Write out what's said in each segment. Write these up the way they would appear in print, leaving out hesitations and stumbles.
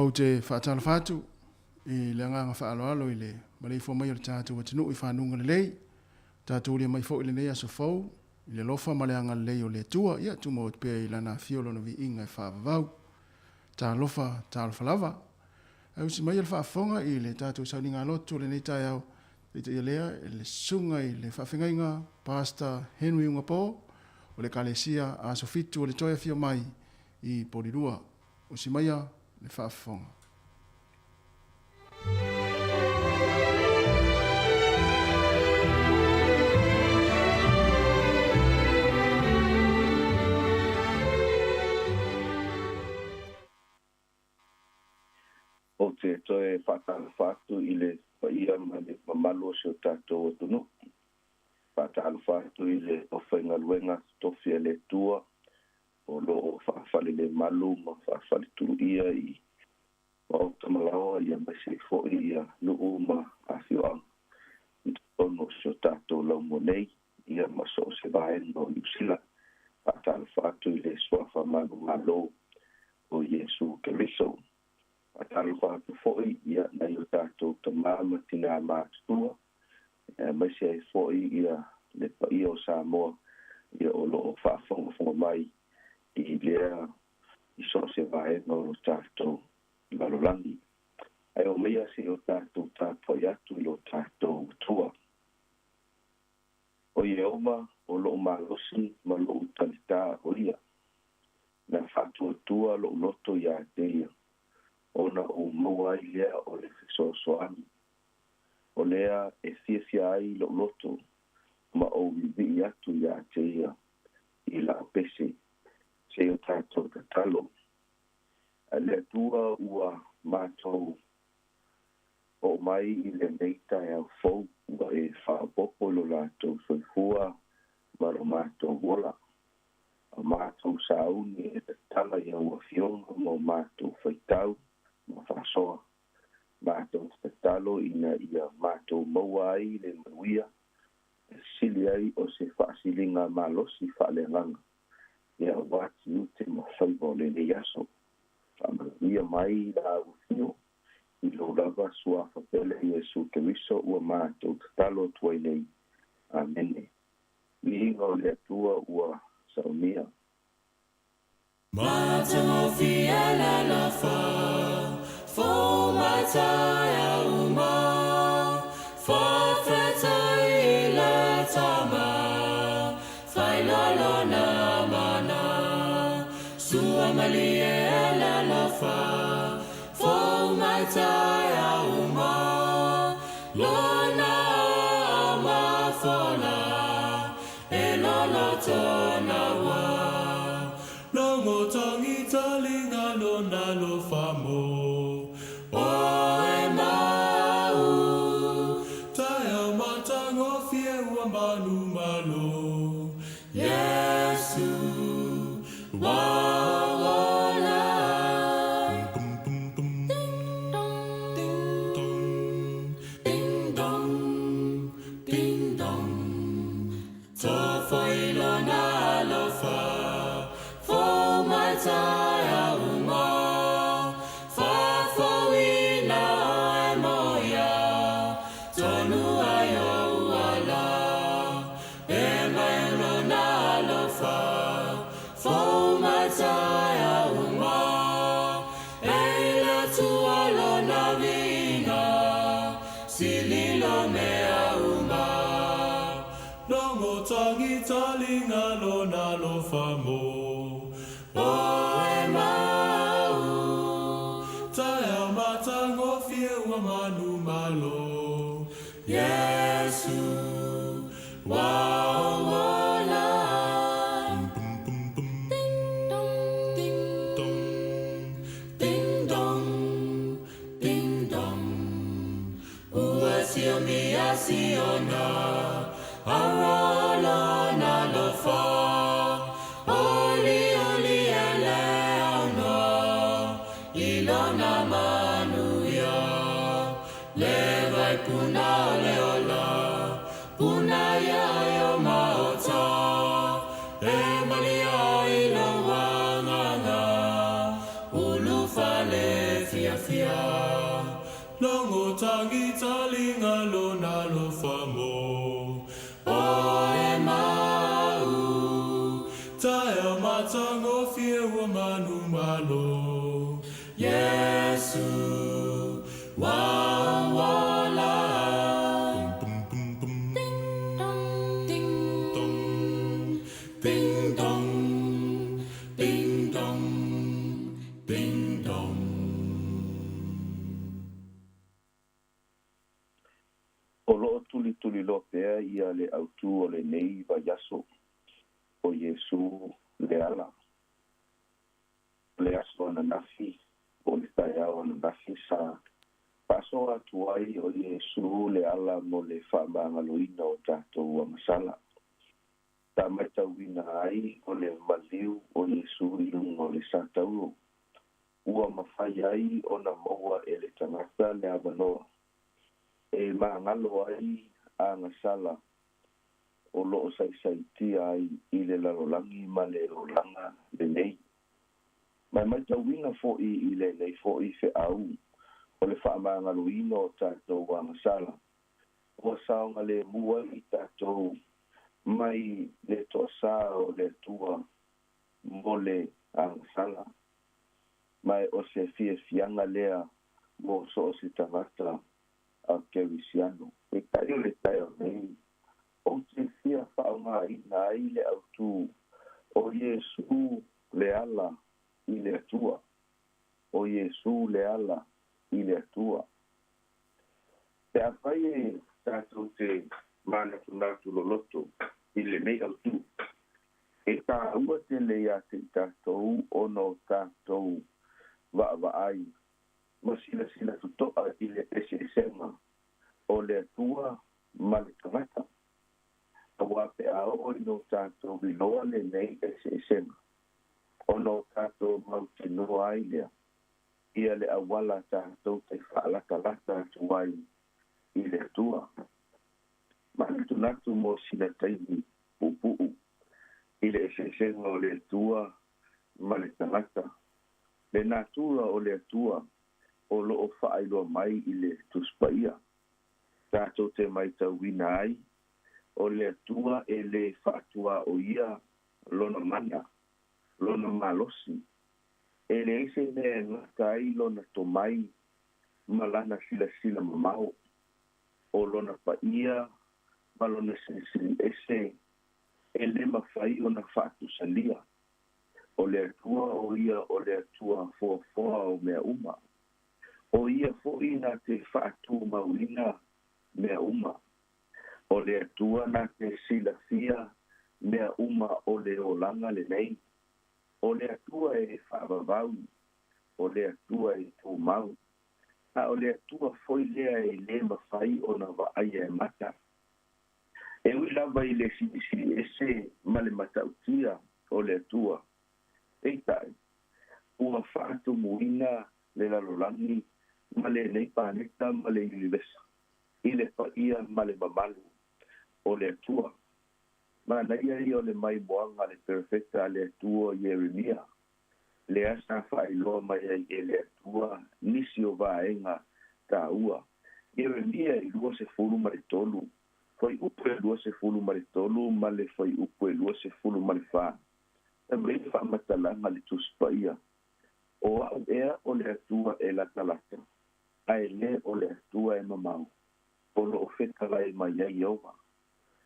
o te whaatala whātu i le nganga whaaloalo i le malei fo mai o le tātou watinu i whanunga le lei tātou lia mai fo i le nei aso fau i le lofa ma le anga le lei o le tua ia tuma o te pēr i lana fiolo na vi inga i whaavavau tā lofa tā lofa lava au si mai le whaafonga i le tātou sauninga lotu le nei tai au i te lea i le sunga i le whawhingainga Pastor Henry Ungapo o o le kalesia a sofitu o le toia fia mai i porirua o si maia le whaafonga. O te toe whātāwhātu i le whaia ma le mamalo se o tātou o tunu. Whātāwhātu i le ofenga luenga tofi le tua o lo whaafale le malu ma whaafale turu ia i o tamalaoa ia mese fo ia nuu ma awhioang. I tono se o tātou lau monei ia maso se vaen o Niusila. Whātāwhātu i le swafa manu malo o Yesu Keriso. Atalo whātu fōi ia nei o tātou ta māma tina mātua. Mai se fōi ia le paia o Samoa ia o loo whaafonga mai i lea i so se vaenga o tātou lalolangi. Ai o mea se o tātou tāpoi atu i o tātou tua. O i eoma o loo malosi ma loo tanita o ia. Na whātua tua loo loto ia teia. Ona o maua i lea o le fesoasoani. O lea e fia ai lo loto ma o vivi atu i a teia i la pese se o tātou tatalo. A lea tua ua mātou o mai i le neita e au fau ua e whaapopo lo lātou whaifua ma lo mātou wola. A mātou sauni e tatala i au awhionga mo mātou whaitau ma whasoa. Mātou tatalo ina ia mātou maua ai le manuia. Sili ai o se whaasilinga malosi whaaleanganga. Ia wati ute ma whaivo le le yaso. Whaamanuia mai la au fio. I lo lava sua whapele Yesu Keriso ua mātou tatalo tuai nei. Amene. Mihinga o le atua ua saunia. Mātou fia la la wha. For my taya uma, for fetai la tama, fai la lo na mana, sua malie la la fa. For my taya uma, lo na ama fola, e lo lo tona wa, lo mo tangi talinga lo na lo famo. Ding ding dong, ding dong. O loo tuli lo pea ia le autu o le nei va yaso o Yesu le ala. Le aso ana nafi o le taia o ana nafi sa paso atuai o Yesu le ala mo le whaamangaloina o tātou a masala. Ta maitauina ai o le maliu o Yesu i lungo le sātauro. Ua mawhai ai o na maua e le tangata le avanoa. E maangalo ai a ngasala o loo saisaitia ai i le lalolangi ma le rolanga le nei. Mai maitauina fo'i i le nei fo'i fe au o le whaamangaloina o tātou a ngasala. Ua saonga le mua i tātou mai le tosa o le tua mo le a ngasala. Mai o se fianga lea mo so o si tangata a Kerisiano. E kai o le tai o nei. O te fia whaonga i nai le autu o Yesu le ala i le atua. O Yesu le ala i le atua. Te awhai e tātou te mana tunatu loloto i le nei autu. E tā ua te lea te tātou o no tātou wa ai. Mo sila tutoa i le esema o le atua ma le tangata. Awa pe ao o no tātou biloa le nei esema. O no tātou mautinoa ai lea. Ia le awala tātou te whaalaka-laka tuai i le atua. Ma le tunatu mo sila taimi pupuu i le esema o le atua ma le tangata. Le natura o le atua o loo whaailoa mai i le tuspaia. Tātou te maitauina ai, o le atua e le whaatua o ia lona mana, lona malosi. E le ese ne ngaka ai lona tomai, malana sila mamao. O lona paia, malona sili ese, e le mawhai o na whaatu salia. O le atua o ia o le atua foa o mea uma. O ia fo'i na te whaatu mauina mea uma. O le atua na te silafia mea uma o le olanga le nei. O le atua e whaavavau. O le atua e tō mau. A o le atua foi lea e le mawhai o na waaia e mata. E ui lava i le sisi ese ma le matautia o le atua. Eitai, ua whaatu muina le lalolangi ma le nei pāneta ma le univesa. I le paia ma le mamalu o le atua. Ma naia i o le mai moanga le perfecta le atua Yeremia. Le asa whailoa mai ai e le atua nisi o vaenga tā ua. Yeremia i lua se fulu ma le tolu. Foi upu e lua se fulu ma le tolu ma le foi upu e lua se fulu ma le wha. E mei whamatalanga le tuspaia. O au ea o le atua e la talata. Ai le o le atua e mamau. O lo ofetala e mai ai owa.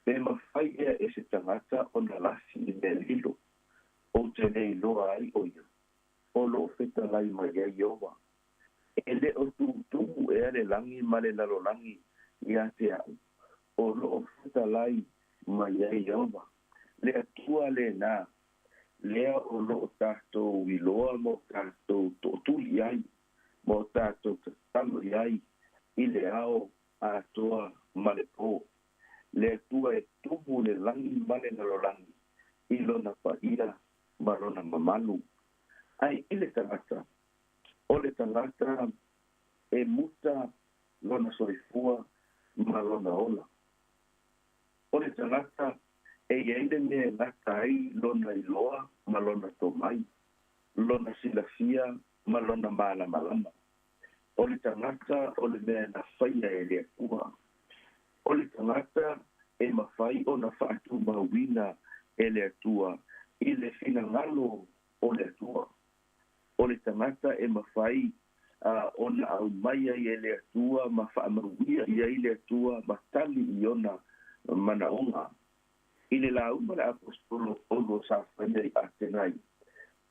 Pe mawhai ea e se tangata o na lasi i me lilo. O te nei loa ai o ia. O lo ofetala e mai ai owa. E le o tumu ea le langi ma le lalolangi i a te au. O lo ofetala e mai ai owa. Le atua le nā. Lea o lo tātou iloa mo tātou tōtuli ai. Mo tātou tatalo ai. I le ao a toa malepo. Le tua e tumu le langi male na lolangi. I lona paia ma lona mamalu. Ai i le tangata. O le tangata e muta lona soifua ma lona ola. O le tangata e iaile me ngata ai lona iloa ma lona tomai. Lona silafia ma lona malama. O le tangata o le mea na whaia e le akua. O le tangata e mawhai o na whaatu mawina e le atua. I le whina ngalo o le atua. O le tangata e mawhai o na au mai e le atua ma whaamawia i le atua ma tali i ona manaonga. I le lauma le apostolo o lo sa whaia i atenai.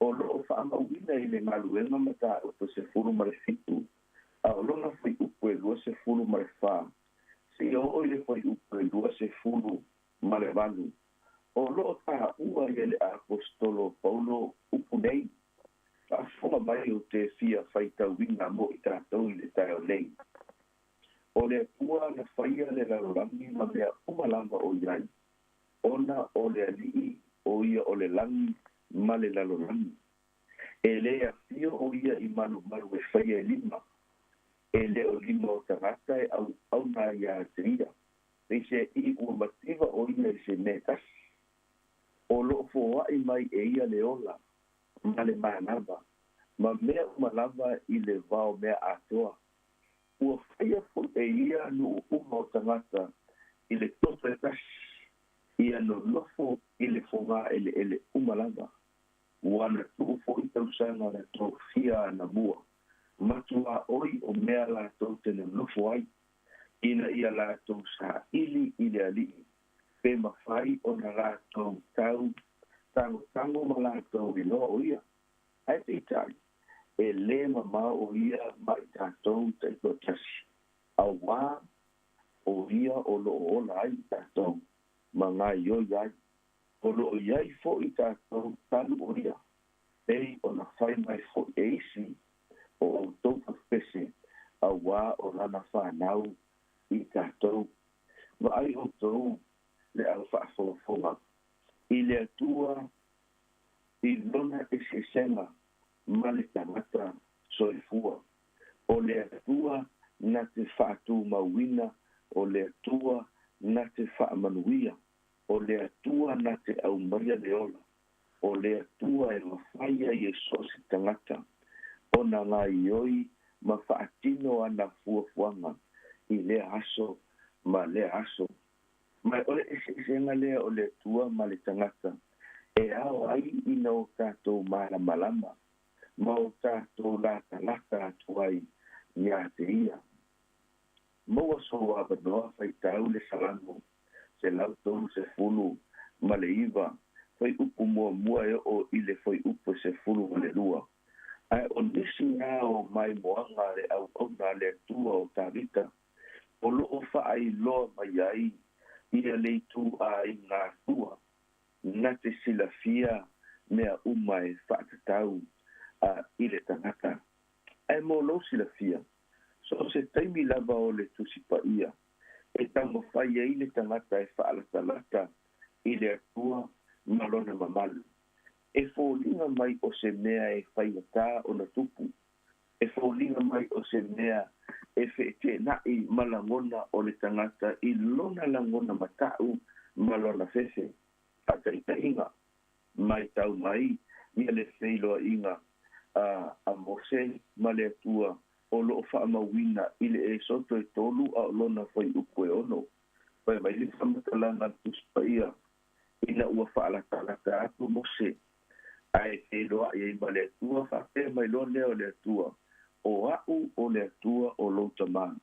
o lo whaamauina i le ngaluenga mata o to se furu ma le fitu. A o lona fai upu e lua se furu ma le wha. Se o le fai upu e lua se furu ma le vanu. O lo ta ua i le apostolo Paulo upu nei. A fonga mai o te fia fai tauina mo i tātou i le tai o nei. O le ua na whaia le larolangi ma mea umalama o iai. Ona o le alii o ia o le langi ma le larolangi. E le a fio o ia i manu maru e whaia e lima. E le o lima o tangata e au na ia te ia. E se i ua mativa o ia i se metas. O lo foa i mai e ia le ola. Ma le maanava. Ma mea umalava i le vao mea atoa. Ua whaia fu e ia nu uma o tangata i le toto e tas. Ia no lofo i le fonga ele umalava. Ua na tuu fo i tausanga na tō fia na mua. Matua oi o mea la tō tene lofo ai. Ina ia la tō sa ili i le alii. Pe mawhai o na la tō tango ma la tō i loa o ia. Ai te itai. E le mama o ia mai tātou te ito tasi. A wā o ia o lo o la ai tātou. Ma ngā ioi ai. O lo o iai fo i tātou talu o ia. Ei o na whai mai fo e isi o tō pese. A wā o lana whanau i tātou. Ma ai o tō le au whaafonga. I le atua i lona e se senga. Ma le tangata soifua. O le atua na te whaatu mawina. O le atua na te whaamanuia. O le atua na te au maria leola. O le atua e mawhaia i e sosi tangata. O na ngā ioi ma whaatino ana fuafuanga. I le aso ma le aso. Mai ole e nga lea o le atua ma le tangata. E ao ai ina o tātou malama. Ma o tātou lata atuai ni a te ia. Moa so abanoa whai tau le salango. Se lautou se fulu ma le iwa. Whai upu mua e o ile whai upu se fulu ma le lua. Ai o nisi ngā o mai moanga le au na le tua o tāwita. O loo whaai loa mai ai. Ia le tu a i ngā tua. Nā te silafia mea umai whaatatau. I le tangata. Ai mo lo silafia. So se taimi lava o le tusipa ia. E tango whai e le tangata e whaalata i le atua malona mamalu. E fōlinga mai o se mea e whainata o na tupu. E fōlinga mai o se mea e whete nai malangona o le tangata i lona langona matau malona fefe. Ataita inga. Mai tau mai ia le wheiloa inga. A mose ma le atua o loo whaamawina i le e soto e tolu a lona whai upu e ono. Pai mai li whamatalanga tuspa ia ina ua whaalata atu mose. Ai e loa i ma le atua whape mai lo leo le atua. O au o le atua o Loutaman.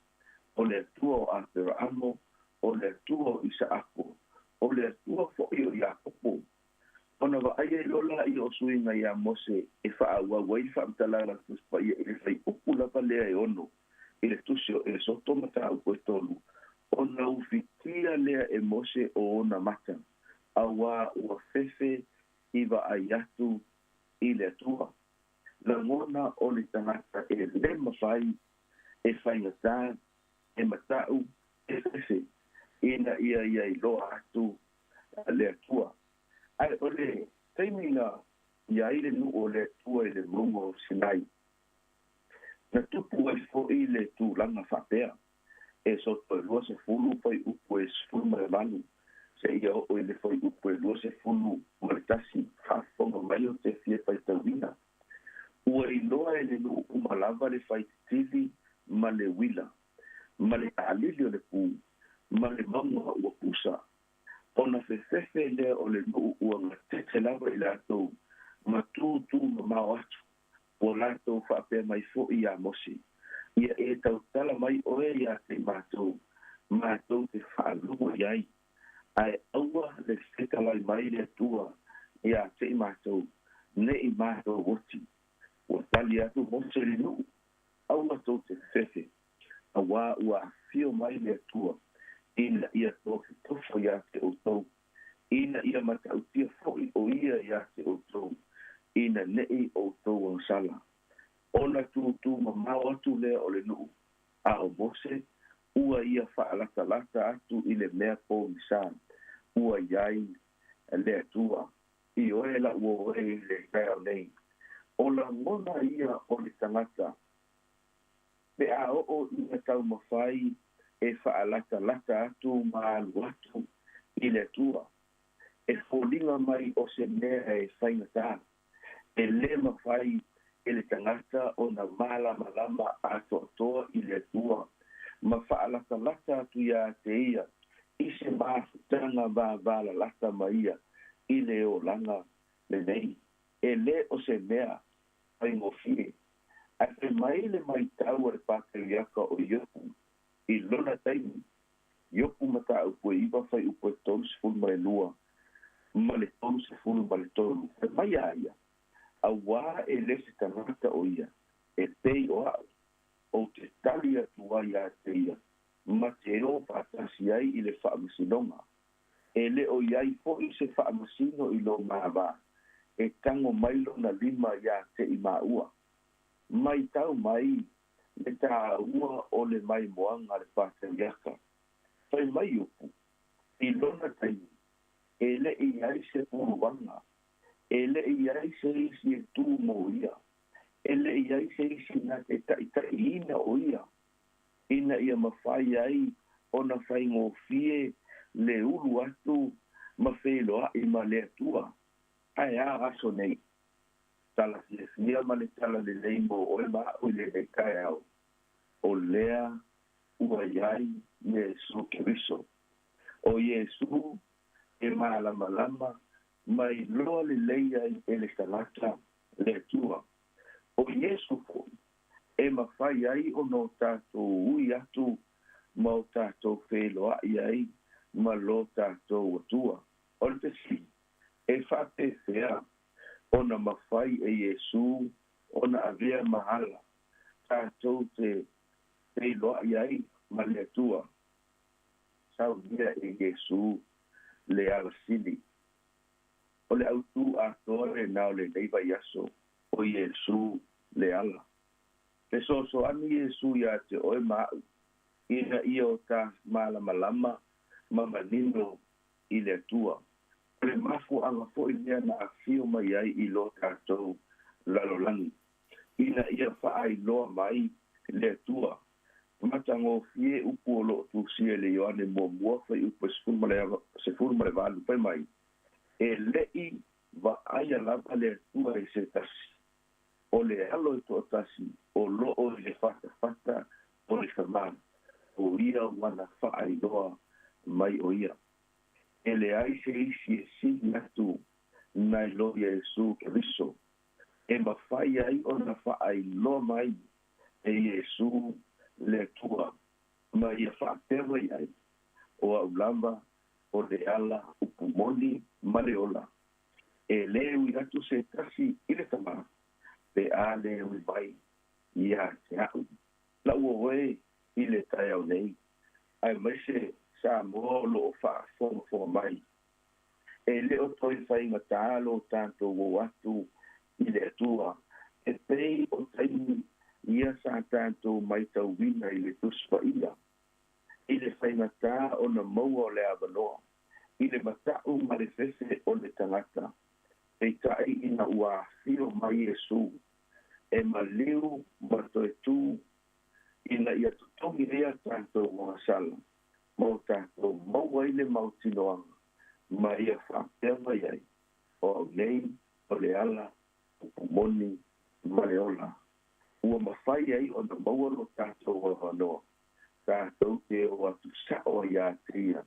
O le atua o Apera Amo. O le atua o Isaako. O le atua fo i o Iakopo. Ona wa ai lola i o suinga ia mose e whaaua wai whaamtalanga tuspa ia e whai upula palea e ono. I le tusio e soto mata au koe tolu. Ona ufitia lea e mose o ona mata. Awa ua fefe iwa ai atu i le atua. La ngona o le tangata e le mawhai e whaingata e matau e fefe. Ina ia i loa atu le atua. Ai ole taimina ia ile nu o le tua i le mungo Sinai. Na tupu e fo i le tu langa whapea. E so to e lua se fulu pai upu e sfulu ma le manu. Se ia o i le fai upu e lua se fulu ma le tasi. Whafonga mai o te fie pai tawina. Ua i loa e le nu umalava le fai tili ma le wila. Ma le alili o le pū. Ma le maunga ua pusa. Ona fefefe lea o le nuu ua ngā tete lava i lātou. Ma tū ma mau atu. O lātou whapea mai fo i a mosi. Ia e tau tala mai oe i a te mātou. Mātou te whaalua i ai. Ai aua le whetalai mai le tua i a te mātou. ne I mātou woti, o tali atu mose le nu, au atou te fefe, a wā ua fio mai le atua, ina ia toke tofo ia te o tau, ina ia mata utia foi o ia ia te o tau, ina nei o tau ang sala. Ona tu mamau atu lea o le nu, a o mose, ua ia whaalata atu I le mea po misa, ua iai le atua, I oe la ua oe le kaya nei. O la ngona ia o le tangata, pe a o ia tau mawhai e whaalata atu maalu atu I le atua. E fōlinga mai o se mea e whaingata, e le mawhai e le tangata o na malama ato atoa I le atua, ma whaalata atu ia te ia, I se maafutanga vala lata mai ia, I le o langa le nei, e le o se mea, ai ngofie, a te mai le mai tau ar pākariaka o iopu, I lona taimi, iopu mata upo iwa whai upo tonu se fulu mai lua, ma le tonu se fulu ma le tonu, e mai aia, a wā e le se tangata o ia, e pei o au, o te tali atu ai a te ia, ma te o pātasi ai I le whaamasinonga, e le o iai fo I se whaamasino I lo māwā, e tango mailo na lima ia te I māua, mai tau mai, le tā ua o le mai moanga le pātariaka, whai mai upu, I lona taimi, e le I ai se puruwanga, e le I ai se isi e tū mo ia, e le I ai se isi na te taitai ina o ia, ina ia mawhai ai, o na whai ngofie le ulu atu, ma wheloa I ma le atua, ai a aso nei, tala le fia ma le tala le leimo o e maa o le kai au, o lea ua iai Yesu Keriso, o Yesu e malama mai loa le leia e le salata le atua, o Yesu foi, e mawhai ai o no tātou ui atu, ma o tātou wheloa iai, ma lo tātou atua, o le pesi, e whate whea, ona mawhai e Yesu, ona avea mahala, tātou te wheloa iai, ma le atua, sau nia e Yesu, le alasili, o le autu a tore nao le neiva yaso, o Yesu le ala. Te so ani Yesu ya te oe mau, ina ia o ta malama, mamanino I le atua. O le mafu anga fo I lea na afio mai ai I lo tātou lalolangi. Ina ia faa I loa mai le atua. Matango fie upu o lo tu sia le yoane mua fai upu se furma le valu pai mai. E lei va aia lava le atua I se tasi. O le alo I to tasi, o lo o le fata, o le whamana. O ia wana faa I loa mai o ia. E le ai se isi e si natu nai lo Yesu Keriso. E mawhai ai o na faa I loa mai e Yesu le tua, ma ia whaatewa ai, o au lamba, o le ala, upumoni, maleola. E leu I atu se tasi I le tama, pe a leu I mai, ia te au. La uoe I le tai au nei, ai maise Samoa lo whaafonga mai. E leo toi whainga tālo tātou o atu I le atua, e pei o taimi ia sa tātou mai tau wina I le tuspa ia. I le whaingatā o na maua o le avanoa. I le matau ma le whese o le tangata. E tai ina ua whio mai Yesu. E ma liu ma toi tū. Ina ia tutongi rea tātou mga sala. Mau tātou maua I le mautinoanga. Ma ia whapewa iai. O au nei, o le ala, o pumoni, ma le ola. Ua mawhai ai o na maua no tātou o wanoa. Tātou te o atu sao ia tria.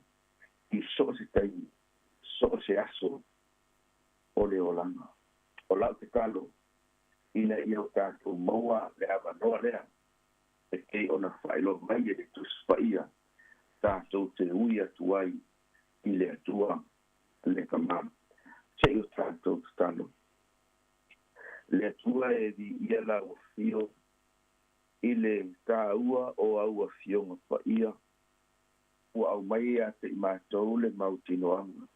I so se taimi, so se aso, o le olanga. O lau te kalo, ina ia o tātou maua le awanoa lea. E kei o na whailo mai e le tuspaia. Tātou te ui atu ai, I le atua, le kamam. Te o tātou talo. le atua e di ia la ufio i le tāua o au afionga pa ia ua au mai a te mātou le mautinoanga.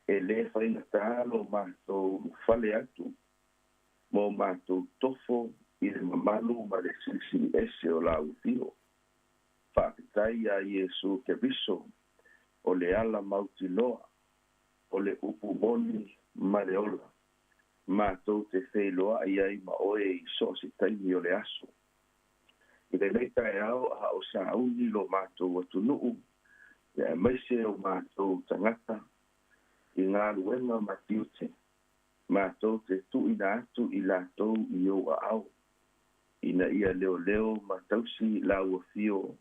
E le whainga tālo mātou whale atu mō mātou tofo i le mamalu ma le sisi ese o la ufio. Whaakitai a Iesu ke viso o le ala mautinoa o le upu moni ma le ola. Mātou te wheiloa i ai ma oe i so se taimi o le aso. I le leita e au a o sa auni lo mātou atu nuu, e a maise o mātou tangata, i ngā luenga matiute. Mātou te tu ina atu i lātou i o a au. Ina ia leo leo matausi la ua fio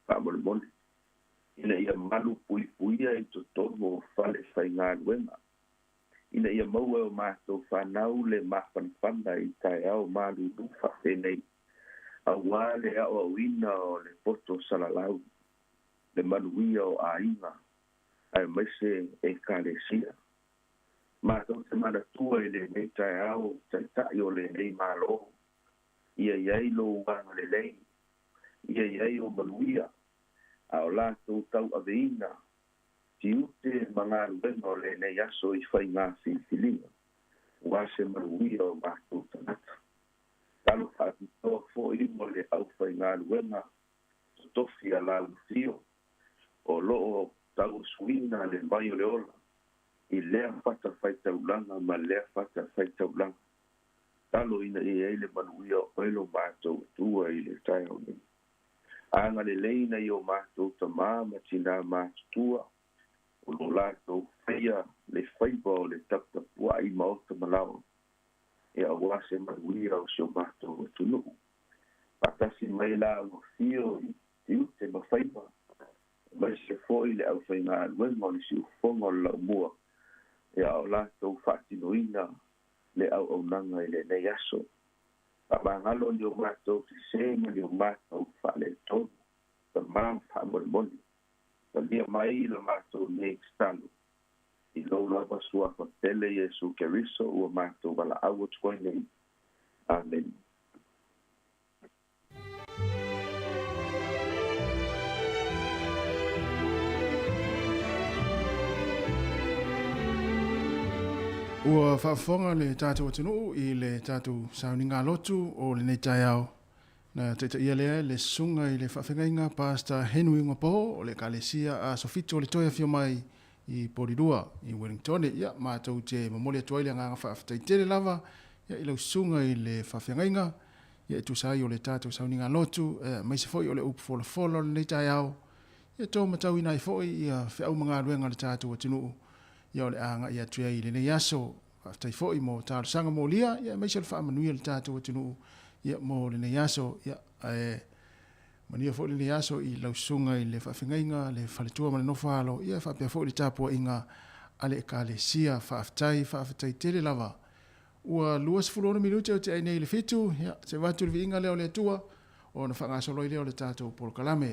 whaamole mole. Ina ia malu pui puia i to tomo fale whai ngā luenga. Ina ia maua o mātou whanau le mawhanwhana i tai au malu nufa whenei. A wale au au ina o le poto salalau. Le manuia o a inga. Ai maise e kālesia. Mātou te mana tua i le nei tai au tai tai o le nei malo. Ia iai lo wanga le lei. Ia iai o manuia. A o lātou tau aveina. Ti ute mga luenga o le nei aso i whai ngā whiwhilinga. Ua se manuia o mātou tanata. Talo whaki toa fo i mo le au whai ngā luenga. Tofi a la lufio. O loo tau suina le mai o le ola. I lea whata whai taulanga ma lea whata whai taulanga. Talo ina i eile manuia o oelo mātou tua i le tai au ni. Anga le leina i o mātou tamā ma tina mātou tua. O lo lātou whaia le whaiba o le taptapua i maota malao. E a wase manuia o sio mātou atu nuu. Patasi mai la o fio i tiute ma whaiba. Mai se foi le au whainga aluenga o le si ufonga o lau mua. E a o lātou whaatinoina le au nanga i le nei aso. Pa mangalo ni o mātou ki sema ni o mātou whaale tonu. Pa mam whaamole moni. Ta lia mai la mātou nei stalo. I lau lava sua whatele Iesu Keriso ua mātou wala awa tukoi nei. Amen. Ua whaafonga le tātou atunu i le tātou sauninga lotu o le nei tai au. Na te ia lea le sunga i le whawhengainga Pastor Henry Ngapo o le kalesia a Sofito le toia fio mai i Porirua i Wellington. Ia mātou te mamole atuai le nganga whaaftai tere lava ia i lau sunga i le whawhengainga ia i tusai o le tātou sauninga lotu mai se foi o le upu fola le nei tai au. Ia tō matau ina i foi ia whiau mga ruenga le tātou atunu ia o le anga ia tuia i le nei aso whaaftai foi mo tāru sanga mo lia ia mai se le whaamanuia le tātou atunu ia mo le nei aso ia mania fo le nei aso i lausunga i le whawhingainga le whaletua ma le nofalo ia whapea fo le tāpua inga ale e kālesia whaaftai tere lava ua 2 minuti o te ai nei le fitu ia se watu le inga leo le atua o na whangasoloi leo le tātou polokalame.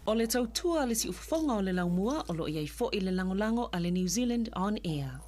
O le tautua le si ufafonga o le laumua o lo iai fo i le langolango a le New Zealand On Air.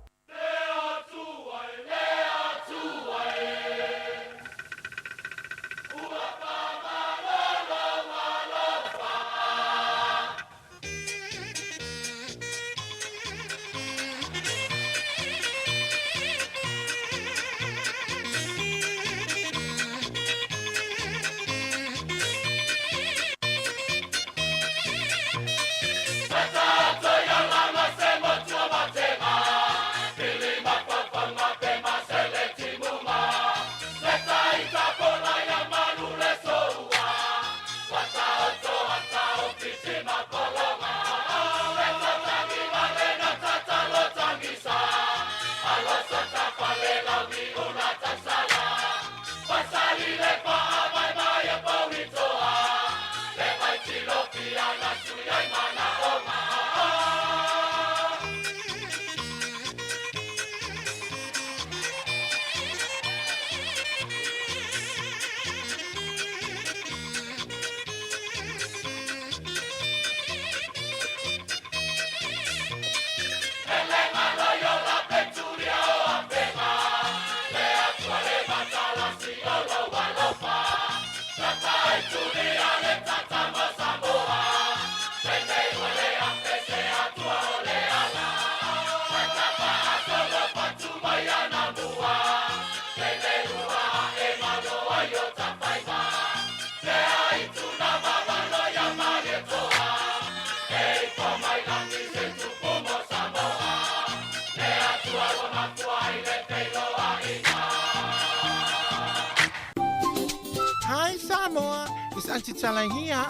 Hi Samoa, it's Auntie Tala here.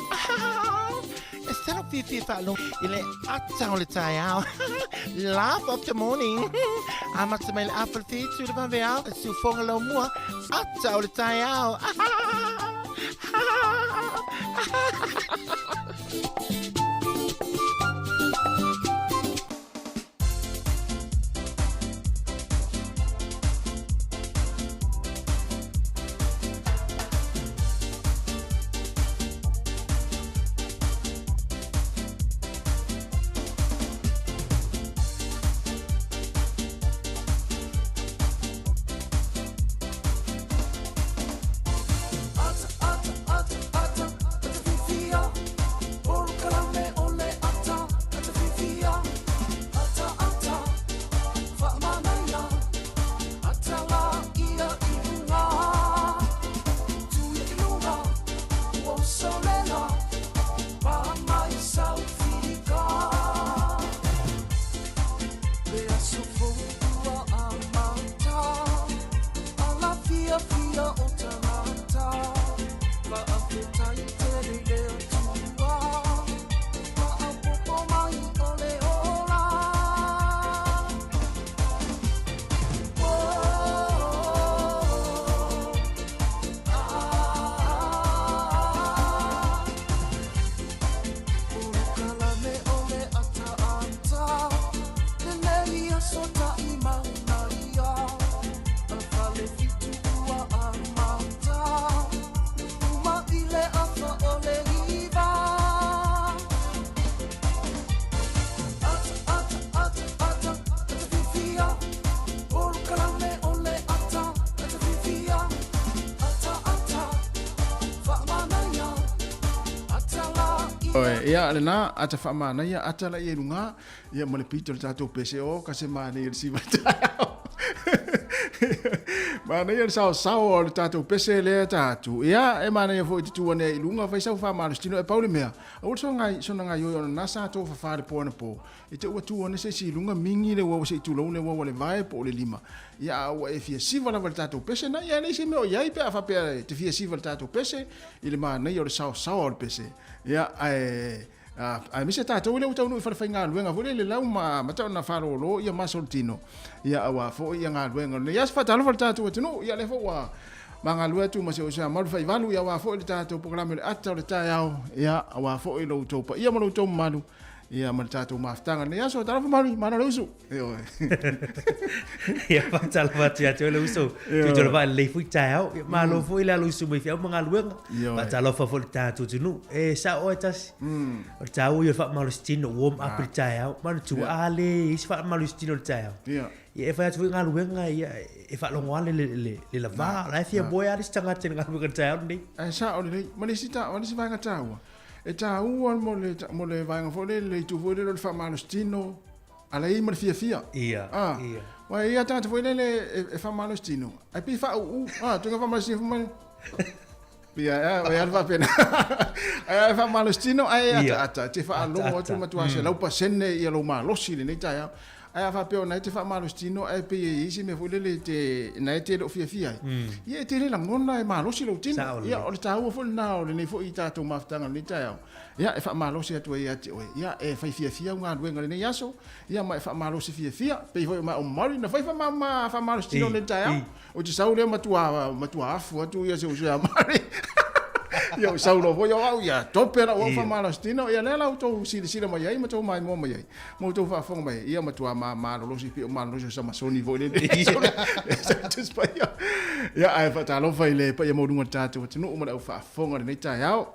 Instead of Fifi Falo, ile atau le tayao. Laugh of the morning. Amat sa may apple feet to the paveo, sufong lo mua, atau le tayao. Ia le na ata fa mana ia ata la irunga ia mo le pito le tatou pese o ka se mana ia si mata mana ia sao sao le tatou pese le tatou ia e mana ia foi tu ne ilunga vai sau fa mana stino e paule mea o so ngai yo na sa to fa fa le pona po e te o tu ne se si ilunga mingi le wo se tu lo ne wo le vai po le lima ia o e fia si vala tatou pese na ia le si me o ia pe fa pe te fia si vala tatou pese ile mana ia le sao sao le pese ia ai mi se tatou le utau no fa fa nga luenga vole le lau ma tau na faro lo ia masoltino ia awa fo ia nga luenga le ia fa talo fa tatou tino ia le fo wa manga lue tu ma se o sa mal fa valu ia wa fo le tatou programa le ata le taiao ia awa fo i lo topa ia mo lo to malu Ia ma tātou maftanga ne aso tala famali mana lusu. Io. Ia patala vatia te le uso. Tu te va le fu tau. Ma lo fu la lusu mai fia mga luenga. Patala fa fu tātou tunu. E sa o tas. O tau ia fa malustino warm up tau. Ma tu ale is fa malustino tau. Ia. Ia fa tu nga luenga ia e fa lo ngale le la va. La fia boya dis tanga te nga luenga tau ni. E sa o le manisita vai nga tau. E tau mo le vai nga fo le tu vo le fa malustino. Ala i fia fia. Ia. Ia. Wa ia tata foi le e fa malustino. Ai pi fa tu nga fa malustino fa Ia, ia fa pena. Ai fa malustino ai ata te fa lo mo tu matua se lo pasene ia lo malosi le nei tai. Ai fa pe ona te fa malustino ai pe isi me foi le te na te lo fia fia. Ia te le ngona e malosi lo tino. Ia o le tau fo na o le nei fo i tatu maftanga nei tai. Ia e fa malosi atu ia te o. Ia e fa fia fia nga luenga le nei aso. Ia ma e fa malosi fia fia pe foi ma o mari na fa fa malustino nei tai. O te sau le matua afu atu ia se usa mari. Ia sau lo foi au ia topera o fa malastino ia le auto sila mai ai matou mai mo mai ai. Mo to fa fonga mai ia matua ma lo si pi ma lo so ma soni vo le. Ia ai fa talo fa ile pa ia mo dunga tatu tinu ma au fa fonga nei tai au.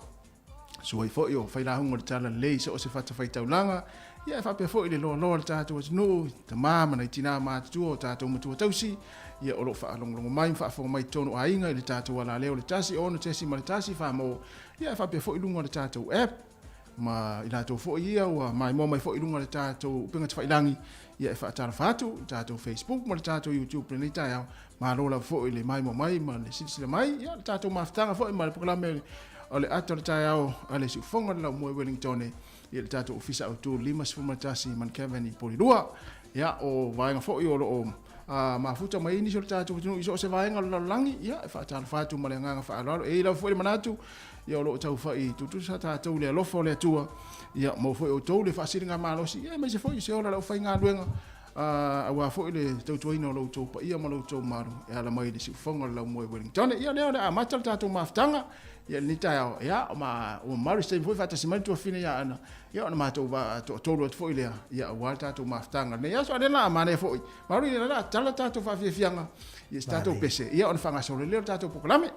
So i fo io fa la hunga tala le so se fa fa taulanga. Ia fa pe fo ile lo tatu tinu tamama nei tina ma tu tatu mo tu tausi. Ia olo fa longo mai fa fo mai tono ainga i le tatu wala leo le tasi ono tesi ma le tasi fa mo ia fa pe fo ilunga le tatu app ma ila to fo ia wa mai mo mai fo ilunga le tatu pinga fa ilangi ia fa tala fatu tatu Facebook ma le tatu YouTube le tai ma lo la fo ile mai mo mai ma le sisi mai ia le tatu maftanga fo ma le programe ole ato le tai au ale si fonga la mo Wellington ia le tatu ofisa auto lima se ma tasi man Kevin i polidua ia o vainga fo i o ma futa mai ni so tatu tunu iso se vaenga lo langi ia fa tala fatu ma le nganga fa alo e la fo le manatu ia lo tau fa i tutu sa tatu le lo fo le tua ia mo fo o to le fa siringa malosi ia me se fo i se ora lo fa nga luenga wa fo le tau tuino lo to pa ia ma lo to maru ia la mai de si fonga lo mo Wellington ia le a ma tatu maftanga ia ni tai ia ma o maru se fo fa ta simantu fine ia ana ia ona matou va to lo fo ile ia wa tatu maftanga ne ia so ana ma ne fo maru ia la tala tatu fa fianga ia tatu pese ia ona fanga so le tatu poklame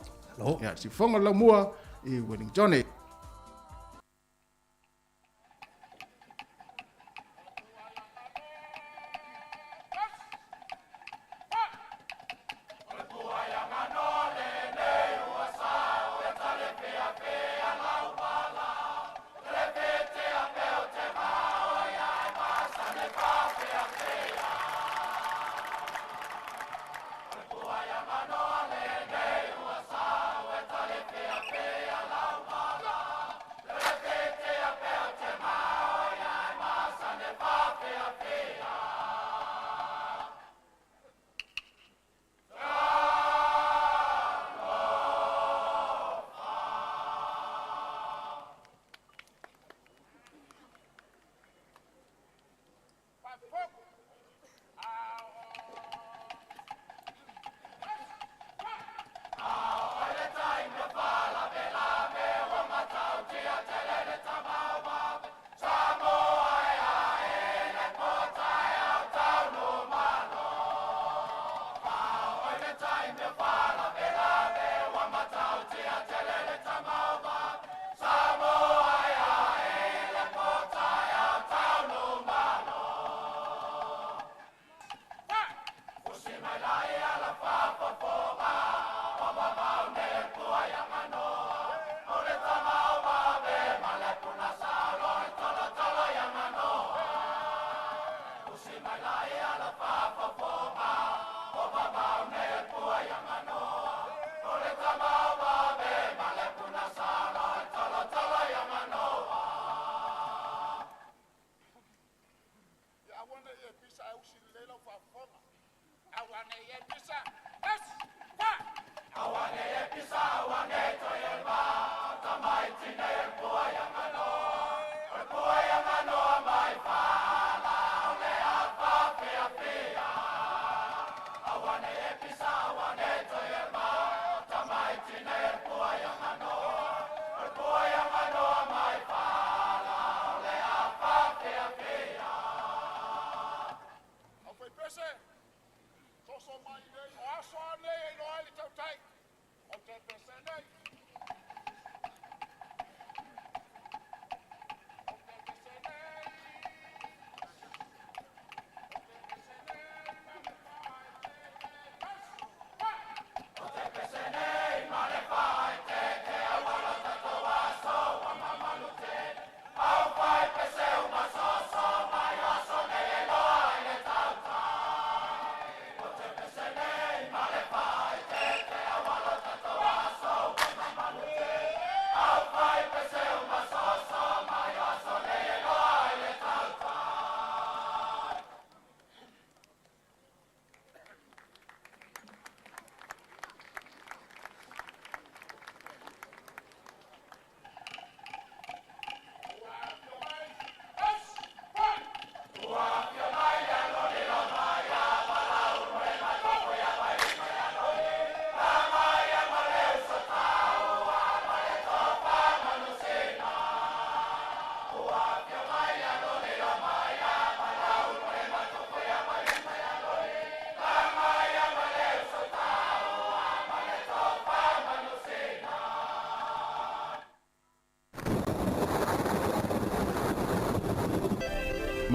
ia si fonga lo mua i Wellington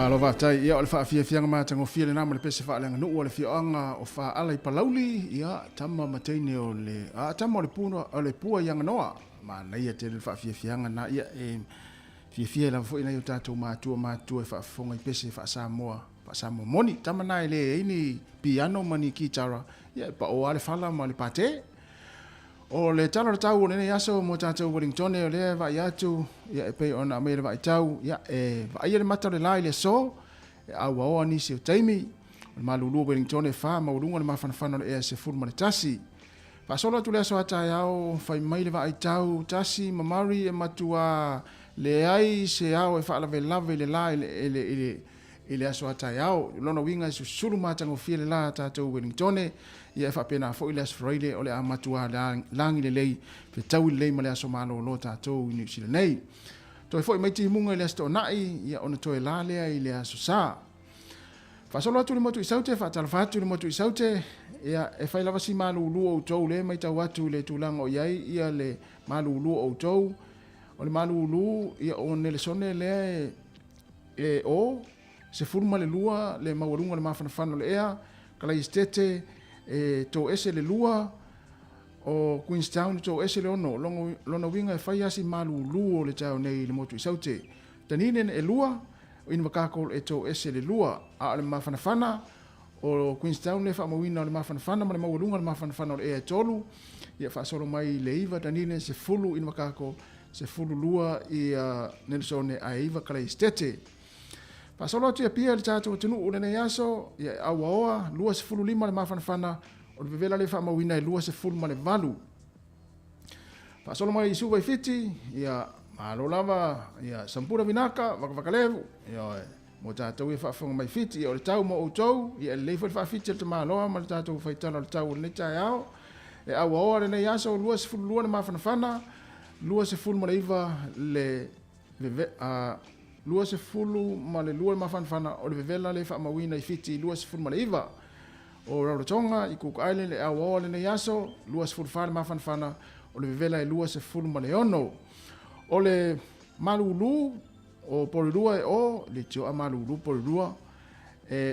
Malo vatai ia o le whaafiafianga mātango fia le nama le pese whaalenga nuu o le whioanga o whaala I palauli ia tama mateine o le tama o le puna o le pua ianga noa ma na ia te le whaafiafianga na ia fia la fo ina yo tātou mātua e whaafonga I pese Samoa moni tama na ele ini piano mani kitara ia pa o ale whala ma le pate o le tala tau o nene yaso mo tātou Wellington o le vai atu ia e pei ona me le vai tau ia vai le mata le lai le so au au ani se taimi o malulu Wellington e fa ma urunga le mafana le se full ma tasi pa solo tu le so ata yao fai mai le vai tau tasi mamari e matua le ai se au e fa la lave le lai ele aso ata yao lona winga su sulu matango fie la tātou Wellington ia fa pena fo ile Friday ole amatua langi le lei pe tau le male aso malo lo tātou New Zealand nei to fo mai ti munga le sto nai ia ona to la le ile aso sa fa solo tu le motu isaute fa tal fa tu le motu isaute ia e fa lava si malo lu o to le mai tau atu le tulango iai ia le malo lu o to o le malo lu ia on le sone le o se furma le lua le mawarunga le mafana le ea kala istete to ese le lua o Queenstown to ese le ono lona winga e fai asi malu luo le tau nei le motu isaute taninen e lua o ina makakol e to ese le lua a le mafana o Queenstown le whamawina o le mafana ma le mawarunga le mafana le ea tolu ia fa solo mai le iva taninen se fulu ina makakol se fulu lua i Nelsone a iva kala istete pa solo tu pia le tatu tunu o le yaso ia awa lua se fulu lima le mafana o le vela le fama wina e lua se fulu ma le valu pa solo mai isu vai fiti ia malo lava ia sampura vinaka vakalevu ia mo tatu e fa mai fiti o le tau mo o tau ia le fa fiti te malo ma le tatu fa tala le tau le tau e awa le yaso lua se fulu lua le mafana lua se fulu ma le iva le lua se fulu ma le lua mafana o le vela le whamawina I fiti lua se fulu ma le iwa o Rarotonga I Cook Island le awa le yaso lua se fulu whare mafana o le vela lua se fulu ma le ono o le malulu o Porirua e o le tio a malulu Porirua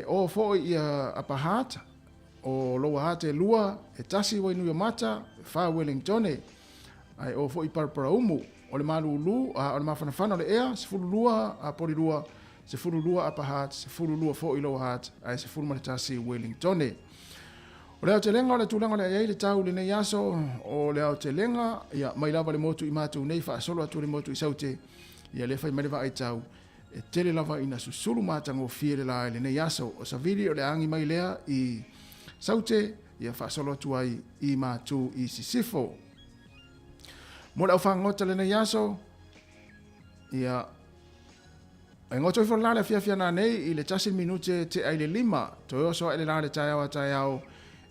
o fo I Apahat o loa hate lua e tasi wa inu mata wha Wellington ai o fo I Paraumu o le malulu o le mafana o le ea se fulu lua a Porirua se fulu lua a Pahat se fulu lua fo I loa hat ai se fulu matasi Wellington o le au te lenga o le tulanga le ai le tau le nei aso o le au te lenga ia mai lava le motu I matu nei fa solo atu le motu I saute ia le fai malewa ai tau e tele lava ina susulu matango fie le lai le nei aso o sa vidi o le angi mai lea I saute ia fa solo atu ai I matu I sisifo mo le au whangota le nei aso ia ai ngoto I whala le fia na nei I le tasin minute te ai le 5 to oso ai le la le tai au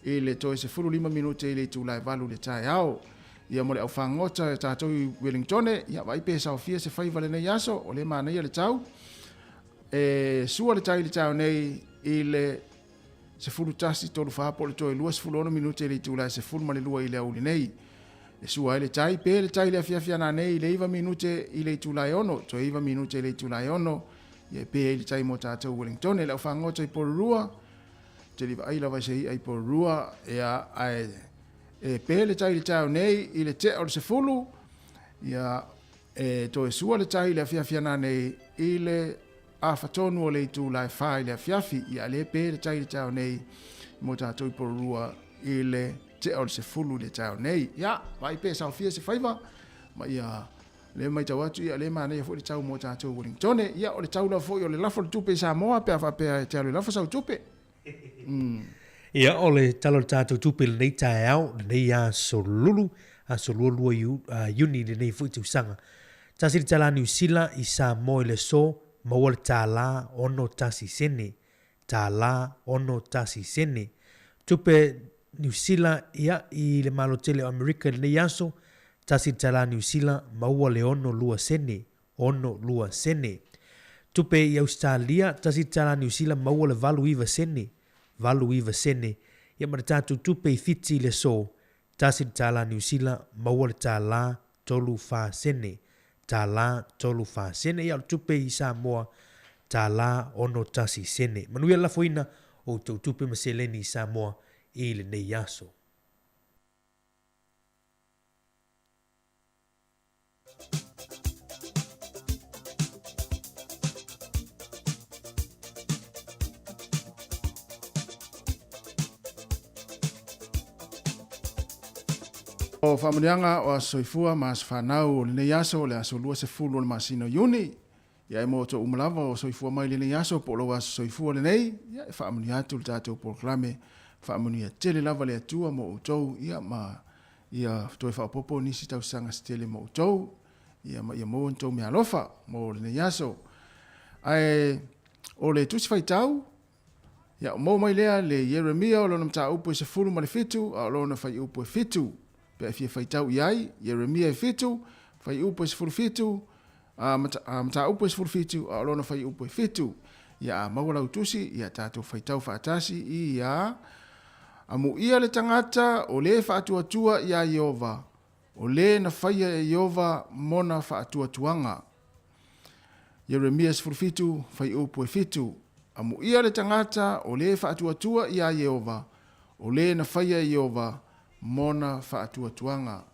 I le to se fulu 5 minute I le tu lai valu le tai au ia mo le au whangota e tātou I Wellington ia vai pesa o fia se whaiva le nei aso o le mana ia le tau sua le tai le tau nei I le se fulu tasi tolu whapo le toi lua se fulu 1 minute I le tu lai se fulu ma le lua I le au le nei e sua le tai pe le tai le fia na nei le 2 minute I le tu lai ono to 2 minute I le tu lai ono ia pe le tai mo tātou Wellington le au whangota I Porirua te liva ai lava sei ai Porirua ia ai pe le tai le tau nei I le te o se fulu ia to e sua le tai le fia na nei I le a fatonu o le tu lai fai le fiafi ia le pe le tai le tau nei mo tātou Porirua I le te o se fulu le tau nei ia vai pe sa fia se faiva ma ia le mai tau atu ia le mana ia fo le tau mo tātou Wellington ia o le tau la fo o le lafo le tupe Samoa pe fa pe te le lafo sa tupe ia o le talo tātou tupe le nei tae au nei a solulu uni le nei fuitu sanga tasi le tala New Zealand I Samoa le so maua le tala ono tasi sene tupe New Zealand ia I le malotele o Amerika le nei aso tasi le tala New Zealand maua le ono lua sene tupe I Australia tasi le tala New Zealand maua le valu iva sene ia ma le tātou tupe I fiti le so tasi le tala New Zealand maua le tala tolu fa sene ia le tupe I Samoa tala ono tasi sene. Manuia la foina o tautupe maseleni Samoa i le nei aso. O whamunianga o soifua mas whanau o le aso le aso lua se fulu o le masino yuni. Ia e moto umalawa o soifua mai le aso po lo aso soifua le nei. Ia e whaamuni atu le tātou proklame. Whaamuni a tele lava le atua mo utou. Ia toi whaopopo nisi tau sanga stele mo utou. Ia mo utou mea lofa mo le aso. Ai o le tusi whaitau. Ia o mo mai lea le Yeremia o lona mta upo se fulu ma le fitu. A lona whai upo e fitu. Pe fia faitau iai, Yeremia e fitu, fai upo e sifuru fitu, mata upo e sifuru fitu, a lona fai upo e fitu. Ia a maura utusi, ia tātou faitau faatasi, ia amu ia le tangata, o le faatua tua ia Yehova, o le na faia e Yehova mona faatua tuanga. Yeremia sifuru fitu, fai upo e fitu, amu ia le tangata, o le faatua tua ia Yehova, o le na faia e Yehova, mona faatua tuanga.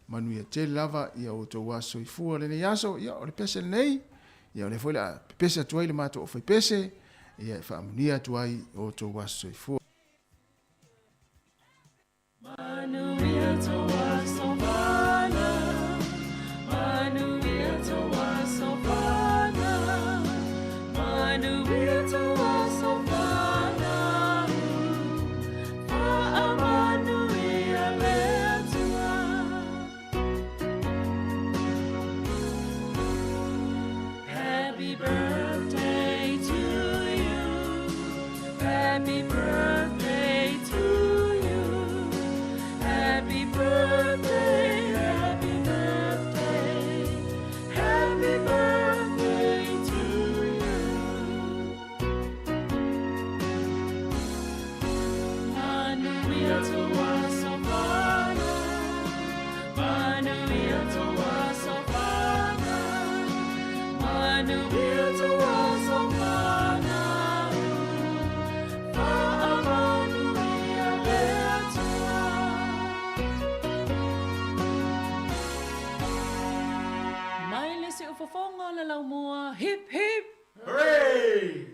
Manuia te lava ia o tō waso i fua le nei aso, ia o le pese le nei, ia o le foile a pese atuai le mato o fai pese, ia e whaamunia atuai o tō waso i fua. Manuia tō waso vana, manuia tō waso vana, manuia tō waso vana, Happy birthday to you. Happy birthday to you. Happy birthday, happy birthday. Happy birthday to you. Manuia to waso vana. Manuia to waso vana. Manuia to waso vana. Manuia leatua. Mai le se ufofonga le laumua. Hip hip. Hooray!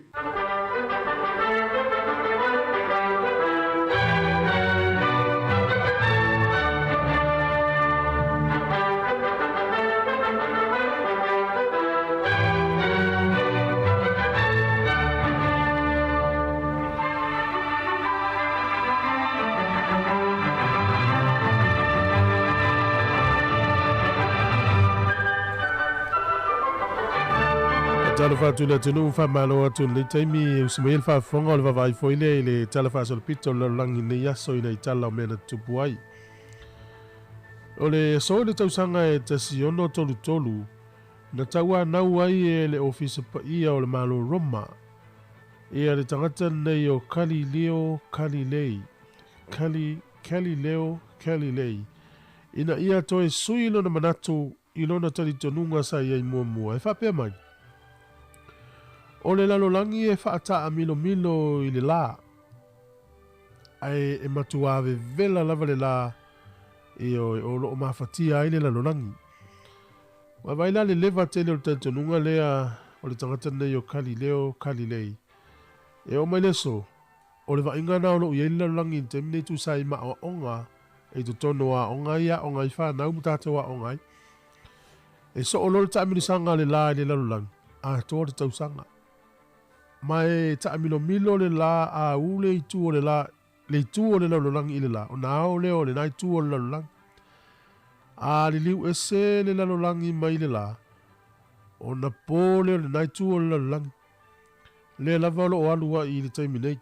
Tala fatu le tunu fa malo atu le taimi usmail fa fonga le vai foile le tala fa sol pito le langi ne yaso ina itala mena tupuai. Ole so le tausanga e tasiono tolu tolu na tawa na wai e le office pa ia o le malo Roma. Ia le tangata nei o Galilei. Ina ia toe suilo na manatu ilona tali tonunga sa ia i mua. E fa pe mai. O le lalolangi e whaata a milo i le la. Ai e matua ave vela lava le la e o loo mawhatia i le lalolangi. Wa vaila le leva tele o le tantonunga lea o le tangata nei o Galilei. E o mai leso, o le vaingana o loo i le lalolangi in temine tu sa i maa o onga e tu tono a onga ia onga i whanau mutata wa onga i. E so o lolo ta amirisanga le la i le lalolangi. A toa le tausanga. Mai ta milo le la a ule i tu o le la le tu o le lalolangi i le la o na o le o le nai tu o le lalolangi a li liu ese le lalolangi mai le la o na po le nai tu o le lalolangi le lava lo o alua i le taimi nei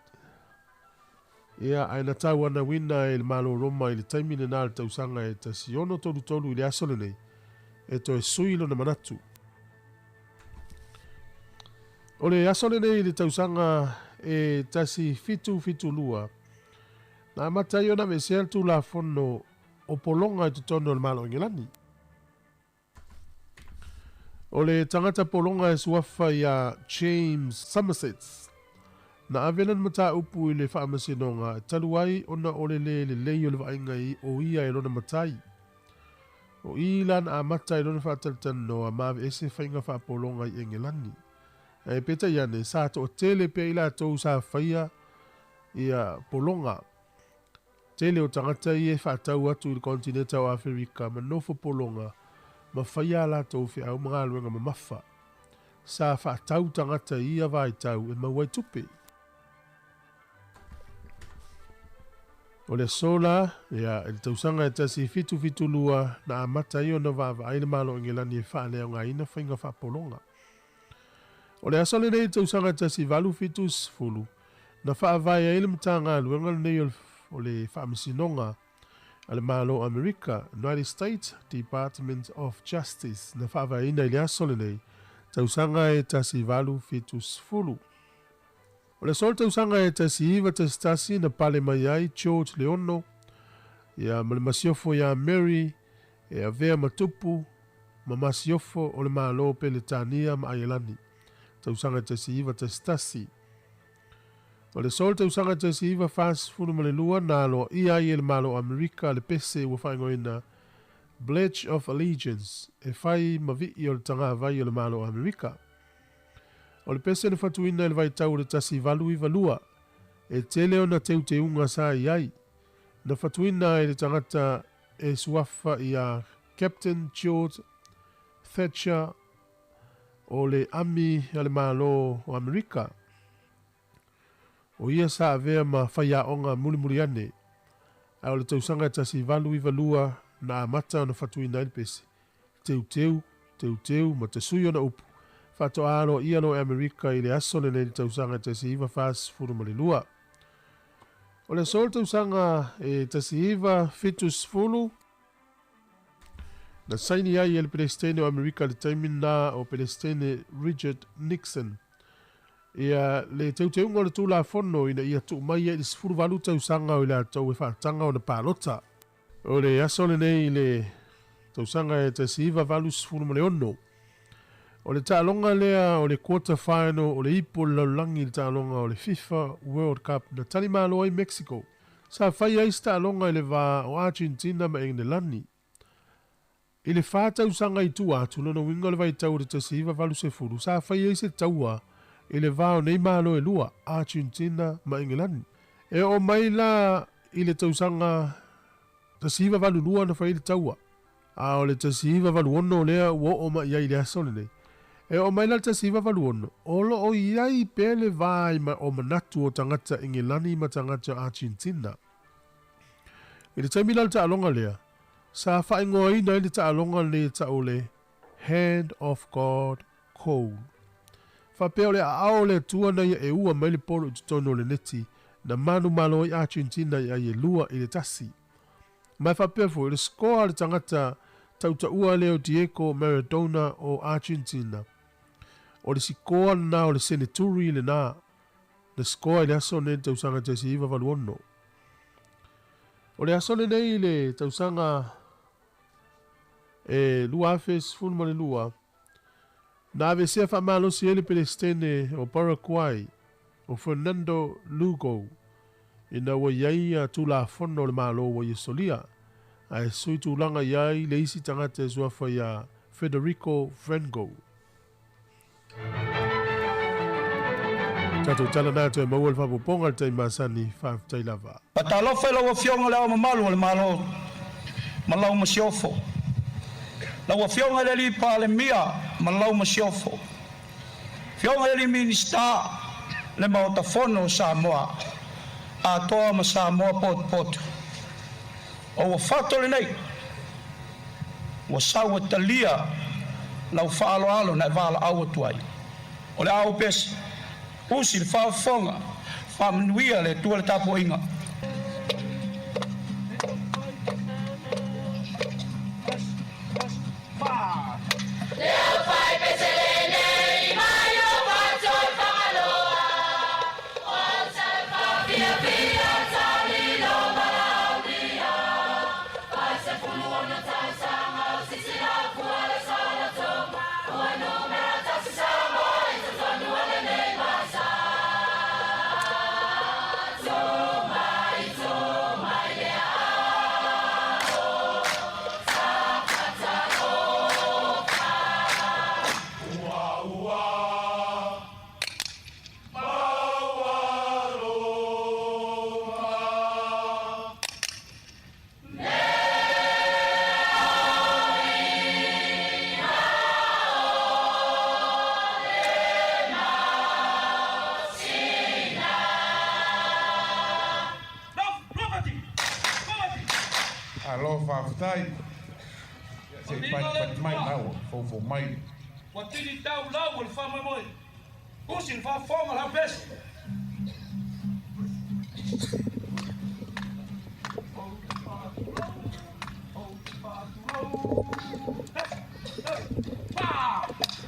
ia ai na tau ana wina e le malo Roma i le taimi ne na le tausanga e ta siono tolu i le aso le nei e to e suilo na manatu. O le asole nei le tausanga e tasi fitu lua. Na matai ona me sel tu la fono o polonga i tutono le malo ingilani. O le tangata polonga e suafa ia James Somerset. Na avelan mata upu i le whaamasinonga, taluai ona o le lei o le vainga i o ia e lona matai. O ilan a mata i lona whaatalitana noa mawe ese whainga whaapolonga i Engelani. E peta iane, sa to o tele pe ila tau sa whaia ia polonga. Tele o tangata i e whaatau atu i le kontinenta o Afrika, ma nofo polonga, ma whaia la tau whi au mga aluenga ma mafa. Sa whaatau tangata i a vai tau e mawai tupe. O le sola, ia, il tausanga e tasi fitu lua na amata i o na vava aile malo Engelani e wha leo ngā ina whainga wha polonga. O le asole nei tausanga e tasi valu fitus fulu, na wha avai aile mta ngā luenga nei o le wha misinonga ale malo Amerika, United States Department of Justice, na wha avai ina ile asole nei tausanga e tasi valu fitus fulu. O le sol tausanga e tasi iwa tasi na pale mai ai George Leono, ia ma le masiofo ia Mary, e a vea matupu, ma masiofo o le malo pe le tania ma Aielani. Tausanga e tasi iwa tasi. O le sol tausanga e tasi iwa fas funu ma le lua na alo ia i le malo Amerika le pese ua whaingoina Pledge of Allegiance, e whai ma vi i o le tanga vai o le malo Amerika. O le pese na fatuina le vai tau le tasi valu i valua, e tele o na teu te unga sa i ai. Na fatuina e le tangata e suafa i a Captain George Thatcher o le ami ale malo o Amerika. O ia sa avea ma whaia onga muli ane, a o le tausanga tasi valu i valua na amata o na fatuina i le pese. Teu, ma te suyo na upu. Fato alo ia no Amerika i le aso le nei tausanga tasi iwa fas furu malilua. O le sol tausanga e tasi iwa fitus fulu. Na saini ai e le pelestene o Amerika le taimin na o pelestene Richard Nixon. Ia le teuteunga o le tula fono ina ia tu mai e le sifuru valu tausanga o le atau e whaatanga o le palota. O le aso le nei le tausanga e tasi iwa valu sifuru maleono. O le tālonga lea o le quarter final o le ipo laulangi le tālonga o le FIFA World Cup na tani malo ai Mexico. Sa whai ais tālonga i le wā o Argentina ma Engelani. I le whātau sanga i tua atu lona winga le vai tau le tasiva valu se furu. Sa whai ais e taua i le wā o nei malo e lua Argentina ma Engelani. E o mai la i le tausanga tasiva valu lua na whai le taua. A o le tasiva valu ono lea ua o ma iai le asole nei. E o mai la tasiva valuono, olo o iai pele vai ma o manatu o tangata Engelani ma tangata Argentina. I le taimila le taalonga lea, sa whaingoa ina i le taalonga le taole Hand of God Code. Whapeo le ao le tuana ia e ua mai le polo i tutono le neti na manu malo i Argentina ia i lua i le tasi. Mai whapeo fo i le skoa le tangata tauta ua leo Diego Maradona o Argentina. O le sikoa na o le senaturi le na. Le sikoa i le aso ne tausanga tesi iwa valuono. O le aso nei le tausanga e lua afes fulma le lua. Na ave sea wha malo si ele pelestene o Paraguay o Fernando Lugo. Ina wa iai a tula fono le malo wa yesolia. A e sui tūlanga iai le isi tangata e suafa ia Federico Frengo. Tato tala nato e maua le whapoponga le tai masani whaafitai lava. Patalofa e laua fionga leo mamalu o le malo. Malau masiofo. Laua fionga le li pa le mia. Malau masiofo. Fionga le li minista. Le maotafono Samoa. A toa ma Samoa pot. O wa fato le nei. Wa sawa talia. Lau whaalo na vala awa tuai. O le au pesi. Usi le whaafonga. Whaamanuia le tua le tapo inga. Bueno. whaafutai. Se pai mai mau, fo mai. Wa tini tau lau le wha mai moi. Usi le wha whonga la pesa.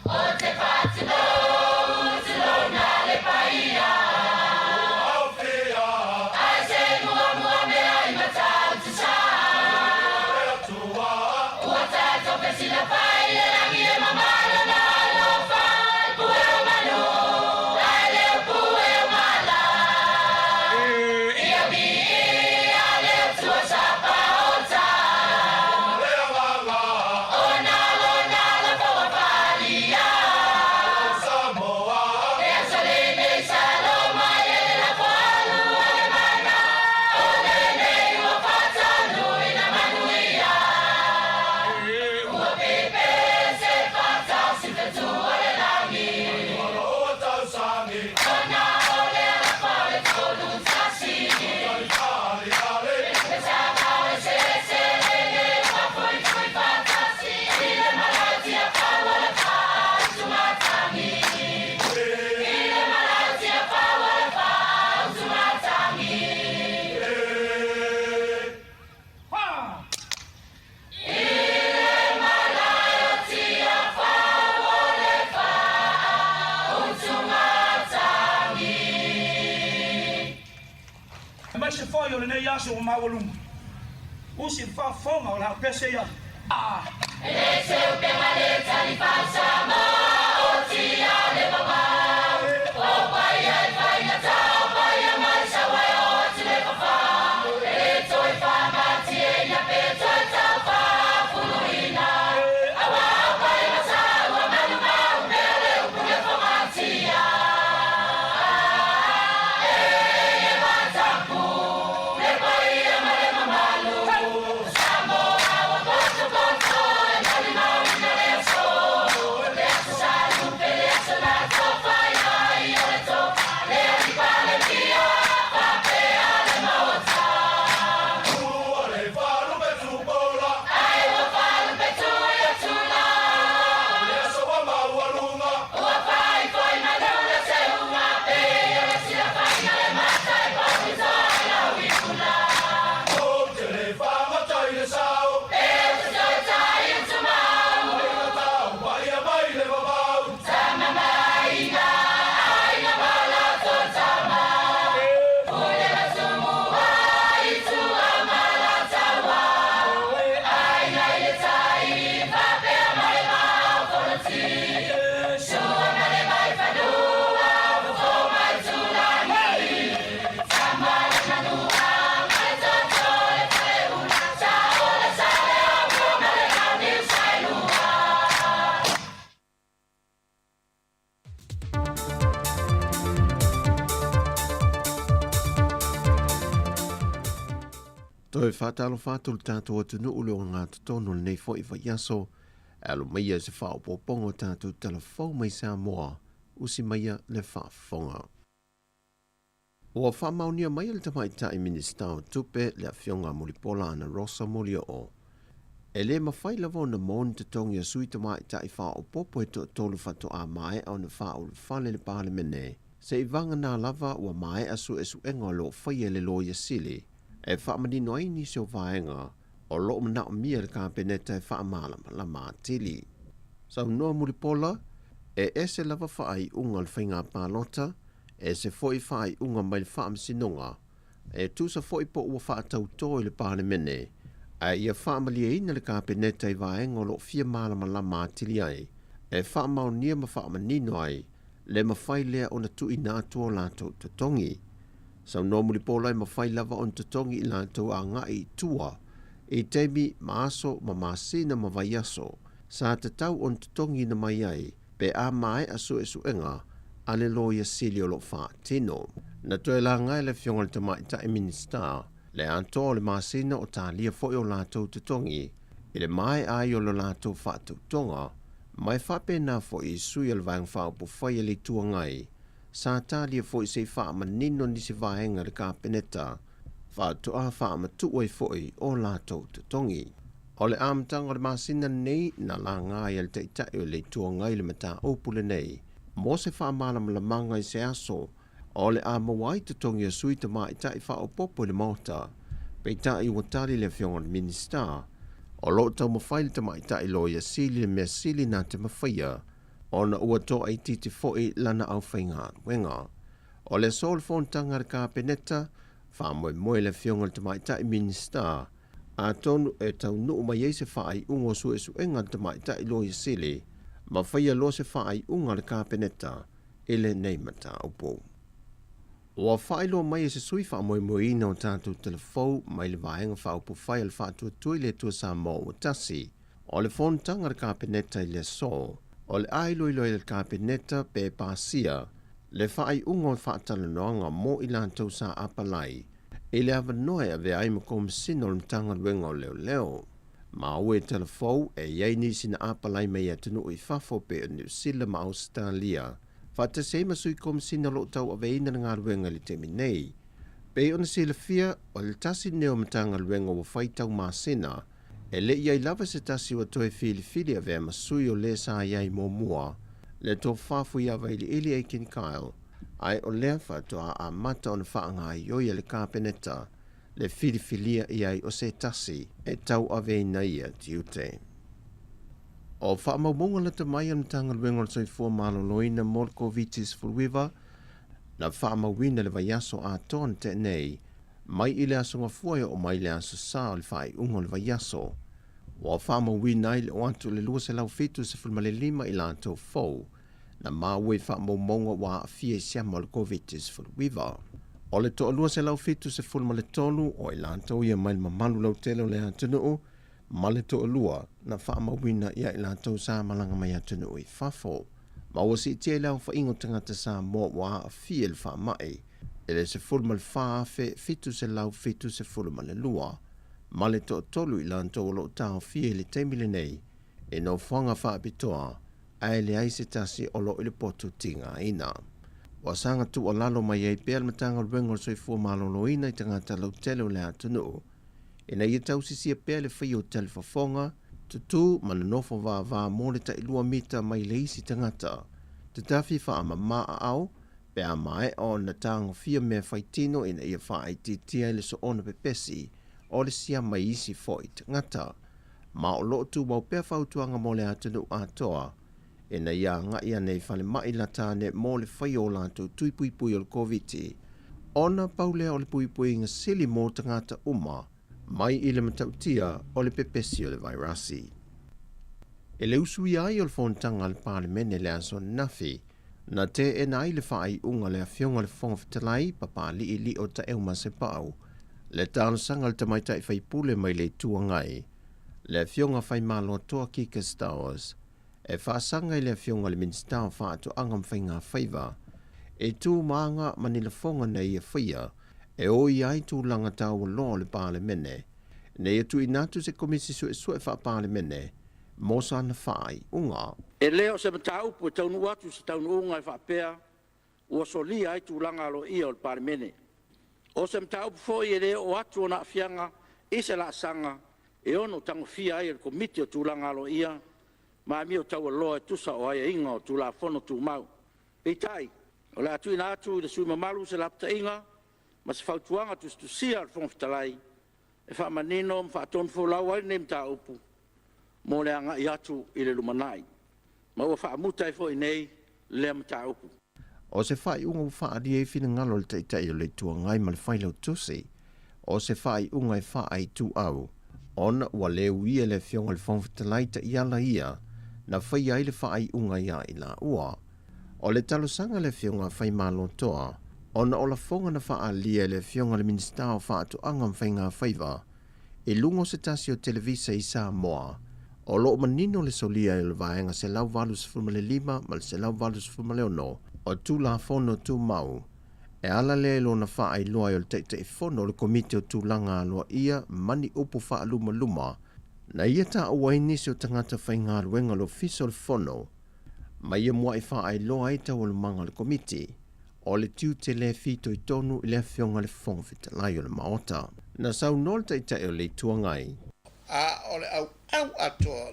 O te whātino, tino nā le paia. Ai se mua mea I matau te sa. Ua tātou pesi la pai le rangi e mamara na alofa. Pue o manu, ai leo pue o mala. Ia mi ia leo tua sa paota. Ona la paua palia. Samoa. Ea sole nei saloma e la palu e mana. Ole nei ua patanu I na manuia. Ua pepe se patau si fetua le langi. Ona ole la pale tolu tasi. Pesa pale se lele ua foi patasi. Ile malati a paua le pau tumatangi. Ile malati a paua le pau tumatangi. Ile malati a paua le pau tumatangi. Mai se whai o le nei aso o mawalunga. Usi le wha whonga o la pesa ia. Ele seu permanente ali passa o tia de babau. O pai ai vai na tau, pai a mai sa vai o te le papa. Ele toi fa mati e na peto e tau fa puluina. Awa o pai ma sa ua manu mau me le upule fa matia. E matapu, le pai a mare mamalu. Samoa o boto boto. Toi whātalo whātulu tātou atu nu ule o ngā tutono nei fo I whaiaso, alo maia se whao pōpongo tātou telefau mai Samoa, usi maia le whaafonga. Ua whamaunia maia le tamai tai minista o tupe le awhionga molipola ana Rosa Molia o. E le mawhai lavo na mon te tongi a sui tamai tai whao popo e to tolu whato a mae au na whao le whale le pāle mene, se I vanga nā lava ua mae asu esu enga lo whaia le loia sili, e whaamanino ai ni seo vaenga o loo mana o mia le kāpeneta e whaamalama la mātili. Sau noa muripola, e ese lava whaai unga le whainga pālota, e se foi whaai unga mai le whaamsinonga, e tusa foi po ua whaatau toi le pāle mene, a ia whaamalia ina le kāpeneta I vaenga o loo fia malama la mātili ai, e whaamaunia ma whaamanino ai, le mawhai lea o na tui nātua lātou tatongi. Sau no muripola I mawhai lava on tatongi I lātou a ngai tua, I teimi maaso ma masina ma vaiaso, sa te tau on tatongi na mai ai, pe a mai asu esu enga, ale loia sili o lo wha tino. Na toe la ngai le fionga le tamai ta e minista, le anto le masina o ta lia foi o lātou tatongi, I le mai ai o lo lātou wha tautonga, mai whape na foi sui al vang wha upo whai le tua ngai, sa talia foi se wha manino ni se vaenga le kāpeneta, whātua whaamatu oi foi o lātou te tongi. O le āmatanga le māsina nei na la ngāi al te itai o le tua ngai le mata opule nei. Mo se whaamana la manga i se aso, o le āmawai te tongi a sui te mā itai whaopopo le mauta, pe itai watari le whionga le minista, o lo tau mawhaile te mā itai loia sili le mea sili nā te mawhaia, o na ua toa i titi foi lana au whainga wenga. O le sol fontanga le kāpeneta, whamoe moe le whionga le te mā itai minista, a tonu e tau nuu mai eise whaai ungo su e su enga te mai ta ilo i sili, ma whaia lo se whaai unga le kāpeneta, ele nei mata upo. Wa whaai lo mai e se sui wha moe moe ina o tātou telefou, mai le vaenga wha upo whai al wha tui le tua Samoa o tasi, o le fontanga le kāpeneta i le so, o le ailo ilo i le kāpeneta pe pāsia, le whaai unga o whaatala noanga mo i lātou sa apalai, e le awa noe a vea aima kom sino le mtanga luenga o leo leo. Ma ue telefou e iei nisi na apalai mei atunu i fafo pe o New Zealand ma Australia. Whata se ima sui kom sino lo tau a veina ngā luenga li temi nei. Pe o na sila fia o le tasi neo mtanga luenga o whaitau ma sina. E le iei lava se tasi o toe fili fili a vea masui o le sa iei mo mua. Le to fafu i awa ili e kin Kyle. Ai o lea whatoa a mata o na whaanga i oia le kāpeneta, le whiriwhilia i ai o se tasi e tau awei na ia tiute. O whaamaumonga la te mai an tanga luenga o soi fua malo loina mol COVID-19 fulwiva, na whaamauwina le vaiaso a ton te nei, mai i le aso ngafuaya o mai le aso sa o le whai ungo le vaiaso. O whaamauwina i le oantu le lua se lau fitu se fulmale 5 i lantou fau, na mawe wha maumonga wa a fie siama le COVID-19 fulwiva. O le toa lua se lau fitu se fulma le tolu o i lantou ia mai mamalu lau tele o le atunuu, ma le toa lua na wha mawina ia i lantou sa malanga mai atunuu i fafo. Ma wasi tia i lau wha ingo tangata sa mo wa a fie le wha mai, e le se fulma le wha fe fitu se lau fitu se fulma le lua, ma le toa tolu i lantou o lo tau fie le teimile nei, e no whanga wha apitoa, ai le aise tasi o lo ili potu tinga ina. Wa sanga tu o lalo mai ei pēr matanga ruengo soi fua malolo ina i tangata lau tele o le atunu. Ina i tau sisia pēr le whai o telefofonga, tutu mana nofo vā mō le ta ilua mita mai le isi tangata. Te tafi wha ama maa au, pe a mai o na tanga fia mea whai tino ina ia wha ai titia le so ona pepesi, o le sia mai isi fo i tangata. Ma o lo tu wau pēr whautuanga mō le atunu atoa, ena ia nga ia nei fale mai la tane mo le whai o lantou tui pui pui o le COVID-19. Ona paule o le pui pui inga sili mo tangata uma, mai i le matautia o le pepesi o le vairasi. E le usui ai o le fontanga le parlemene le aso nafi, na te e nai le whai unga le awhionga le whonga fitalai papa li i li o ta euma se pau. Le tāno sanga le tamaitai whai pule mai le tuangai, le awhionga whai malo toa kika stars, e whaasanga i le whionga le minsta o whaatu angam whainga whaiva. E tū maanga manila whonga nei e whaia, e oi ai tū langa tau lo le pāle mene. Nei e tu inatu se komisi su e sue wha pāle mene, mosa na whai unga. E leo se matau po taunu watu se taunu unga e whapea, ua soli ai tū langa lo ia o le pāle mene. O se matau po e leo o atu o na whianga, i se la sanga, e ono tango fia ai e komiti o tū langa lo ia, ma mi o tau loa tusa o ai inga o tu la fono tu mau. Peitai, o la tu ina atu i le sui mamalu se lapta inga, ma se fautuanga tu sia al fong fitalai, e wha manino mwha aton fo lau ai nem ta upu, mo le anga i atu i le lumanai. Ma ua wha amutai fo i nei, le mta upu. O se whai unga wha adi e whina ngalo le teitai o le tua ngai ma le whailau tusi, o se whai unga e wha ai tu au, ona ua leu ia le whionga le fong fitalai ta iala ia, na whai ai le whaai unga ia i la ua. O le talosanga le whionga whai malo toa, ona o la whonga na wha lia le whionga le minsta o whaatu angam whainga whaiva, e lungo se tasi o televisa i Samoa, o lo manino le solia i le vaenga se lau valus fumale 5 ma se lau valus fumale 1, o tu la fono tu mau, e ala le lo na wha ai loa i o le teite i fono le komite o tu langa loa ia mani upu wha luma luma, na ia ta ua inisi o tangata whainga ruenga lo fiso le fono, ma ia mua i wha ai loa i tau o le manga le komiti, o le tiu te le fito I tonu I le fionga le fonga fitalai o le maota. Na sau nol te ita o le tuangai. O le au atua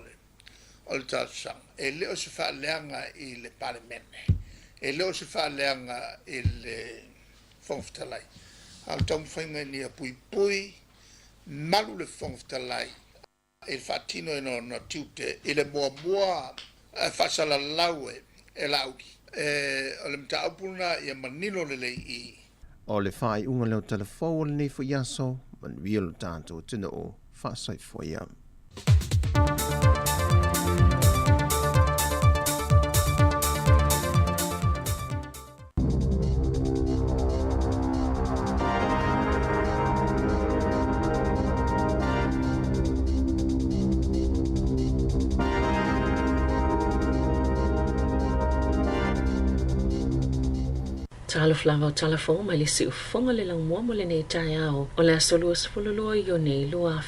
o le tāsang. E leo se whaaleanga I le palemene. E leo se whaaleanga I le fonga fitalai. Al tau whainga ni a pui malu le fonga fitalai. E whatino e no tiute. E le mua whasala laue e lauki. O le mta apuna I a manino le I. O le whai unga leo telefou o le nei fo yaso, man wielo tātou tina o whasai fo ia. Talo flava o talafo mai le si ufonga le lang mua mo le nei tai ao o le asolua sefululua I o nei lua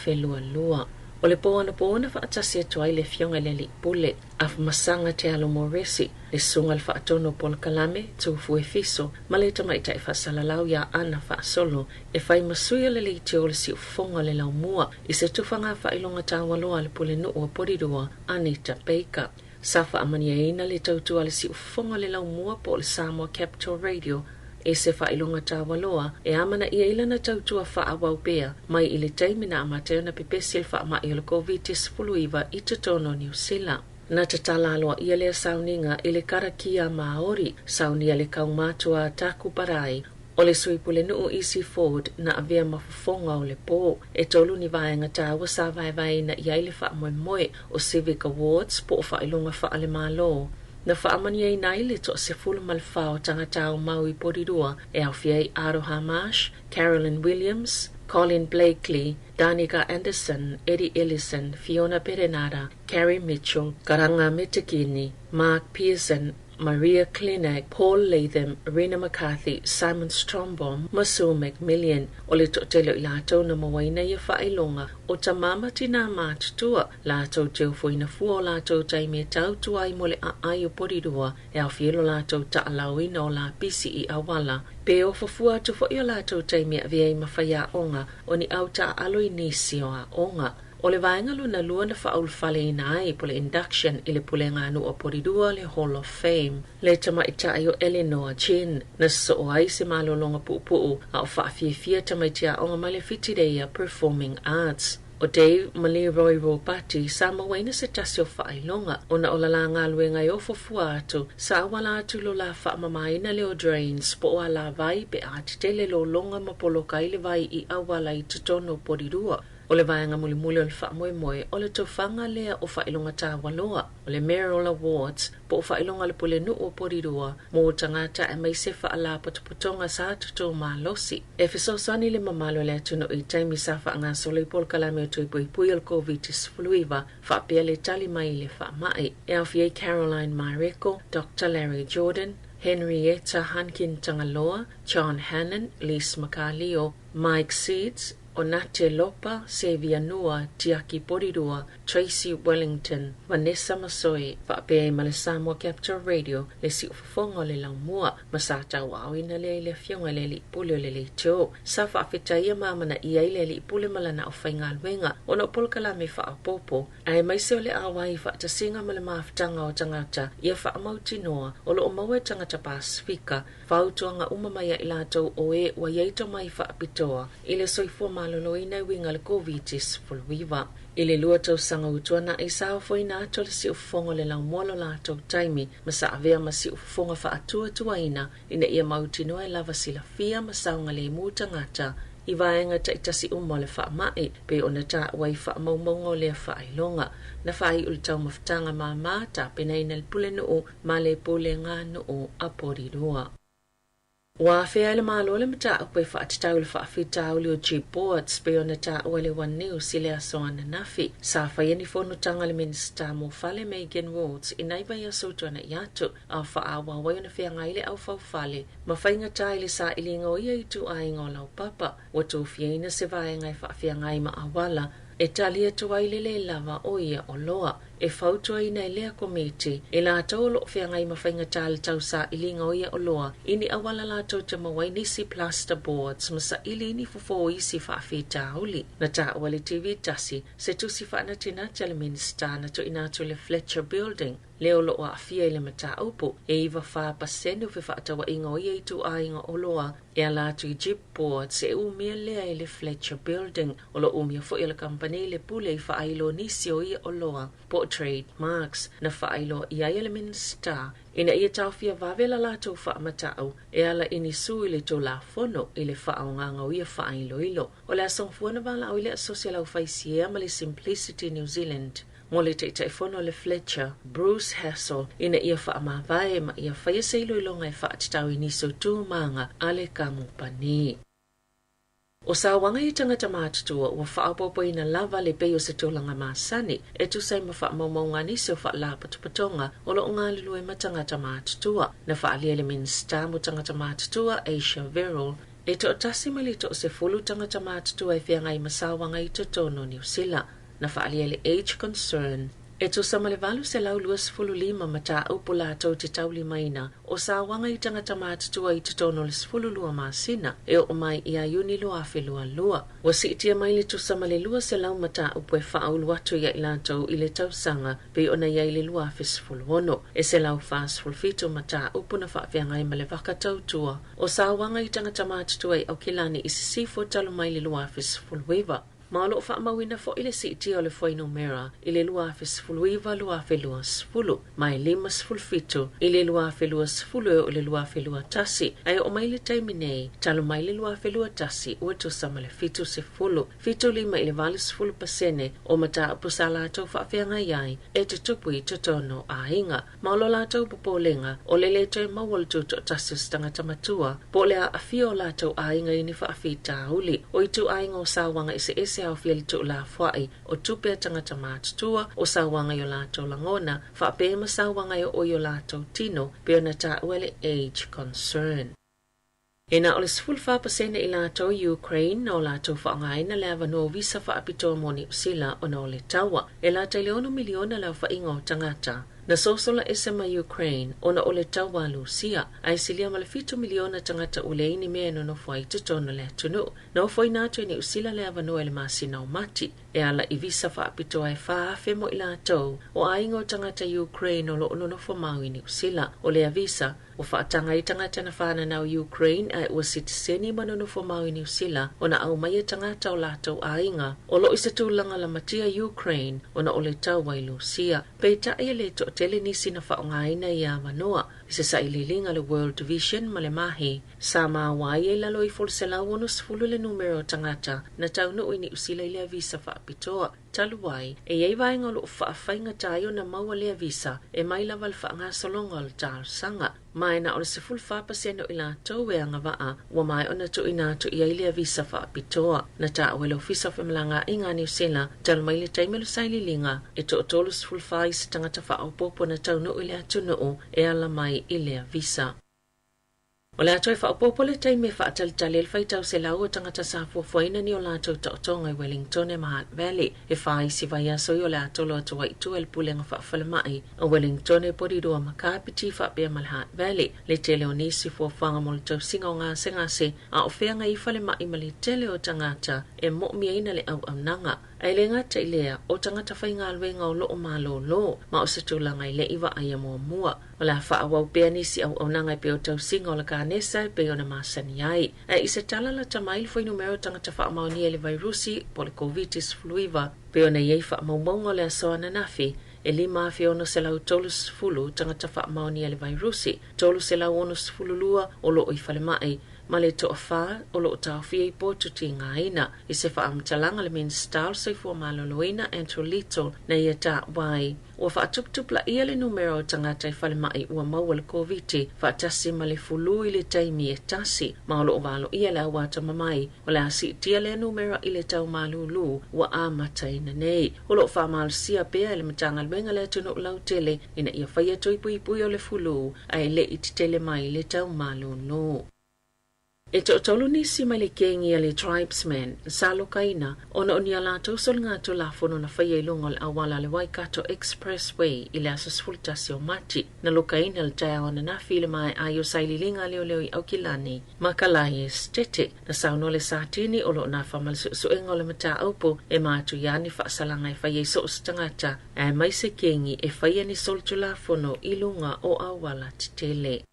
lua. O le poana fa atasi atuai le fionga le li pule af masanga te alo moresi le sunga le faatono pol kalame tufu e fiso ma le tamaita fa salalau ya ana fa solo e fai masuia le li te o le si ufonga le lau mua I se tufanga fa ilonga tawaloa le pule no o poridua Anita Baker. Safa amaniaina le tautua le si ufonga le lau mua po le Samoa Capital Radio e se whailonga tāwaloa e amana ia ilana tautua whaawaupea mai I le taimina amateo na pepesi le whaama I le COVID-19 I te tono New Zealand. Na te talaloa ia lea sauninga I le karakia Māori saunia le kaumātua taku parai o le suipule nuu Easy Ford na avea mafufonga o le pō e tolu ni vaenga tāua sa vai na ia le wha moe o Civic Awards po o whailonga wha ale mālo. Na whaamani ai nai le to se fulu malwhao tangata o Maui Porirua e au fiei Aro Hamash, Carolyn Williams, Colin Blakely, Danica Anderson, Eddie Ellison, Fiona Perenara, Carrie Mitchell, Karanga Metakini, Mark Pearson, Maria Klinek, Paul Latham, Rena McCarthy, Simon Strombaum, Masu Macmillan, o le totelo I lātou na mawaina ia whaelonga o ta mama tina mātutua lātou teo fuina fua o lātou taime tau tuai mole a ai o porirua e au fielo lātou ta alauina o la pisi I awala. Pe o fafua tu fo I o lātou taime a vea I mawhaia onga o ni au ta aloi nisi o a onga. O le vaenga luna lua na whaulfale ina ai po le induction I le pulenga anu o poridua le Hall of Fame. Le tamaita ai o Eleanor Chin na so o ai se malolonga puupuu a o whaafia tamaitia o ngā male fitireia Performing Arts. O Dave Maliroy Robati sa mawaina se tasi o whailonga o na o lala ngā luenga I o fofua atu sa awala atu lo la whaamamaina leo drains po o ala vai pe atitele lo longa mapoloka I le vai I awala I tutono porirua. O le vaenga muli o le whaamoemoe o le tofanga lea o whailonga tāwaloa o le Mayoral Awards po o whailonga le pule nu o porirua mo o tangata e mai se whaala patuputonga sa tuto malosi. E fisosani le mamalo le atuno I taimi sa whaanga solo I pol kalame o tuipui o le COVID-19 whaapea le tali mai le whaamai. E au fiei Caroline Mareko, Dr. Larry Jordan, Henrietta Hankin Tangaloa, John Hannon, Lise Macalio, Mike Seeds, Onate Lopa, Sevia Nua, Tiaki Porirua, Tracy Wellington, Vanessa Masoe, Whaapea ma le Samoa Capital Radio, le si ufafonga le laumua, masata wawina le fionga le li pule le teo. Sa whaafetaia mamana ia le li pule malana o whainga luenga, ona polkala me whaapopo, ai maise o le awai whaatasinga ma le maafutanga o tangata, ia whaamauti noa, o lo o maua tangata Pasifika, whautuanga umamaya I lātou oe wa yeito mai whaapitoa, I le soifua maloloina winga le COVID-19. I le lua tau sanga utuana I sao foina ato le si ufonga le lau moalo lātou taimi ma sa avea ma si ufonga wha atua tuaina ina ia mauti noa lava sila fia ma saunga le muta ngata I vaenga ta itasi umo le wha mai pe ona ta wai wha maumongo le wha ailonga na whai ultau maftanga ma ta penaina le pule nuu ma le pule ngā nuu a porirua. Wa fea le malo le mata koe whaatitau le whaafitau le o G-Boards pe ona ta wale wan neu sile asoana nafi. Sa whaiani whanutanga le Minister mo fale Megan Rhodes I naiva ia sautuana I atu a whaawa wai ona fea ngaile au whawfale. Ma whainga tai le sa ilinga o ia I tu ai ngō lau papa. Wa tō fiaina se vaenga I whaafia ngai ma awala. e tali atu ai lele lava o ia o loa. E whautua ina lea komiti, e la tau lo whiangai mawhainga tāle tau sa ilinga o ia o loa, ini awala la tau te mawai nisi plasterboards, masa ili ni fufo isi whaafi tāuli. Na tā wale TV tasi, se tusi whaana tina tele minsta na tu inatu le Fletcher Building. Leo lo a fia ile mata upo, e iwa wha pasenu fi whaatawa inga o ia itu a inga o loa, e ala tu i jipboard se umia lea ile Fletcher Building, o lo umia fo ila kampani le pule i whaailo nisi o ia o loa, portrait marks na whaailo i aile minsta. Ina ia tauwhia wawela la tau whaamatau, e ala ini sui le tō la whono i le whaaonganga o ia whaailo ilo. O le asong fuana wala o ile asosiala o whaisia ma le Simplicity New Zealand. Mole te whono le Fletcher, Bruce Hassel, ina ia whaamawhae ma ia whaia seilo ilonga e whaatitau i niso tūmanga ale kamupani. O sa wanga i tangata mātutua ua whaapopo ina lava le peo se tōlanga māsani, e tu sai ma whaamaunga nisi o whaalapatupatonga o lo ngā lilu e matangata mātutua, na whaalia le minsta mo tangata mātutua Asia Verrill, e to tasi malito se fulu tangata mātutua e whiangai masawanga i to tono New Zealand, na whaalia le age concern. E tu samalevalu se lau luas fulu lima mata upu la tau te tauli maina, o sa wanga i tangata mātutua i te tono les fulu lua māsina, e o mai i a uni lua awhi lua lua. Wa si itia mai le tu samale lua se lau mata upu e whaau atu ia i la tau i le tau sanga, pe ona ia i le lua awhi sfulu ono, e se lau fast fulfito mata upu na whaawhiangai ma le waka tau tua. O sa wanga i tangata mātutua i au kilani i sifo talu mai le lua awhi sfulu wewa. Malo fa mawina fo ile siti o le foi numera ile lua fes fuluiva lua felus fulu mai limas fulfito ile lua felus fulu ile lua felua tasi ai o mai le taimine talo mai le lua felua tasi o to samale fito se fulu fito lima ile valis fulu pasene o mata pusala to fa fianga yai e te tupui to tono a inga malo la to popolenga o le to mawal to tasi stanga tamatua po le a fio la to a inga ini fa afita uli o itu a inga o sawanga ise au fiali tu la fwai o tupe tangata mātutua o sawanga yo lato langona fa pe ma sawanga yo yo lato tino pe na ta wele age concern. Ina o le 15% i lato Ukraine o lato whaangaina lewa no visa fa apito moni usila o na o le tawa e la tailiona miliona la whaingo tangata. Na sosola esema Ukraine ona ole tawa Lucia ai silia malafito miliona tangata uleini mea no fwai tutono le tunu no fwai nato ni usila le avano ele masina o mati e ala i visa fa apito ai fa femo ila tau o aingo tangata Ukraine o lo ono no fwamawi ni usila o le visa o fa tanga i tangata na fana na Ukraine ai o sitiseni mano no fwamawi ni usila ona au mai tangata o lato ainga o lo isatulanga la matia Ukraine ona ole tawa i Lucia peita ele to tele nisi na whaongaina i a wanoa. Se sa ililinga le World Division ma le mahi. Sa maawai e lalo i folsela wonus fulu le numero tangata na taunu ini usila i lea visa whaapitoa. Taluai, e iei vaenga lo whaafainga tayo na maua lea visa e mai laval whaanga solonga o tal sanga. Mai na o le se fulu whaapaseno i la tau e anga waa wa mai ona tu ina tu i lea visa whaapitoa. Na ta o le ofisa whamalanga i ngā New Zealand tal mai le taimelu saililinga e to otolus fulu whaise tangata whaapopo na taunu i lea tunu e ala mai i lea visa. O le atoi whaapopo le taime whaatalitali e whaitau se lau o tangata sa fuafuaina ni o le atoi taotonga i Wellington e Mahat Valley e whai si vai asoi o le atolo atua i tu el pulenga whaafalamai o Wellington e porirua makapiti whaapea Mahat Valley le tele o nisi fuafuanga mo le tau singa o ngase ngase a o wheanga i whalemai ma le tele o tangata e mo'mia ina le au nanga. Ai le ngata i lea o tangata whainga alwenga o loo malo lo ma o se tūlanga i le iwa ai mua mua. O la whaawau pea nisi au nanga i peo tau singa o la kānesa i peo na masani ai. Ai i se tala la tamail fwai numero tangata whaamaoni e le vairusi po le covitis fluiva peo na iei whaamaumonga o le asoana nafi. E lima fiona se lau tolus fulu tangata whaamaoni e le vairusi. Tolus se lau onus fulu lua o loo i whalemai. Ma le toa wha o lo tau fia i potu ti ngā ina. I se wha amtalanga le min stal sai fua maloloina Andrew Little na ia ta wai. Ua wha atuptupla ia le numero o tangata i whale mai ua maua le COVID wha atasi ma le fulu i le taimi e tasi. Ma o lo walo ia le awata mamai. O le asi tia le numero i le tau malulu ua amata ina nei. O lo wha malsia pea le matanga luenga le tunu lau tele ina ia whaia tui pui pui o le fulu ai le iti tele mai le tau malulu. E to tolu nisi mai le kengi le tribesmen sa lokaina ona onia la to sol nga to la fono na faye longol awala le Waikato Expressway ile asusfultasio mati na lokaina le taya ona na file mai ayo saililinga leo i aukilani makalai stete na sauno le satini olo na famal suenga le mata aupo e matu yani fa salanga faye so stangata e mai se kengi e faye ni sol to la fono ilunga o awala tele.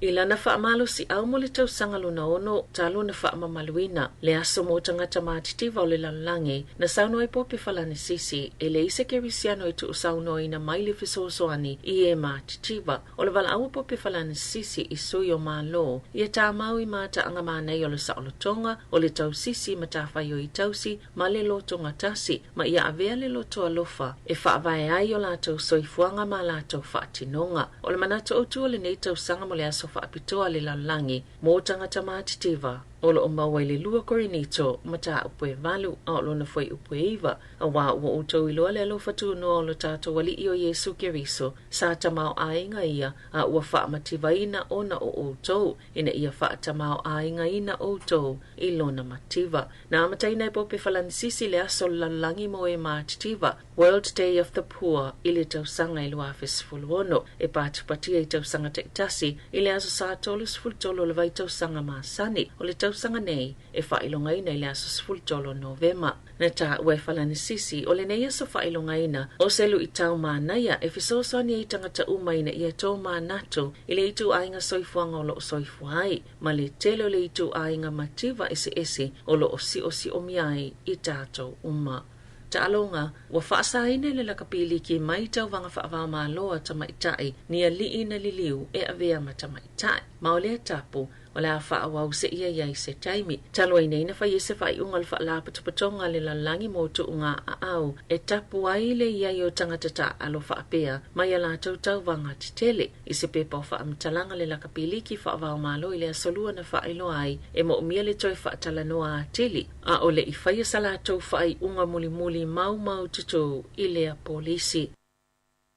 Ila na whaamalo si au mo le tausanga luna ono talo na whaamamaluina le aso mo tangata maatitiva o le lalange na sauno i pope falane sisi e le ise kerisiano i tu usauno i na maile fisosoani i e maatitiva o le vala au pope falane sisi i sui o malo i e ta mau i mata anga manei o le saolotonga o le tau sisi ma ta whaio i tausi ma le loto ngatasi ma ia avea le loto alofa e whaavae ai o la tau soifuanga ma la tau whaatinonga o le manata o tu o le nei tausanga mo le aso whaapitoa le lalangi mo tangata maatitiva o lo maua le lua korinito mata upe valu a lo na foi upe iwa a wa ua uto iloa le alo fatu no o lo tato wali i o Yesu Keriso sa tamao ainga ia a ua whaamativa ina o na o uto ina ia whaatamao ainga ina o uto ilo na mativa na amataina i pope falansisi le aso lalangi mo e maatitiva World Day of the Poor ili tausanga ilu afis fuluono e patupatia i tausanga tektasi ili aso sa tolus fultolo le vai tausanga maasani o le tausanga nei e whailongaina ili aso fultolo Novema. Na ta ue falanisisi o le nei aso whailongaina o selu i tau maanaya e fisosoni i tangata umaina i ato maanato ili itu ainga soifuanga o lo soifuai ma le telo le itu ainga mativa ese o lo osi omiai i tato uma. Ta'alonga, wa whaasaina le lakapili ki mai tau wanga whaavao maloa tamaitai ni a lii na liliu e avea ma tamaitai. Maolea tapu, o le a whaawau se ia iai se taimi. Taloi nei na whai se whai ungal wha la patupatonga le lalangi mo tu unga a au e tapu ai le iai o tangatata alo whaapea mai a la tau wanga titele. I se pepa o whaamtalanga le lakapili ki whaavao malo i le asolua na whailo ai e mo umia le toi whaatalanoa a tili. A o le i whai sa la tau whai unga muli mau tutu i le a polisi.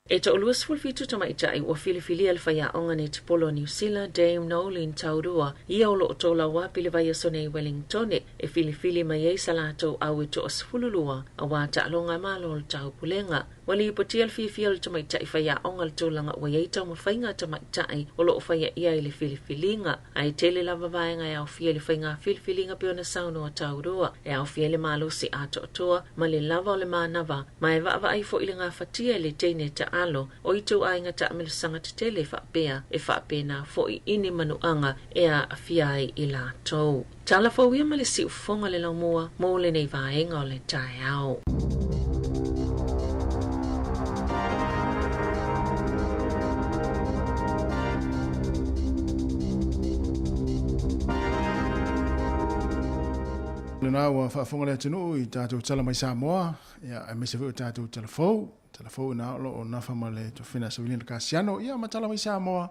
E to uluas fulfitu tamaitai wa filifili alfaya onga ne tipolo New Zealand Dame Nolin taurua ia o lo tola wa pilivaya sone Wellingtone e filifili mai ei salato au e to asfululua a wa ta'alonga malo tau pulenga. Wali poti alfifial tamaitai faya onga tolanga wa ei tau mawhainga tamaitai o lo faya ia ili filifilinga. Ai tele lava vaenga e au fiali whainga filifilinga piona sauno a taurua e au fiali malo si ato atoa ma le lava o le manava ma e vaava ai fo ilinga fatia le teine ta alo o itu ainga ta milusanga tele whaapea e whaapena fo i ini manuanga e a afiai i la tau. Tala fawia ma le si ufonga le laumua mo le nei vaenga o le tai au. Lena ua whaafonga lea tinu i tātou tala mai Samoa, ia a mese fu tātou telefou na olo o nafama le tofina sa wilina kasiano, ia matala mai Samoa,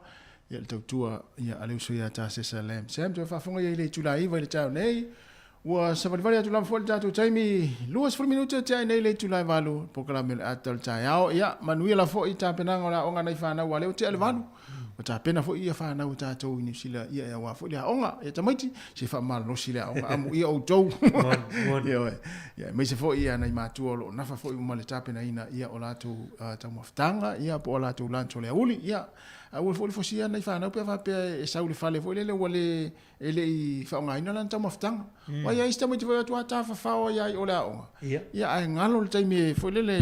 ia le tautua, ia aleuso ia tā sesa lem. Sem tu whaafonga ia i le tula iwa i le tau nei, ua savalivali atu lam fuali tātou taimi, luas fulu minuta tia nei le tula i walu, pokala me le atal tai au, ia manuia la fo i tā penanga o la onga nei whanau wa leo tia le walu. O ta pena fo ia whanau tātou i New Zealand, ia ia wā fo ia onga, ia tamaiti, se wha malosi lea onga, amu ia o tau. Ia, mai se fo ia nei mātua lo, nafa fo i umale tā pena ina, ia o lātou tau maftanga, ia po o lātou lanto lea uli, ia, ua fo li fo sia nei whanau, pia whapea e sauli whale fo ile wale, ele i whaonga ina lan tau maftanga. Wa ia ista mai te wai atua tā whawhao ia i o lea onga. Ia, ai ngalo le taimi fo ile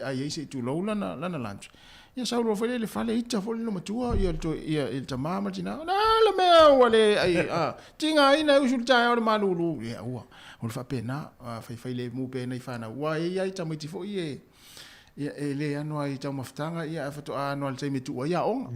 ai eise i tu lau lana lanto. Ia saulu fo le fale ita fo le matua ia to ia il tamama tina na le mea wale ai tinga ina usulta o le malulu ia ua o fa pena fai le mu pena i fana wa ia ita mai tifo ia ele ano ai tau maftanga ia fa to ano al tai metu ia on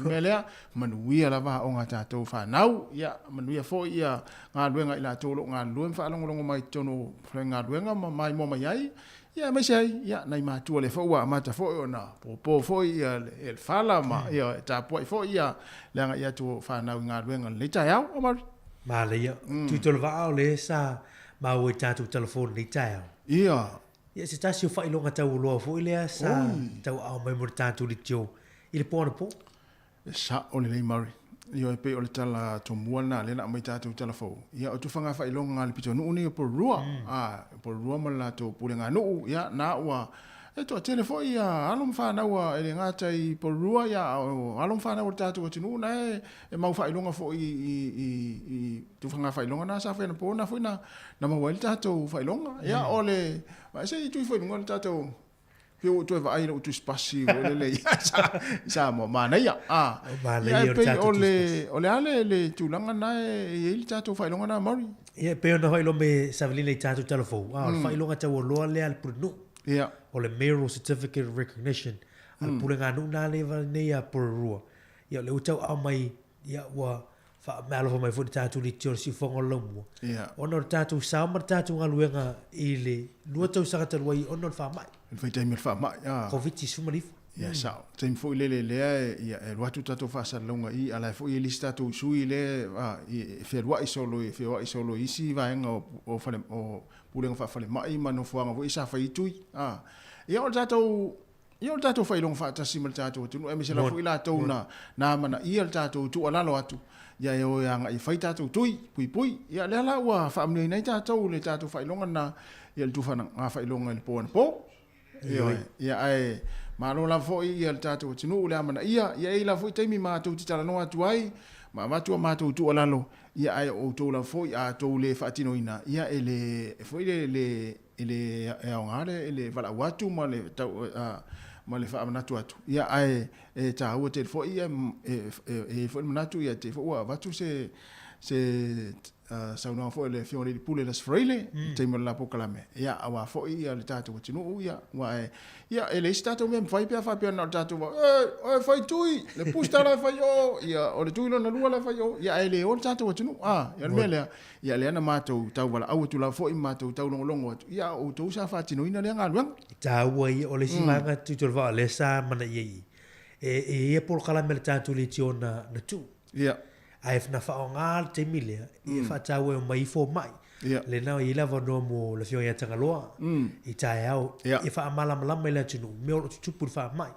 melea manuia la va on ata to fa nau ia manuia fo ia nga luenga ila tolo nga luen fa longo mai tono nga luenga mai mo mai ai ia mai sai ia nai matua le fo wa mata fo ona po fo ia el fala ma ia ta po fo ia langa ia tu fa na nga luenga le ta ia o ma le ia tu tolo va le sa ma o ta tu telefon le ta ia ia se ta si fa ilonga ta lo fo ile sa ta au mai mo ta tu le tio il po sa o le mari Io e pe o le tala to muana le na mai tātou tala fau. Ia o tu whanga whailonga le pito nuu ni o porua. Por rua ma la to purenga nuu. Ia na ua. E to telefo ia alum whanau e le ngata i porua ia alum whanau o tātou atu nuu na e mau whailonga fo i tu whanga whailonga na sa whena pōna fwina na mawai le tātou whailonga. Ia o le, ma se i tui whailonga le tātou Pio tu va ai o tu spasi o le sa mo mana ia ia pe o le ale le tu langa na e il tato fai longa na mari ia pe ona hoi lo me savili tato telefo fai longa ta o lo le al pruno ia o le mayoral certificate of recognition al pulenga nu na le va ne ia porua ia le utau au mai ia wa fa malo mai fu tato li tio si fongo lomo ia ona tato sa mar tato ngaluenga ile lua tau sa ta wai ona fa mai fai taimi fa mai covid sumali ia sa taimi fo le ia e watu tato fa sa longa i ala fo i lista to sui le e fe wa isolo isi va en o fa o pulenga fa fa mai mano fuanga vo isa fa i tui ia o tato fai long fa ta simal tato tu e misela fo ila to na mana ia tato tu ala lo atu ia e o yang i fai tato tui pui ia le ala wa fa amne nei tato le tato fai longa na ia tu fa na fai longa le po ia ai malo la fo ia tato tinu le amana ia la fo taimi ma tu tala no atu ai ma tu tu alalo ia ai o to la fo ia to le fatino ina ia ele fo le e ngare ele vala watu ma le ma le fa amana tu atu ia ai e ta o te fo ia e fo manatu ia te fo wa watu se sa no fo le fiore di pule las freile te mo la pokalame ia awa fo ia le tato tinu ia wa ia ele stato mem fai pe na tato fai tui le pusta la fai ia o le tui na lua la fai ia ele o tato tinu ia mele ia le na mato tau wala au tu la fo i mato tau longo ia o tu sa fa tinu ina le ngaluang ta wai o le simanga tu tu va le sa mana ye e por kala mel tato le tiona na tu ia ai fna fa ongal te mile e fa tawe mai fo mai le na i lava no mo le fio ia tangaloa i tai au e fa mala mai le tunu me o tu pur fa mai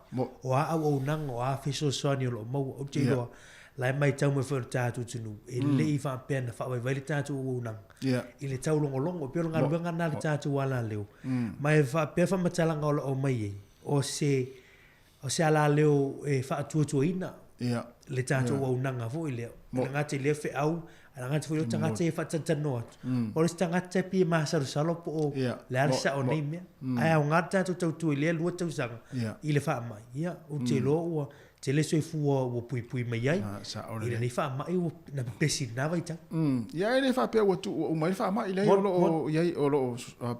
o a o nang o a fiso sonio lo mo o te lo lai mai tau me fo tatu tunu e le i fa pen fa vai tatu o nang i le tau longo pe longa longa na le tatu wala leo mai fa pe fa matalanga o mai o se ala leo e fa tu ina le tato o nanga vo ile nga te le fe au nga te fo tanga te fa tano o le tanga te pi ma sa salo po le alsa o nei me ai nga tato tu ile lu tu sang ile fa mai ia o te lo o te le so fu o pui mai ai ile ni fa mai o na pesi na vai ta ia ile fa pe o tu o mai fa mai ile o ia o lo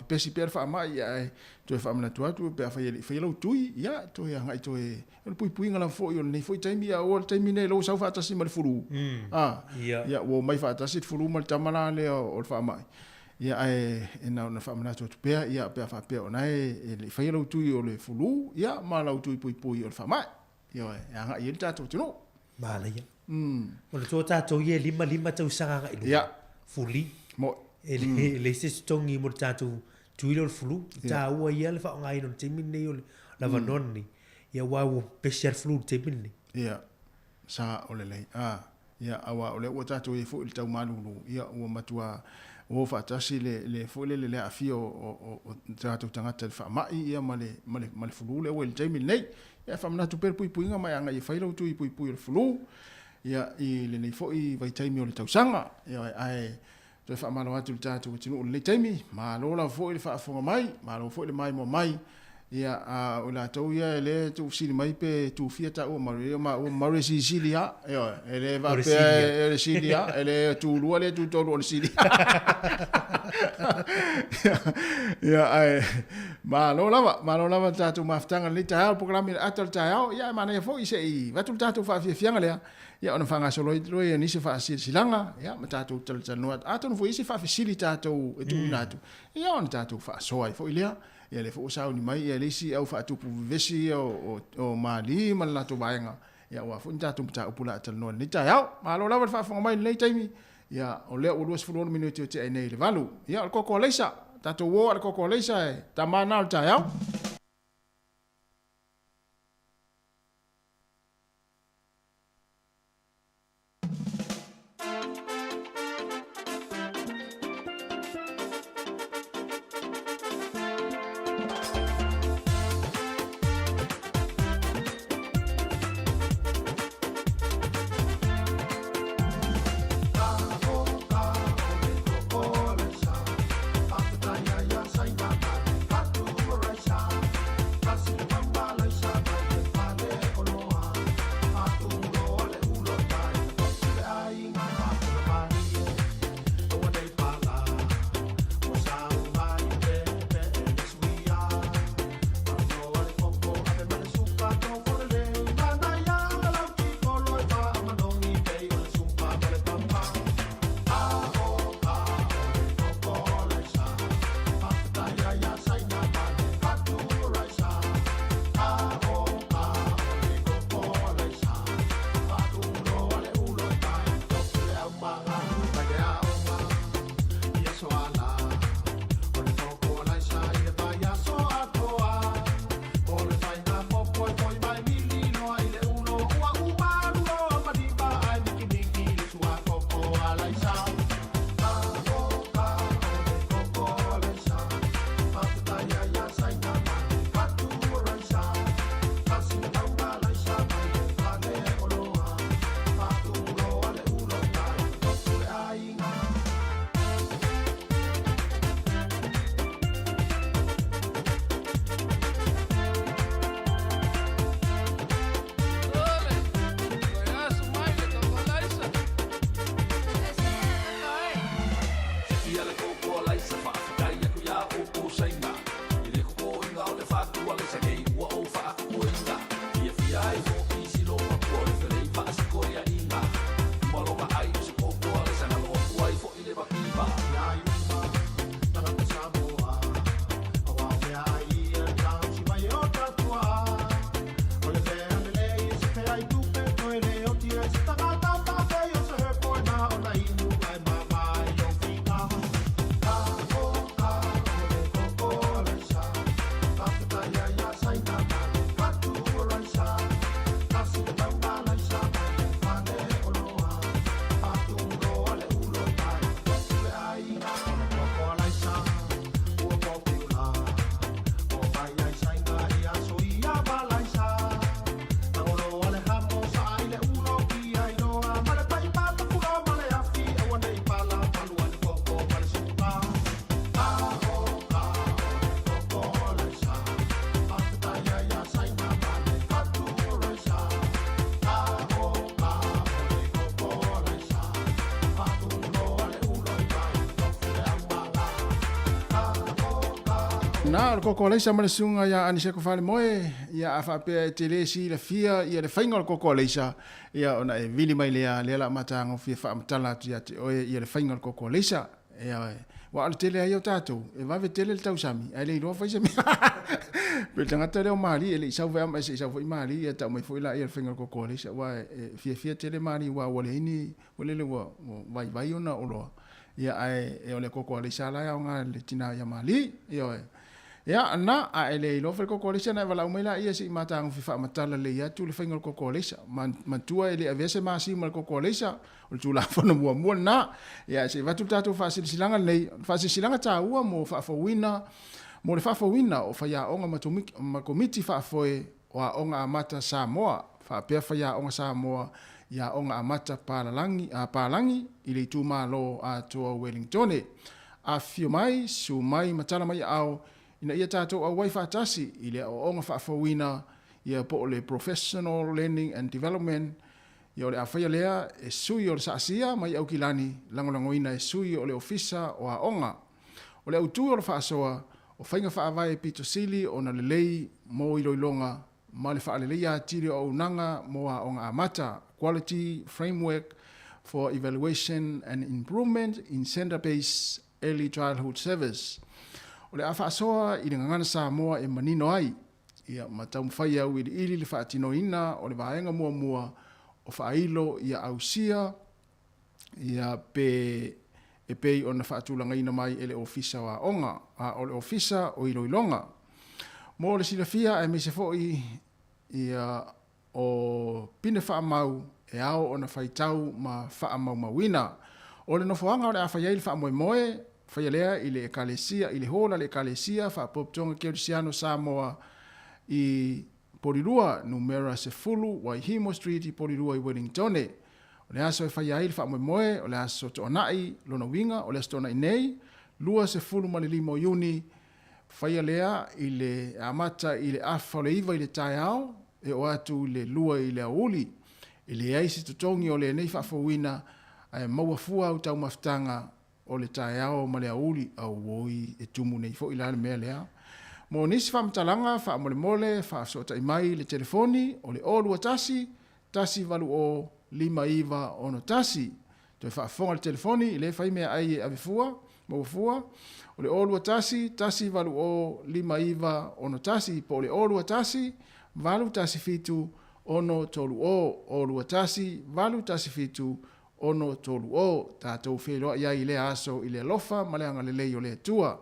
pesi per fa mai ai tu fa mana tu pe fa lo tu ia to ia ngai to e pui ngala fo yo nei fo taimi ia o taimi nei lo sa fa ta si mal furu ia o mai fa ta si furu mal tamana le o fa mai ia ai na fa mana tu pe ia pe fa pe ona e le fa lo tu o le furu ia ma lo tu pui o fa mai ia nga ia tato tu no mala ia o le to tato ia lima tau sanga i ia fuli mo le se stongi mo tato tuilo flu ta ua ia le fa ngai no te minne o la vanoni ia wa o pesher flu te minne ia sa o le ia awa o le o tato e fu il tau malulu ia o matua o fa tasi le fu le afio o tato tangata fa mai ia male flu le o il te minne ia fa mna tu per pui nga mai anga i fa lo tu i pui le flu ia i le nei fo i vai taimi o le tau sanga ia ai to fa malo atu tato tinu le taimi ma lo la fo le fa fo mai ma lo fo le mai mo mai ia o la to ia le tu si mai pe tu fiata o ma si silia ia ele va pe ele silia ele tu lu le tu to lo silia ia ai ma lo lava tato ma ftanga le ta programme atal ta ia ma ne fo i sei va tu tato fa fianga le ia ona fanga solo i ni se fa silanga ia ma tato tal no ato fo isi fa facilitato e tu nato ia on tato fa so ai fo ilia ia le fo sa ni mai ia le si au fa tu pu vesi o mali ma la to bainga ia wa fo tato ta upula tal no ni ta ia ma lo lava fa fo mai le taimi ia o le o 2 minuto te nei le valu ia ko ko leisa tato wo ko ko leisa ta mana ta ia Na koko leisa male sunga ya anise ko fale moe ya afa pe tele si la fia ya le fainga koko leisa ya ona e vili mai le la matanga fia fa matala tu ya te oe ya le fainga koko leisa ya wa al tele ayo tato e va ve tele tau sami ai lo fa sami pe tanga tele o mali ele sa va mai sa foi mali ya ta mai foi la ya le fainga koko leisa wa fia tele mali wa wale ini wale le wa vai ona olo ya ai e ole koko leisa la ya nga le tina ya mali ya na a ele lo fe ko lesa na vala umela ia si matang fifa matala le ya tu le fengal ko lesa man tua ele avese ma si mal ko lesa o tu la fona mo na ya se va tu tatu fa silanga le fa silanga ta ua mo fa fo wina mo le fa fo wina o fa ya onga ma komiti fa foi wa onga mata Samoa fa pe fa ya onga Samoa ya onga mata palangi ile tu malo a to Wellington a fio mai su mai matala mai au ina ia tātou au waifa tasi i lea o onga whaafawina ia po le Professional Learning and Development ia o le awhaia lea e sui o le saasia mai au kilani langolangoina e sui o le ofisa o a onga. O le autui o le whaasoa o whainga whaawai pito sili o na lelei mo iloilonga ma le whaalelei a tiri o unanga mo a onga amata Quality Framework for Evaluation and Improvement in Center-Based Early Childhood Service. O le afa soa i le ngangana Samoa e manino ai ia matau mwhai au i le whaatino ina o le vaenga mua o whailo ia ausia ia pe e pei o na whaatulanga ina mai ele ofisa wa onga o le ofisa o iloilonga. Mo le silafia e mese foi ia o pine whaamau e ao o na whaitau ma whaamau mawina. O le nofoanga o le afa iai le whaamoe moe fai lea i le ekalesia, i le hola le ekalesia, wha poptonga Kerisiano Samoa i Porirua, numera se fulu, Waihimo Street i Porirua i Wellington. O le aso e fai ai le wha moe, o le aso to onai, lona winga, o le aso to onai nei, lua se fulu ma le limo iuni, fai lea i le amata i le afa o le iwa i le tai ao, e o atu le lua i le auli, i le aisi tutongi o le nei wha fawina, ai maua fua au tau maftanga, o le tae ao ma le auli au woi e tumu nei fo ila le mea lea. Mo nisi whamtalanga, wha mole, wha sota i mai le telefoni, o le olu tasi valu o 5 ono tasi. Toi wha fonga le telefoni, i le whai mea ai e awifua, mawafua. O le olu tasi valu o 5 ono tasi, po le olu valu tasi fitu ono tolu o, olu valu tasi fitu ono tolu o tātou wheloa ia i le aso i le lofa ma le anga le lei o le tua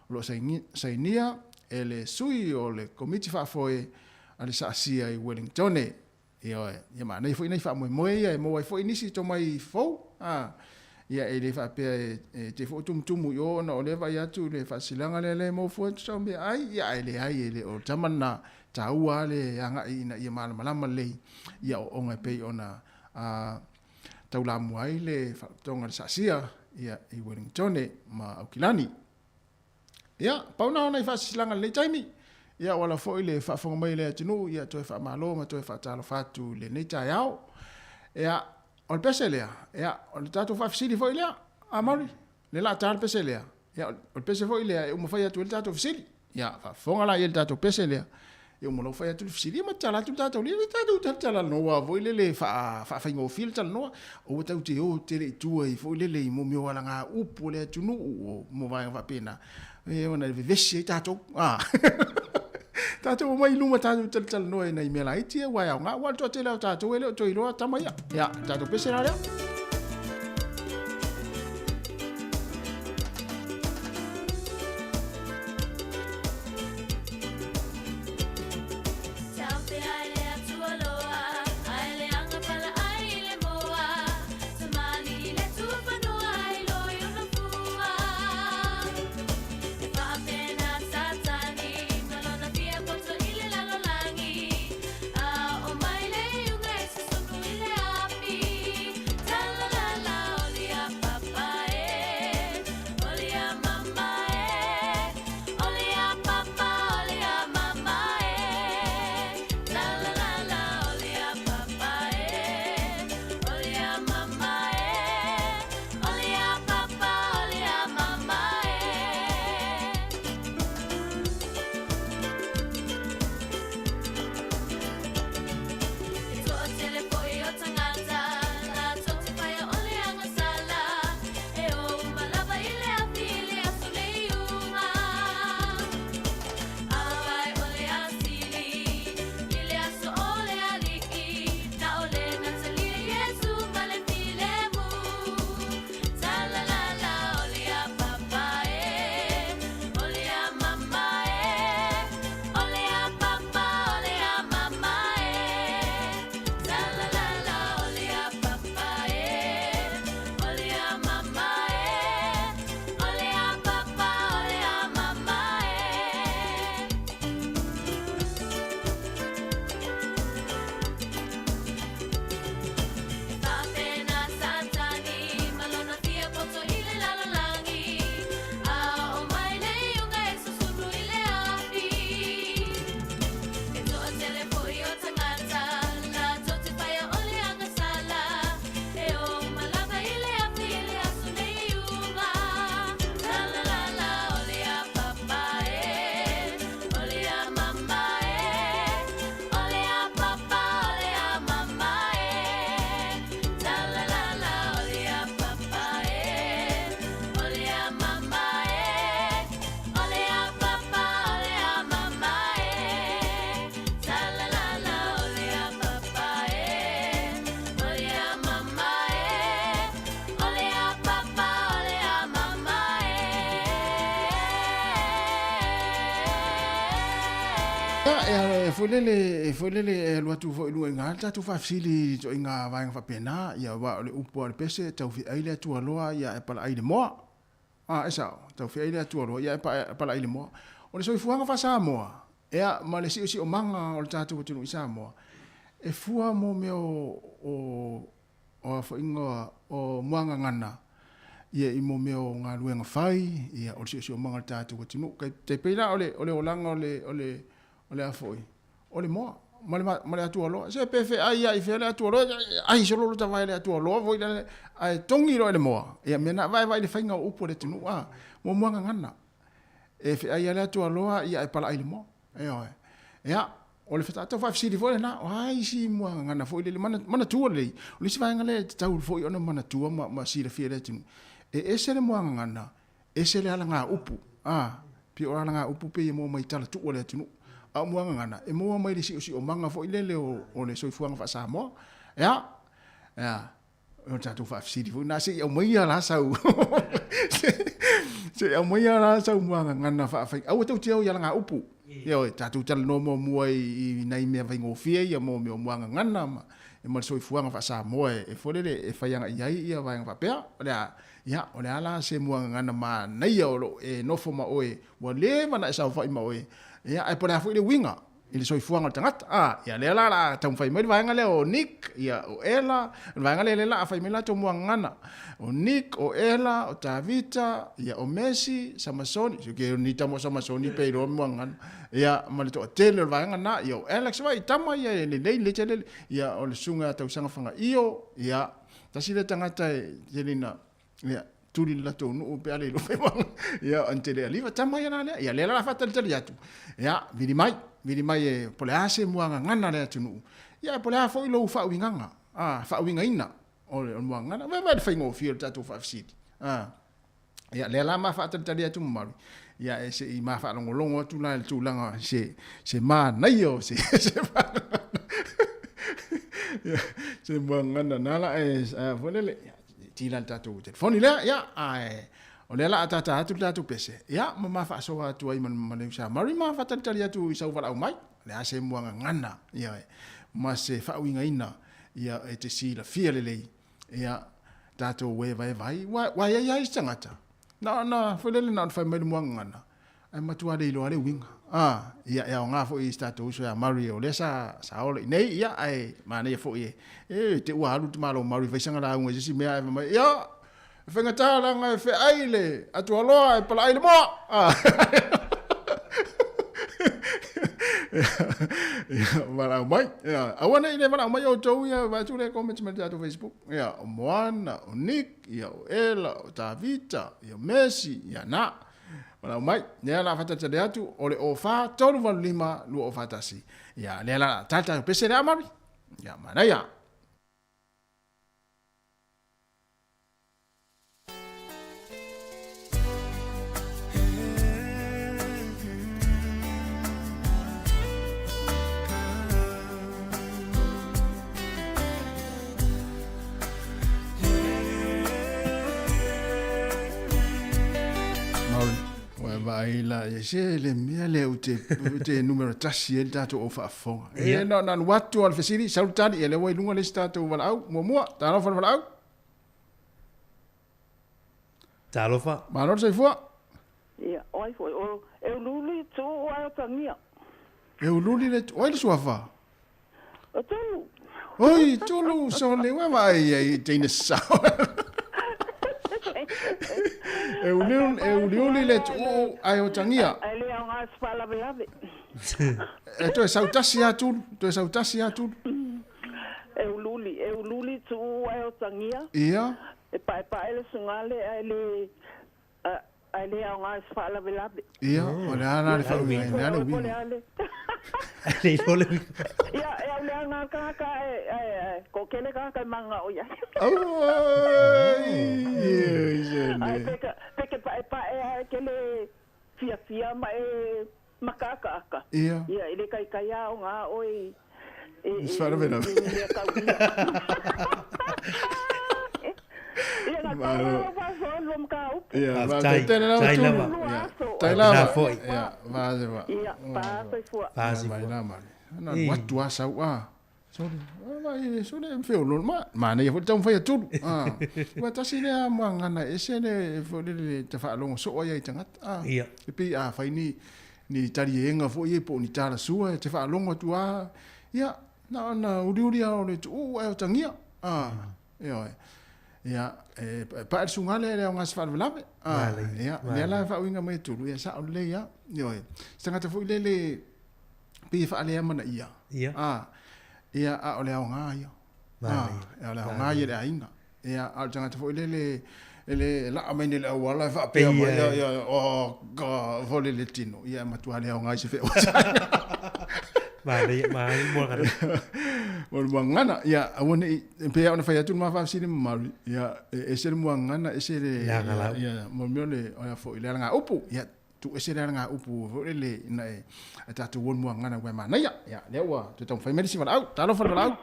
o lo sainia e le sui o le komiti whaafoe a le saasia i Wellington ia maa nei fwoi nei whaamoe moe ia e moa i fwoi nisi to mai fau ia e le whaapea te fwoi tumutumu i ona o lewa i atu le whaasilanga le mo fwoi tusau mea ai ia e le o tamana taua le anga ina ia malama lei ia o onga pei ona tau la muai le whaktonga le sasia ia i Wellington ma au kilani. Ia, pauna ona i whaasilanga le taimi. Ia wala fo i le whaafonga mai le atinu, ia toi whaamalo ma toi whaatalo whatu le nei tai au. Ia, o le pese lea, ia, o le tātou whaafisiri fo i lea, a mauri, le la tāle pese lea. Ia, o le pese fo i lea, e umawhai atu le tātou fisiri. Ia, whaafonga la i le tātou pese lea. E umalau whai atu le fisiri, ma tala atu tātou li, tātou tala noa, voi le whaafai fil tala noa, o tau te o te le tua i fo i le mo meo ala ngā upo le atunu o mo vai ngā pena. E ona le vesi e tātou. Tātou mai luma tātou tala noa e nei mea lai tia, wai au ngā, wale toa te leo tātou e leo toi loa tamaia. Ia, tātou pese la leo. Tell foi lele lo tu foi lu nga ta tu fa fili to inga va nga pena ia wa le upo le pese tau fi ai le tu aloa ia pa ai le mo esa tau fi ai le tu aloa ia pa ai le mo o le soi fuanga fa Samoa ia ma le si o manga o le tatu tu Samoa e fua mo me o fa inga o muanga ngana ia i mo me o nga luenga fai ia o si o manga tatu tu kai te pela o le olanga o le afoi o le mo male atu alo se pe fe ai fe le atu alo ai solo lo tava le atu alo voi ai tongi lo le mo ia mena vai le fainga upo le tunu mo muanga ngana e fe ai le atu alo ia ai pala ai le mo ia o le fata fa fisi di foi na ai si muanga ngana foi le mana tu le o le si vai ngale tau foi ona mana tu ma si le fie le tunu e se le muanga ngana e se le ala nga upu pi ora nga upu pe mo mai tala tu o le tunu a muanga ngana e mo mai si o manga fo ile o le soifuanga fa Samoa ya o tatu fa fisi fo na se o mai ala sau se o mai ala sau muanga ngana fa fa au tu tio ya nga upu yo tatu tal no mo i nai me vai ngo fie ya mo me muanga ngana ma e mo soifuanga fa Samoa e fo le e fa yang ia vai fa pe ya o le ala se muanga ngana ma nei o e no fo ma oe wa le mana sa fa ma oe ia ai pora fu le winga ile soi fuanga tangata ia le la tam fai mai vai ngale o Nick ia o Ela vai ngale la fai mai la to muangana o Nick o Ela o Tavita ia o Messi Samasoni so ke ni tamo Samasoni pe ro muangana ia mali to tele vai ngana ia o Alex vai tama ia le tele ia o le sunga tau sanga fanga io ia tasile tangata jelina ia tuli la to no pe ale lo fe ia antele ali va tama ia na ia le la fa tele ya tu ia vidi mai e pole ase muanga ngana le tunu ia pole a foi lo fa winganga fa winga ina o le muanga na va fa ngo fiel tatu fa city ia le la ma fa tele ya tu maru ia e se i ma fa longo tu la tu langa se ma na yo se se muanga na la e volele tilan tatu telefoni le ya o le la tata tu pese ya mama fa so tu ai man sa mari ma fa tali tu sa wala mai le ase muanga ngana ya ma se fa winga ina ya e te si la fia le ya tatu we vai wa ya istangata na fa le na fa mai muanga ngana ai matua de lo ale winga ya nga fo i statu so ya Mario le sa ole nei ya ai mana ya fo e te wa lu te malo Mario fa sanga la un si me ya fa ngata la nga fe aile atu aloa e pala aile mo ya wala mai ya awana ile wala mai o to ya va tu le comments me tu Facebook ya o Moana o Nick ya o Ela o Tavita ya Messi ya na wala mai ne la fata tele atu o le ofa tolu va lima lu ofa tasi ya le la tata pese le amari ya mana ya vai la se le mia le te numero tasi e tato o fa fonga e no na watu al fesiri salutari e le wai lunga le stato wala au mo ta no fa wala au talofa ma no se fo ia oi foi o e luli tu o tamia e luli le oi le suafa o tu oi tu lu so le wa vai e te ne sa Eululi le tu ai o tangia. Ai le nga spala belave. Tu e sautasi atu. Eululi tu ai o tangia. Ia. E pa ele sungale ai le nga spala belave. Ia, ole ana le fa wi na le wi. Le fole. Ia, le nga ka ko kele ka manga o ya. Ai peke pa kele fia ma makaka aka. Ia. Ia ile kai o nga oi. Ia na tala va so lom ka up. Ia, va tena na tu. Ia. Taila va. Ia, va va. Ia, pa foi fo. Pa si mai na mai. Na watu asa wa. Sorry. Vai, sole feo lo ma na ia fo tão foi tu. Ah. Wa tasi ne manga na ese ne fo le te fa longo so ia tangat. Ah. Ia. Pe a fai ni tarienga fo ia po ni tala sua te fa longo tu a. Ia, na uri o le tu o tangia. Ah. Ia. Ia, pa el sungale le ngas fa velave. Ah. Ia, le la fa winga mai tu ia sa le ia. Ia. Stanga te fo le pe fa le mana ia. Ia. Ah. Ia a ole au nga ia. Ah, ole au nga ia le ainga. Ia al janga te fo le la amene le wala fa pe ia o ga vole le tino. Ia matu ale au nga se fe. Vale, mai mo ngana. Mo ngana ia awone pe ona fa tu ma fa sini mal. Ia ese mo ngana ese le ia mo le ona fo ile nga upu. Ia tu ese le nga upu fo le na ta tu won mo ngana wa mana ia ia le wa tu tong fa medisi wala au talo fa wala au.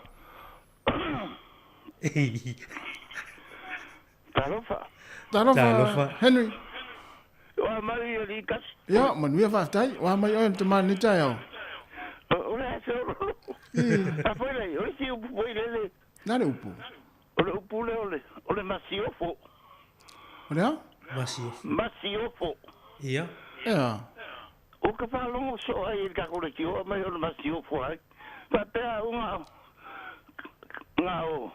Talo fa Henry. Wa mai ali kas. Ja, maar nu even tijd. Waar maar je te maar niet jou. Ora so. Foi le, o si o foi le. Na le upu. O upu le, o le masiofo. Olha? Masiofo. Ia. Ja. O que falou só aí que agora que o maior masiofo aí. Papel nga o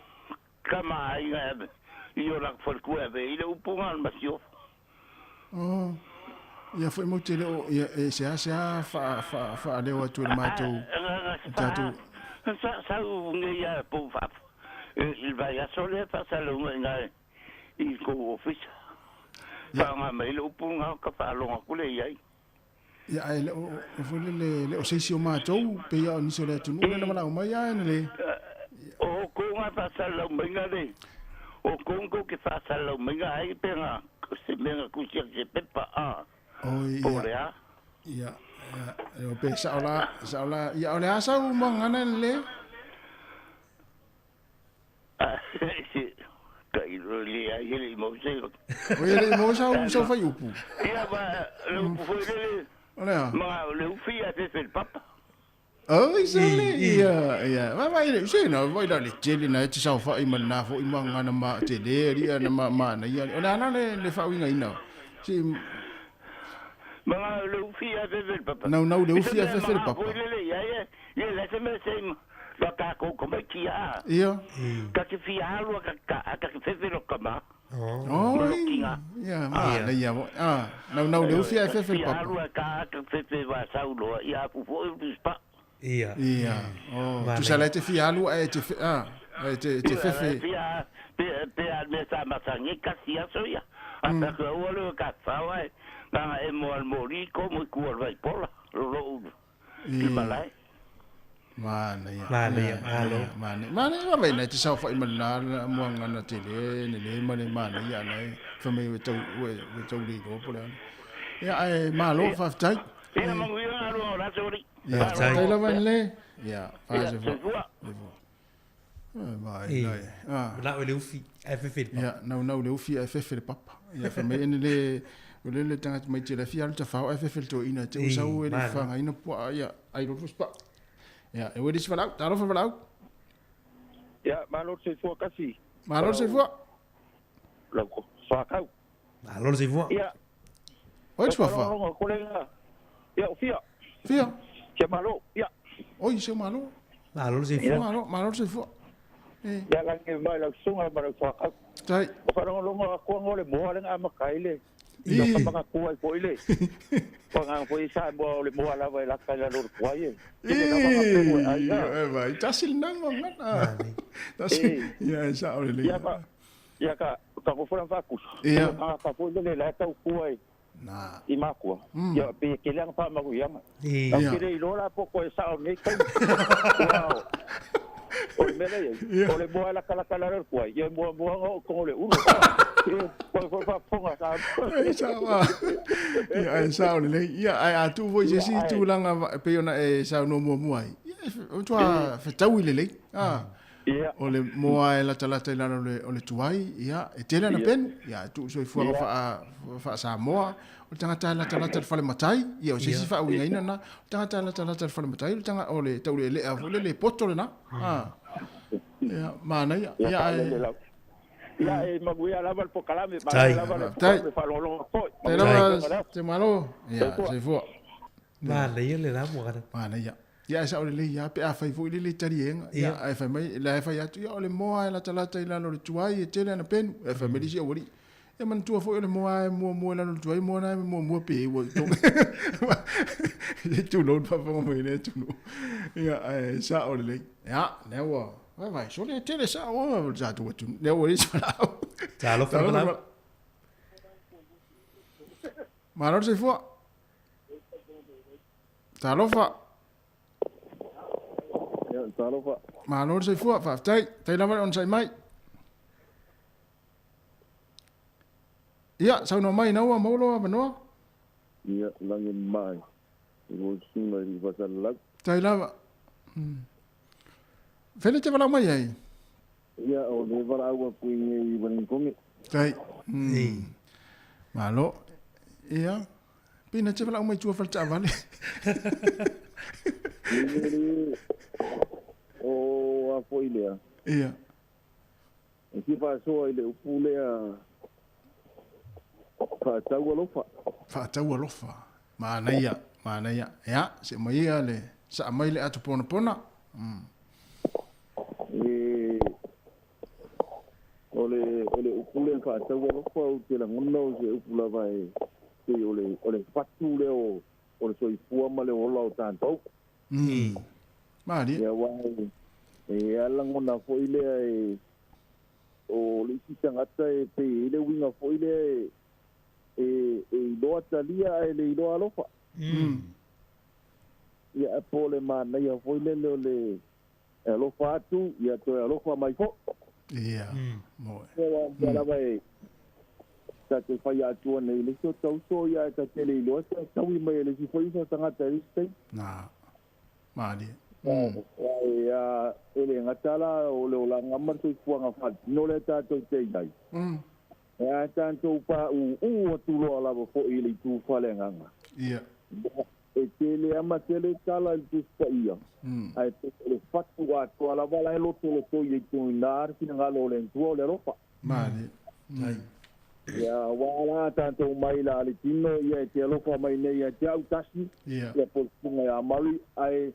kama ai nga i o la for kueve i le upu nga masiofo. Oh. Ia foi mo tele o ia se fa le o tu mato. Tatu. Sa o ngia po fa. Il va ya sole fa sa lo nga i ko office. Fa nga mai le upu nga ka fa lo ku le ai. Ia ai o foi le o sei si o mato pe ia ni so le tu no na o mai ai le. O ko nga fa sa lo nga le. O kongo ke fa sa lo nga ai pe nga se menga ku se pepa a. Oh iya. Iya. Yo pe saola ya ole asa umang anan le. Ka ile ya ile mo se. O ile mo sa so fa yupu. Ia ba le foi le. Olha. Ma le ufia te fel papa. Oh, isole. Iya. Ma ile se no voi da le tele na te sa fa iman na fo imang ana ma tele ri ana ma na ia. Ona ana le fa winga ina. Si Mga lufia fel papa. No, le ufia fel papa. Ia le se me se ka ko mai kia. Ia. Ka ke fia lu ka fel kama. Oh. Ia, ma ia. Ah, no le ufia fel papa. Lu ka fel wa saulo ia pu fo spa. Ia. Oh, tu sala te fia lu e te te fefe. Pe me sa masangi ka sia so ia. Ata ko lo ka fa wa. Nga e mo al mori ko mo ku al vai pola lo malai mana ya mana wa vai na te sa fa imana mo ngana tele ne mana ya nei fa me we to li go pola ya ai malo fa tai ina mo wi na lo la sori ya tai la van le ya fa je vai na le ufi FF ya no le ufi FF papa ya fa me le le tanga mai te la fia te fa FF to ina te usa o le fa ina po ya ai ro spa ya e wedi svala ta ro fa ya malo se fo kasi malo se fo la ko fa ka malo se fo ya oi spa fa ya fia ke malo ya oi se malo malo se fo ya la ke mai la sunga para fa ka tai fa ro ko ngole mo le ama kaile io pa ku ai po ile pa nga po isa mo le mo ala vai la kala lo kuai vai tasil nang ngana tasil ya sa ole le ya ka ko fora fa ku ya ka po le la ta kuai na i makua ya pe ke lang pa ma ku ya ma ya ke le lo la po ko sa o ne kai wow o me le o le mo ala kala lo kuai ya mo ko le uno Por favor, ia sa le ia ai tu voi se si tu langa pe ona e sa no mo ai o tua fa tau ile le o le moa e la talata ilana o le tuai, ia, e tele na penu, ia, tu so i fuanga fa Samoa, o tangata la talata le fale matai, ia, o sisi fa uinga ina na, o tangata la talata le fale matai, o tangata o le tau le avole le poto le na, ia, mana ia, ia e maguia lava le pokalame, tai, lava le tai, falolonga poi. tai lava, te malo, ia, se fua. Mana ia le ramo kana. Mana ia. Ia sa ole le ia pe a fai fu le tarienga ia ai fai mai la fai atu ia ole moa la talata ila no tuai e tele na pen e fai mai si ori e man tu fo ole moa mo la no tuai mo na mo pe wo to tu lo fa fa mo ile tu ia ai sa ole le ia ne wo vai so le tele sa o za tu tu ne wo is fa za lo fa la ma no se fo ta lo fa ma no se fu fa tai la on sai mai ia sa no mai na wa mo lo ba no ia langi mai wo suma i va la tai la fele te va mai ai ia o le va agua ku i van komi tai malo ia pina te va mai tu fa ta vale o a foi lea. Ia. E ki fa so ile upu lea. Fa tau alofa. Fa tau alofa. Mana ia. Ia, se mai ia le. Sa mai le atu pona pona. Ole upu lea fa tau alofa o te la ngono se upu la vai. Te ole fatu leo. Ole soi fuama le ola o tantou. Mari. Ya wai. Alang ona foi le o le tangata e pe le winga foi le do talia e le do alofa. Ya pole mana ya foi le alofa tu ya to alofa mai fo. Ia. Mo. Ya la vai. Ta te fai atu nei le so ya ta te le lo ta wi mai le si foi so tangata e na. Mari. Ya ele ngatala o le ola ngamar tu fuanga fat no le ta to te dai ya tanto pa u tu lo ala fo ile tu fale nganga ia e tele ama tele tala tu pa ia ai te le fat wa to ala bala lo to ye tu nar sin ngalo le tu le rofa mali ya wala tanto mai la le tino ia te lo fa mai nei ya tau tasi ia por punga ya mali ai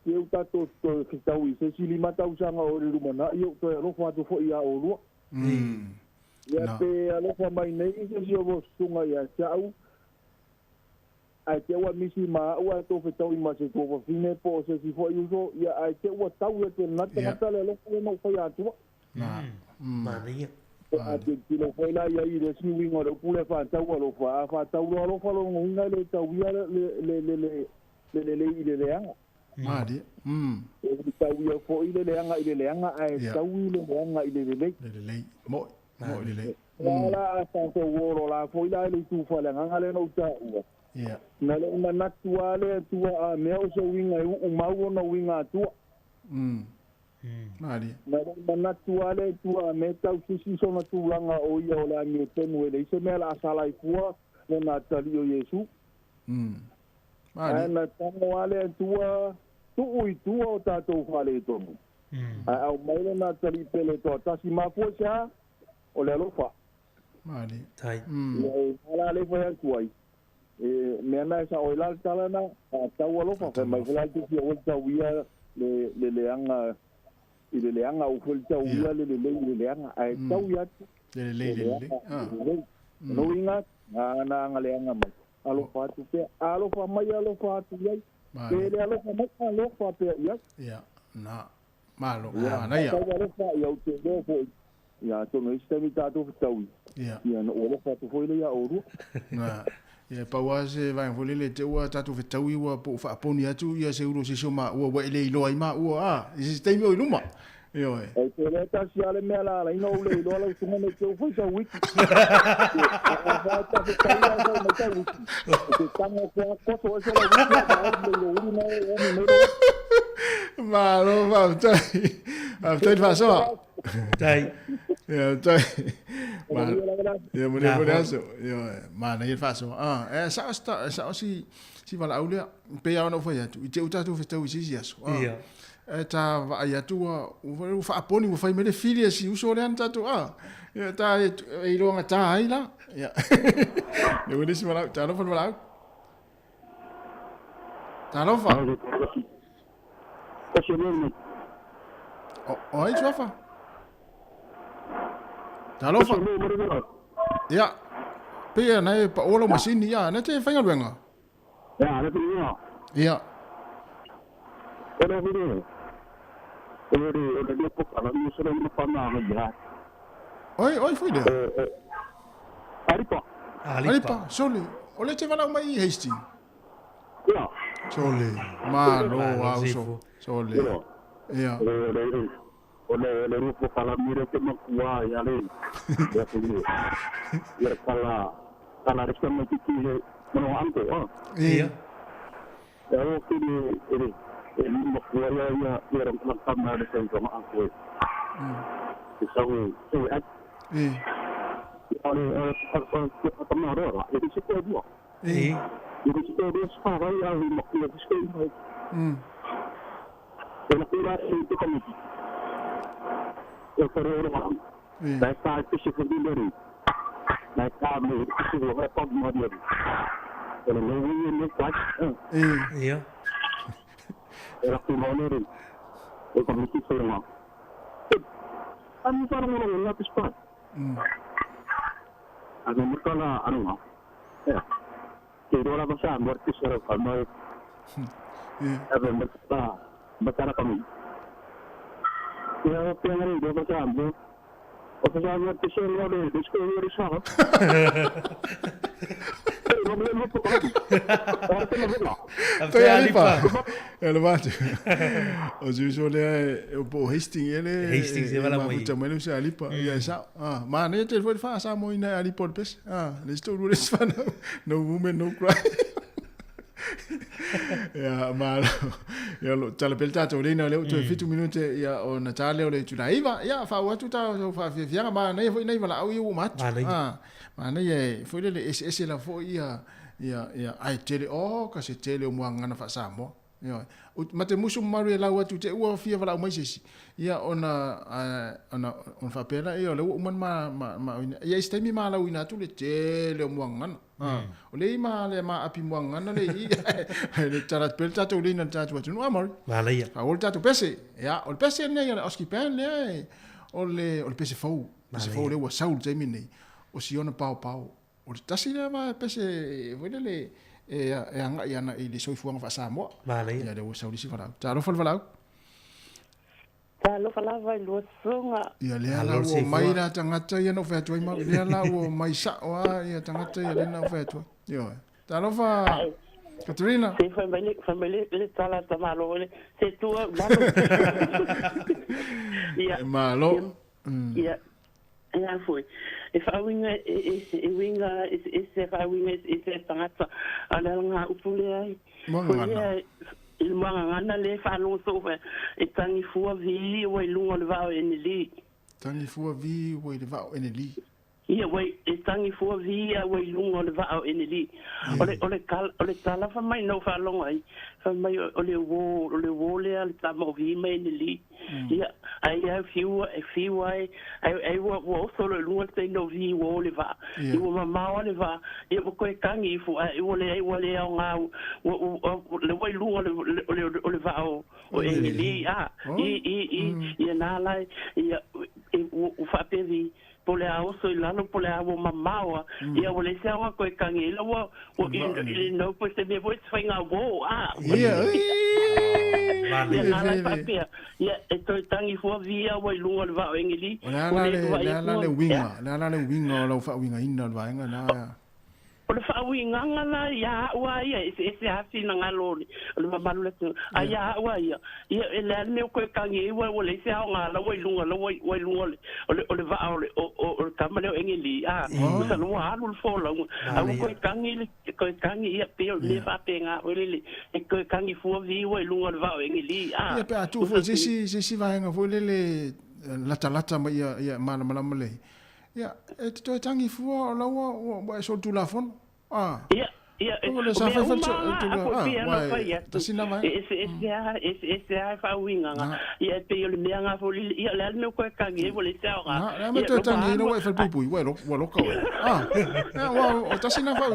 eu tato to que tau i se sili mata usanga o le rumana eu to lo fa to fo ia o lo ya pe alo fa mai nei se si o sunga ya tau ai te wa misi ma o to fe tau i ma se to fine po se si fo uso ya ai te wa tau e te nata le lo fo no fa ya tu ma ria a te lo foi la ia i de si wingo le pule fa tau lo fa tau lo fa lo ngai le tau ia le anga Mari. Tau ia fo ile leanga ai tau ile leanga ile le. Mo ile. Wala ta to woro la fo ile tu fa le nganga le no ta. Ia. Na le na natuale tu a me o so winga u mau no winga tu. Mari. Na le natuale tu a me tau si so na tu langa o ia o la mi tenu ile se me la sala i fu na tali o Yesu. Mari. Na tango ale tua tu o tatou fale tonu. Au mai na tali pele to tasi mafusa o le alofa. Mari. Tai. Ala le foi tuai. Me na sa o la talana tau alofa fa mai la tu o tau ia le anga le anga o fol tau ia le anga ai tau ia le. No inga na le anga mai. Alofa tu pe alofa mai alofa tu ia. Ele alofa mai alofa pe ia. Ia. Na. Malo. Na ia. Ia te do foi. Ia to no sistemi tato tau. Ia. Ia no alofa tu foi ia oru. Na. Ia pauase vai volele te ua tatu fetau ua po fa poni atu ia se uro se soma ua wa ile ilo ai ma ua i se temi o iluma. Io e. E te le ta si ale me la ino le ilo la tu me te foi sa wiki. Malo va tai. Tai fa so. Tai. Ya, tai. Ma. Ya, mune aso. Ya, mana ia fa so. Sa si wala aulia. Pe ya no fa ya tu. Te uta tu fe tau si aso. Ia. Ta va ya tu u fa aponi u fa mele filia si uso le anta tu. Ya ta e longa ta ai la. Ya. Ne wele si wala ta no fa wala. Ta no fa. Oi, Jofa. Talo fa. Ya. Pia na pa olo masini ya, na te fanga luenga. Ya, na te ya. Ya. Ora video. Ora dia pok ala ni sura ni pa na ya. Oi, foi de. Aripa. Aripa, sole. Ole te vala mai hasty. Ya. Sole. Malo auso. Sole. Ya. Ole rupo kala mire te makua ya le. Ya puli. Ya kala resta mo tiki no anto. Iya. Ya o kini ini makua ya ron kama de sen kama anto. So at ole tamaro itu situ dia. Itu situ dia sekarang ya makua sekali. Ela tira itu komisi. Eu quero orang. Baik tak itu sih dari. Baik kami itu juga pun modern. Kalau ini kuat. Iya. Era modern. Eu komisi semua. Kami sekarang orang lapis pak. Ada mereka anu. Ya. Kira orang besar berarti seorang kamar. Ada mereka. Bicara kami. Ya, pengen dia baca ambil. Apa sahaja kisah ada di sekolah di sana. Problem apa kau? Orang tu nak. Tu yang apa? Yang apa? Ojo sole po Hastings ele. Hastings dia malam ni. Macam mana saya lipa? Ya sa. Mana telefon fa sa mo ina lipa pes. Listo dulu sana. No woman no cry. Ya malo ya lo tala pelta to le na le to fitu minute ya o na tale o le tu laiva ya fa wa tu ta fa fianga ma na foi nei mala au yu mat ma na ye foi le ss la foi ya ai tele o ka se tele o mwanga na fa samo ya mate musu maru la wa tu te u fia vala mai sesi ya on fa pena e o le man ma ya istemi ma la wina tu le tele o mwanga o le ma api mwanga na le le tarat pelta to le na tatu tu no amor vale ya a volta tu pese ya o pese ne ya oski pen le o le pese fou le wa saul te mini o si ona pau o tasi le ma pese le anga ya na ile soi fuanga fa Samoa vale ya de o saul si fala talo fala Talo fala vai lo songa ya le ala o mai na tangata ya no fa tu mai le ala o mai sa wa ya tangata ya le na fa tu yo talo fa Katrina. Sí, family le tala tamalo le se tu malo. Ya. Ya foi. If I wing is tangata ala nga upule ai. Il manga le fa lo so fa e tangi fu vi o lungo le va en li. Tangi fu vi o le va en li. Ia wei e tangi fu vi o lungo le va en li. Ole tala fa mai no fa longa ai. Fa mai ole wo le al tamo vi mai en li. Ia ai fiu ai wo so le lungo te no vi wo le va. I wo mama le va. I wo ko kangi fu ai wo le nga le wei lungo le va o en li i na lai i fa pe vi pole ao so ilano pole ao mamawa ia wole se wa ko kangi la wo i no po se me vo tsinga wo ia e to tangi fu via wo lungo le va engeli la le winga lo fa winga ina va nga na o le whaawi nganga la ia ua ia e hafi na ngaloni o le mamalu le tu a ia ua ia e le ane o koe kangi e ua le se hao ngā la wailunga o le vaa o le kamaleo engeli o sa lua alu le fola a ua koe kangi ia peo le whape ngā o le e koe kangi fua vi wailunga le vaa o engeli ia pe atu fo sisi vahenga fo le lata ma ia malama le ia e te toi tangi fua o laua o so tu la fon ia le sa fa tu tasina mai ese fa winga ia te yo le meanga fo ia le me ko kangi e le sa nga me to tangi no wa fa pui wa lo ka wa tasina fa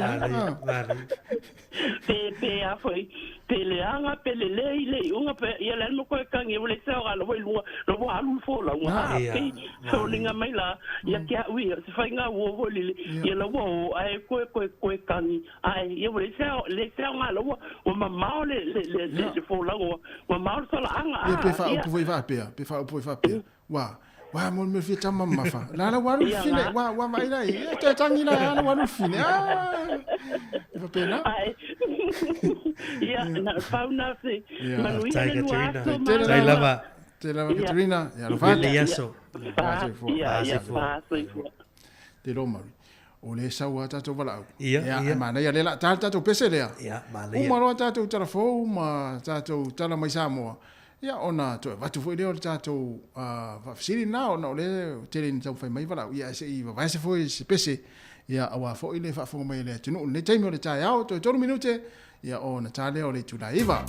pe a foi pe le anga pe le unga pe ia le me ko kangi e le sa lo lo alu fo la wa pe so linga mai la ia kia wi se fa nga wo le ia lo wo ai ko kangi ai ia le sa nga lo o mamao le fo la o mamao so la anga pe fa o poi va pe wa mo me fi tama mafa la wa lu fine wa mai dai te tangi la wa lu fine va pena ia na fauna se manuia le luato te lava Katrina ya lo fa te lo mari o le saua tatou walau. Ia, mana ia lela tatou pese lea. Ia, mana ia. Umaroa tatou tarafou, ma tatou tala mai Samoa. Ia, ona toe watu foi leo tatou whafisiri na, ona o le tere ni tau whai mai walau. Ia, se i wawaise foi se pese. Ia, awa foi le whafonga mai lea tunu. Le taimi o le tae au, toe tolu minute. Ia, ona tale o le tula iwa.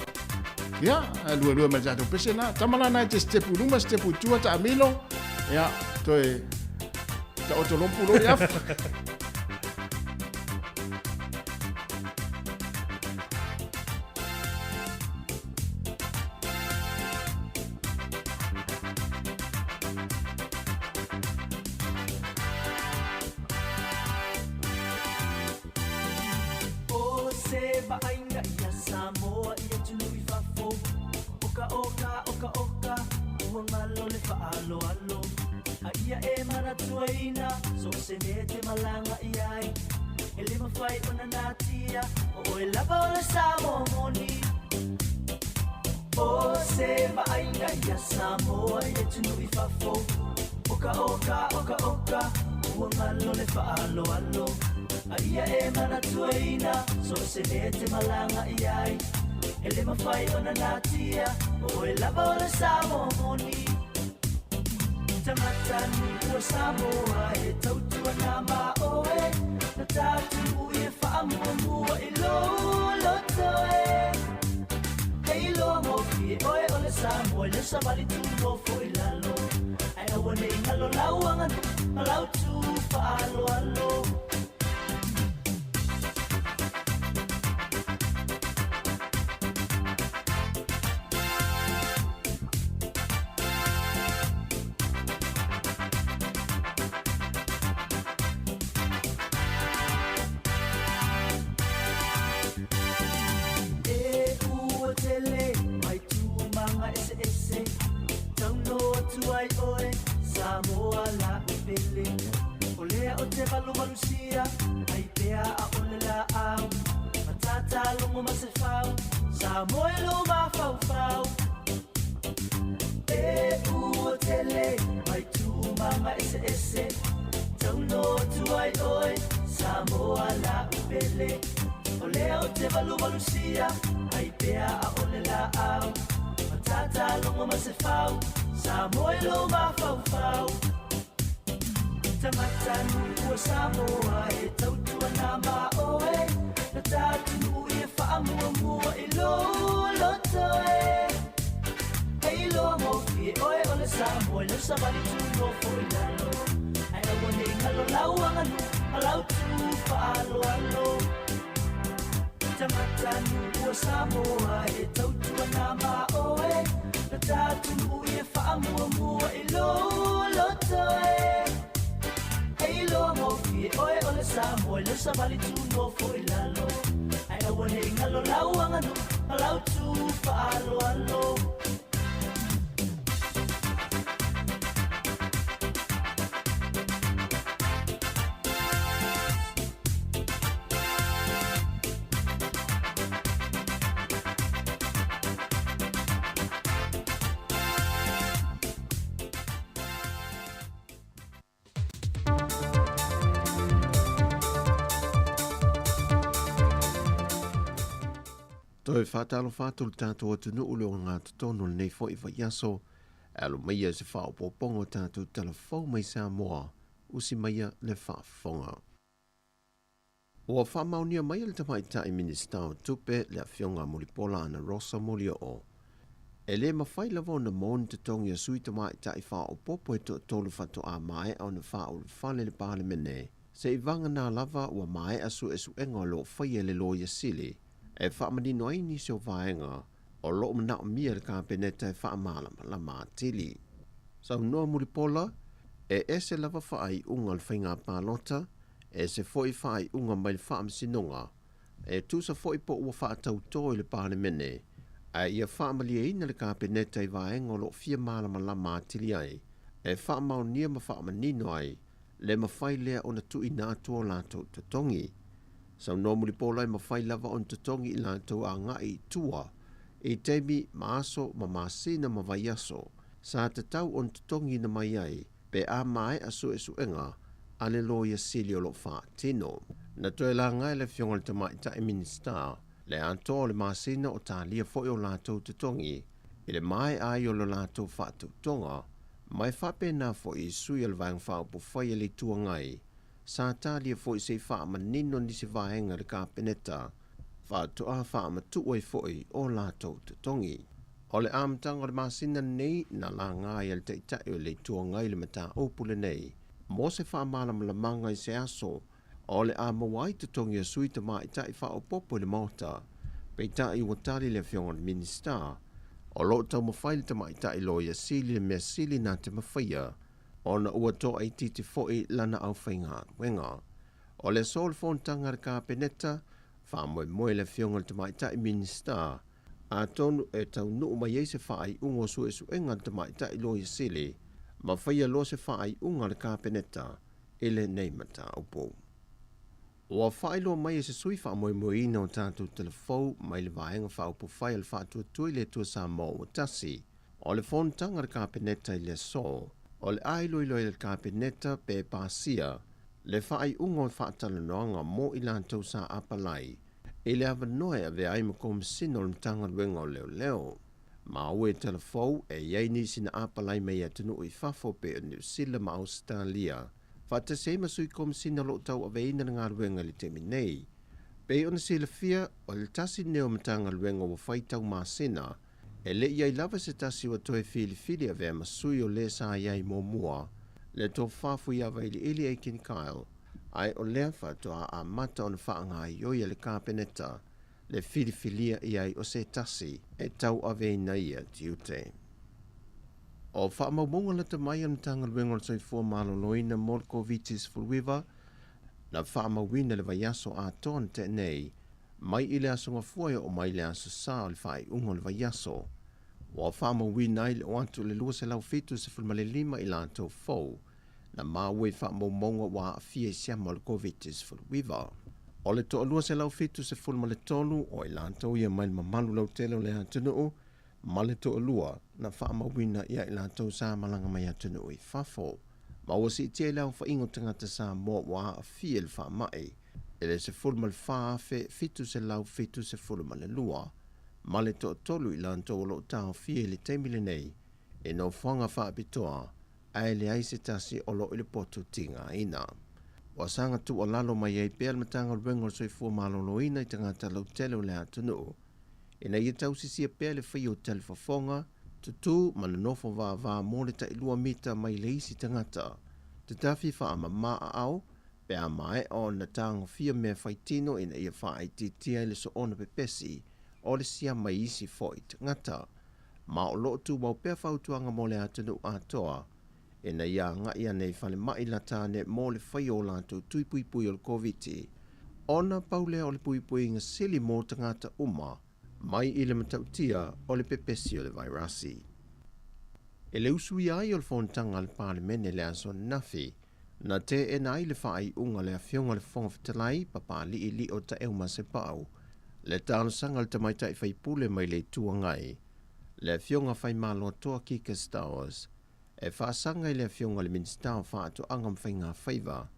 Ia, lua mai tatou pese na. Tamala nai te stepu luma, stepu tua ta amilo. Ia, toe ta otolompu lo ia. Samoa e tunu I fafo oka uangalo le faalo alo ia e mana tuaina so se mete malanga iai ele mafai ona natia o e lava o le Samoa tamata nu Samoa e tautua na maoe na tatu e whaamua I lo toe Lo mo fi oe ole Samoa le sabali tu no foi lalo ai o ne ngalo lauanga malau tu fa alo Samoa la ubele olea o te valusia ai pea a ole la au matata lungo masefau Samoa lo mafau e uotele mai tu mama ese tauno tu ai oi Samoa la ubele olea o te valusia ai pea a ole la au matata lungo masefau Samoa lo mafau Tamata nua Samoa e tautua na maoe na tatu e whaamua I lo toe Hei lo mo fi oe ole Samoa le sabali tu no foi lalo ai awa nei ngalo lauanga nu malau tu alo Tamata nua Samoa e tautua na maoe na tatu e whaamua I lo toe Hei lo mo fi oe ole Samoa le sabali tu no foi lalo ai awa nei ngalo lauanga nu malau tu alo Toi whātalo whātulu tātou atunu ule o ngā tonu nei fo I whaiaso, alo meia se whao pōpongo tātou telefou mai Samoa, usi meia le whaafonga. Ua whamaunia mai le tamai tai minista o tupe le awhionga mulipola ana Rosa Mulia o. E le mawhai lavo na mon te tongi a sui tamai tai whao popo e tolu whatu a mae au na whao le whale le pāle mene. Se I vanga nā lava ua mae asu e su enga lo whaia le loia sili. E whaamanino ai ni seo vaenga o lo mana o mia le kāpeneta e whaamalama la mātili. Sau noa mulipola, e ese lava whaai unga le whainga pālota, e se foi whaai unga mai le whaamsinonga, e tusa foi po ua whaatau toi le pāle mene, a ia whaamalia ina le kāpeneta I vaenga o lo fia malama la mātili ai, e whaamau nia ma whaamanino ai, le mawhai lea o na tui nā tua lātou te tongi. Sau no mulipola I mawhai lava on te tongi I lātou a ngai tua, I teimi maaso ma masina ma vaiaso, sa te tau on te tongi na mai ai, pe a mai asu e suenga, ale loia sili o lo wha tino. Na toe la ngai le fionga le tamai ta e minista, le anto le masina o tā lia foi o lātou te tongi, I le mai ai o lo lātou wha tonga, mai whape nā foi I sui al vang wha upo whai le tua ngai, sa talia foi se wha manino ni se vaenga le kāpeneta, wha toa wha matuoi foi o lātou te tongi. O le amtanga le masina nei na la ngai al te itai o le tua ngai le mata opule nei, mo se wha malama la manga I se aso, o le amawai te tongi a sui ta mai itai wha o popo le mota, pe itai watali le fionga le minista, o lo tau mawhai le ta mai itai loia sili le mea sili nā te mawhaia, ona ua toa I titi foi lana au whainga wenga. O le sol fontanga le kāpeneta, wha moe le fionga le tamaita I minista, a tonu e tau nuu mai eise whaai ungo su e su enga le tamaita I loia sili, ma whaia lo se whaai unga le kāpeneta, ele nei mata upo. Ua whaai lo mai e se sui wha moe ina o tātou telefou, mai le vaenga wha upo whai al wha tui le tua Samoa o tasi, o le fontanga le kāpeneta I le sol, o le ailoi le kāpeneta pe pāsia, le whaai ungo whaatala noanga mo I lātou sa apalai, e le awa noe a vea aima kom sino le mtanga luenga o leo leo. Ma ue telefou e iei nisi na apalai mei atunu I fafo pe o New Zealand ma Australia, whata se masui kom sino lo tau a veina ngā luenga li temi nei. Pe o na sila fia o le tasi neo mtanga luenga o whaitau māsina, e le iai lava se tasi wa toe fili a vea masui o le sa iai mō mua, le tō whafu ia vaili ili e kin kail, ai o lea whatoa a mata o na whaanga I oia le kāpeneta, le filifilia iai o se tasi, e tau a veina ia tiute. O whaamaumonga la ta mai am tanga luenga o soi fua malo loina mol COVID-19 fulwiva, na whaamawina le vaiaso a ton te nei, mai ile asonga fuaia o mai le aso sa o le whai ungo le vaiaso. Wa whaamawina ai le o atu le lua se lau fitu se fulmale lima I lātou fau, na maue whaamaumonga wa a fia siama o le COVID-19 fulwiva. O le toa lua se lau fitu se fulmale tolu o I lātou ia mai mamalu lau tele o le atunuu, ma le toa lua na whaamawina ia I lātou sa malanga mai atunuu I fafo. Ma wa si tia lau whaingo tangata sa mo wa a fia le whaamai, ele se fulmale whaafe fitu se lau fitu se fulmale lua, ma le toa tolu I lātou lo tau fia le teimile nei, e no whanga whaapitoa, ai le aise tasi o lo I le poto tinga ina. Wa sanga tu o lalo mai ei pēr matanga ruengo soi fua malolo ina I tangata lau tele o le atunu. Ina ia tau sisia pēr le whai o telefafonga, tutu mana nofo vā mō le ta ilua mita mai le isi tangata. Te tafi wha maa au, pe a mai o na tanga fia mea whai tino ina ia wha ai titia le so ona pepesi, o le sia mai isi foi tangata. Ma o lo tu wau pēr whautuanga mō le atunu atoa, ina ia nga ia nei whale mai la tāne mō le whai o lātou tuipuipui o le COVID-19. Ona paulea o le puipui inga sili mō tangata uma, mai I le matautia o le pepesi o le vairasi. E le usui ai o le whontanga le pālemene le aso nafi, na te e nai le whaai unga le awhionga le whongawhitalai papa li o ta euma se pau, le tāna sanga le tamaitai whaipule mai le tuangai, le awhionga whai malo toa kika stars, e whaasanga I le awhionga le minsta o whaatu angam whainga whaiva,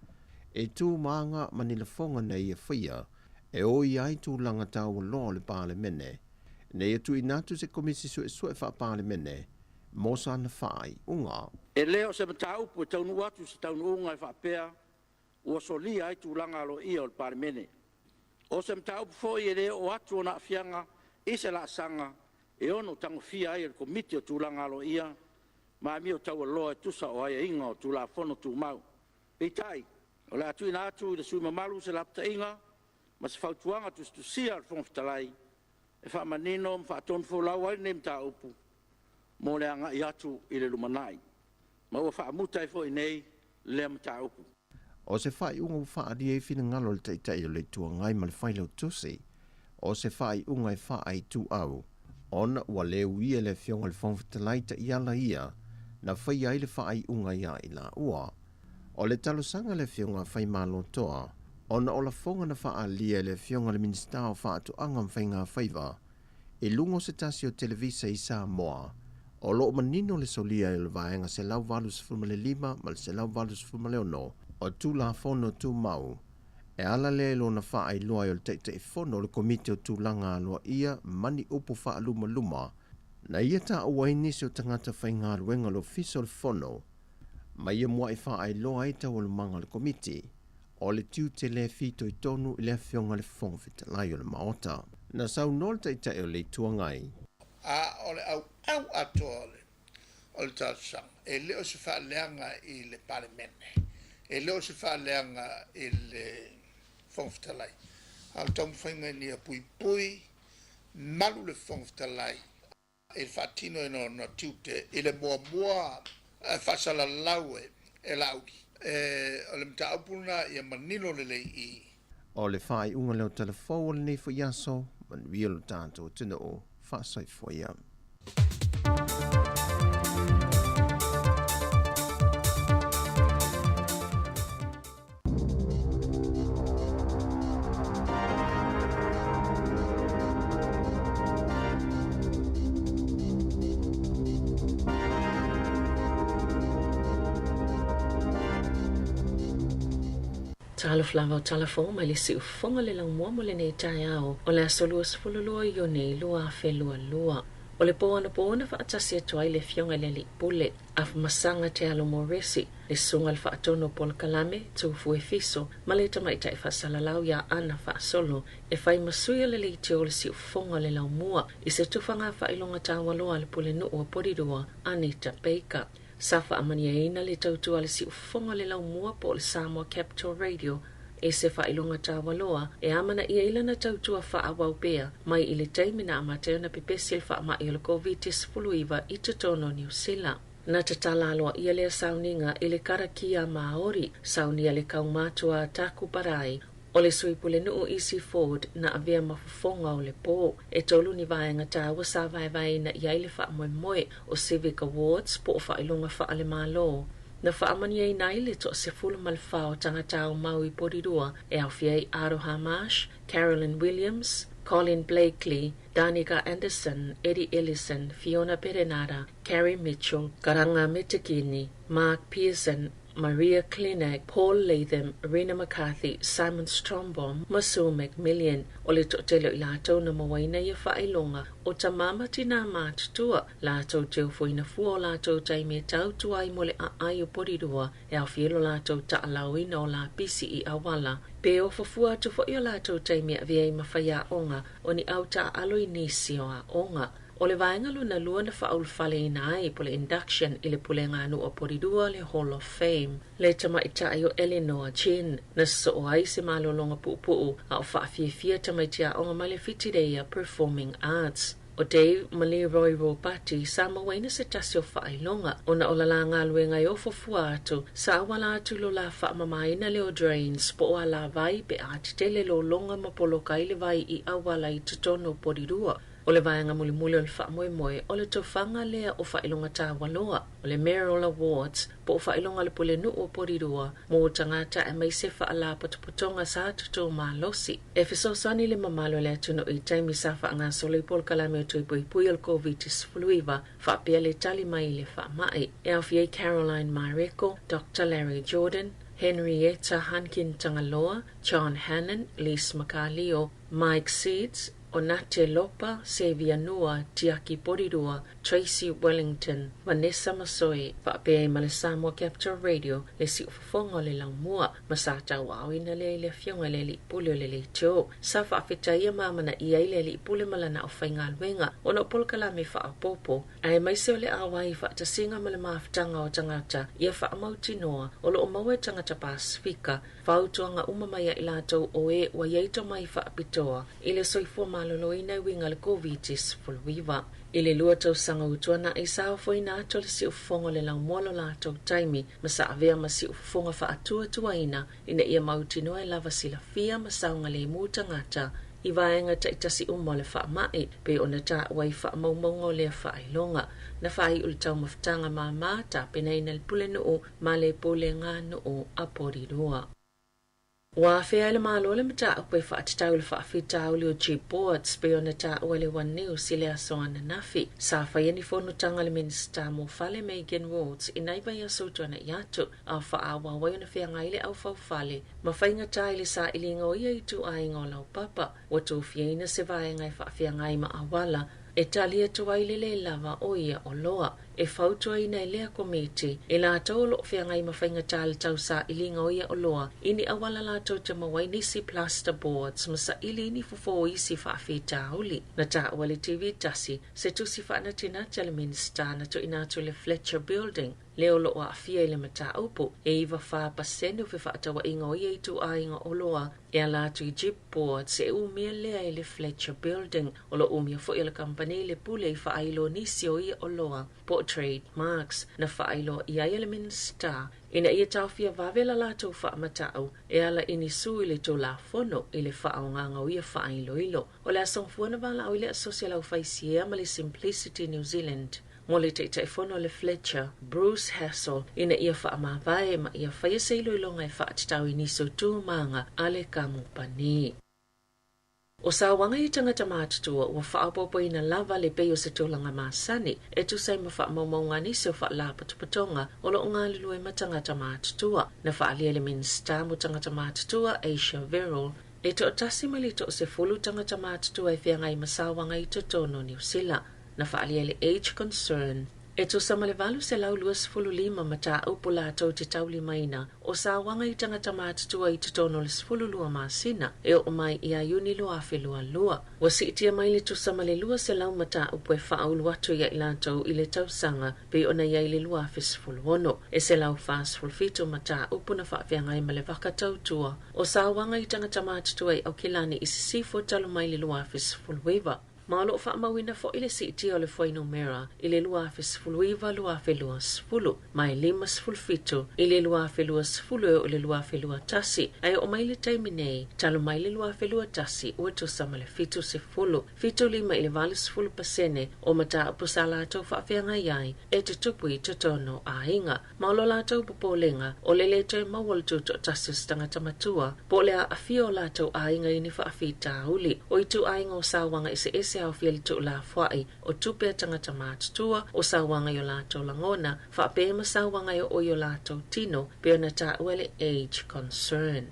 e tū maanga manila whonga nei e whaia, E o iai tu langa tau lo le pale mene. Nei tu inatu se komisi sue fa pale mene. Mosa na fai unga. E leo se matau po taunu atu se taunu unga e whapea ua solia ai tūlanga alo ia o le parimene. O se matau po e leo o atu o na fianga i se la sanga e ono tango fia ai le komiti o tūlanga alo ia ma mi o tau aloa e tusa o ai inga o tūla fono tū mau. Peitai, o le atu ina atu i le sui mamalu se lapta inga ma se fautuanga tu sia al fonfitalai e wha manino ma wha ton fo lau ai ne mta upu mo le anga i atu i le lumanai. Ma ua wha muta e fo i nei le mta upu. O se fai unga wha adia e fina ngalo le teitai o le tua ngai ma le whaileo tusi. O se fai unga e wha ai tu au. Ona ua leu ia le fionga le fonfitalai ta iala ia na whai ai le wha ai unga ia i la ua. O le talo sanga le fionga whai malo toa. Ona o la fonga na wha alia le fionga le minista o wha atu angam whai ngā whaiva. E lungo se tasi o televisa i Samoa. O loo manino le solia i le vaenga se lau valu sifuma le lima ma se lau valu sifuma le ono. O tu la fono tu mau. E ala le lo na wha ai loa i o le teite e fono le komite o tu langa loa ia mani upu wha luma luma. Na ia ta ua inisi o tangata whai ngā ruenga lo fiso le fono. Ma ia mua i wha ai loa i ta o le manga le komite. O le tiu te le fito i tonu i le fionga le fongfita lai o le maota. Na sau nol teite o le tuangai. O le au atoa o le tāsang. E leo se wha leanga i le parimene. E leo se wha leanga i le fongfitalai. Al tamu whainga ni a pui pui, malu le fongfitalai. E whatino e no tiute, i le mua whasala laue e lauri. O le mta apuna i a manino le lei i. O le whai unga leo telefo o le nei fo yaso, man wielo tātou tina o whasai fo iam. Talo flava o talafo mai le si ufonga le lang mua mo le nei tai ao o le asolua sifululua i o nei lua fe lua. O le poana wha atasi atua i le fionga le li pule af masanga te alo moresi le sunga le whaatono pol kalame tufu e fiso ma le tamaita e whasalalau ia ana whaasolo e whai masuia le li te o le si ufonga le lau mua i se tufanga whailonga tāwaloa le pule nuu a porirua Anita Baker. Safa amania ina le tautua le si ufonga le lau mua po le Samoa Capital Radio e se whailonga tāwaloa e amana ia ilana tautua whaawau pea mai i le teimina amateo na pepesi le whaama i le COVID-19 i tutono New Zealand. Na tatala aloa ia lea sauninga i le karakia Maori saunia le kaumatua taku parai o le suipule nuu Easy Ford na avea mafufonga o le po e tolu ni vaenga tawa sa vai na ia le wha moe o Civic Awards po o whailonga wha ale malo. Na whaamani ei nai le to se fulu malwhao tangata o Maui Porirua e au fiei Aro Hamash, Carolyn Williams, Colin Blakely, Danica Anderson, Eddie Ellison, Fiona Perenara, Carrie Mitchell, Karanga Metakini, Mark Pearson, Maria Klinek, Paul Latham, Rena McCarthy, Simon Strombaum, Masu Macmillan, o le totelo i lātou na mawaina ia whailonga o ta mama tina mātutua lātou teo fuina fua o lātou taime tau tuai mole a ai o porirua e au fielo lātou ta alawina o la pisi i awala. Pe o fafua atu fo i o lātou taime a viei mawhaia onga o ni au ta aloi nisi o a onga. O le vaenga luna lua na whaulfale ina ai po le induction i le pulenga anu o porirua le Hall of Fame. Le tamaita ai o Eleanor Chin na so o ai se malolonga puupuu a o whaafia tamaitia o nga male fitireia Performing Arts. O Dave Maliroy Robati sa mawaina se tasi o whailonga o na o lalanga luenga i o fofua atu sa awala atu lo la whaamamaina leo drains po o ala vai pe atitele lo longa mapoloka i le vai i awala i tutono porirua. O le vaenga mulimuli o le whaamoemoe o le tofanga lea o whailonga tāwaloa o le Mayoral Awards po o whailonga le pule nuu o porirua mo o tangata e mai se whaala patuputonga sa tuto malosi. E fisosani le mamalo le atuno i taimi sa whaanga solo i pol kalame o tuipui o COVID-19 whaapea le tali mai le whaamai. E au fiei Caroline Mareko, Dr. Larry Jordan, Henrietta Hankin Tangaloa, John Hannon, Lise Macalio, Mike Seeds, Onate Lopa, Xavier Nua, Tiaki Porirua, Tracy Wellington, Vanessa Masoe, Whaape ma le Samoa Capital Radio, le si ufafonga le laumua, masata wawina le fionga le li pule le teo, sa whaafetaia mamana ia le li pule malana o whainga alwenga, ono polkala me whaapopo, ai maise le awai whaatasinga ma le maafutanga o tangata, ia whaamauti noa, o lo o maue tangata Pasifika, whautuanga umamaya ilatou o e wa yeito mai whaapitoa, ile soifua maloloina winga le COVID-19. Ile lua tau sanga utuana e sao foi na ato le si ufongo le lau moalo la tau taimi, masa avea ma si ufonga wha atua tuaina, ina ia mauti noa e lava sila fia ma saunga le muta ngata, i vaenga ta itasi umo le wha mai, pe ona ta wai wha maumongo le wha ailonga, na wha i ultau maftanga ma mata, pena ina le pule nuu, ma le pule ngā nuu apori rua. Wa fea le malo le mata upe whaatitau le whaafitau le o G-Boards pe ona ta ua le waneu si le asoana nafi. Sa whaiani whanutanga le Minister mo fale Megan Rhodes inaiba ia sautuana i atu a whaawa wai ona fea ngaile au whawhale. Ma whainga tai le sa ilinga o ia i tu ai ngā lau papa. Wa tō fiaina se vaenga i whaafea ngai ma awala. E talia tuai le lava o ia o loa. E whautua ina i lea komiti. E la tau lo whea ngai mawhainga tāle tau sa ilinga o ia o loa. Ini awala la tau te mawai nisi plasterboards masa ili ni fufo isi whaafita hauli. Na ta wale TV tasi, se tu si whaana tina tele Minister na tu inatu le Fletcher Building. Leo lo a fia ile mata upo. E iwa wha pasenu fi whaatawa inga o ia i tu a inga o loa. E ala tu i G-Boards se umia lea ile Fletcher Building. O lo umia fo ila company le pule i whaailo nisi o ia o loa. Portrait marks na whaailo i aia le Minister. Ina ia tawhia wawela la tau whaamatau, e ala ini sui le tō la whono i le whaaonganga o ia whaailoilo. O le asong fuana wala o ile asosiala o whaisia ma le Simplicity New Zealand. Mo le te whono le Fletcher, Bruce Hassel, ina ia whaamawhae ma ia whaiaseilo ilonga e whaatitau i niso tūmanga ale kamupani. O sa wanga i tangata mātutua ua whaapopo ina lava le peo se tūlanga māsani, e tu sai ma whaamaunga ni se wha la patupatonga o lo ngā lilu e matangata mātutua. Na whaalia le Minister mo tangata mātutua Asia Verrill, e to tasi malito se fulu tangata mātutua e whiangai masawanga i totono New Zealand. Na whaalia le age concern. E tu samalevalu se lau luas fulu lima mata upu la tau te tauli maina o sa wanga i tangata mātutua i tutono le fulu lua māsina e o mai i a uni lua afe lua lua. Wa si itia mai le tu samale lua se lau mata upu e whaau atu ia i la tau i le tau sanga pe ona ia i le lua afe sfulu ono. E se lau fast fulfito mata upu na whaafeangai ma le waka tau tua. O sa wanga i tangata mātutua i au kilani i sifo talu mai le lua afe sfulu weva. Malo fa mawina fo ile siti o le foino mera ile lua fe sfulu iwa lua fe lua sfulu mai lima sfulu fito ile lua fe lua sfulu o le lua fe lua tasi ai o mai le taimine talo mai le lua fe lua tasi o to samale fito se fito lima ile vale sfulu pasene o mata posala to fa fe ngai e te tupu i tono a inga malo la to popolenga o le to mawal to tasi stanga tamatua po le a fio la to a inga ini fa afita uli o itu a inga o sawanga ise au fiali tu la fwai o tupe tangata mātutua o sawanga yo lato langona whape ma sawanga yo yo lato tino pe ona ta uele age concern.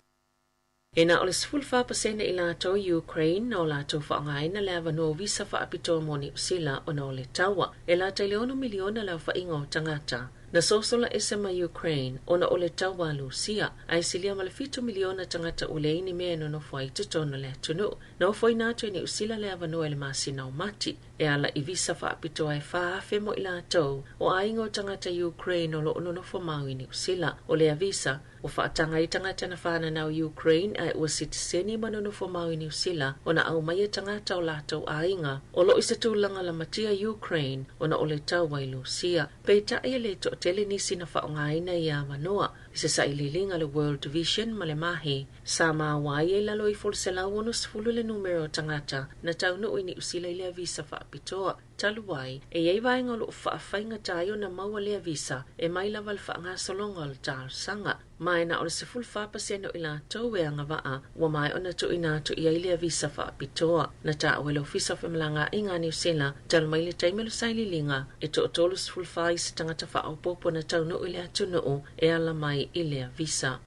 Ena o le 15% i lato Ukraine o lato whaangaina lewa no visa whaapito moni usila o na o le tawa e la tailiona miliona la whaingo tangata. Na sosola esema Ukraine ona ole tawa Lucia ai silia malafito miliona tangata uleini meno no foi tutono le tunu no foi nato ni usila le avano ele masina o mati e ala ivisa fa apito ai fa femo ila to o aingo tangata Ukraine lo ono no fo mawi ni usila o le avisa o fa tanga i tangata na fana na Ukraine ai o citizeni mano no fo mawi ni usila ona au mai tangata o lato ainga o lo isatulanga la matia Ukraine ona ole tawa i Lucia peita ele to tele nisi na whaongaina i a manoa. Se sa ililinga le World Vision ma le mahi. Sa mawai e lalo i folsela wonus fulu le numero tangata na taunu ini usila i lea visa whaapitoa. Taluai, e iei vaenga lo whaafainga tayo na maua lea visa e mai laval whaanga solonga o tal sanga. Mai na o le se fulu whaapaseno i la tau e anga waa wa mai ona tu ina tu i lea visa whaapitoa. Na ta o le ofisa whamalanga i ngā New Zealand tal mai le taimelo sa ililinga e to otolus fulu whaise tangata whaopopo na taunu i lea tunu e ala mai i lea visa.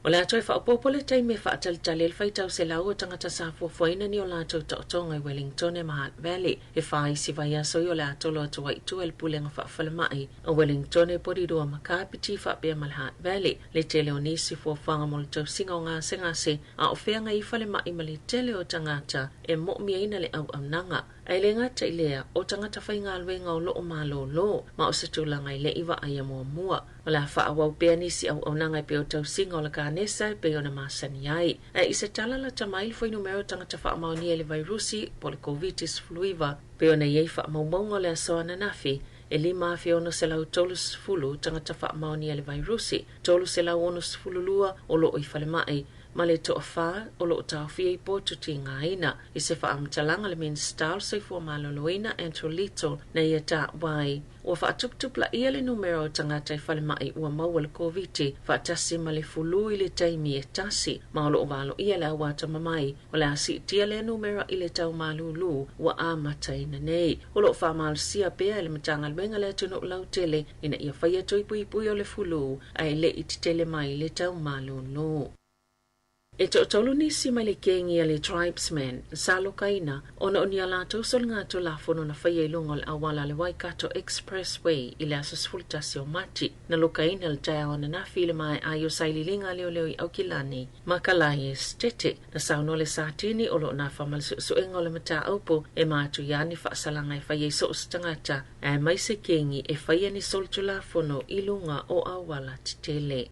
O le ato e whaopopo le taime whaatalitale le whaitau se lau o tangata sa fuafuaina ni o la ato taotonga i Wellington e Mahat Valley. E whai si vai aso i o le atolo atu waitu e le pulenga whaafalamai. O Wellington e porirua makapiti whaapea Mahat Valley. Le tele o nisi fuafuanga mo le tau singa o ngase ngase a o whenga i whale mai ma le tele o tangata e mo miaina le au nanga. Ai le ngata i lea o tangata whainga alwenga o loo malo lo ma o se tūlanga i le iwa ai mua mua. O la wha awau pea nisi au nanga i peo tau singa o la kānesa i peo na masani ai. I se tala la tamail fwai numero tangata wha amaoni e le vairusi po le covitis fluiva peo na iei wha amaumaunga le asoa na nafi. E lima awhiona se lau tolu sifulu tangata wha amaoni e le vairusi. Tolu se lau ono sifulu lua o loo i whale mai. Ma le toa wha o loo tawhia i pōtuti ngā ina. I se wha amtalanga le min style soifua maloloina Andrew Little na ia tā wai. Ua wha atuptupla ia le numero o tangata i whale mai ua maua le COVID wha atasi ma le fulu i le taimi e tasi. Ma o loo walo ia le awata mamai. O le asi tia le numero i le tau malulu ua amata ina nei. O loo wha malsia pea le matanga luenga le tunu lau tele ina ia whaia tuipui o le fulu ai le iti tele mai le tau malulu. E tolu nisi mai le kengi a le tribesmen, salo kaina, ona oni ala tausol ngā to la fono na whaia ilunga le awala le Waikato Expressway i le asas fultasi o mati, na lokaina le tae ona na file mai a yo saili linga leo leo i aukilani, makalai e stete, na sauno le satini o lo na whamal suenga o le mata aupo e mātu yani whaasalanga e whaia i so stangata, e mai se kengi e whaia ni soltu la fono ilunga o awala titele.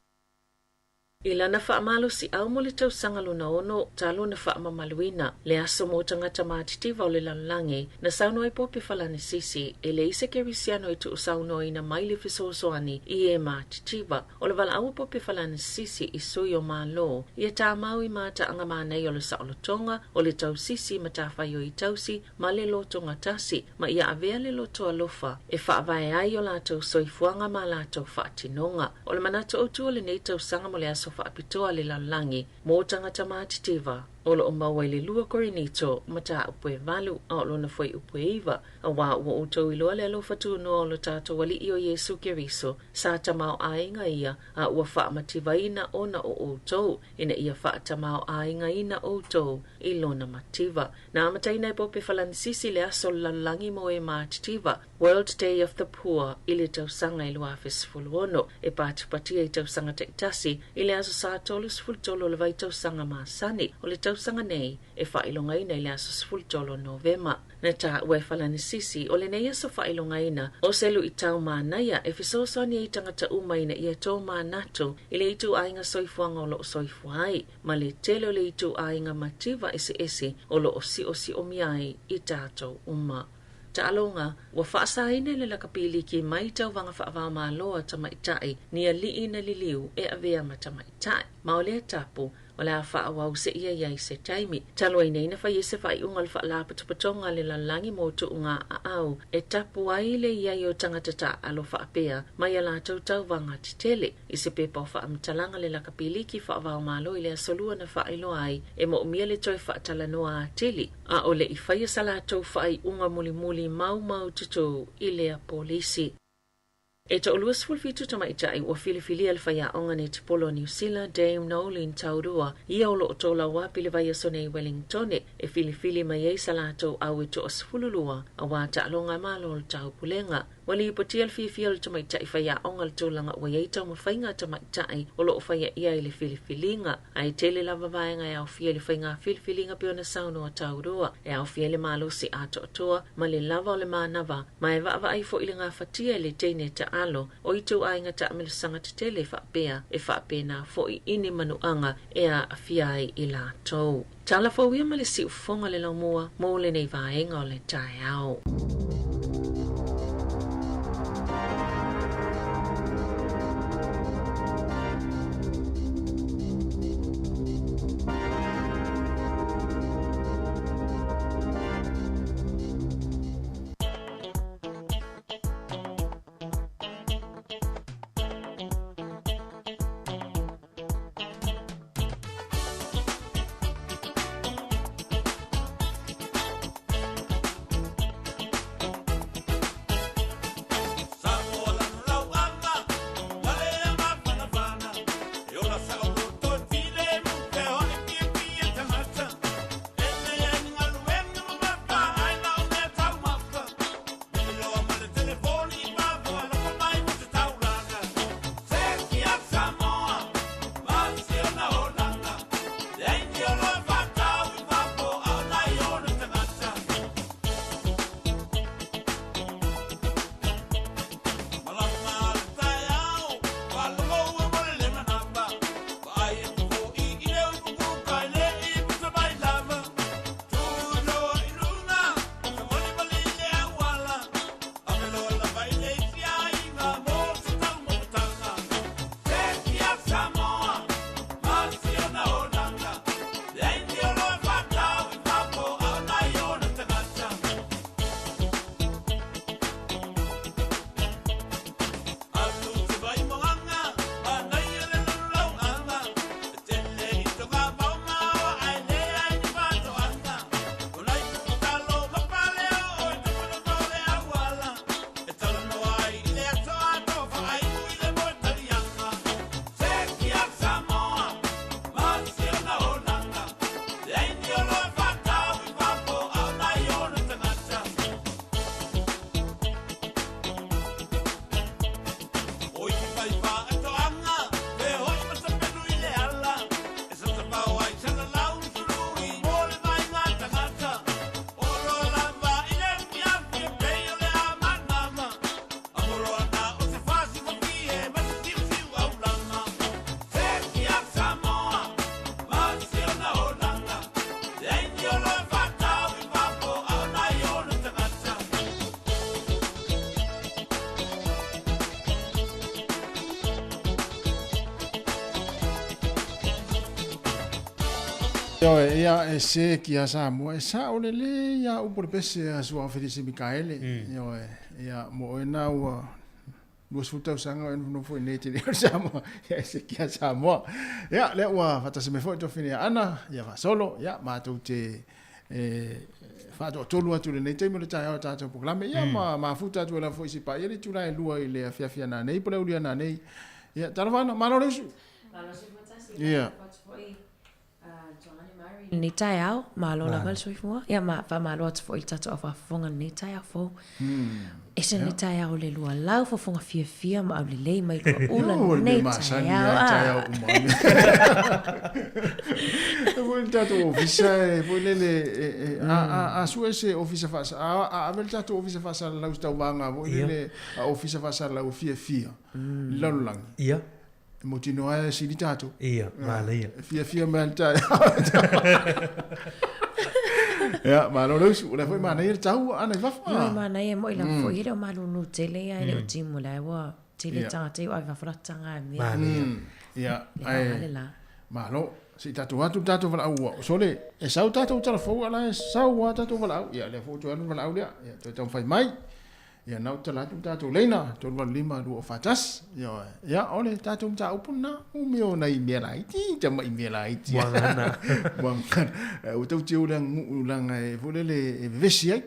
Ila na whaamalo si au mo le tausanga luna ono talo na whaamamaluina le aso mo tangata mātitiva o le lalange na sauno ai pope whalane sisi e le ise kerisiano i tu usauno ina mai le fisosoani i e mātitiva o le wala au pope whalane sisi i sui o mālo i e tā mau i māta anga mānei o le saolotonga o le tau sisi ma tā whaio i tausi ma le lotonga tasi ma ia avea le loto alofa e whaavae ai o la tau soifuanga ma la tau whaatinonga o le manata o tu o le nei tausanga mo le aso whaapitoa le lalangi mō tangata mātitiva. O lo o maua i le lua korinito mata upe valu a lo na foi upe iwa a wā ua utou i loa le alo fatu no o lo tātou wali i o Yesu Keriso sa tamau ainga ia a ua whaamativa ina o na o utou ina ia whaatamau ainga ina o utou i lona mativa. Na amataina i pope whalanisisi le aso lalangi mo e mātitiva World Day of the Poor i le tausanga i lua fesfuluono e pātupatia i tausanga teitasi i le aso sa tolus fultolo le vai tausanga māsani o le tausanga nei e whailongaina i le aso sfultolo Novema. Na tā ue whalanisisi o le nei aso whailongaina o selu i tau mānaia e fisosoni i tangata umaina i e tō mānato i le itu ainga soifuanga o lo soifuai ma le tele o le itu ainga mativa ese o lo o miai i tātou uma. Ta alonga, wa whaasaina le lakapili ki mai tau wanga whaavā māloa tamaitai ni a li ina liliu e avea ma tamaitai. Ma o lea tapu, o le a whaawau se ia iai se taimi. Talo ai neina whai ese whai unga le wha patupatonga le lalangi mō tu unga a au. E tapu ai le iai o tangatata alo whaapea mai a la tau wanga titele. I se pepa o whaamtalanga le lakapili ki whaavau mālo i le asolua na whailo ai e mo umia le toi whaatalanoa a tili. A o le i whai asa la tau whai unga muli mau tutu i lea polisi. E to uluas fulfitu tamaitai ua filifili al whaia onga ne tipolo New Zealand Dame Nolin taurua ia o loo tōla wapi le vai asone i Wellington e filifili mai ei salato au e to asfululua a wata alonga malo tau pulenga. Wali ipoti al fifial tamaitai whaia onga le tōlanga ua ei tau mawhainga tamaitai o loo whaia ia i le filifilinga. Ai tele lava vaenga e au fia le whainga filifilinga peona sauno a taurua e au fia le malo si ato atoa ma le lava o le manava ma e vaava ai fo ili ngā fatia le teine ta alo o itu ainga ta amilusanga te tele whaapea e whaapena fo i ini manuanga e a afiai i la tau. Tala fawia ma le si ufonga le laumua mo le nei vaenga o le tae au. Yo ia se kia Samoa sa ole le ia upor pese a sua ofisi Mikaele yo ia mo ena wa luas futa sanga no foi nete le Samoa ia se kia Samoa ia le wa fata se me foi to fini ana ia va solo ia ma tu te fa to tolu atu le nete mo le ta ta programa ia ma futa tu la foi si pa ia tu la lua ile afia fia na nei pole ulia na nei ia taravana ma lo lesu ia ni tai au ma lo la val soi fo ya ma fa ma lo fo il tato fa fonga ni tai au fo e se ni tai au le lua lau fo fonga fia ma au le le mai ko ula ni tai au fo il tato ofisa fo le a su ese ofisa fa a vel tato ofisa fa sa la sta vanga fo le ofisa fa sa la fia la lang ia mo tino ai si di tato ia malaya fia malta ya ma lo su la foi mana ir tau ana va fa ma na ye mo ila fo ile ma lu nu tele ya ile timu la wa tele tanga te wa va fra tanga mi ya ai ma lo si tato tato va au so le e sau tato tala fo ala sau tato va au ya le fo to va au ya to tau fai mai ya nau tala tato leina to va lima du fatas ya ole tato ta upuna umio na i lai ti ta mai mi lai ti wangana o tau tiu lang e volele e vesi ai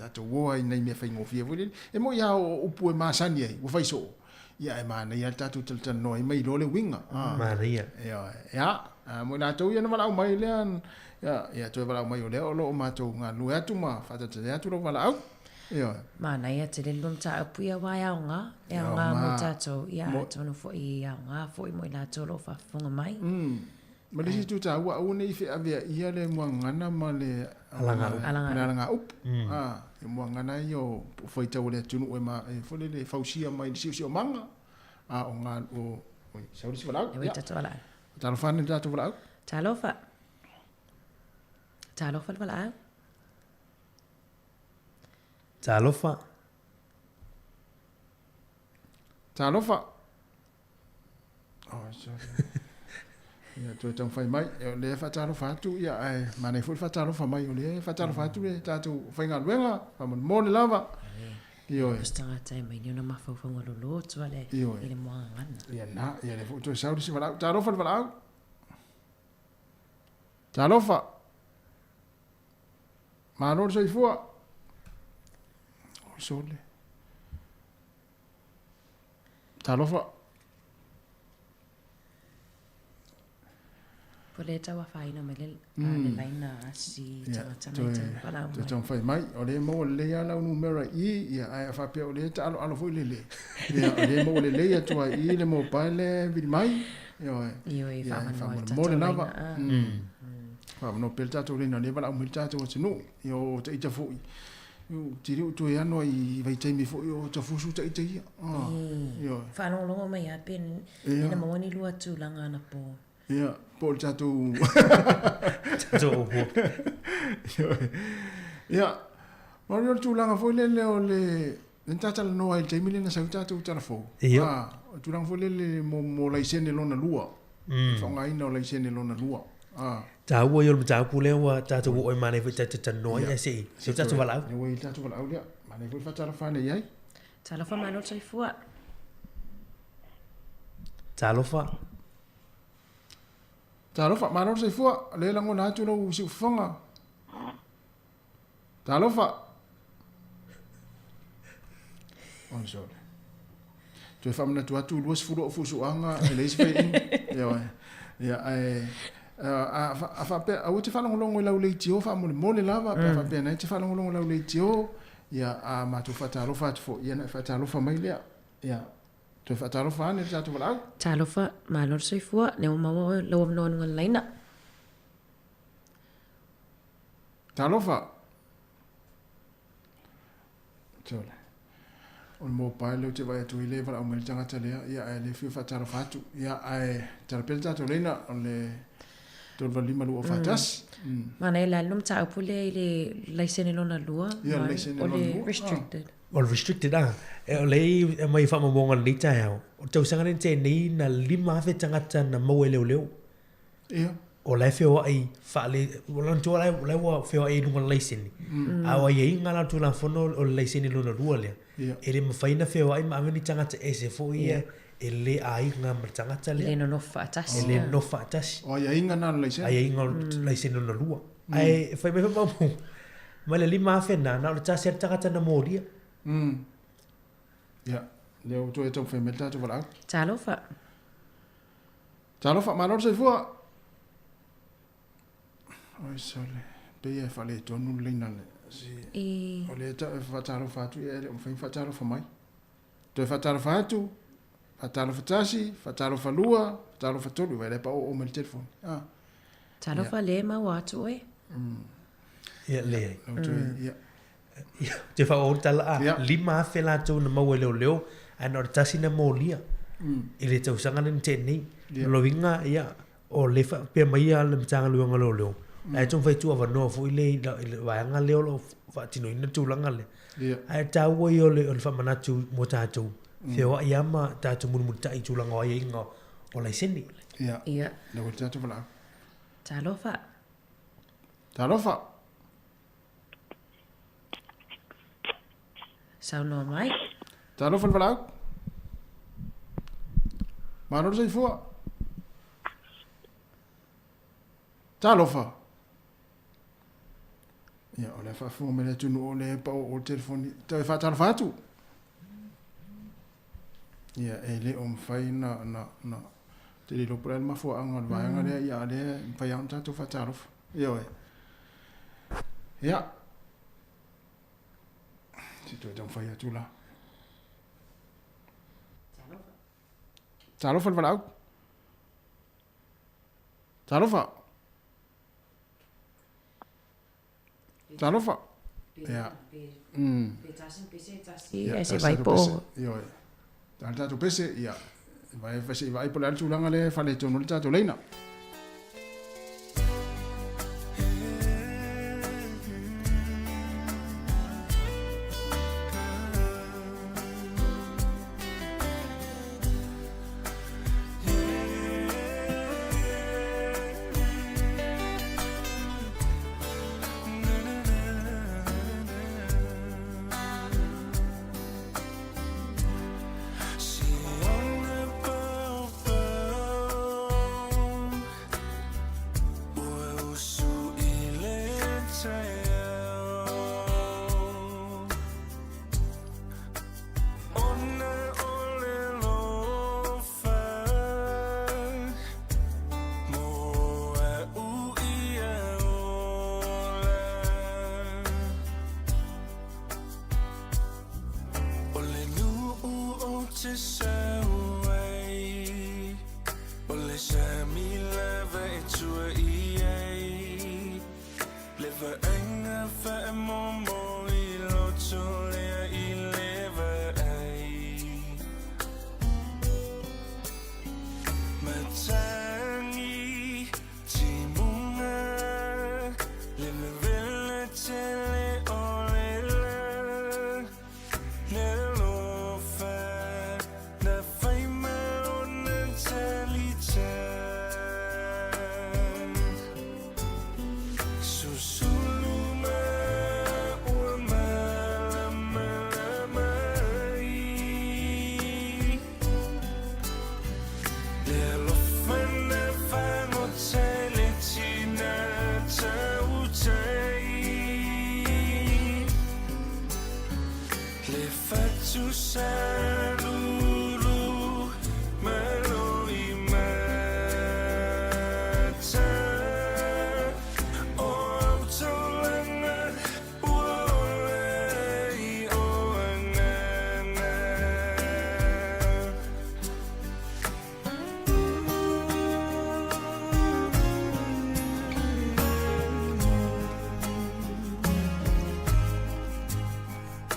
tato wo ai nei me fai ngofia volele e mo ya o pu e masani ai wo fai so ya e mana ya tato tel no mai lo le winga maria ya mo na to ya no va mai le ya to va mai o le o lo ma to nga lu ya tu ma fa ta ya tu lo va au mana ia te lelum ta apuia wai au nga e nga mo tato ia tono fo i au nga fo i mo i la tolo fa fonga mai ma le tu ta wa o nei fe avea ia le mo ngana ma le alanga up e mo ngana yo fo i tau le tunu e ma fo le fausia mai si si o manga o nga o sa uri si wala e tato wala talo fa ni tato wala talo fa wala Talofa. Oh, sorry. Ya tu tang fai mai, le fa talofa tu ya ai, mana fu fa talofa mai le fa talofa tu le tatu fai nga luenga, fa mo le lava. Yo. Stanga tai mai ni na ma fa fa ngolo lo tu ale. Ile mo ngana. Ya le fu tu sa si wala, talofa wala. Talofa. Ma no sei fu. Sole. Talofa. Poleta wa fai no mele le laina si tanga para. To tong fai mai o le mo le ya la numero i ya ai fa pe o le ta alo foi le. Ya le mo le ya to i le mo pa le vi mai. Yo e fa mo le lava. Fa no pel ta to le no le va la mo ta to no yo te ita foi. Tiri tu ya no i vai tai mi fo yo ta fusu tai tai yo fa no lo mai a pen ina mo ni lua tu langa na po ya po ta tu ya mo yo tu langa fo le le nta ta no ai tai mi le na sa ta tu ta fo tu langa fo le mo lai sene lo na lua fa ngai no lai sene lo na lua ta wo yo ta pu le wa ta tu o mane fu ta no ya si so ta tu wala yo ta tu wala ya mane fu fa ta fa ne yai ta la fa ma no sai fu ta lo fa ma no sai fu le la ngona tu no si fonga ta lo fa on sorry tu fa mna tu luas fu do fu su anga le si fe ya a fa pe a uti fa longo la le tio fa mo le lava fa pe na ti fa longo la le tio ya a ma tu fa ta lo fa fo ya na fa ta lo fa mai le ya tu fa ta lo fa ne ta tu la ta lo fa ma lo sei fu ne mo lo no ngol laina ta lo fa chola on mo pa le te vai tu ile va o mel tanga tele ya le fi fa ta lo fa tu ya ai ta pe ta tu le na on le Tol va lima lua fatas. Mana ela lum ta pule ile laisene lona lua. Ya laisene lona lua. Restricted. Restricted le mai fa mo ngal ni ta ya. O tau sanga te ni na lima fe tanga na mo le. Ya. o le feo ai fa le lan tu le wa feo ai no le sini a wa ye ngala tu la fono o le sini lo rua le ele ma faina feo ai ma ni tanga te ese fo ia ele ai nga ma tanga tale ele no fa tas ele no fa tas o ya inga na le sini ai inga le sini lo rua ai fa me fa ma le lima fena na o ta serta ka tana moria ya le o to e to fe meta to vala talo fa ma no se fo oi sole pe e fa le to nu le na le si o le ta fa talo fa tu e o fa talo fa mai to fa talo fa tu fa talo fa tasi fa talo fa lua fa talo fa tolu e le pa o me telefone talo fa le ma wa tu e ya le ya te fa o tala lima fela tu na mo leo ana tasi na molia ile tau sanga ni te ni lo vinga ya o le fa pe mai ala mtanga lu ngalo leo ai tung fai tu ava no fu ile va nga leo lo fa tino ina tu langa le ai ta wo yo le fa mana tu mo ta tu feo ya ma ta tu mu ta i tu langa ai nga o le seni ya le ko ta tu vala talo fa sao no mai talo fa vala ma no sei fu talo fa ya o le fa fu me le tu no le pa o telefone te fa talo fa tu ya ele om fai na te lo pre ma fu ang va nga le ya le fa yang ta tu fa talo yo ya si tu dong fa ya tu la talo fa vala talo fa ya ese vai po yo ta tu pese ya vai po la tu langa le fa le tu no ta tu leina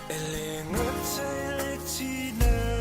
Ele ngotele tina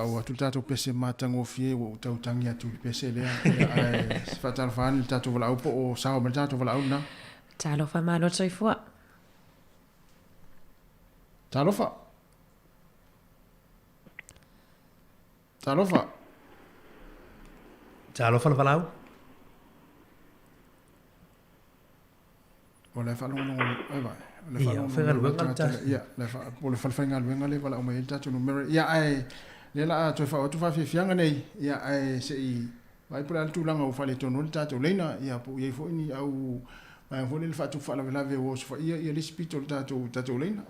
au atu tatou pese matangofie o tautangi atu pese lea fatalafani tatou valau po o sao ma tatou valau na talofa malo soifua talofa talofa valau o le falongo ai vai ia fenga luenga ta ia le fa o le falfenga luenga le valau mai tatou numero ia ai le la tu fa fianga nei ia ai se i vai pula tu langa o fale tonu tatou leina ia po ia fo ni au mai fo le fa tu fa la ve o fa ia le spito tatou leina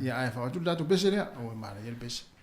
ia ai fa tu tatou pese le o mara ia pese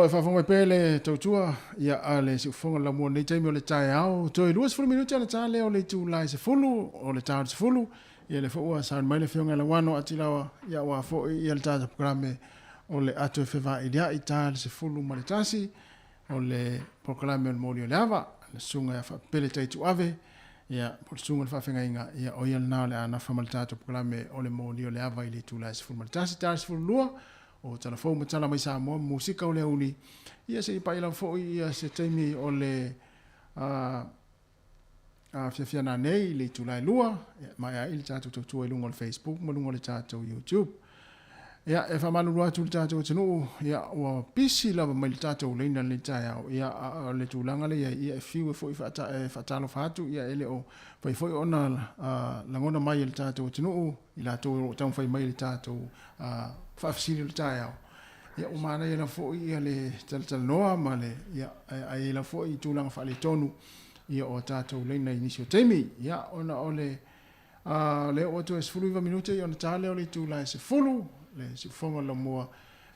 e whawhonga pele tautua ia ale si ufonga la mua nei taimi o le tae au. Toi luas fulu minuti ana tale o le tūlai se fulu o le tau se fulu. Ia le whaua saan mai le whionga la wano atilawa ia wa fo ia le tata programe o le atu e whiwa i lia i tale se fulu ma le tasi o le programe o le mori o le ava. Le sunga ia whapele taitu ave. Ia por sunga le whawhenga inga ia o ia le nao le ana whamal tata programe o le mori o le ava i le tūlai se fulu ma le tasi tale se fulu lua. O telefon ma tala mai Samoa musika o le uli ia se pa ila fo ia se taimi o le fiafia nei le tulai lua mai ai le tatu tu e lungo le Facebook ma lungo le tatu YouTube ia e fa malu lua tu tatu tenu ia o pisi la mai le tatu le ina le taia ia le tulanga le ia fiu fo i fa talo fatu ia ele o foi ona la ngona mai le tatu tenu ila tu tau foi mai le tatu fafsiri le taia ia o mana ia la fo ia le tal noa male ia ai la fo i tulang fa le tonu ia o tatou le na inisio temi ia ona ole le o to es fulu minuto ia ona tale o le tula se fulu le se fonga la moa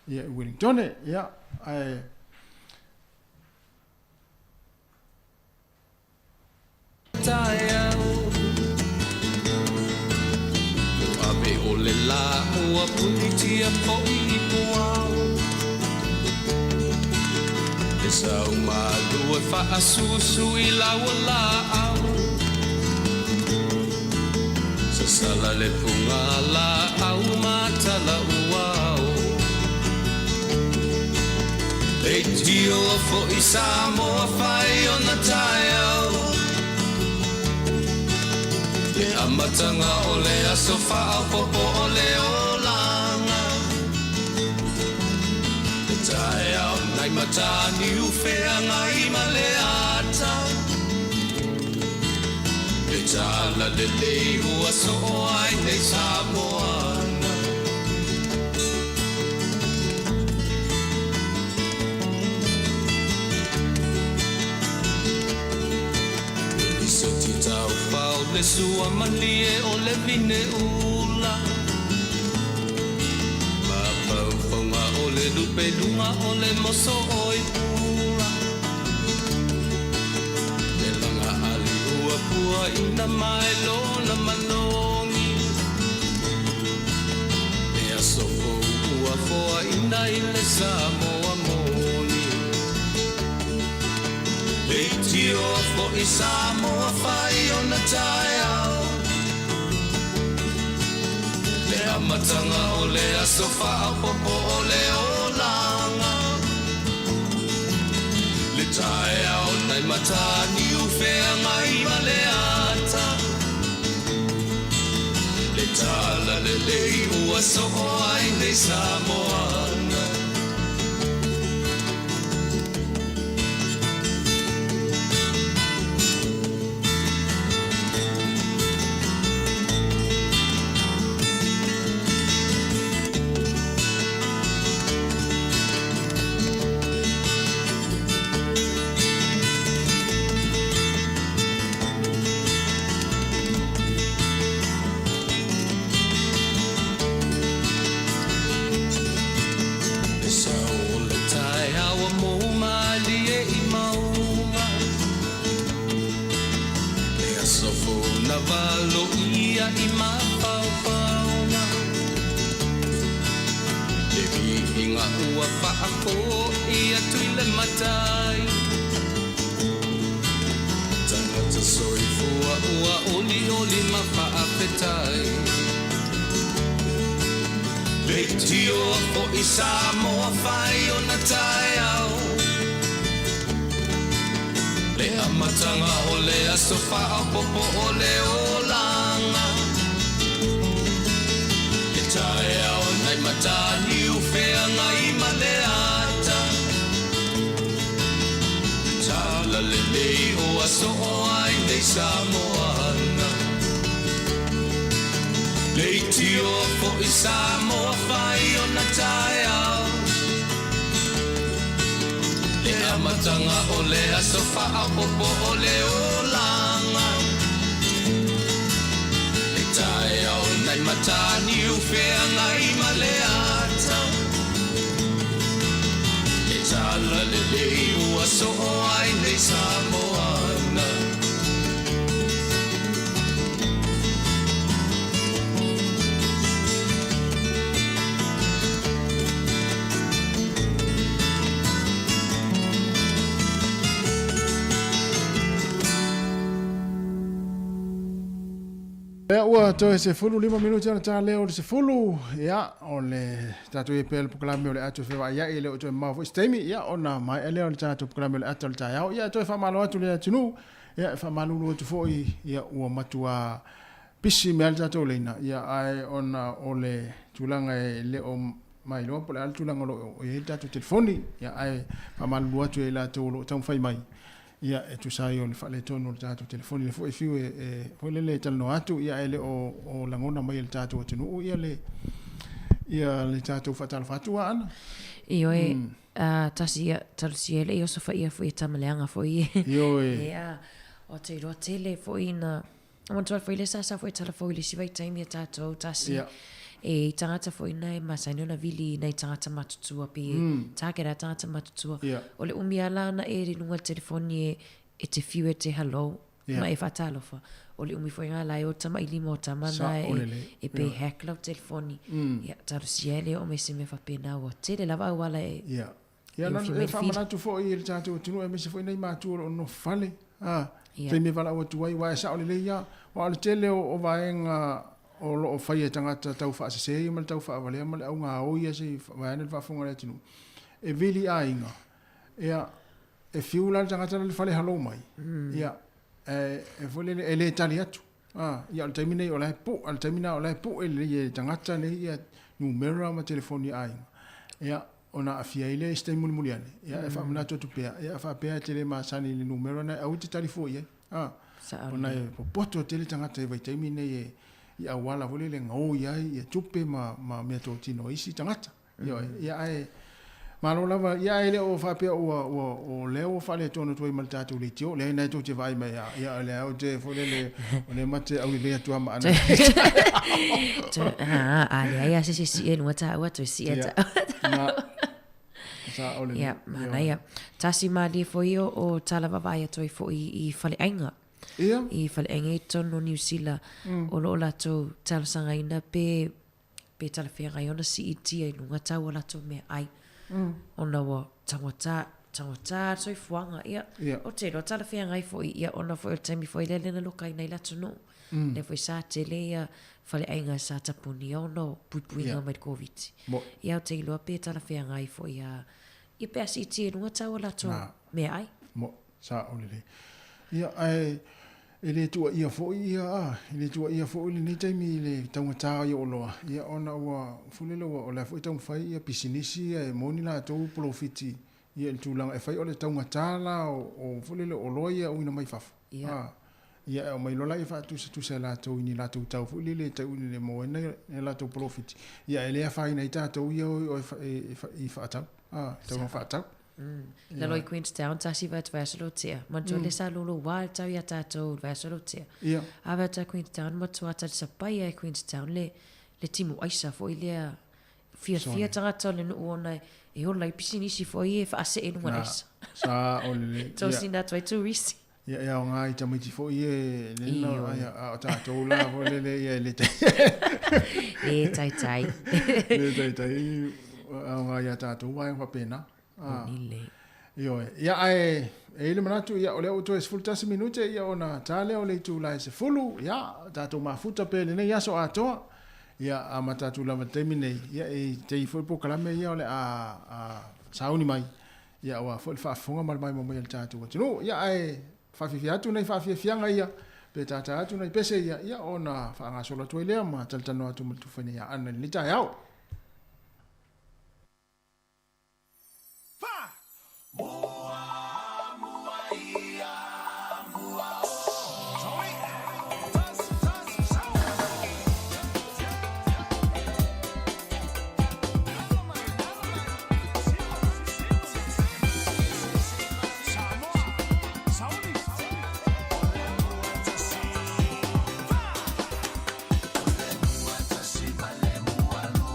ia Wellington ia ai taia ave ole la o pulitia po i poao e sau malu e fa asusu i la wala au sa sala le funga la au mata la uao e tio fo i Samoa fai ona taia le amatanga o le asofa a popo o le olanga le tae au nai matani ufea ngai maleata le tala le leihu aso o ai nei Samoana iso ti tau pao le sua malie o le vine ula ma pau fonga o le lupe lunga o le moso oi pula le langa ali ua pua ina mai lo na manongi le aso ua foa ina ile Samoa moni le tio fo i Samoa fai ona taia le amatanga o le asofa a popo o le olanga le taia o nai matani ufea ngai maleata le tala le lei ua so o ai nei Samoana Samoa fai ona taia le amatanga o le asofa a popo o le olanga le taia o nai matani ufea ngai maleata tala le lei o aso o ai nei Samoana le tio fo i Samoa fai ona taia le amatanga o le asofa a popo o le olanga le taia o nai matani ufea ngai maleata le tala le le ua so ai nei Samoa na. Ea ua toe se fulu 5 minuti ana tā leo le se fulu ia o le tātou e pēle pukalame o le atu whewa ia e leo toe mau fo istemi ia o na mai e leo le tātou pukalame o le atu le tāiao ia toe whamalo atu le atunu ia e whamalulu atu fo ia ua matua pisi mea le tātou leina ia ai ona o le tūlanga e leo mai loa po le ala tūlanga lo e tātou telefoni ia ai whamalulu atu e la tō lo taun whai mai ia e tu sai o le fale tonu le tātou telefoni le foi fiu e foi le talno atu ia ele o langona mai le tātou tunu ia le tātou fatal fatua ana io e tasi tarsi ele io so fa ia foi tamaleanga foi io e ia o te ro tele foi na o to foi le sa foi telefoni le si vai time tātou tasi e tangata foi nei masai na vili nei tangata matutua pe takera tangata matutua o le umiala na e rinunga telefoni e te fiu e te hello ma e fatalofa o le umi foi ngala o tama ilimo tama na e pe hackla telefoni ia tarusiele o me se me fa pena o tele lava wala e ia na e fa mana tu foi il tatu tunu e me se foi nei matu o no fale te me vala o tuai wa sa o le ia o le tele o vaenga o lo fai e tangata tau wha se sei mal tau wha wale mal au ngā oia se whaene le whafunga le tinu e vili a inga ia e fiula le tangata le whale halo mai ia e fole e le tali atu ia al taimina o lai pu al taimina o lai pu e le tangata ne ia numera ma telefoni a inga ia ona afia ile este muli muli ane ia e whamuna totu pea ia wha pea tele ma sani le numera na au te talifo ia ona e popoto tele tangata e vai taimina e ia wala vole le ngau ia ia tupe ma mea tō tino isi tangata ia ai malo lava ia ele o whapea o leo o whale tōna tuai mal tātou le tio le nei tō te vai mai ia le au te fole le mate au le lea tua ma ana ale ia se si e nua tā ua tu si e tā ia mana ia tasi ma li fo io o talava vai atoi fo i whale ainga i whale enge tono New Zealand o lo lato talasanga ina pe talawhia ona si i tia i lunga tau o lato mea ai ona wa tangata soi fuanga ia o te lo talawhia ngai fo ia ona fo il taimi fo i lele na loka ina i lato no le fo i sa tele ia whale enga sa tapuni ono puipuinga mai COVID ia o te iloa pe talawhia ngai fo ia pe asi i tia i lunga tau o lato mea ai sa olele ia ai ele tua ia fo ia fo le ni taimi le tangata ia oloa ia ona ua fulelo o la fo tau fai ia pisinisi e moni la to profiti ia le tulang e fai o le tangata la o fulelo oloa ia uina mai fafa ia o mai lola ia fa tu se la to ni la to tau fulele tau ni le mo na la to profiti ia ele fa ina ita to ia o i fa tau tau fa tau la loi Queenstown tasi vat vasalo tia manto le sa lolo wal tau ia tatou vasalo tia ava ta Queenstown matu ata sapai ai Queenstown le timu aisa fo ile fia tangata le no ona e ola i pisinisi fo ie fa ase e nunga aisa sa ole to sina toi tourist ia o ngai tamiti fo ie le no a tatou la fo le ia le tai le tai o ngai tatou vai fa pena ia ai e le manatu ia o le o to full tasi minute ia ona tale o le tu la se fulu ia tatou mafuta pe le ia so atoa ia a matatu lava termine ia e te foi po kalame ia o le a sauni mai ia wa foi fa fonga mal mai mo ia tatou no ia ai fa fi atu nei fa fi fianga ia pe tata atu nei pese ia ona fa nga solo to ile ma taltano atu mo tu fene ia ana ni ta yao Malemu alu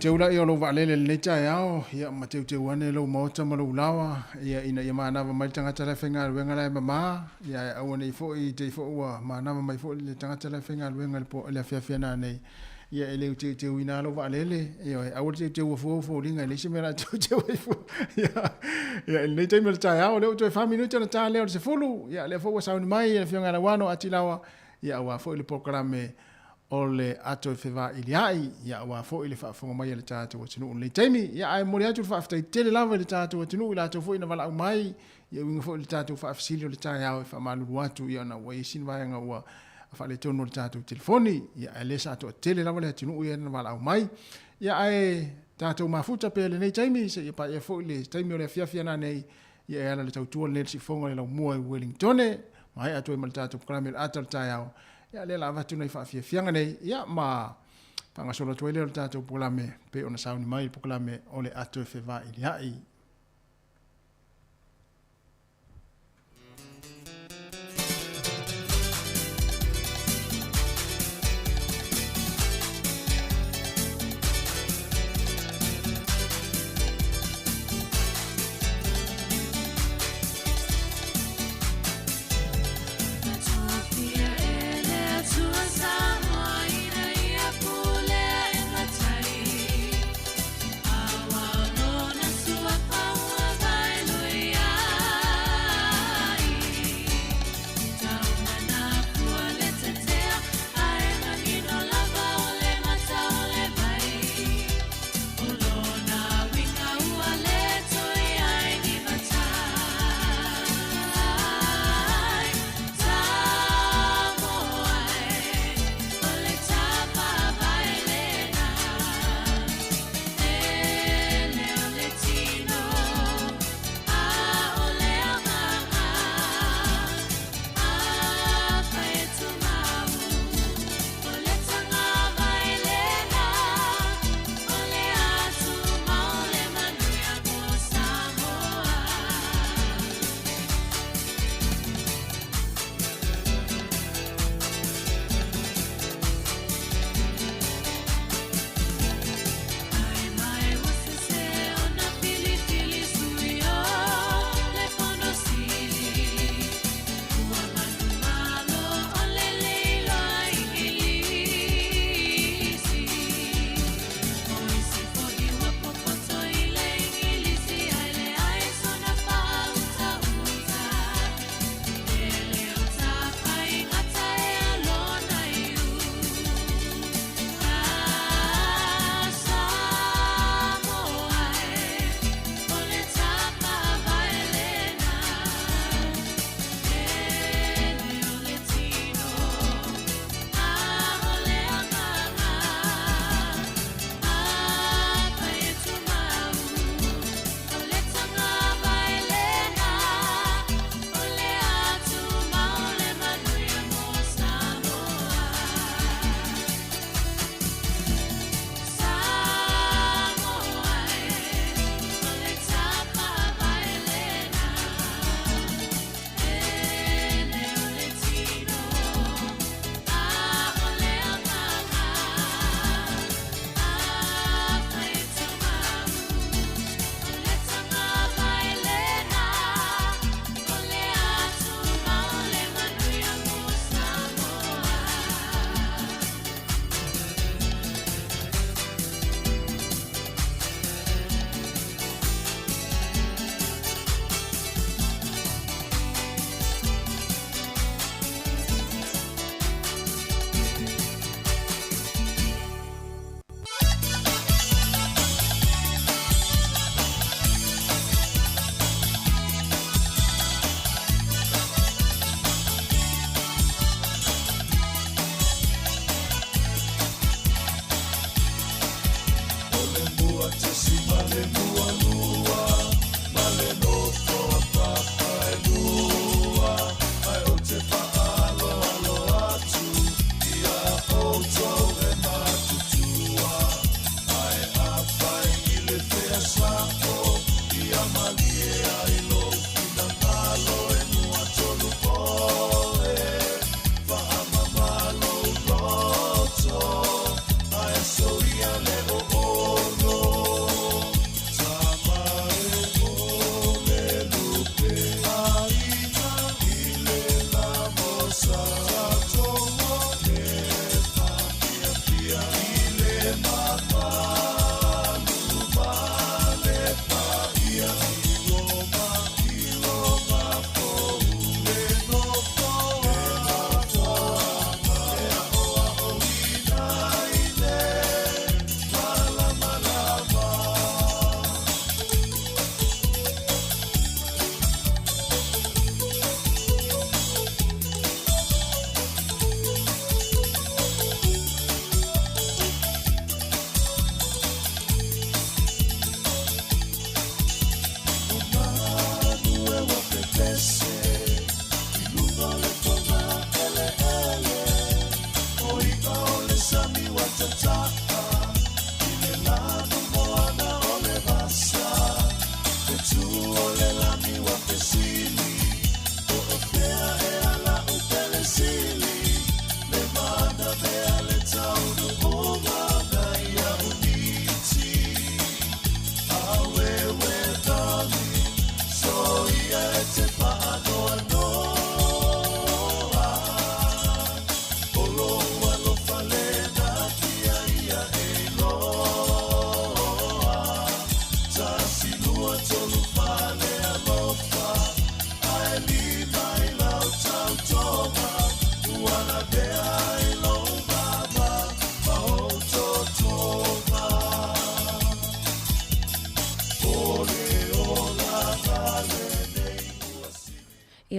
Teu la yo lo vale le cha yao ya ma teu ane lo mo ta ma lo lawa ya ina ya mana mai tanga tala fenga wenga la mama ya awone fo I te fo wa mana mai fo le tanga tala fenga wenga po le fia na nei ya ele teu ina lo vale le yo awol teu fo linga le simera teu fo ya le te mer cha yao le to fa minuto na ta le se fulu ya le fo sa mai le fia na wano atilawa ya wa fo le programe ole ato feva iliai ya wa fo ile fa fonga mai le tatu tinu le temi ya ai mori atu fa afta tele lava le tatu tinu ila to fo ina vala mai ya winga fo le tatu fa afsili le tatu ya fa malu watu ya na wa isin va nga wa fa le tono le tatu telefoni ya ale sa to tele lava le tinu ya na vala mai ya ai tatu mafuta pe le temi se pa ya fo le temi le fia na nei ya ana le tatu le si fonga le mo Wellington mai atu mal tatu kramel atal tayao ya le lava tu nei fa fianga nei ya ma panga solo tu le tato polame pe ona sauni mai polame ole ato feva iliai Samoa,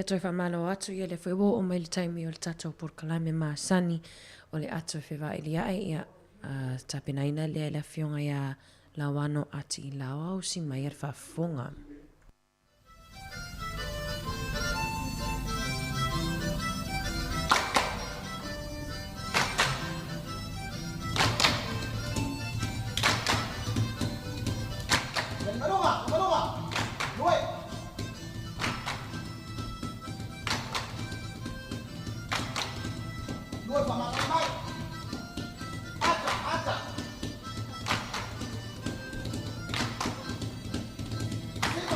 toi whamalo atu ia le whewo o mai le taimi o le tatou por kalame maasani o le atu whewa ili ai ia tapinaina lea la fionga ia lawano ati lawa o si mai ar whafonga. Hãy subscribe cho kênh Ghiền Mì Gõ để không bỏ lỡ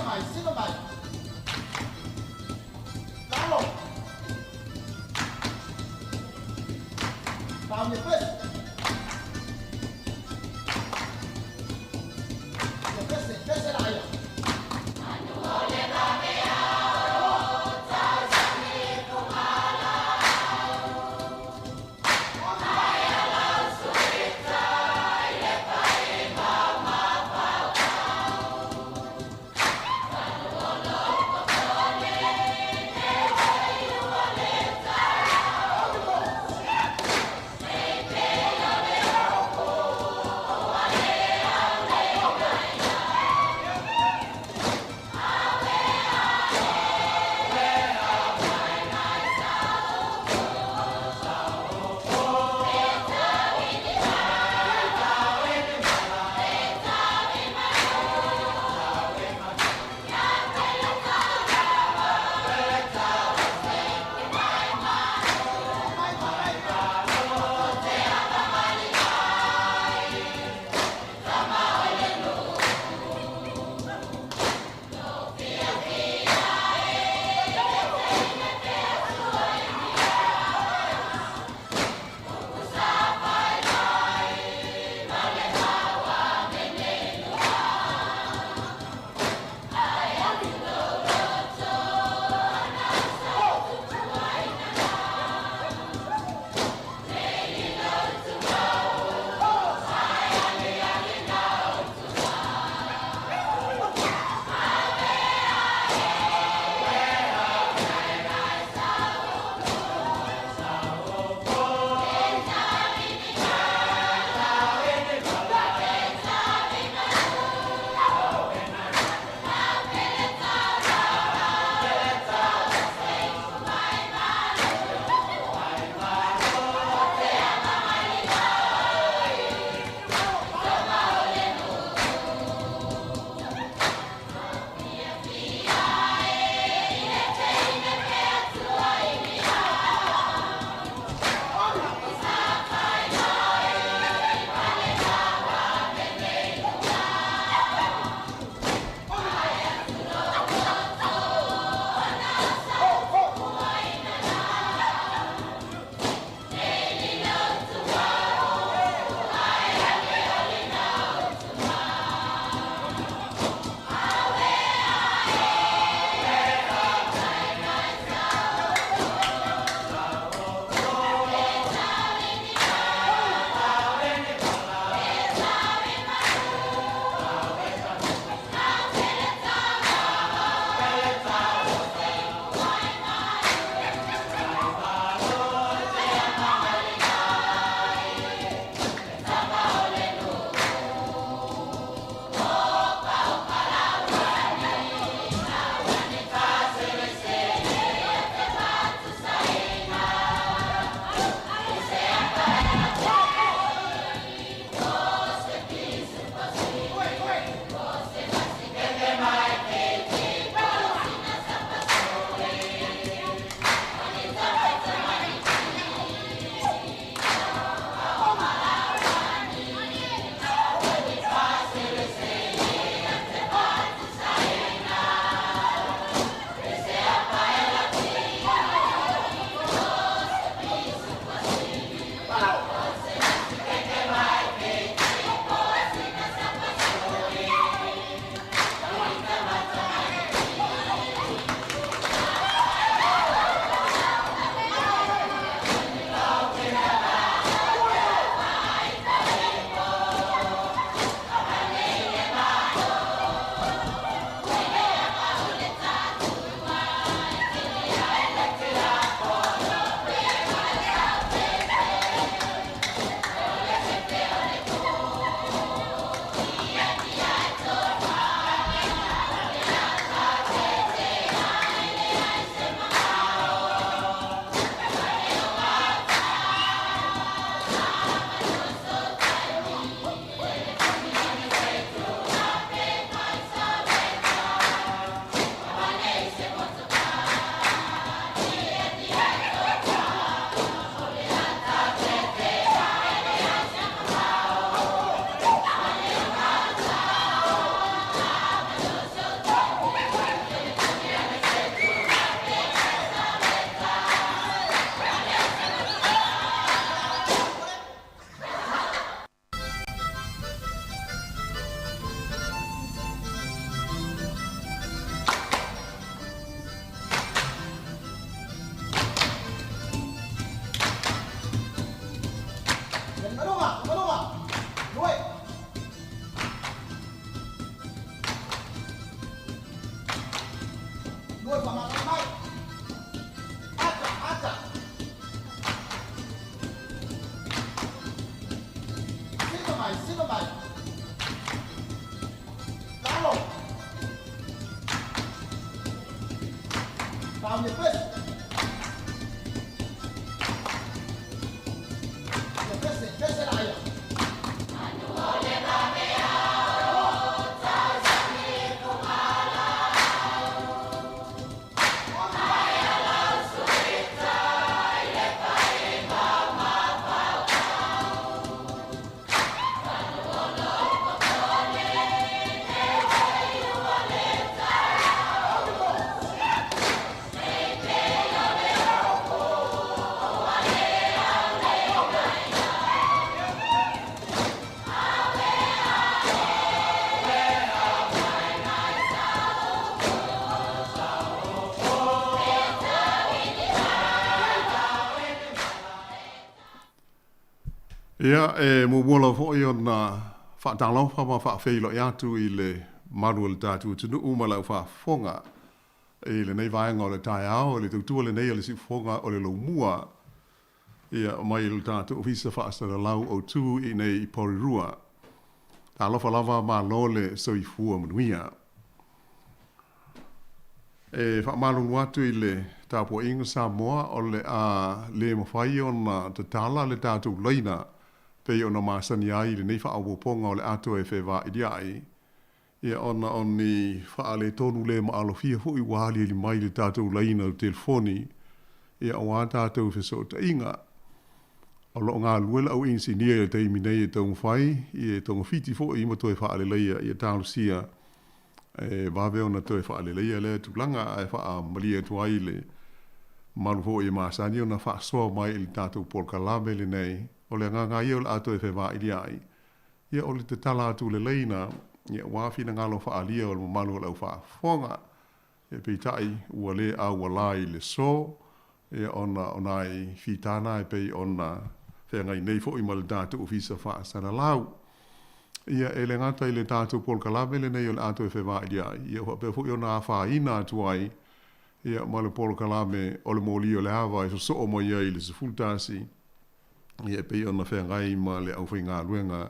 Ia, mo mola fo i ona whaatalo wha whaafeilo i atu i le maru le tātu tunu umala u whaafonga i le nei vaenga o le tai ao, le tautua le nei o le si fonga o le lau mua ia mai le tātu o visa whaasara lau o tū i nei i Porirua. Tā lofa lava ma lole so i fua manuia. Whaamaru atu i le tāpua inga Samoa o le a le mawhai o na te tala le tātu leina pei ona masani ai le nei whaawaponga o le ato e whewa i diai. Ia ona oni wha le tonu le maalofia fu i wahali li mai le tātou leina o telefoni. Ia o a tātou wheso ta inga. O lo ngā luela au insinia le teimi nei e tau mwhai, i e tonga fiti fo i mato e wha le leia i e tālusia. Wawe ona to e wha le leia le tūlanga e wha malia tuai le maru fo i masani ona wha soa mai i tātou polkalame le nei. O le ngā ia o le ato e whewa i diai. Ia o le te tala atu le leina, ia wāwhina ngalo wha alia o le malu o lau wha whonga. Ia peitai ua le au walai le so, ia ona i whitana e pei ona whengai nei fo i mali tātou ofisa wha sana lau. Ia e le ngata i le tātou polkalame le nei o le ato e whewa i diai. Ia hua pe fo i ona wha ina atu ai, ia ma le polkalame o le moli o le hawa e so o mo ia i le sefultasi. Ia pei ona whengai ma le au whainga luenga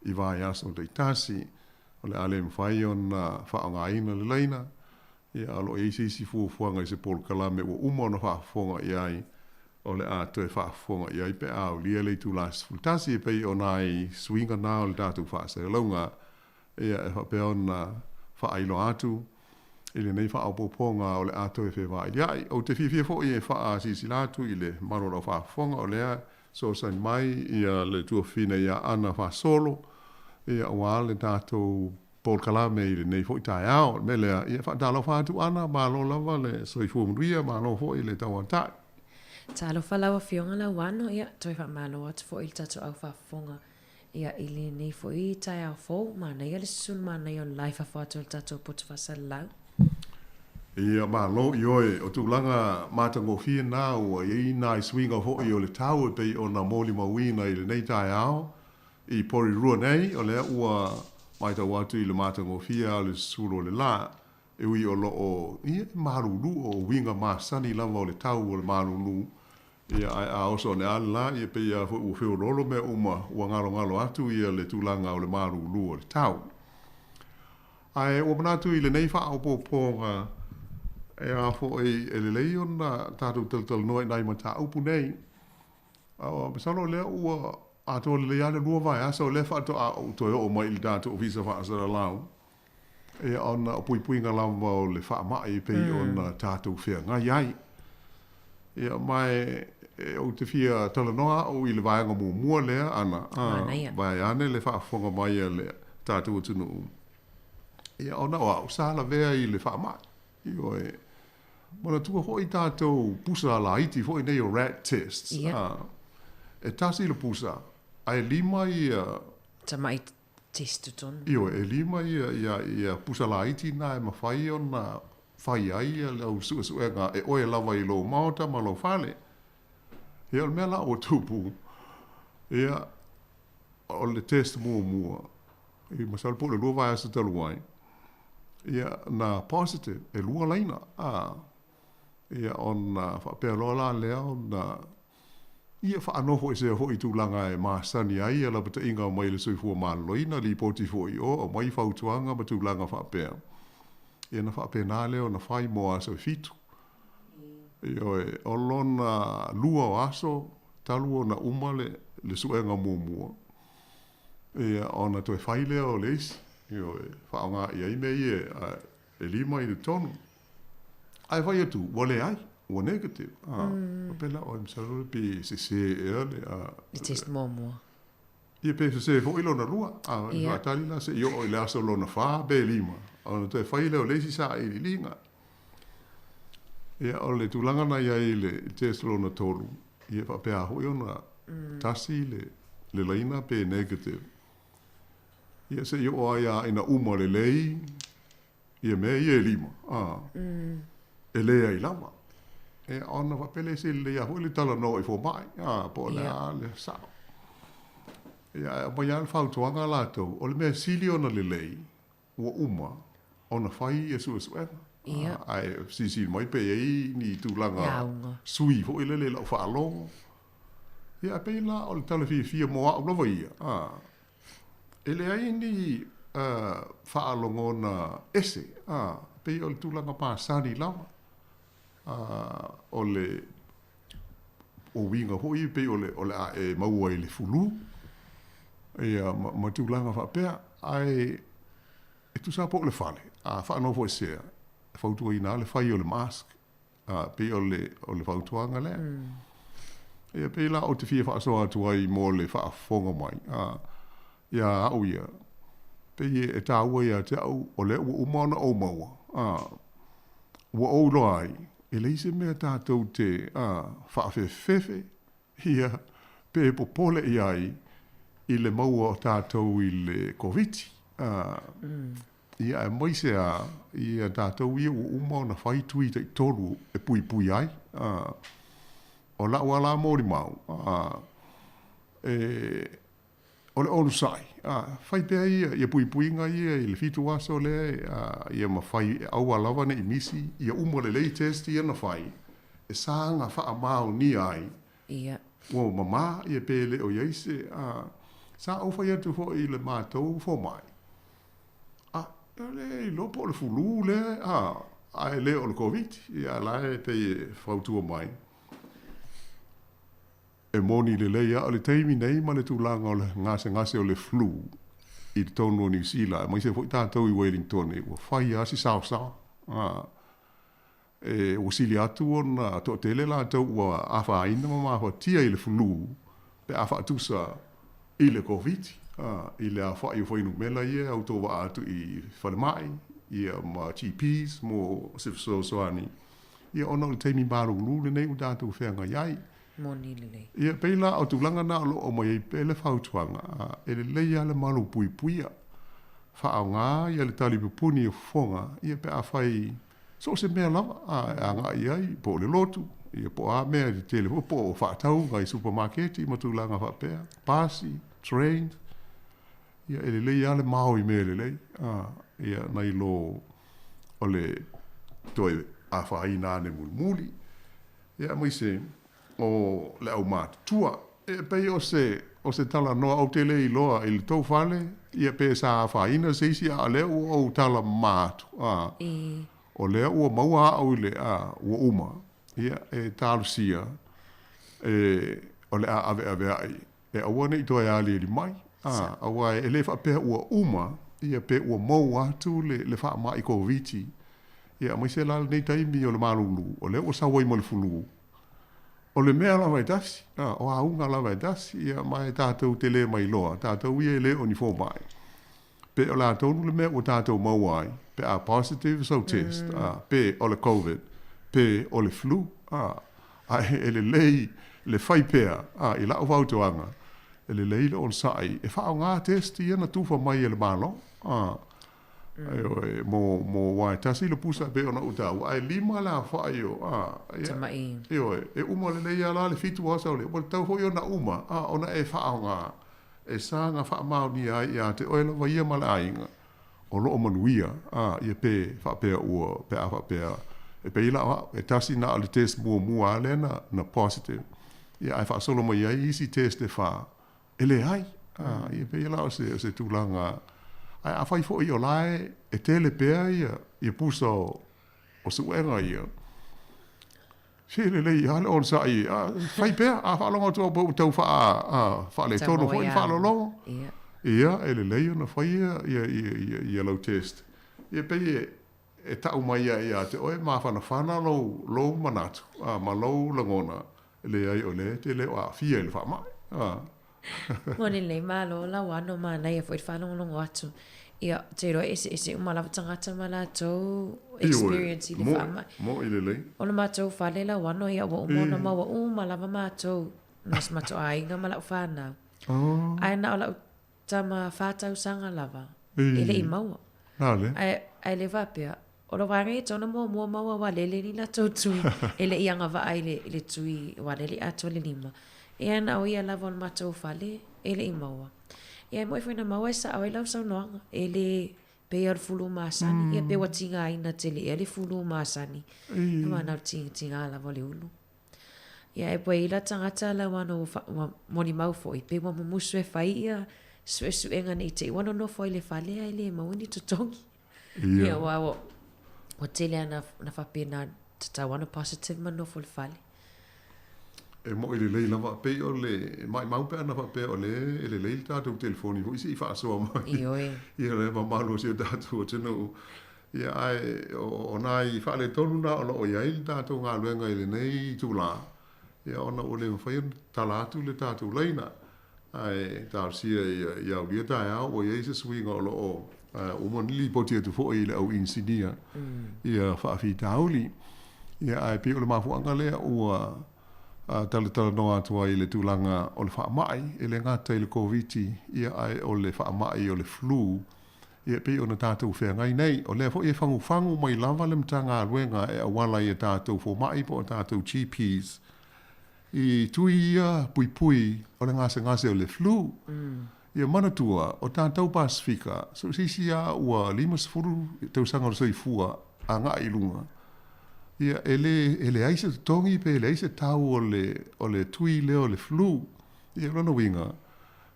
i vai aso te tasi. O le ale mwhai ona whaonga ina le leina. Ia alo e si fuafuanga i se polkalame o uma ona whaafonga i ai. O le ato e whaafonga i ai pe au lia le tu las fultasi e pei ona i swinga nā o le tātou whaasere launga. Ia e pe ona whaailo atu. Ile nei whaapoponga o le ato e whewa i ai. O te whiwhia fo i e wha sisilatu i le marora whaafonga o lea. So san mai ia le tua fina ia ana wha solo. Ia oa le tātou polkalame i le nei fo i tai ao. Me lea ia wha talo whātu ana ma lo lava le so i fuamuria ma lo fo i le tau antai. Talo whalawa fionga la wano ia toi wha malo atu fo i tātou au whafonga. Ia i le nei fo i tai ao fo ma nei le sun ma nei o lai whawhatu le tātou potu whasa lau. Ia ma lo i oe o tūlanga mātango fia nā ua i nā i swinga fo i o le tau e pei o na moli mawina i le nei tai ao. I Porirua nei o lea ua mai tau atu i le mātango fia le suro le la. E ui o lo o ia marulu o winga masani lava o le tau o le marulu. Ia a oso ne ale la ia pei a ua whio rolo me uma ua ngalo atu ia le tūlanga o le marulu o le tau. Ai ua manatu i le nei wha au pōponga e a fo e le lei ona tātou tal noa nai ma tā upu nei. Masalo lea ua a tō le leia le lua vai asa o le whaato a o toi o mai ili tātou o visa whaasara lau. E ona o pui ngā lava o le wha mai pei ona tātou whia ngai ai. E mai o te whia talanoa o i le vaenga mua lea ana. Vai ane le whaafonga mai le tātou tunu. E ona o au sāla vea i le wha mai. I oe. Mana tua hoi tātou pusa la iti hoi nei o rat tests. E tasi le pusa. Ai lima ia... Ta mai testu tonu. Io, e lima ia pusa la iti na e mawhai o na whai ai a lau suenga e oe lava i lo maota ma lo whale. Ia mea la o tupu. Ia o le test mua. I masal po le lua vai asa talu ai. Ia na positive e lua laina. Ia ona whapea lola leo na ia whaanofo e sea hoi tūlanga e maasani ai ala pata inga mai le soifua māloina li poti hoi o mai whautuanga ma tūlanga whapea. Ia na whapea nā leo na whai moa so fitu. Ia e olona lua o aso talu o na umale le suenga mua. Ia ona toi whai leo le isi. Ia e whaonga ia ime e lima i le tonu. Ai vai atu, wale ai. Wa negative. Pela o msalore pe se ele it is more. Ia pe se fo ilo na lua. Ia tali la se yo ile aso lo na fa be lima. Ona te fai le o le sa i linga. Ia ole tulanga na ia ile te lo na tolu. Ia pa pe a ho ona tasi le laina pe negative. Ia se yo ia ina uma le lei. Ia me ia lima. Ele ai lama. E ona wa pele se le ya holi tala no i fo mai po le sa ya mo ya fa tuanga la to o le me sili ona le lei o uma ona fai e su ai si mai pe ai ni tu langa sui fo ile le la fa lo ya pe la o le tala fi mo a lo vai ele ai ni fa lo ngona ese pe o tu langa pa sani lama ole o winga hoi pe ole e maua i le fulu ia ma tūlanga whapea ai e tu sa po le fale whanofo e sea whautua ina le whai o le mask pe ole whautuanga le ia pe la o te fia whaasoa atu ai mo le whaafonga mai ia au ia pe e tāua ia te au o le ua umana o maua ua o loai e leise mea tātou te whaafefefe ia pe popole i ai i le maua o tātou i le COVID. Ia e moise ia tātou ia o umau na whai tui te toru e pui ai. O la wala mori mau. O le onu sai. Whai pia ia pui nga ia i le fitu aso le ia ma whai au alawa ne i misi ia umo le lei testi ia na whai e sanga wha mau ni ai o mama ia pele o iaise sa au whai atu fo i le mātou fo mai le lopo le fulu le ai le o le COVID ia lae pe whautua mai e moni le leia o le teimi nei ma le tūlanga o le ngase o le flu i te tonu o New Zealand. Mai se fwoi tātou i Wellington e ua whai asi sao. E o sili atu o na to tele la tau ua awha aina ma awha tia i le flu pe awha atusa i le COVID. I le awha i o whainu mela ia au tō wa atu i whalemai ia ma GPs mo sifsoani. Ia ona le teimi maru lule nei u tātou whenga iai. Moni lele. Ia peila o tūlanga na lo o mai pele whautuanga. E le leia le malu puipuia. Whaau ngā, ia le tali pupuni o fonga. Ia pe a whai, so se mea lava. A ngā iai, po le lotu. Ia po a mea di telefo, po o whaatau ngai supermarketi, ma tūlanga whapea. Pasi, trained. Ia e le leia le mau i mea le lei. Ia nai lo o le toi a whai nāne muli. Ia mai se... o le au mātua. E pei o se tala noa au tele i loa i le tau whale, ia pe sa a whaina se isi a lea ua au tala mātu. O lea ua maua au i le ua uma. Ia e talu sia, o le a ave ai. E aua nei toi ali li mai. Aua e le whapea ua uma, ia pe ua mau atu le wha mai ko viti. Ia mai se lal nei taimi o le malulu, o lea ua sawai mo le fulu. O le mea la vai dasi, o a unga la vai dasi, ia mai tātou te le mai loa, tātou ia le o ni fō mai. Pe o la tonu le mea o tātou mauai, pe a positive so test, pe o le COVID, pe o le flu, e le lei, le whai pea, i la o vautuanga, e le lei le on sai, e whao ngā test ia na tufa mai e le malo, mo wai tasi le pusa be ona utau ai lima la fa yo tamai e uma le leia la le fitu asa le o tau ho yo na uma ona e fa nga e sanga fa mau ni ai ya te oela vai ma la inga o lo manuia ia pe fa pe o pe fa pe e pe la e tasi na le test mo ale na positive ia ai fa solo mo ia easy test e fa ele ai ia pe la se tulanga ai a fai fo io lai e tele pe ia puso o su enga ia se le ia on sa ia fai pe a fa longo to bo to fa le tono fo fa lo ia ele le no fai ia lo test ia pe e ta mai ia te oi ma fana lo manatu ma lo langona le ai ole te le wa fia le fa mai Mone le malo la wano ma na ia foi whanonga longo atu. Ia, te roi ese umalawa tangata ma la tau experience i le whama. Mo i le lei. O le mātou whale la wano ia wa umona ma wa umalawa mātou. Nas mātou ainga ma la whanau. Ai na o la tama whātau sanga lava. I le i maua. Nale. Ai le wapea. O la wāre tona mua maua wa lele ni la tau tui. E le ianga wa ai le tui wa lele ato le lima. E ana o ia lava o le mātou whale. E le i maua. Ia mo foi na maua sa au lau sau noanga. E le pe ar fulu masani. Ia pe watinga aina te le e le fulu masani. Ia mana tinga lava le ulu. Ia e poe ila tangata la wano moni mau foi. Pe wa musu e fai ia suenga nei te. Wano no foi le whale ai le mawini tutongi. Ia wa tele ana na whapena tata wana positive man no foi whale. E mo ele lei lava pe o le mai mau pe ana pe o le ele lei tātou telefoni ho isi fa so mai ia le mamalo se tātou tenu ia ai o nai fa le tonu na o ia il tātou ngā luenga ele nei tula ia ona o le fai talatu le tātou leina ai tā sia ia o dia tā o ia se swinga o mon li poti tu fo ile au insidia ia fa fi tauli ia ai pe o le mafuanga le o tala no atua i le tūlanga o le whaamai, e le ngata i le COVID, ia ai o le whaamai o le flu, ia pe o na tātou whengai nei, o le fo e whangu mai lava le mtanga ruenga e awala i a tātou fo mai po o tātou GPs, i tui ia pui o le ngase o le flu, ia manatua o tātou Pasifika, so sisi a ua 5 tau sanga o soifua a ngā i lunga, ia ele aise tongi pe ele aise tau o le tui le o le flu ia rana winga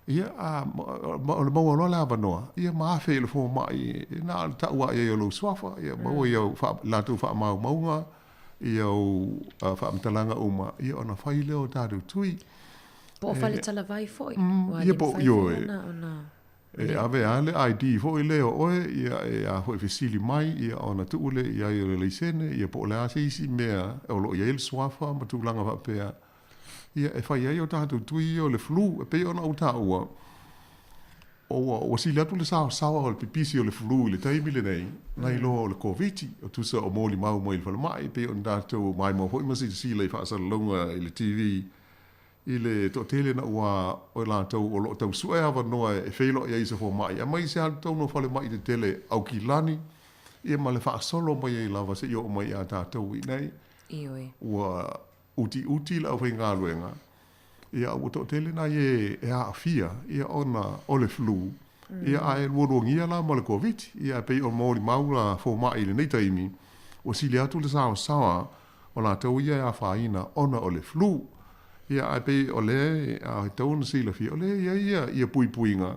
ia o le maua loa lava noa ia maafe le fo mai na taua ia lo swafa ia maua ia latu wha maunga ia o wha mtalanga uma ia ona whai leo tātou tui po whale tala vai foi ia po yo e ave ale ID fo ile o ia a fo fisili mai ia ona tuule ia i le lisene ia po la se isi mea o lo ia il swafa ma tu langa va pe ia e fai ia o tatu tui o le flu e pe ona uta o si la tu le sa o le pipisi o le flu le taimi le nei nai lo le covid o tu sa o moli mau mo il fa mai pe on datu mai mo ho ma si le fa sa longa i le TV i le to tele na ua o la tau o lo tau sue ava noa e wheilo ia isa fo mai. A mai se hal tau no whale mai te tele au ki lani, ia ma le wha solo mai e lava se i o mai a tātou i nei. Ioi. Ua uti la au whai ngā luenga. Ia ua to tele na e a fia, ia ona o le flu. Ia a e luorongia la ma le COVID, ia pei o mauri maula fo mai le nei taimi. O sili atu le sawa o la tau ia a whaina ona o le flu. Ia ai pe o le a tauna sila fi o le ia puipuinga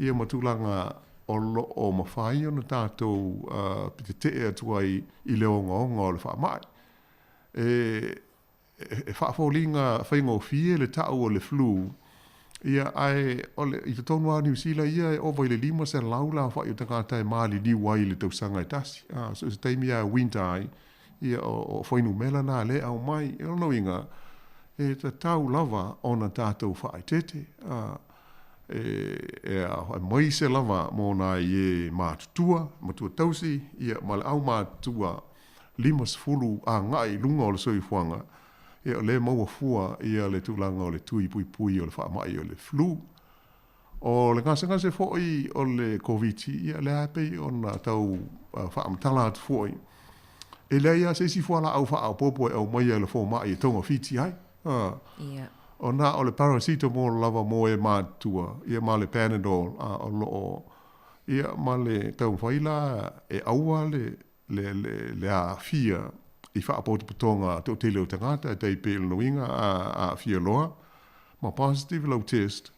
ia matulanga o lo o mawhai o na tātou pite te atua i leo ngonga o le whaamai. E whaafolinga whaingo fie le tau o le flu ia ai o le i te tonu a New Zealand ia e ova i le 5 se laula whai o tangata e maali ni wai le tausanga i tasi. So se taimi a winter ai ia o whainu mela na le au mai e ono inga e ta tau lava ona tātou whaai tete. E a mai se lava mō nā i e mātutua, matua tausi, ia male au mātua 5 a ngai lunga o le soifuanga. E o le maua fua ia le tūlanga o le tui pui o le whaamai o le flu. O le ngase fōi o le COVID, ia le hapei o nā tau whaamtala atu fōi. E le ia se si fuala au wha au popo e au mai le fō mai e tonga fiti hai. O na o le paracetamol lava mo e mātua ia ma le Panadol o loo Ia ma le tau whaila e aua le a fia i whaapoto putonga te o tele o tangata e tei pēle noinga a fia loa. Ma positive lau test.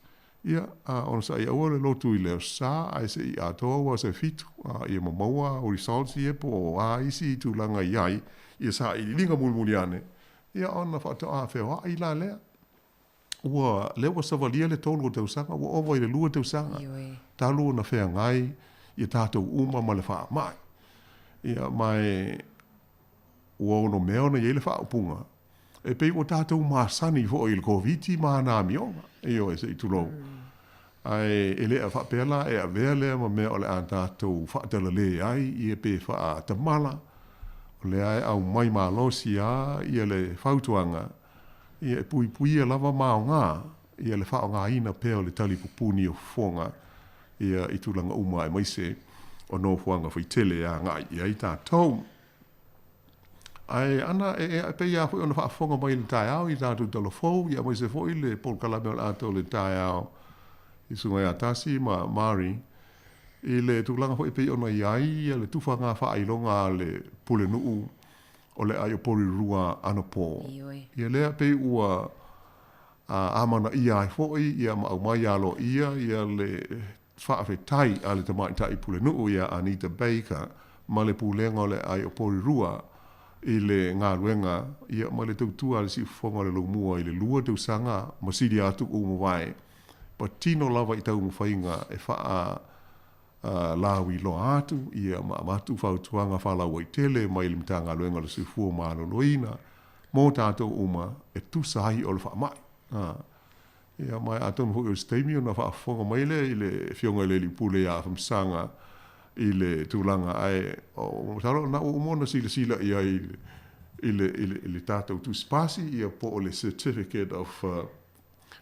Ia ona sa i aua le lotu i leo sa ai se i atoa wa se fitu. Ia mamaua o results ia po o a isi i tūlanga i ai. Ia sa i linga mulmuli ane. Ia ona whaatoa a wheo a i la lea. Ua lewa savalia le tolu o tausanga, ua owa i le lua tausanga. Talu na whea ngai, ia tātou uma ma le wha mai. Ia mai ua ono mea ona i le wha upunga. E pei o tātou maasani fo i le COVID ma nā mionga. E o e se i tulou. Ai e lea wha pēla e a vea lea ma mea o le a tātou wha tala le ai, ia pe wha tamala. O le ai au mai malosi a, ia le whautuanga. Ia e pui e lava mao ngā, ia le whao ngā ina pēo le tali pupuni o fonga, ia i tūlanga uma e maise o no fuanga whaitele a ngā ia i tātou. Ai ana e pei a fwoi ona whaafonga mai le tai au i tātou talofou, ia maise fwoi le polkalame o le ato le tai au i sunga ia tasi ma Mari, i le tūlanga fwoi pei ona iai, ia le tufanga whaailonga le pule nuu, o le ai o pori rua ana pō. Ia lea pei ua amana ia ai fōi, ia ma au mai alo ia le whaafetai a le tamaitai pule nuu ia Anita Baker, ma le pūlenga o le ai o pori rua i le ngā ruenga, ia ma le tautua le si whonga le lomua i le lua tausanga, ma siri atu umawai. Pa tino lava i tau mwhainga e wha lawi lo atu, ia matu whautuanga whalau i tele, mai le mitanga luenga le sifua maano loina, mō tātou uma e tusahi o le wha mai. Ia mai aton hui o steimi o na whaafonga mai le, i le fionga le li pule a whamsanga, i le tūlanga ai, o taro na o umona sila ia i le tātou tuspasi, ia po o le Certificate of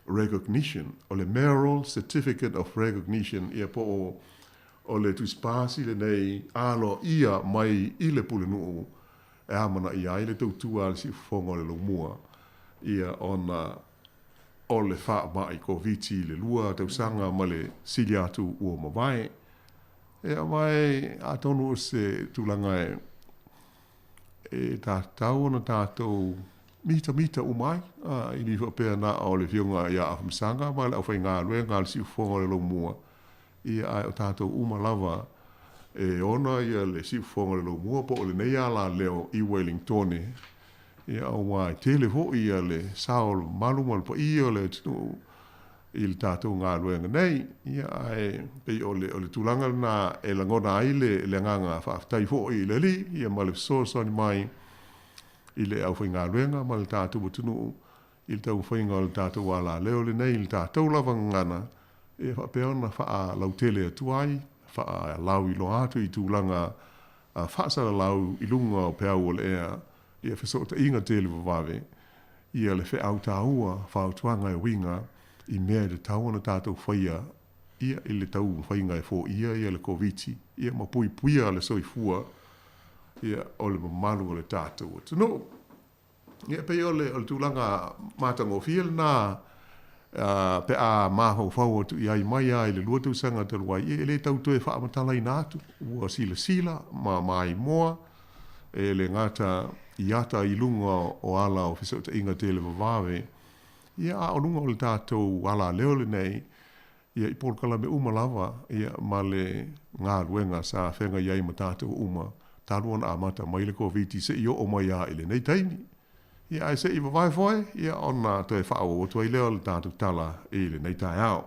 Recognition, o le Mayoral Certificate of Recognition, ia po o le tuspasi le nei alo ia mai i le pule nuu e amana ia i le tautua le si fonga le lomua ia ona o le wha mai COVID le lua tausanga ma le sili atu ua mawai e mai atonu o se tūlanga e tātau na tātou mita umai i ni whapea na o le fionga ia ahmsanga ma le au whai ngā lue ngā le si fonga le lomua ia ai o tātou uma lava e ona ia le sifonga le lomua po o le nei ala leo i Wellington ia o mai tele ho ia le saol maluma po ia le tunu i le tātou ngā luenga nei ia ai pe o le tūlanga na e langona ai le nganga whaftai ho i le li ia ma le sosani mai i le au whai ngā luenga ma le tātou tunu i le tau whainga le tātou ala leo le nei i le tātou lava ngana e whapeona wha lautele atuai, wha lau i lo atu i tūlanga whaasara lau i lunga o peau o le ea, ia whesota inga tele wawawe, ia le whe au tāua whaautuanga e winga, i mea le tauana tātou whaia, ia i le tau whainga e fō ia le koviti, ia ma puia le soifua, ia o le mamalu o le tātou. Tino, ia pei o le tūlanga mātango fiel nā, pe a maho fau tu ia mai ai le luatu sanga te luai e le tau tu e wha amatala i nātu ua sila ma mai moa e le ngata iata i lunga o ala o fiso te inga te le wawawe ia a o lunga o le tātou ala leo le nei ia i porkala me uma lava ia ma le ngā luenga sa whenga iai ma tātou uma tāluan a mata mai le COVID se i o mai a ile nei taimi ia ai se i wawai foi, ia ona toi whao o toi leo le tātou tala i le nei tai au.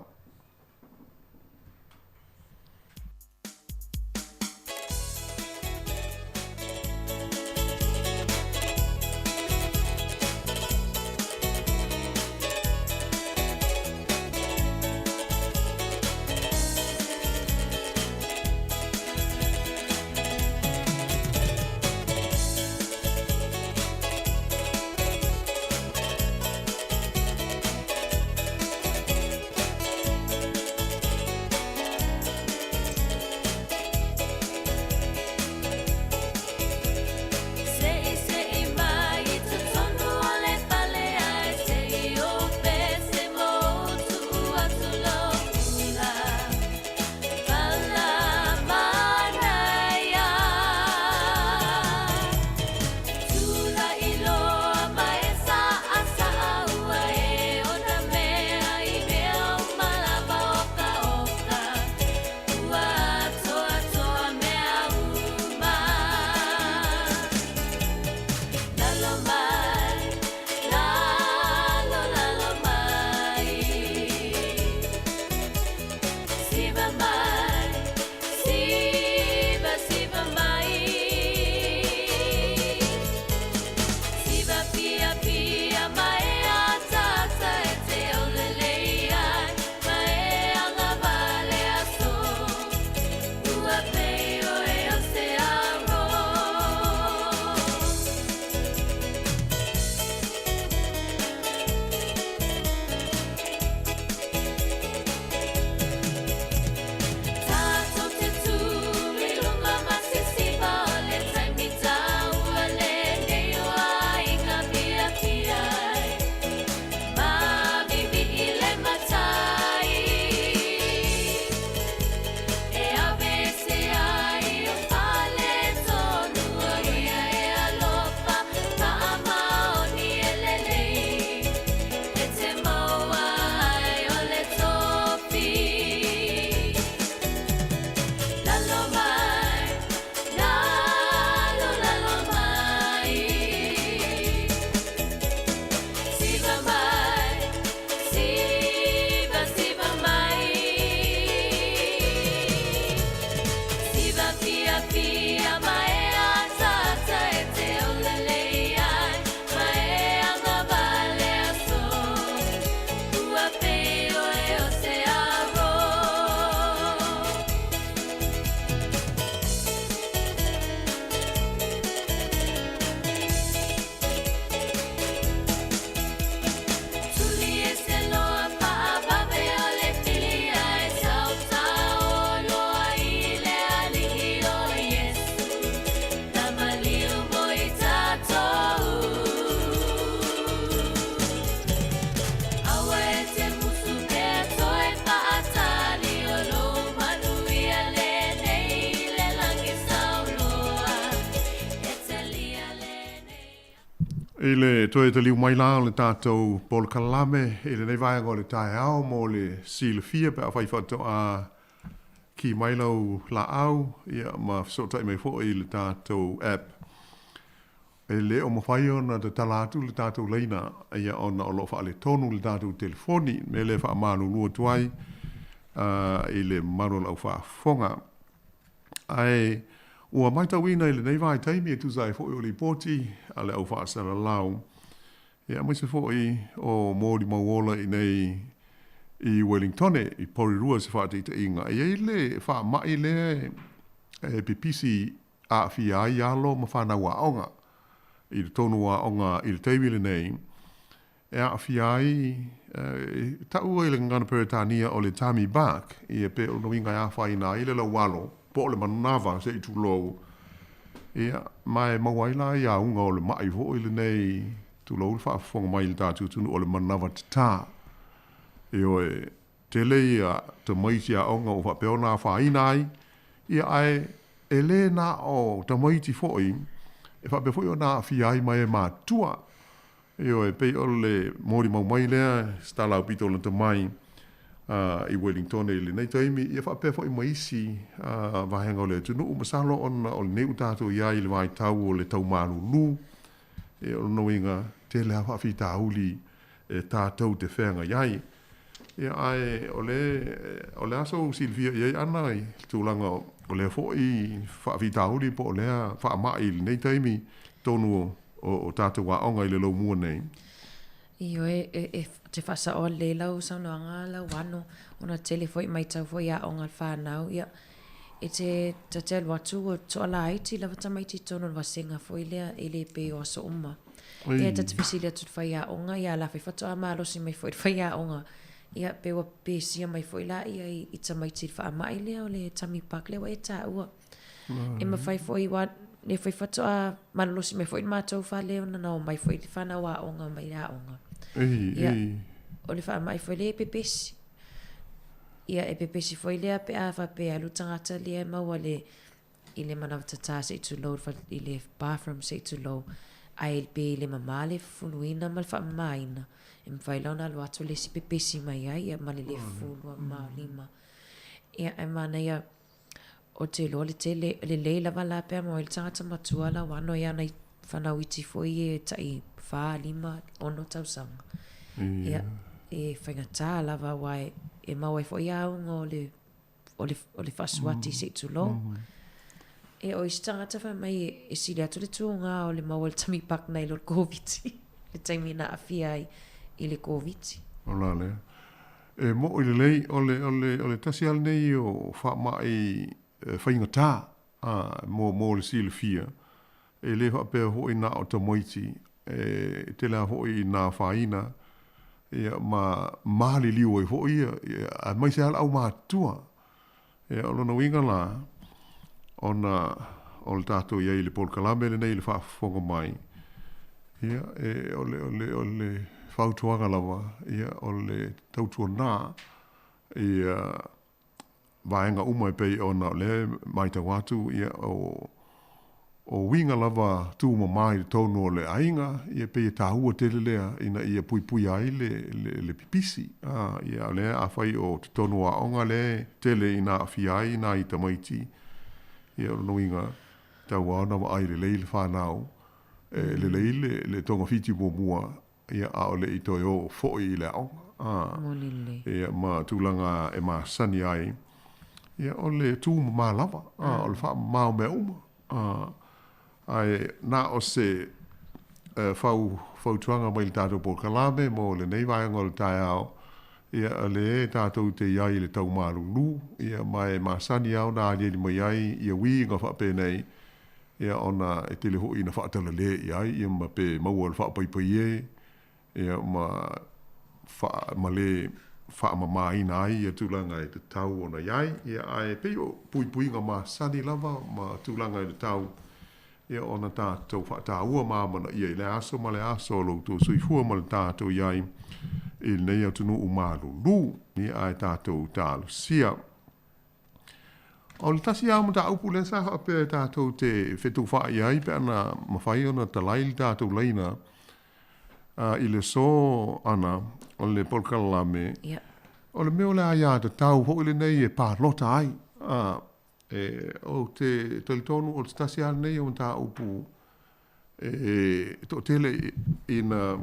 Ele toi te liu mai la le tātou pol kalame, ele nei vai ngole tai au mo le sil fia pe afai fato a ki mai lau la au, ia ma so tai mai fo i le tātou app. Ele o mawhai ona te talatu le tātou leina, ia ona o lo fa le tonu le tātou telefoni, me le fa manu lua tuai, i le manu lau fa fonga. Ai, ua mai tau ina i le nei vai taimi e tuzai fo i o li poti, a le au fa sara lau. Ia mai se fo i o mōri mauola i nei i Wellington, i Porirua se fa te inga. Ia i le fa mai le pipisi a fia i alo ma whana wa onga. I le tonu wa onga i le teimile nei. E a fia i tau i le ngana peretania o le Tammy Bark, i e pe o no inga a whaina i le la walo, po le manava se i tu lou. Ia, mai mawaila i a unga o le mai vo i le nei tu lou le whaafonga mai le tātu tunu o le manava te tā. E oe, te lei a te maiti a onga o whapeona a whaina ai, ia ai e le na o te maiti foi, e whape foi o na fia ai mai e mātua. E oe, pei o le mori mau mai lea, stala au pito le te mai, i Wellington e le nei taimi, ia whape foi maisi, vahenga o le tunu, masalo o le neu tātou ia i le vai tau o le tau maru lu, e o no inga, te lea whawhi tāuli e tātou te whenga iai. Ia ai, o le aso Silvia iai ana i tūlanga o le foi whawhi tāuli po o lea whaamai le nei taimi tonu o tātou wa onga i le lau mua nei. Io te whasa o le lau saunoanga lau wano ona tele foi mai tau foi a onga whanau ia e te telu atu o toa la aiti lava tamaiti tono wa senga foi lea ele pe o aso uma ia te whisilia tu whai a onga ia la whai whatu a malosi mai foi whai a onga ia pe wa pe sia mai foi la ia i tamaiti wha mai lea o le Tammy Park lea wa e ta ua e ma whai foi wa ne foi whatu a malosi mai foi mātou wha leo na nao mai foi whana wa onga mai a onga ia o le wha mai foi le pepesi ia e pepesi foi lea pe a wha pe alu tangata lea maua le i le manawa tata se tu lo i le bathroom se tu lo ai pe le mama le fuluina mal wha maina e mwhai launa alu atu le si pepesi mai ai ia male le fulua ma lima ia e mana ia o te lo le te le leila wala pe mo il tangata matua la wano ia nei whanau iti foi e tai wha lima ono tausanga ia e whaingatā lava wai e mawai foi aunga o le whasuati se tu lo e o istangata wha mai e sili atu le tuunga o le maua le Tammy Park nei lo COVID le taimi na awhia i le COVID o la lea e mo i le lei o le tasi al nei o wha mai whaingatā mo le sili fia e le wha pēr hoi nā o ta moiti e te lea hoi nā whaina ia mahali liu e hoi a mai se ala au mātua e olona winga la ona o le tātou iai le pol kalame le nei le whaafonga mai ia e o le whautuanga lava ia o le tautua nā ia vaenga umai pei ona le maita watu ia o winga lava tūma mai tonu o le ainga ia pei e tāhua tele lea ina ia pui ai le pipisi ia lea a whai o tonu a onga le tele ina a fiai ina i tamaiti ia o winga tau ana wa ai le leile whanau le leile le tonga fiti mua ia a o le i toi o foi i le onga ia ma tūlanga e ma sani ai ia o le tūma ma lava o le wha mao me uma ai na o se fau tuanga mai le tātou po kalame mo le nei vai ngol tai au ia le tātou te iai le tau marulu ia mai masani au na ali mai ai ia wi nga fa pe nei ia ona e tele ho ina fa tele le iai ia ma pe mau o fa pai pai ia ma le fa ma mai nai ia tulanga i te tau ona iai ia ai pe pui nga masani lava ma tulanga i te tau ia ona tātou whataua māmana ia i le aso ma le aso lo tō suifua ma le tātou iai i nei atunu umarulu ni ai tātou tālu sia. O le tasi ama tā upu le saha pe tātou te whetu wha iai pe ana mawhai ona talai le tātou leina I le so ana o le polkalame. Yeah. O le meo le aia te tau ho ile nei e pā lota ai. O te tonu o te tasi ana nei o ta upu. To tele ina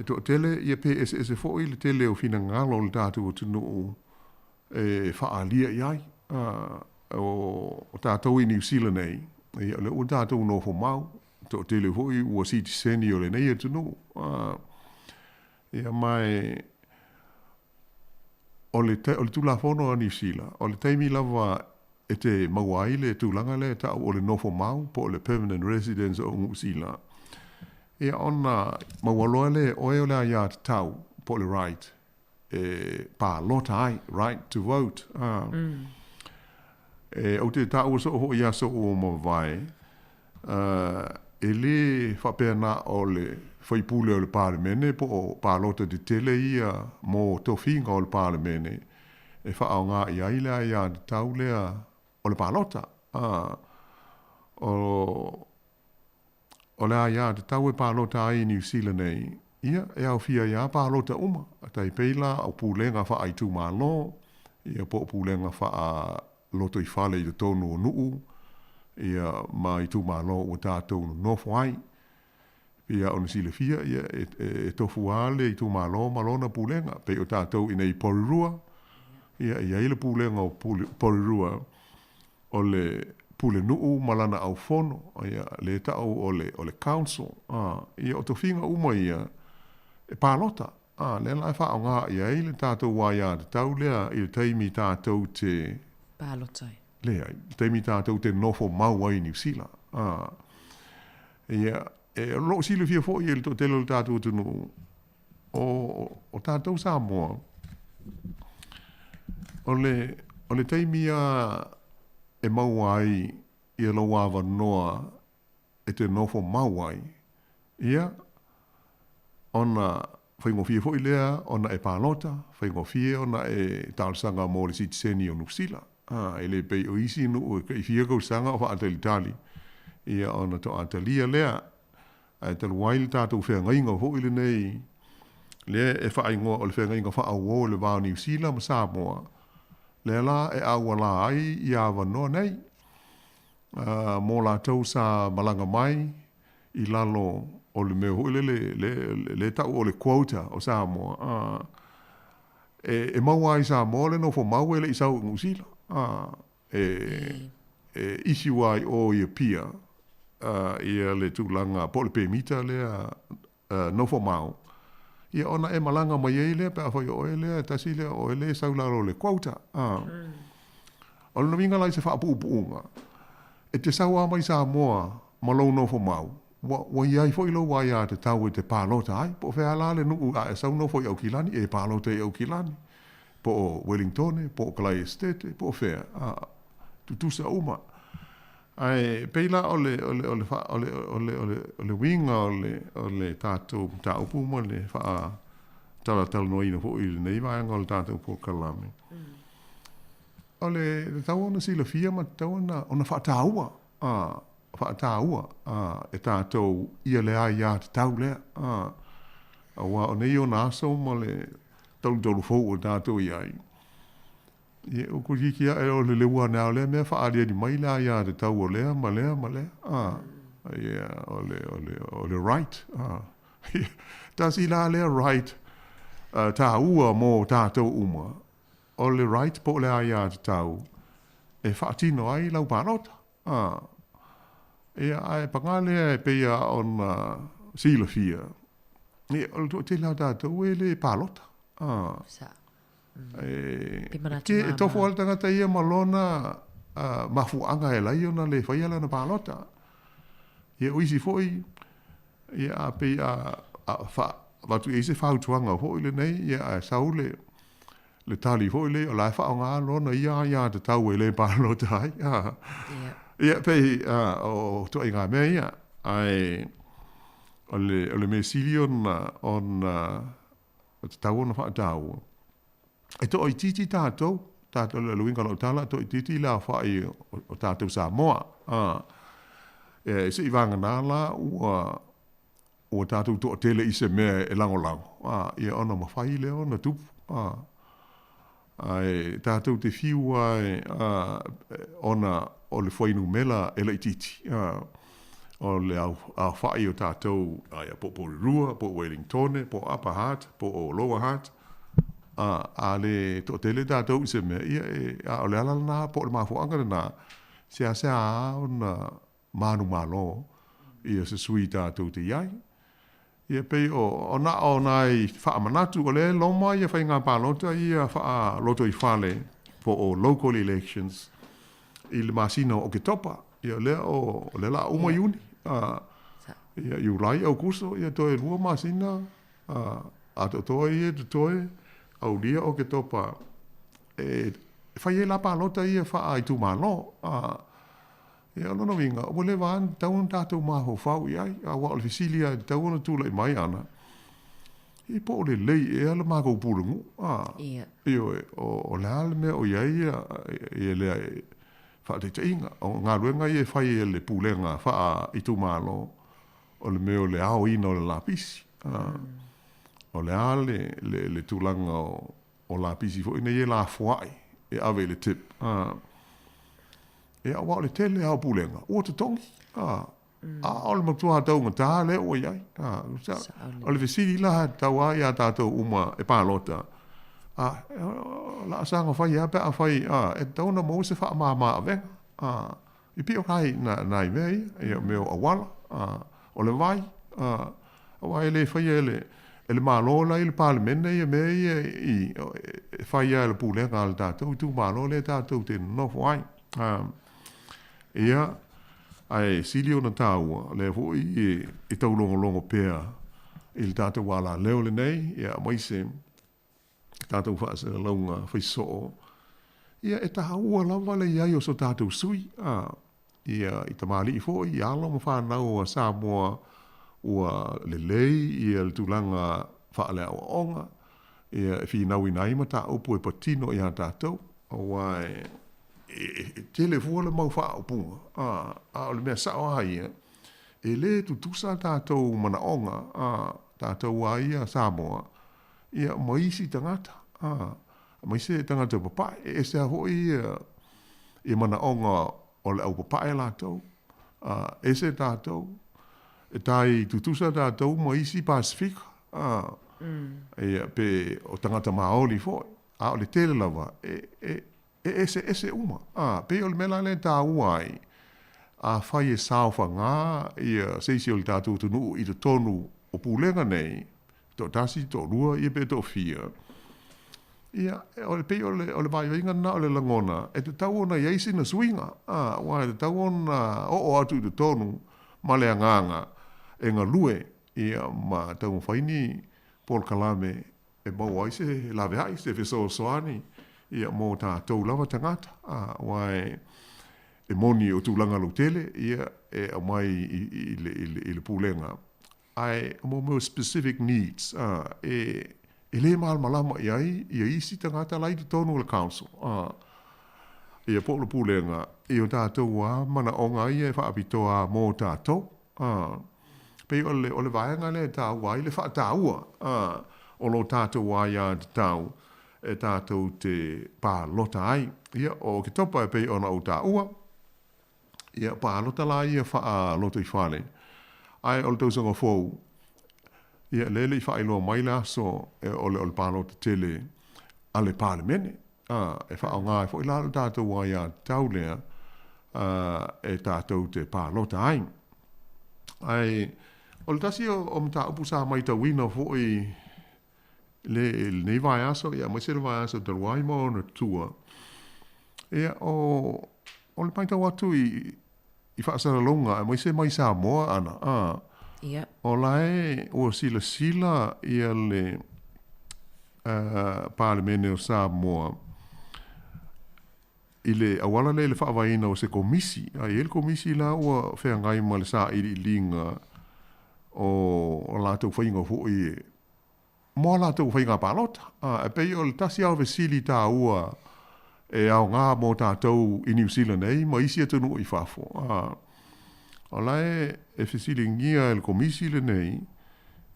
to tele ia pe ese fo ile tele o fina ngalo le tatu o tunu whaalia iai. O tātou i New Zealand nei. Le o tātou no fo mau. To tele hoi ua siti seni o le nei e tunu. Ia mai o le tula fono a New Zealand. O le taimi lava e te mauai le tūlanga le ta o le nofo mau po le permanent residence o New Zealand. Ia ona maualoa le oe o le aia te tau po le right. Pa lota ai, right to vote. O te tau so ho ia so o mo vai. E le whapena o le whaipule o le parlemene po o pālota de tele ia mō tofinga o le parlemene e whaao ngā i aile ia de tau lea o le pālota. O le ia de tau e pālota ai New Zealand nei ia e au fia ia pālota uma. Tai peila au pūlenga wha ai tū mālo ia po pūlenga wha loto i whale i te tonu o nuu. Ia mai tu malo o tātou no fai. Ia ona sile fia ia e tofu ale i tu malo malona pulenga pe o tātou ina i porirua. Ia ile pulenga o porirua o le pule nuu malana au fono ia le tau o le council. Ia o tofinga uma ia e pālota. Le lai wha o ngā ia ile tātou waia te tau lea i le taimi tātou te pālotai. Lea, teimi tātou te nofo mau ai New Zealand. Ia, lo sile fia fo i to telo tātou tunu o tātou Samoa. O le teimi e mau ai i lo wava noa e te nofo mau ai. Ia, ona whaingofia fo i lea, ona e pālota, whaingofia ona e tālsanga mō le sitiseni o New Zealand. Ele pei o isi nu o kai fia ko sanga o atali tali ia ona to atalia lea ai te wail tātou whea ngainga ho ile nei le e wha ingo o le whea ngainga wha au o le wāo New Zealand ma Samoa le la e au la ai i awa no nei mō la tau sa malanga mai i lalo o le meo ho ile le tau o le quota o Samoa e maua i Samoa le no fo maua le i sau New Zealand isi wai o ia pia ia le tūlanga po le pēmita lea nofo mau ia ona e malanga mai ei lea pe a whai oe lea tasi lea oe lea saularo le quota o le nominga lai se wha apu upuunga e te saua mai Samoa malou nofo mau wa iai fo ilo wai a te tau e te pālota ai po whea la le nuu a e sau nofo i au kilani e pālota i au kilani po Wellington, po Clay Estate, po Fair, tutusa uma. Ai peila ole winga ole tātou taupu mo le fa tala no ina fo i nei vai ngol tātou po kalame. Ole tau ona sila fia ma tau ona fa taua. Fa taua e tātou ia le ai ia tau le. Wa ona i ona aso mo le tolu fo o tātou iai. Ie o kujikia e o le ua nao lea mea whaaria ni mai la ia te tau o lea, ma lea. Ie o le right. Tasi la lea right tā ua mō tātou uma. O le right po lea ia te tau. E whaatino ai lau pānota. Ia ai pangalea e peia on sila fia. Ie o le te lau tātou e le pālota. Ke tofu al tangata ia malona mafuanga e lai ona le whaiala na pālota. Ia uisi foi ia ape watu eise whautuanga foi le nei ia a saule le tali foi le o lai whaonga lona ia te tau e le pālota ai. Ia pei o to inga mea ia ai o le me silion on te tau ona whaatau. E to o titi tātou le luinga lau tala, to i titi la whai o tātou Samoa. E se i wanga nā la ua o tātou tō tele i se mea e lango lango. Ia ona mawhai le ona tupu. Ai tātou te whiu ai ona o le whainu mela e lai titi. O le au whai o tātou po Rua, po Wellington, po Upper Hutt, po Lower Hutt. A le tō tele tātou i se mea ia o le alana po le mafuanga na sea o na manu malo ia se sui tātou te iai. Ia pei o nai wha manatu o le loma ia whai ngā pālota ia wha loto i whale po o local elections i le masina o ke topa. Ia lea o le la uma iuni. Ia iulai au kuso ia toe rua masina a to toe ia to toe au lia o ke topa. Whai e la pālota ia wha ai tu malo. Ia ono winga, o le waan taun tātou maho whau iai, a wa o le fisilia taun tūla i mai ana. I po o le lei e ala mako pūrungu. Io o le ala mea o iai e lea wha te inga. O ngā ruenga i e whai e le pūlenga wha i tu malo o le meo le ao ina o le lapisi. O le ala le tūlanga o lapisi fo ina i e la fuai e ave le tip. E awa o le tele hao pulenga. Ua te tongi. O le matua tau ngata le o iai. O le vesiri la tau ai a tātou uma e pālota. La asanga whai a pe a whai. E tau na mou se wha maa venga. I pio kai nai mei. E meo awala. O le vai. Awa e le whai e le mālola i le pālemene i mei i whai a le pulenga al tātou. I tu mālola e tātou te nofo ai. Ia, ai silio na tāua, le hoi i tau longo pēr i le tātou wala leo le nei, ia maise tātou whaase launga whaisoo. Ia e tāua lava le iai o so tātou sui. Ia i tamali i fōi, i alo ma whanau a Samoa ua le lei, ia le tūlanga whaale au onga. Ia e whinau i naima tā upu e patino i a tātou. Awai... tele fuala mau wha o punga. O le mea sao hai e le tutusa tātou mana onga, tātou aia Samoa, ia maisi tangata. Maisi tangata papai, e se hoi e mana onga o le au papai lātou. E se tātou, e tai tutusa tātou maisi Pasifika. Ia pe o tangata maoli foi. O le tele lava, ese uma. Pe o le mela le tā uai. A whai e sauwha ngā, ia seisi o le tātou tunu i te tonu o pūlenga nei, tō tasi, tō rua, ia pe tō whia. Ia, o le pei o le vai inga na o le langona, e te tau ona iaisi na suinga. Wai te tau ona o atu te tonu, ma le anganga, e ngā lue, ia ma tau mwhaini, Paul Kalame, e mau aise, lawe hai, se feso soani, ia mō tātou lava tangata, wai e moni o tūlanga lo tele, ia e mai i le pūlenga. Ai, mō mō specific needs, e le maal malama ia isi tangata lai te tonu le council. Ia po le pūlenga, i o tātou a mana onga ia e whaapitoa mō tātou. Pei o le vaenga le tāu ai le whaataua, o lo tātou a ia te tau, e tātou te pālota ai. Ia o ke topa e pei ona o tāua. Ia pālota la ia whaaloto i whale. Ai o le tausanga fōu. Ia lele i whaeloa mai la so o le pālota tele a le pālemene. E whao ngā e whoi lalo tātou ai a tau lea e tātou te pālota ai. Ai o le tasi o mta upu sa mai tawina whoi le nei vai aso ia mai se vai aso te wai mo na tua ia o le paita watu i whaasara longa mai se mai Samoa ana o lai o sila ia le parlemene o Samoa i le awala le whaavaina o se komisi ai el komisi la ua whengai ma le sa i linga o lātou whainga hoi mō lātou whainga pālota. E pei o le tasi au vesili tā ua e au ngā mō tātou i New Zealand ei, ma isi atunu i whafo. O lai e vesili ngia el komisi le nei,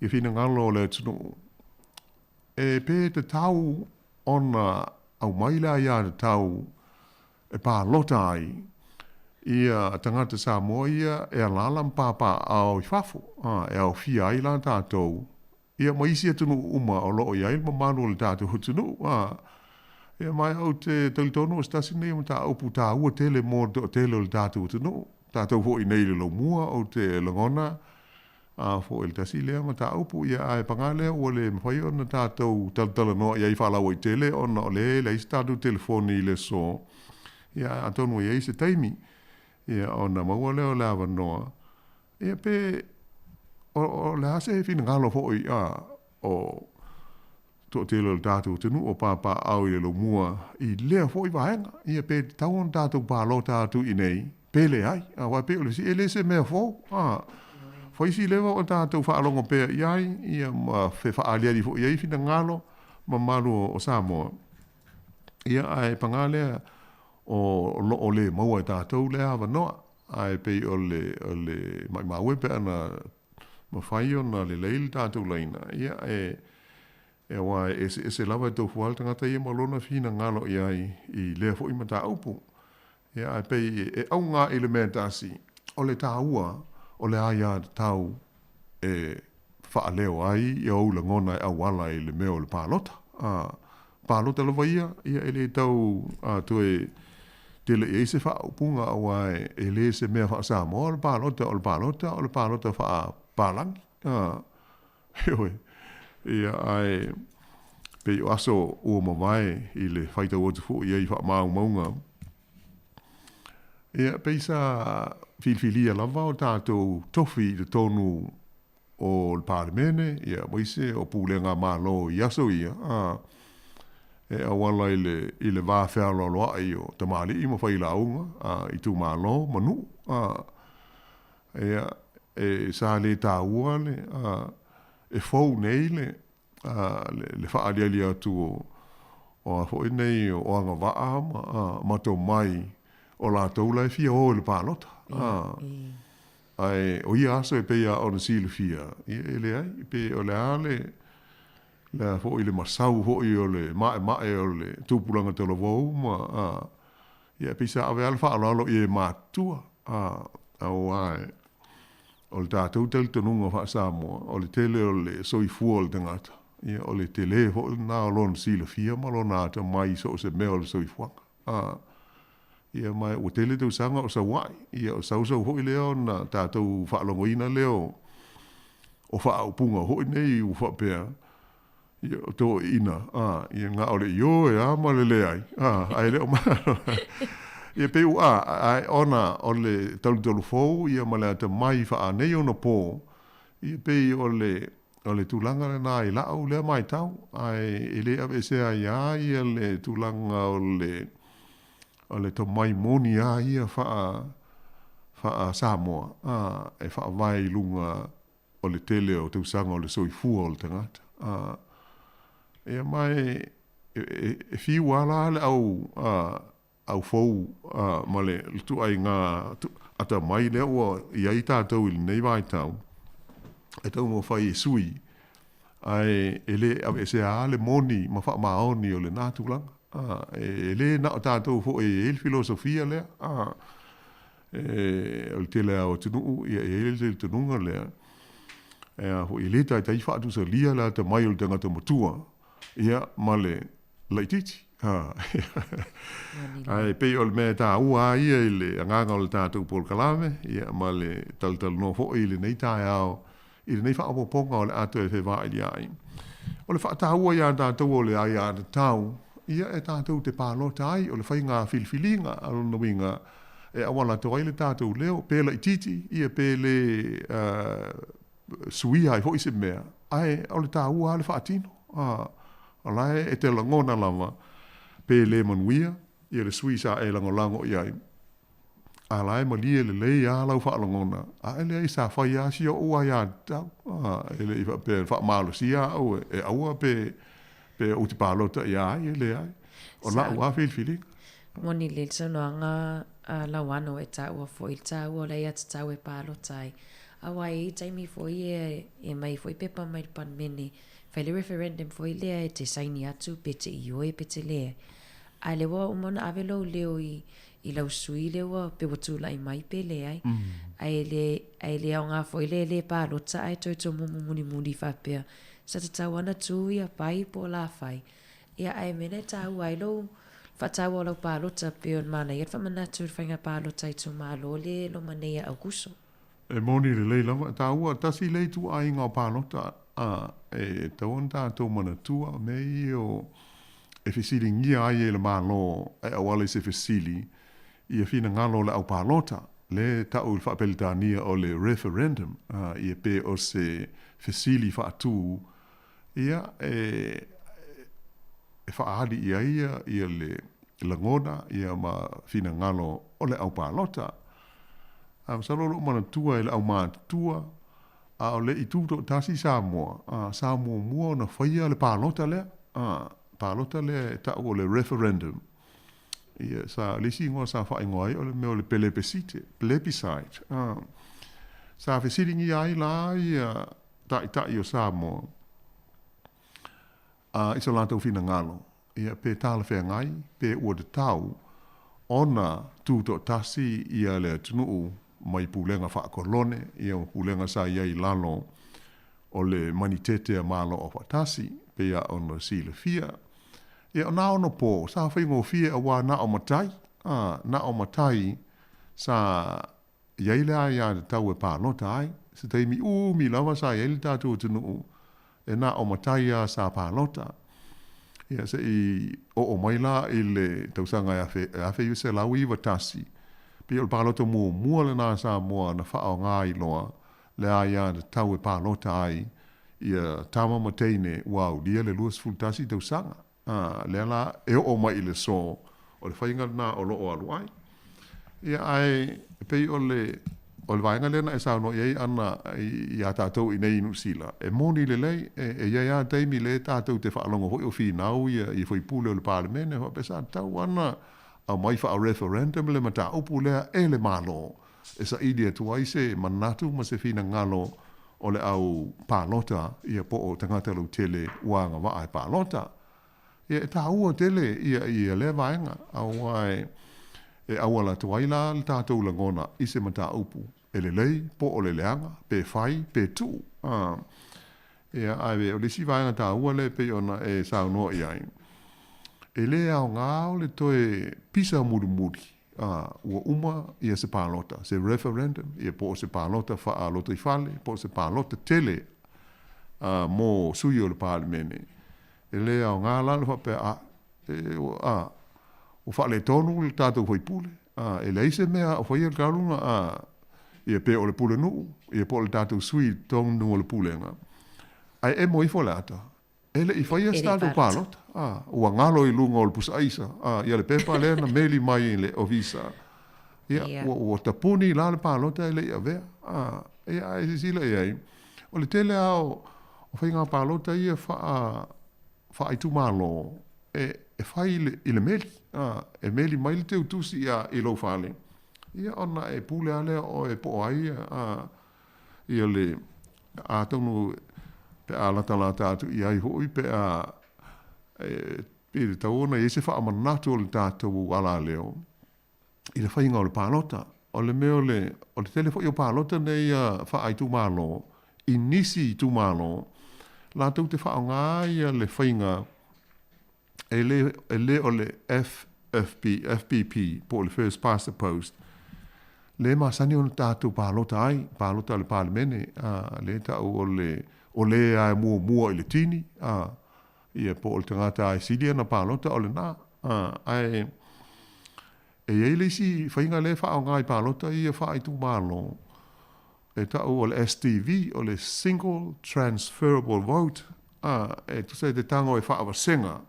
I fina ngalo le tunu. E pe te tau ona au maila ia te tau e pā lota ai. Ia tangata Samoa ia e alalam papa au I whafo. E au fia ai la tātou. Ia maisi atunu uma o loo iai ma manu le tātou hutunu. Ia mai au te talitono o stasi nei ma tā upu tā ua tele mō tele o le tātou hutunu. Tātou fo I nei le lo mua o te langona. Fo il tasi lea ma tā upu ia ai pangale o le mwhai o na tātou talatala noa iai whalau I tele o na o le isi tātou telefoni le so. Ia atonu iai se taimi. Ia o na maua leo lawa noa. Ia pe o le hase e fina ngalo fo I o to tele o tātou tenu o papa au I lo mua I lea fo I vahenga. Ia pe tauon tātou pālo tātou I nei. Pele ai. Wa pe o le si ele se mea fo. Faisi lewa o tātou whaalongo pēr iai, ia ma whewhaaliari fo iai fina ngalo, ma maru o Samoa. Ia ai pangalea o le maua tātou le hawa noa, ai pei o le mai maue pe ana ma whaio na le leil tātou laina. Ia e wai se lawa e tau fual tangata ia malona fina ngalo iai I lea fo I mata upu. Ia ai pei e au ngā elementasi o le tāua, o le aia tau e whaaleo ai I au la ngona e awala I le meo le pālota. Pālota lawa ia ele tau tue tele e se whaupunga au ai ele se mea wha Samoa o le pālota o le pālota wha pālangi. Ia ai pe o aso ua mawai I le whaita watu fu ia I wha maunga. Ia peisa filfilia lava o tātou tofi I tonu o le pāremene, ia moise o pūlenga mālo I aso ia. E awala I le vāwhea loa I o tamali I mawhai launga, I tū mālo manu. Ia sa le tāua le, e fau nei le whaaliali atu o a fo nei o anga waa mato mai o la toula e fia o le pālota. Ai, o ia aso e peia o na silu fia. Ia ele ai, pe o le ale, la fo I le masau fo I o le mae o le tūpulanga te lavou, ia pisa ave alfa alalo I e mātua. Au ai, o le tātou tele tanunga wha Samoa, o le tele o le soifua o le tangata. Ia o le tele fo na o lona silu fia, ma lona ata mai so se mea o le soifuanga. Ia mai o tele tau sanga o sa wai. Ia o sau hoi leo na tātou whaalongoina leo o whaaupunga hoi nei u whapea. Ia o tō ina. Ia ngā ole io e ama le leai. Ai leo maa. Ia peu ai ona o le talu fou. Ia ma le ata mai wha nei ona pō. Ia pei o le tūlanga le nā I lau lea mai tau. Ai ele ave se ai ia le tūlanga o le to mai moni a ia wha Samoa. E wha vai lunga o le tele o tau sanga o le soifua o le tangata. E mai e fiu ala le au fou ma le tu ai ngā ata mai lea ua I ai tātou I nei vai tau. E tau mo whai e sui. Ai ele ave se a le moni ma wha maoni o le nātulanga. Ele na tātou fo e filosofia lea. O tele o tunu, ele te tununga lea. Ho ele tai whaatu sa lia la te mai o le tangata matua. Ia male laititi. Ai pei o le mea tā ua ia I le anganga o le tātou pol kalame. Ia male tal no fo I le nei tai au. I le nei whaapoponga o le ato e whewha I ai. O le whaata ua ia tātou o le ai a tau. Ia e tātou te pālota ai, o le whai ngā filfilinga, alona winga, e awala to ai le tātou leo, pēla I titi, ia pēle suia I hoi se mea, ai, o le tā ua le whaatino, alai e te langona lama, pēle manuia, ia le sui sa e lango I ai, alai ma lia le lei a lau whaalangona, ai le ai sa whai a si o ua ia tau, ele I wha malo si a au, e aua pe o te pālota I ai, ele ai. O la ua whilwhili. Moni le tanoanga lauano e tāua fo I tāua le ia te tau e pālota ai. Awai taimi foi e mai foi pepa mai pan mene. Fai le referendum foi lea e te saini atu pe te ioe pe te lea. Ai le wa umana avelo leo i lau sui le wa pe watu lai mai pe le ai. Ai le au ngā foi le pa lota ai toi to muni muni whapea. Sa te tawana tu ia pai po la fai. Ia ai mene tau ai lo whatau o lau pa lota pe on mana. Ia whamanatu whainga pa lota i tu malo le lo manea au kuso. E moni le leila, ta ua tasi lei tu ai ngā pānota e tauan tātou mana tua mei o e whisiri ngia ai e le mālo e awale se whisiri i e whina ngalo le au pānota le tau il whapelitania o le referendum i e pe o se whisiri whaatu ia e whaari ia ia le langona ia ma whina ngalo o le au pānota. Salolo mana tua ele au maa tua a o le i tūto tasi Samoa. Samoa mua na whaia le pālota lea. Pālota lea ta o le referendum. Ia sa lisi ngoa sa whae ngoai o le meo le plebiscite. Sa whesiringi ai la ia tai o Samoa. Iso lātou whina ngalo. Ia pe tāla whea ngai, pe ua de tau, ona tūto tasi ia le tunuu mai pulenga whaakolone, ia pulenga sa iai lalo o le manitete a malo o whatasi, pe ia ono sile fia. Ia o na ono po, sa whaingo fia a wā na o matai, na o matai sa iai lea ia de tau e pālota ai, se teimi mi lava sa iai le tātou tunuu, e na o matai a sa pālota. Ia se i o mai la i le tausanga e awhi use lau i watasi. Pe o pālota mua le nā sa mua na whaao ngā i loa. Le a ia na tau e pālota ai. Ia tama mateine, wow, lia le luas fultasi tausanga. Le la e o mai i le so. O le whainga na o loo alu ai. Ia ai, pe o le vainga lena e sa no iei ana i a tātou i nei inu sila. E moni le lei, e iei a teimi le tātou te whaalongo hoi o whinau i whai pule o le pārlemene, hoa pesa tau ana a mai wha a referendum le mata upu lea e le malo. E sa idia tuai se manatu ma se whina ngalo o le au pālota i a po o tangata lau tele uanga wa ai pālota. Ia e tā ua tele i a le vainga au ai e awala tuai la le tātou langona i se mata upu. E le lei, po o le leanga, pe whai, pe tū. Ia aiwe, o le si vainga tā ua le pe ona e sao noa i ai. E le au ngāo le toe pisa muri. Ua uma ia se pālota, se referendum, ia po o se pālota wha lota i whale, po o se pālota tele mō sui o le pārlemene. E le au ngā lana wha pe o whale tonu le tātou hoi pule. E le ise mea o whaia karunga ia pe o le pule nuu, ia po le tātou sui tonu o le pulenga. Ai e mo i fo le ata. E le i whaia tātou pālota. Ua ngalo i lunga o le pusa aisa. Ia le pepa lea na meli mai le o visa. Ia ua tapuni la le pālota e le ia vea. Ia e sila ia i. O le tele au o whainga pālota ia wha aitu malo. E whai i le meli. E meli mai le teu tusi ia i lo whale. Ia ona e pule ale o e po ai ia le a tonu pe a lata atu i ai hoi pe a pe le taona i se wha amanatu o le tātou ala leo. I le whainga o le pālota. O le meo le telefo i o pālota nei wha ai tu malo. I nisi tu malo. La tau te wha o ngā ia le whainga e le o le FPP, po le first past the post. Le masani o tātou pālota ai, pālota le pārlemene, le tau o le ai mua i le tini, ia po le tangata ai silia na pālota o le nā. Ai, e le si whainga le wha o ngai pālota ia wha ai tu mālo. E tau o le STV, o le single transferable vote, e tu se te tango e wha awa senga,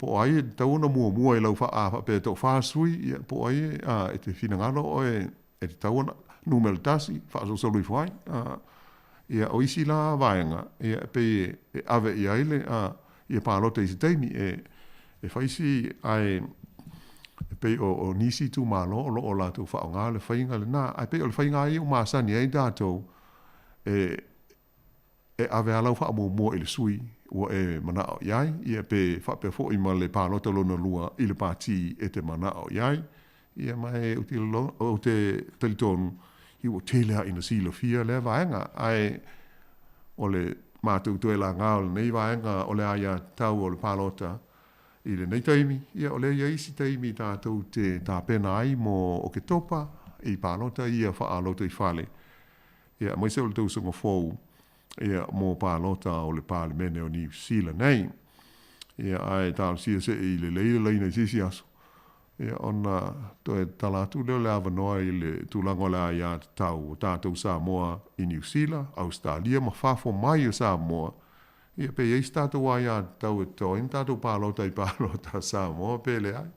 po ai tauna mua i lau wha pe tau whāsui, po ai e te whinangalo o e te tauna numero tasi, whaasosolu i whai. Ia o isi la vaenga, ia pe e ave i aile, ia pālota i se teimi, e whaisi ai E pei o nisi tu malo o la tu whaonga le whainga le nā. Ai pei o le whainga i o māsani e tātou e ave alau wha mo le sui ua e manao iai. Ia pe whape fo i ma le pālota lona lua i le pāti e te manao iai. Ia mai o te telitonu i o telea ina silo fia le vaenga. Ai o le mātou tue la ngā o le nei vaenga o le aia tau o le pālota i le nei taimi. Ia o le ia isi taimi tātou te tāpena ai mo o ke topa i pālota ia whaalota i whale. Ia mai se o le tau sunga fōu ia mo pālota o le pāle mene o New Zealand nei. Ia ai tāu sia se i le leina i sisi aso. Ia ona toe talatu leo le avanoa i le tūlanga le aia tau o tātou Samoa i New Zealand, Australia, ma whafo mai o Samoa. Ia pe eis tātou aia tau e toin tātou pālota i pālota Samoa pe le ai.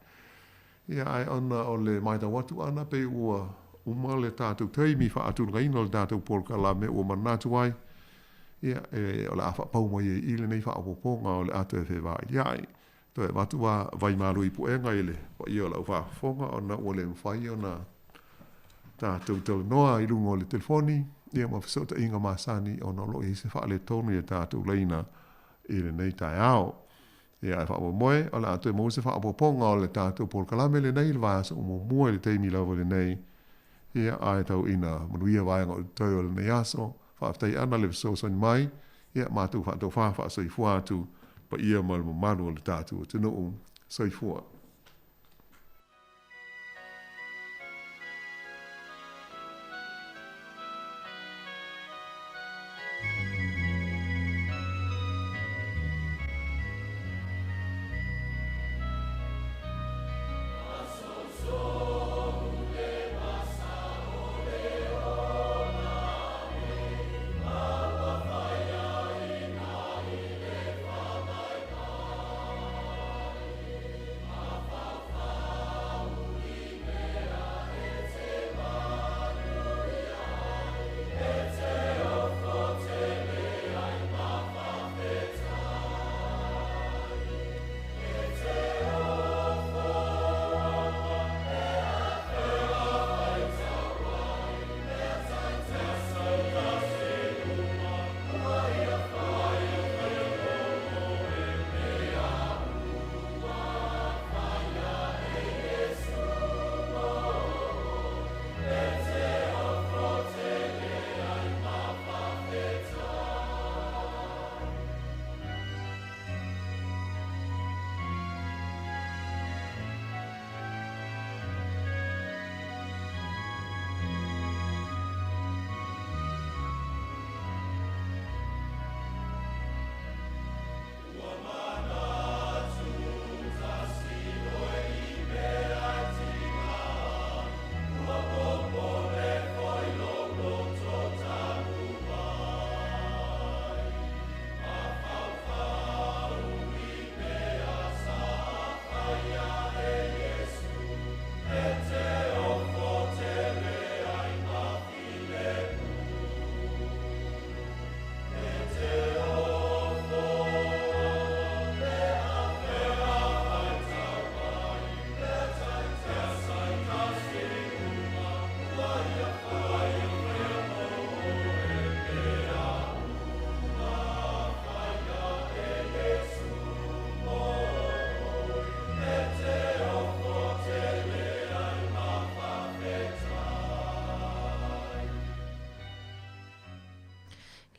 Ia ai ona o le maita watu ana pe ua uma le tātou teimi wha atu ngaino le tātou polkala me ua manatu ai. Ia o le awha pau mai e ile nei wha apoponga o le atu e whewai. Ia ai. Toe watu wa vai maru i puenga ile o ia la ufa fonga ona o le mwhai ona tātou tau noa i lungo le telefoni ia ma whasota inga masani ona lo i se wha le tonu i tātou leina i le nei tai ao. Ia e wha moe o le atu e mo se wha apoponga o le tātou polkalame le nei le vasa o mo mua le teimi lawa le nei. Ia ai tau ina manuia vaenga o le tau o le nei aso wha aftai ana le vsosani mai ia mātou wha tau wha so i fuatu pa ia mal manu le tātou te no soifua.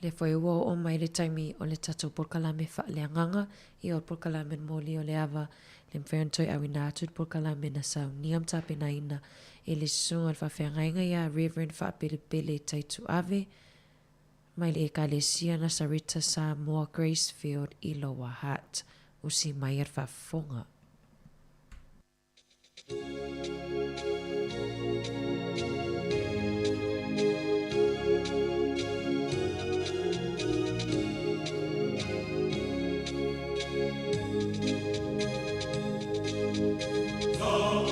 Le foi ua o mai le taimi o le tatou polkalame whaaleanganga i o polkalame moli o le ava le mwhenatoi awina atu polkalame na sau niam tapena ina e le sunga al whawhengainga ia Reverend Whaapele Taitu Ave mai le ekalesia na Sarita Samoa Gracefield i Lower Hutt usi mai ar whafonga. Oh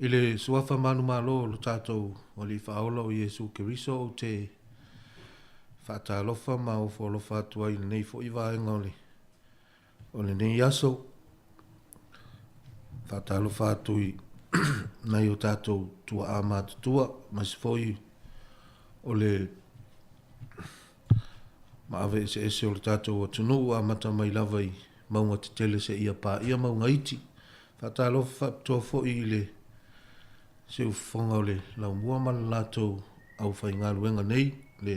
Ile suafa manu malo lo tātou o li whaola o Iesu Keriso o te whaatalofa ma o wholofa atua i nei fo i vaenga o le nei aso whaatalofa atu i nei o tātou tua a mātutua ma se foi o le maawe ese o le tātou o tunu a mata mai lava i maunga te tele se ia pā ia maunga iti whaatalofa toa fo i le se u fonga o le lau mua ma lato au fai ngā luenga nei le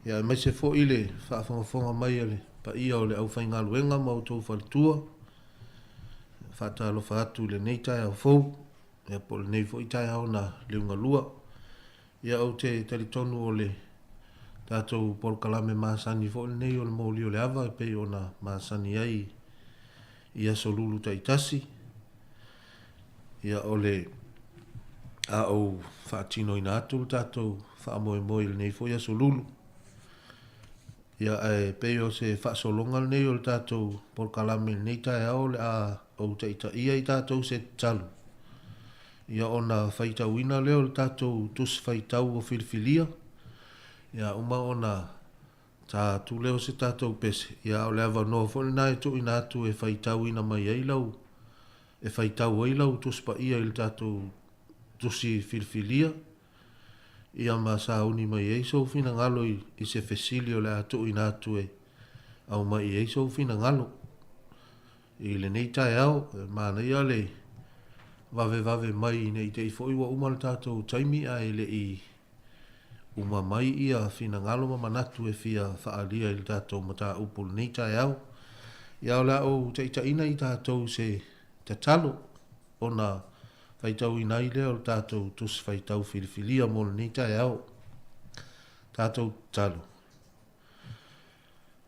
ia mai se fo i le whaafonga mai le pa ia o le au fai ngā luenga ma o tau whalitua whaatalo whaatu le nei tai au fau ia po le nei fo i tai au na leunga lua ia au te taritonu o le tātou polkalame maasani fo le nei o le mauli o le ava e pei o na maasani ai ia solulu taitasi ia ole a o whaatino ina atu tātou whaamoe moe le nei fo ia solulu. Ia e peo se whaasolonga le nei o le tātou porkalame le nei tae ao le a o taita ia i tātou se talu. Ia ona whaitau ina leo le tātou tus whaitau o Filifilia. Ia uma ona tātou leo se tātou pese. Ia o le awa noa fo le nai tu ina atu e whaitau ina mai eilau. E whaitau eilau tus pa ia il tātou tusi Filifilia. Ia ma sa uni mai eiso fina ngalo i se fesilio le atu ina atu e au mai eiso fina ngalo. I le nei tae au, mana ia le vave mai nei te ifo iwa umal tātou taimi a ele i uma mai ia fina ngalo ma manatu e fia whaalia il tātou mata upul nei tae au. Ia o la o te ina i tātou se te talo o na whaitau ina i leo tātou tus whaitau Filifilia mo le nei tae au. Tātou talo.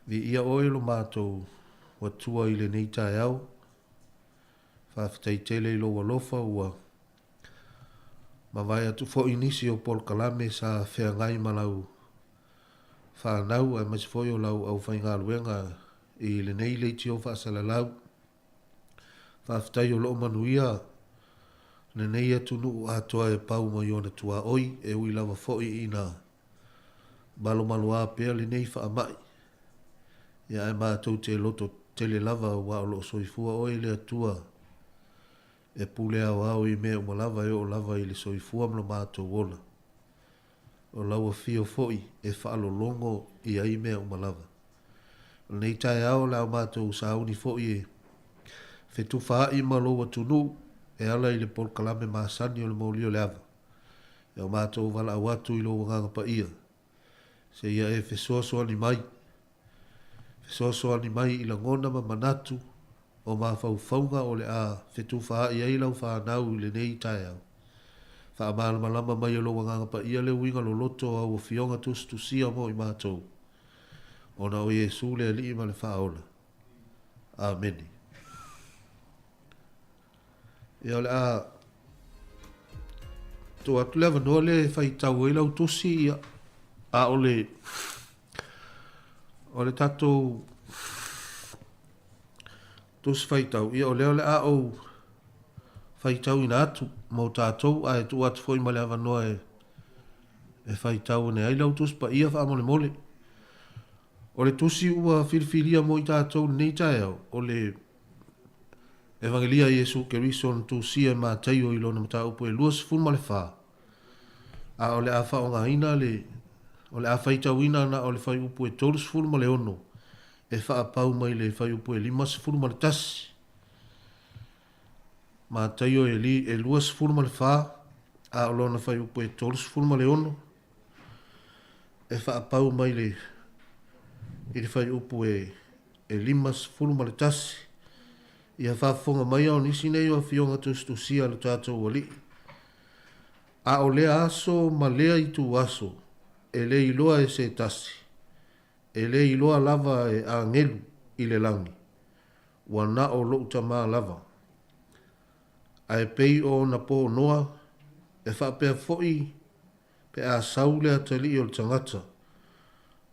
Vi ia oelo mātou watua i le nei tae au. Whawhitai tele i lo walofa ua. Ma vai atu fo inisi o Pol Kalame sa whea ngai malau. Whanau a masi foi o lau au whainga luenga i le nei leiti o whaasala lau. Whawhitai o lo manuia. Le nei atu nuu atoa e pau ma iona tua oi e ui lava foi ina. Malo a pea le nei wha amai. Ia e mātou te loto tele lava wa o lo soifua oi le atua. E pule au i mea umalava e o lava i le soifua mlo mātou wola. O laua fio foi e whaalo longo i ai mea umalava. Nei tae au lau mātou sauni foi e whetufaa i malo wa tunu e ala i le Pol Kalame maasani o le mauli o le ava. E o mātou wala au atu i lo wanganga pa ia. Se ia e whesoasoa ni mai. Whesoasoa ni mai i la ngona ma manatu o ma whaunga o le a whetufaa i eilau whanau i le nei tae au. Wha malama mai o lo wanganga pa ia le winga lo loto au o fionga tusia mo i mātou. Ona o Jesu le ali ma le whaola. Ameni. Ia le a to atu lewa noa le whaitau e lau tusi ia a o le tatou tus whaitau ia o leo le a o whaitau ina atu mau tātou a e tu atu foi ma le awa noa e whaitau ne ai lau tus pa ia wha mole mole o le tusi ua Filifilia mo i tātou nei tae au o le Evangelia Iesu Keriso tu sia ma taio i lona mata upo e luas fun ma le wha. A o le a wha o ngā ina le o le a whaitau ina na o le whai upo e tolus fun ma le ono. E wha a pau mai le whai upo e limas fun ma le tasi. Ma taio e luas fun ma le wha. A o lona whai upo e tolus fun ma le ono. E wha a pau mai le whai upo e limas fun ma le tasi. Ia whafonga mai au nisi nei o fionga tustusia le tātou wali. A o lea aso ma lea i tu aso, e le iloa e se tasi. E le iloa lava e a ngelu i le langi. Wa na o louta maa lava. A e pei o na po noa, e whapea foi, pe a saule a tali o le tangata.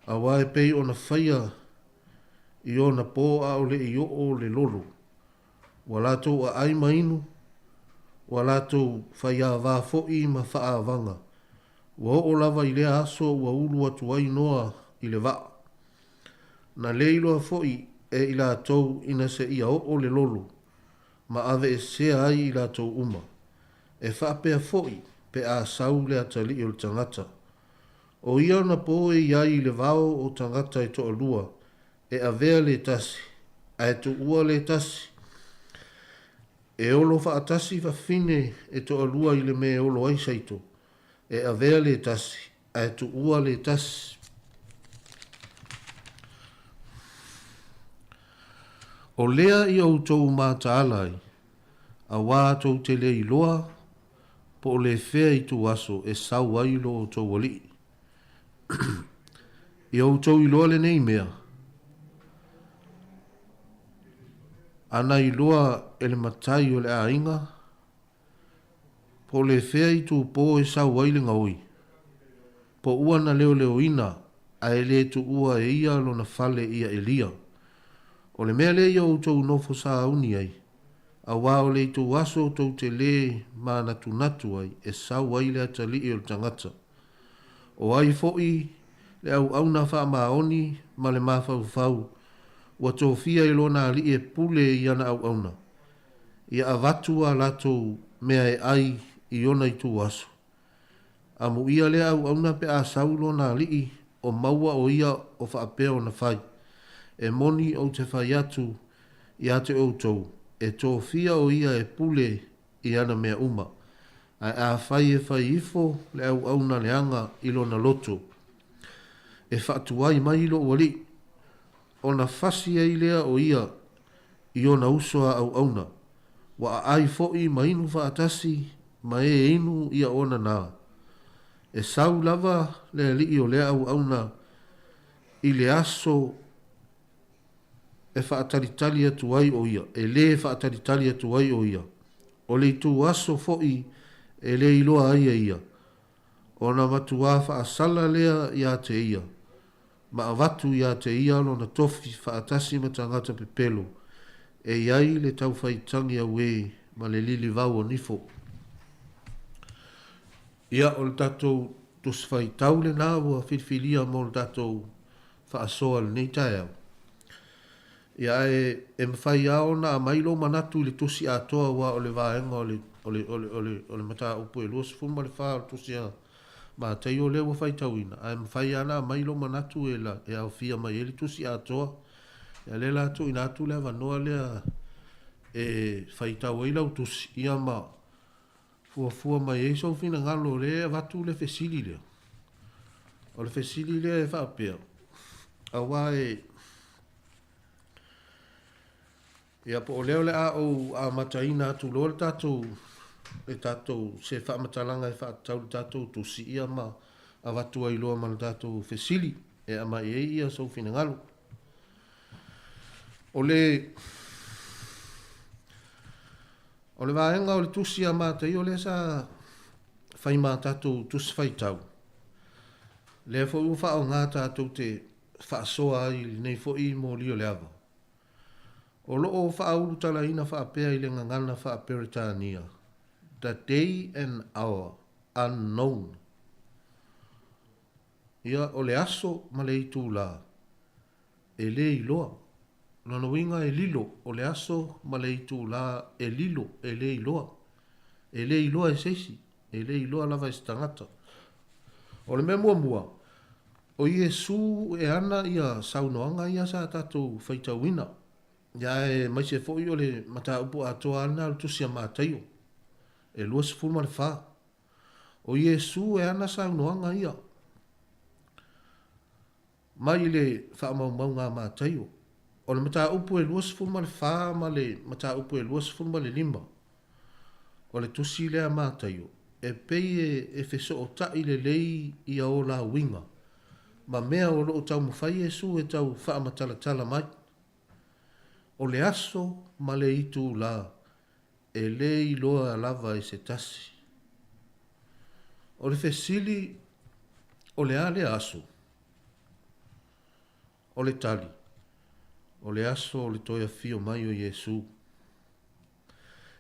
A wa e pei o na whaia i o na po a o le i o le lolo. Wa lato a ai mainu, Wa lātou whaia wā fo'i ma whaavanga. Wa o lava i lea aso wa ulu atu ai noa i le vaa. Na leiloa fo'i e i lātou ina se ia o le lolo. Ma ave e sea ai i lātou uma. E whaapea fo'i pe a sau le atali o le tangata. O ia na po e iai le vao o tangata e toa lua. E avea le tasi. A e tu ua le tasi. E olo whaatasi wa fine e toa lua i le me olo ai saito. E avea le tasi. A e tu ua le tasi. O lea i au tau māta alai. A wā tau te le iloa. Po o le whea i tu aso e sau ailo o tau wali. I au tau iloa le nei mea. Ana iloa e le matai o le ainga. Po le whea i tu po e sau aile ngaui. Po ua na leo leo ina. A e le tu ua e ia lo na fale ia elia. O le mea le ia o tau nofo sa uni ai. A wā o le tu aso tau te le ma natu natu ai e sau ai le atali i o tangata. O ai fo'i le au na wha maoni ma le mawhau fau. Wa tō fia i lona li e pule i ana au na. Ia avatua lato mea e ai i ona i tu aso. A mu ia le au na pe a sau lona li o maua o ia o whaapeo na whai. E moni o te whai atu i ate o tau. E tō fia o ia e pule i ana mea uma. Ai a whai e whai ifo le au na leanga i lona loto. E whaatuai mai ilo wali. O na whasi e lea o ia i ona usoa au na. Wa a ai fo'i ma inu whaatasi ma e inu ia ona nā. E sau lava le li o lea au na i le aso e whaataritali atu ai o ia. E le whaataritali atu ai o ia. O le tu aso fo'i e le iloa ai e ia. O na matua whaasala lea ia te ia. Ma avatu ia te ia lo na tofi whaatasi ma tangata pepelo. E iai le tau whaitangi au e ma le lili vau o nifo. Ia o le tatou tus whaitau le nā ua whiwhilia mo le tatou whaasoa le nei tae au. Ia e mwhai ao na mailo manatu le tusi atoa wa o le vaenga o le mata upo e luas fuma le wha o tusi a ma tei o le ua whaitauina. A e mwhai ana mailo manatu e la e au fia mai e le tusi atoa. Ia le la tu ina atu le avanoa lea e whaitau e lau tusi ia ma fua mai e so fina ngalo le avatu le fesili lea. O le fesili lea e whaapea. A wa ia po leo le a mataina atu lo le tatou se whaamatalanga e whaatau le tatou tusi ia ma a watu ai loa ma le tatou fesili e a mai e ia so fina ngalo. O le vaenga o le tusi a mata i o le sa whai ma tatou tusi whaitau. Le fo uwha o ngā tatou te whaasoa ai nei fo i mo lio le ava. O loo whaauru tala ina whaapea i le ngangana whaaperitania. The day and hour unknown. Ia o le aso ma le itu la. E le iloa. Lona winga e lilo. O le aso ma le itu la e lilo. E le iloa. E le iloa e seisi. E le iloa lava e stangata. O le mea mua. O Iesu e ana ia saunoanga ia sa tatou whaitauina. Ia e mai se fo i o le mata upu atoa ana al tusi a mātaio. E lua se fulma le wha. O Iesu e ana saunoanga ia. Mai le wha mau ngā mātaio. O le mata upu e lua se fulma le wha ma le mata upu e lua se fulma le lima. O le tusi lea mātaio. E pei e feso o tai le lei ia o la winga. Ma mea o loo tau mawhai Iesu e tau wha matala mai. O le aso ma le itu la. E le iloa lava i se tasi. O le fesili o le ale aso. O le tali. O le aso o le toia fio mai o Iesu.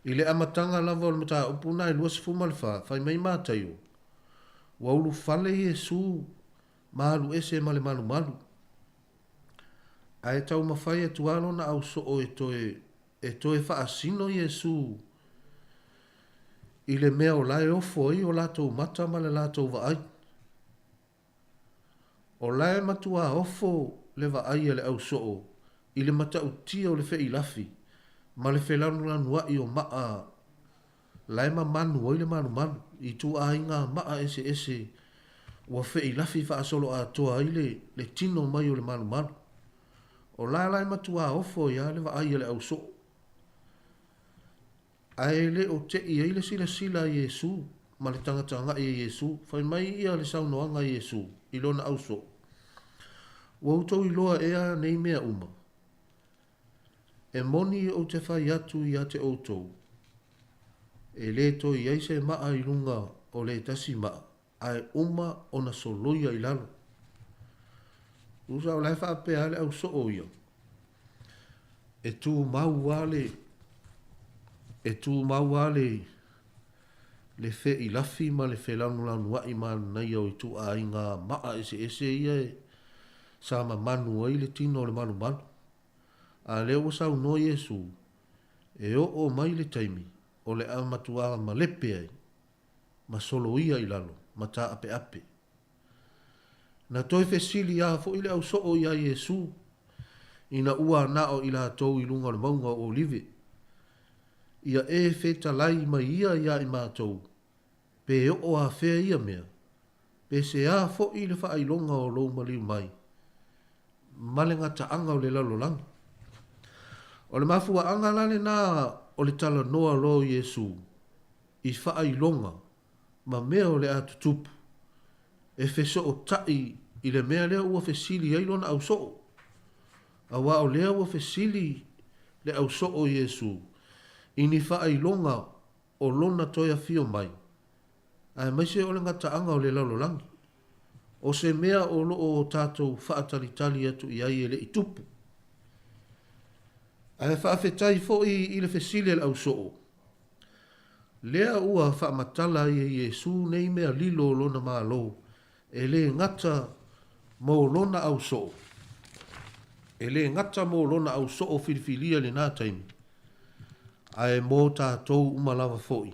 I le amatanga lava o le mata upuna i lua sifuma le wha, whai mai mātai o. Wa ulu whale Iesu, malu ese male malu malu. Ai tau mawhai e tualo na au so o e toe whaasino Iesu. I le mea o lai ofo i o latou mata ma le latou vaai. O lai matua ofo le vaai e le au so o, i le mata utia o le whei lafi. Ma le whelanu lanu ai o maa lai ma manu o i le manu manu i tu a inga maa ese ua whei lafi wha asolo a toa i le tino mai o le manu manu o lai matua ofo ia le wa ai le au so ai le o te i le sila Iesu ma le tangata i Iesu whai mai ia le saunoanga Iesu i lona au so ua utou i loa ea nei mea uma e moni o te whai atu i a te outou. E le to i eise maa i runga o le tasi maa, ai uma o na soloia i lalo. Usa o lai whaapea ale au so o ia. E tu mau ale le fe i lafi ma le fe lanu lanu wa i man na ia o i tu a inga maa ese ia e sa ma manu ai le tino le manu manu. A leo sau no Iesu, e o mai le taimi, o le amatua ma lepe ai, ma solo ia i lalo, ma ta ape. Na toi fesili a fo ile au so o ia Iesu, ina ua nao ila tau i lunga le maunga o olive. Ia e feta lai ma ia i mātou, pe o a fea ia mea, pe se a fo ile wha ilonga o lou maliu mai, malenga ta anga o le lalo langi. O le mafua anga lale na o le tala noa lo Iesu i wha ilonga ma mea o le atutupu e feso o tai i le mea lea ua fesili ai lona au soo. A wa o lea ua fesili le au soo Iesu i ni wha ilonga o lona toia fio mai. Ai mai se o le ngata anga o le lalolangi. O se mea o loo o tātou wha talitali atu i ai ele i tupu. Ai whaafetai fo i le fesile au soo. Lea ua whaamatala i Iesu nei mea lilo lona maa lo. E le ngata mo lona au soo. E le ngata mo lona au soo filifilia le nā taimi. Ai mō tātou umalawa foi.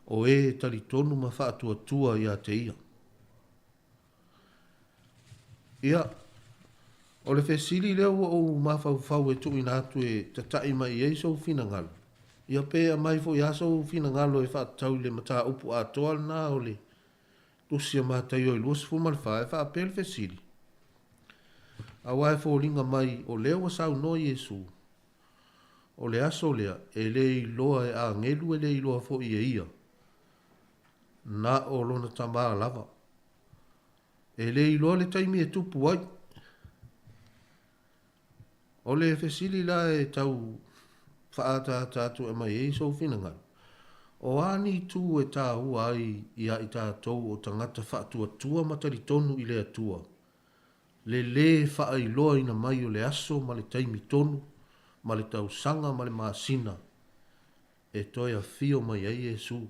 O e talitonu ma whaatua tua i a te ia. Ia. O le fesili leo o mawhau e tui nātu e tatai mai e so fina ngalo. Ia pēa mai fo i aso fina ngalo e whaatau le mata upu a toal nā o le tusia mātai o i luas fumal whae whaapea le fesili. A wae fo linga mai o leo wa sau no Iesu. O le aso lea e le i loa e a ngelu e le i loa fo i e ia. Na o lona tamaa lava. E le i loa le taimi e tupu ai. O le fesili la e tau whaata tātu e mai e so whinanga. O ani tu e tā ua ai i a i tātou o tangata whaatua tua matari tonu i le atua. Le wha i loa ina mai o le aso ma le taimi tonu, ma le tau sanga ma le maasina. E toi a fio mai ai Iesu.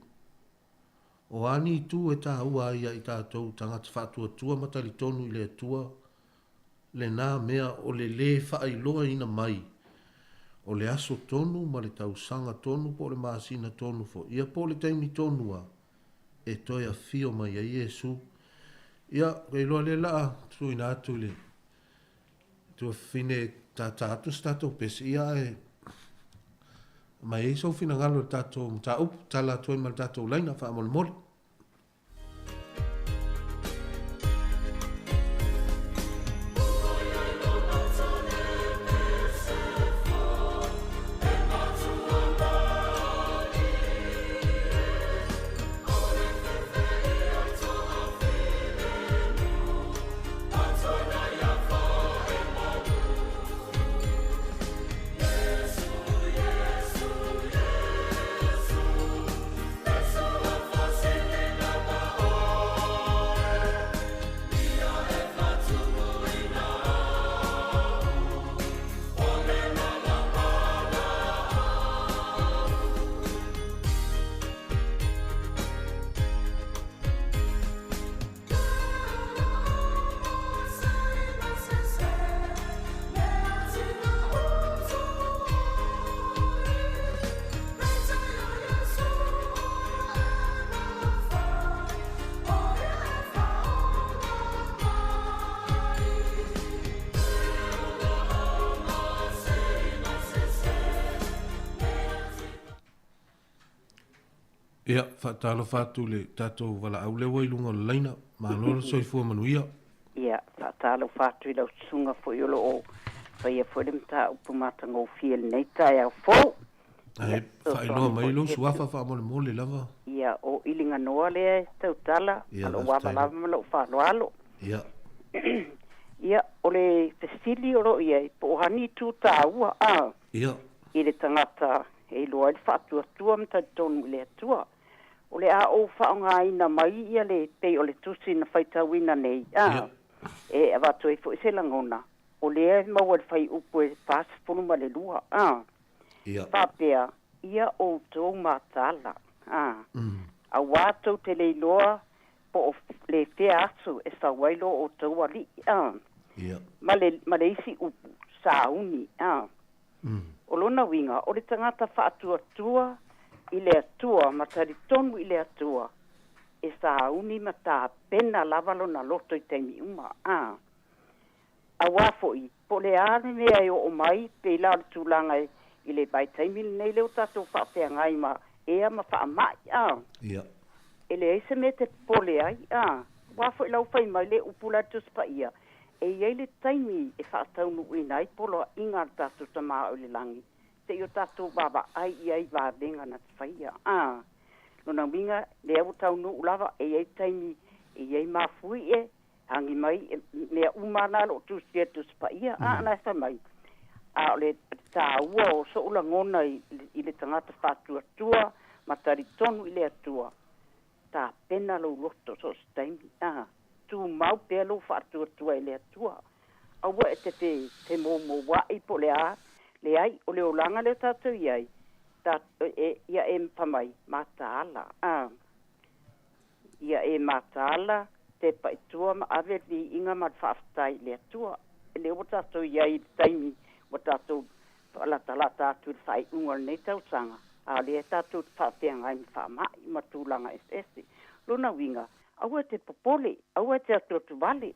O ani tu e tā ua ai a i tātou tangata whaatua tua matari tonu i le atua. Le nā mea o le whaai loa ina mai. O le aso tonu ma le tau sanga tonu po le maasina tonu fo. Ia po le taimi tonua e toi a fio mai a Iesu. Ia kei loa le laa tui nātu le. Tua fine tātātu stato pesi ia e. Mai e so fina ngalo tātou mta upu tala toi mal tātou laina wha amol mori. Sing Ia, whaatalo whātu le tātou wala au lewa I lunga o leina, mālora soifua manuia. Ia, whaatalo whātu I lau sunga fo I olo o whaia fo le mta upu matanga o fia le nei tai au fo. Ai, whainoa mai lo suafa wha mole mole lava. Ia, o ilinga noa lea tau tala, alo wama lava ma lau whaalo alo. Ia. Ia, o le fesili oro ia, po hani tu ta ua, Ia. I le tangata e loa I le whaatua mta tonu le atua. O le a o whaonga ina mai ia le pei o le tusi na whaitawina nei. E awatu e fo I se langona. O le e maua le whai upu e pasipunu ma le lua. Whapea, ia o tau mātala. A wātou te le loa po o le whea asu e sa wailo o tau ali. Ma le isi upu, sauni. O lona winga, o le tangata whaatua I le atua, matari tonu I le atua, e sauni ma tā pena lavalo na loto I teimi uma. A wafoi, po le ane mea o mai, pe ila le tūlanga I le bai teimi nei leo tatou whaatea ngai ma, ea ma wha mai. E le eise me te pole ai. Wafoi lau whai mai le upula tuspa ia. E iei le teimi e whaataunu uinai, polo inga tatou tamaa o le langi. Te io tatou baba ai iai vābenga na te whaia. Lona winga, le au tau nu ulava, e iei taimi, e iei mafui e, hangi mai, mea umana lo tusia tuspa ia. Na sa mai. O le tā ua o so ula ngona I le tangata whātua, matari tonu I le atua. Tā pena lo loto so staimi. Tu mau pea lo whātua I le atua. Aua e te momo wai po le a, le ai, o le olanga le tātou iai, ia e mpamai, mātāla. Ia e mātāla, te paitua ma ave vi inga mat whaftai le atua. Le o tātou iai taimi, o tātou la tātou whai unga nei tautanga. Le tātou whawhia ngai mwhamai, matūlanga SS. Luna winga, aua te popole, aua te atotu wale.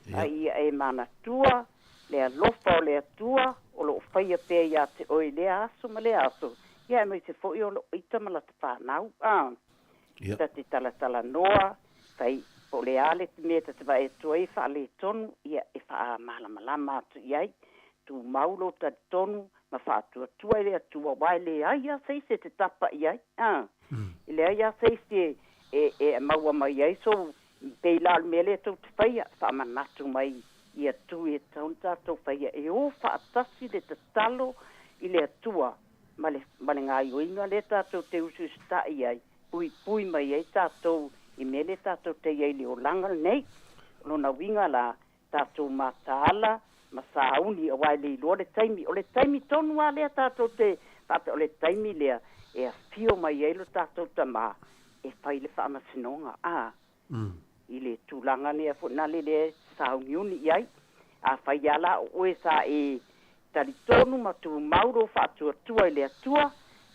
Ia e mana tua, le alofa o le atua, o lo whaia pēr ia te oi le aso ma le aso. Ia e mai te fōi o lo itamala te whanau. Ta te tala noa, whai po le ale te mea te vai e tuai wha le tonu, ia e wha malama atu iai, tu maulo ta tonu, ma wha tua le atua, wai le aia seise te tapa iai. I le aia seise e maua mai ai, so peilal mele tau te whaia, wha manatu mai, ia tu e taun tātou whaia e o whaatasi le te talo I le atua ma le ngā ioinga le tātou te usu stai ai pui mai ai tātou I mele tātou te iei le o langa nei lona winga la tātou mātāla ma sauni o wai le ilo le taimi o le taimi tonu a lea tātou te pape o le taimi lea e a fio mai ai lo tātou tama e whai le whaamasinonga I le tūlanga nea whanale le saungiuni iai, a whaiala o e sa e taritonu ma tu mauro whaatua I le atua,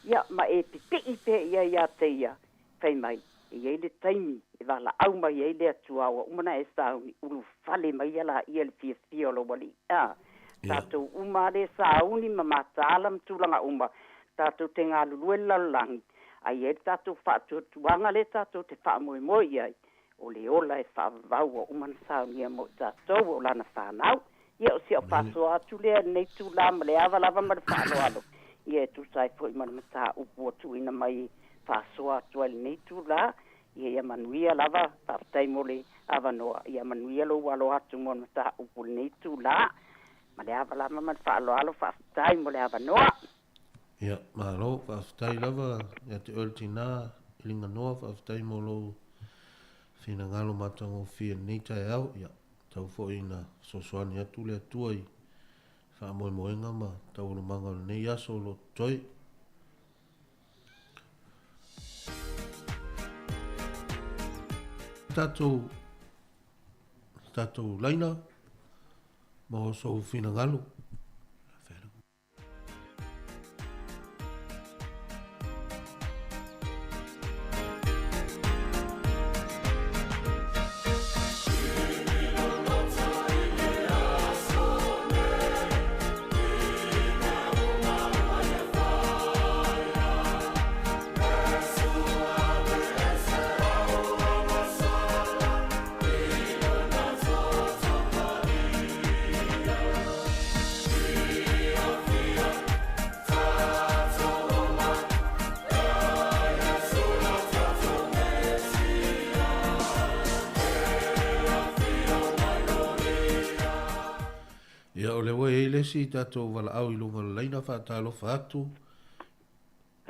ia ma e pipei pe ia ia te ia, whai mai, e iei le taimi, e wala au mai iei le atua o umana e sauni, uru whale mai ala ia le fia lo wali. Tātou uma le sauni ma mātāla mtūlanga uma, tātou te ngā lulue lalangi, a iei tātou whaatuanga le tātou te whaamoe iai, o le ola e whaavau o umana saunia mo tātou o lana whanau. Ia o si o pātoa atu lea nei tū la ma le awa lava ma le whaaloalo. Ia e tū sai fo I mana mata upu atu ina mai whaasoa atu ale nei tū la. Ia manuia lava whaatai mo le awa noa. Ia manuia lo walo atu mo mata upu nei tū la. Ma le awa lava ma le whaaloalo whaatai mo le awa noa. Ia, mahalo, whaatai lava, ia te ortina, ilinga noa, whaatai mo lo fina ngalo matango fia nei tai au, ia, tau fo ina sosoani atu le atuai, wha moenga ma tau lo manga nei aso lo toi. Tatou laina, ma o so fina ngalo. Yes, Ia o le wai le si tātou wala au I lunga leina whaatalofa atu.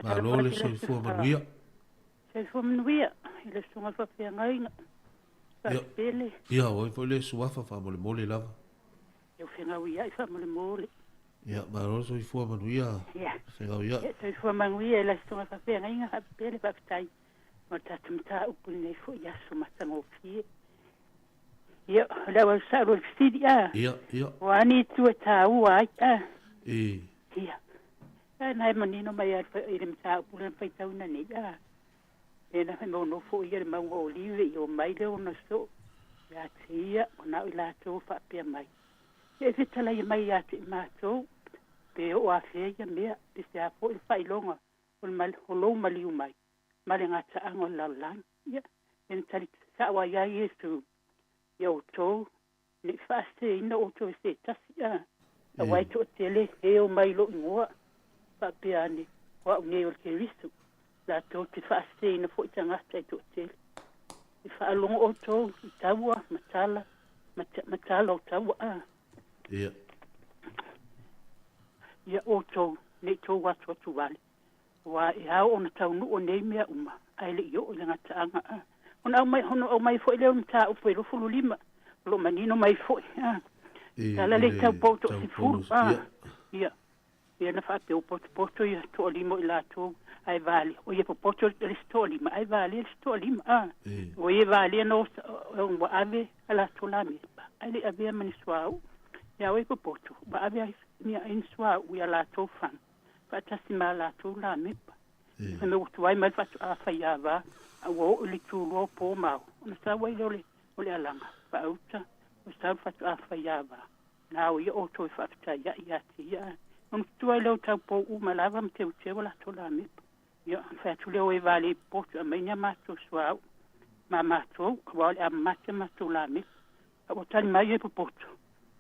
Ma lo le soifua manuia. Soifua manuia, I le sunga whawhiangainga. Whapele. Ia oi po le suafa whamole mole lava. Iau whengau ia I whamole mole. Ia ma lo soifua manuia. Ia. Whengau ia. Ia soifua manuia I le sunga whawhiangainga whapele whaptai. Ma tātum tā upuni nei fo iasu matango fie. Ia, lewa saro sidi a. Ia, ia. Wani tua tā ua a. Ia. Nai manino mai ar I le mta upuni pai tauna ni a. Ena hai mau no fo ia le mau o liwe I o mai leo na so. Ia tia, o nau I lātou whapea mai. E whitala I mai ati I mātou. Pe o a whea mea, pe se a po I whailonga. O lou maliu mai. Male ngata ango laulang. Ia, en tali sawa ia Yesu. Ia o tō, ni whaase ina o tō se tasi a. A wai tō tele, e o mai lo ingoa. Whapea ni, wa unge o ke risu. La tō te whaase ina fo I tangata I tō tele. I whaalongo o tō, I taua, matala o taua a. Ia. Ia o tō, ne tō watu atu wale. Wa I hao o na taunu o nei mea uma. Aile I o le ngata anga a. Hono au mai foi leo mta upo I lofulu lima. Lo manino mai foi. Tala le tau poto si fulu. Ia. Ia na whape o poto ia to limo I lato. Ai vale. O ia po poto le sto lima. Ai vale le sto lima. O ia vale no wa ave ala to lami. Ai le ave mani swau. Ia o po poto. Ba ave mia in swau ia lato fan. Fatasi ma lato lami. Se me utuai mai fatu a faiava. Awo o le tūroa pō mau. Ona sa wai o le alanga. Pauta. O sa fatu a whaiava. Nā o ia o toi whakta ia I ati ia. Ona tuai leo tau pō umalawa mte o te wala tola mipa. Ia whatu leo e vale potu a maina mātou suau. Ma mātou. Kawa le a mate mātou la mipa. O tali mai e po potu.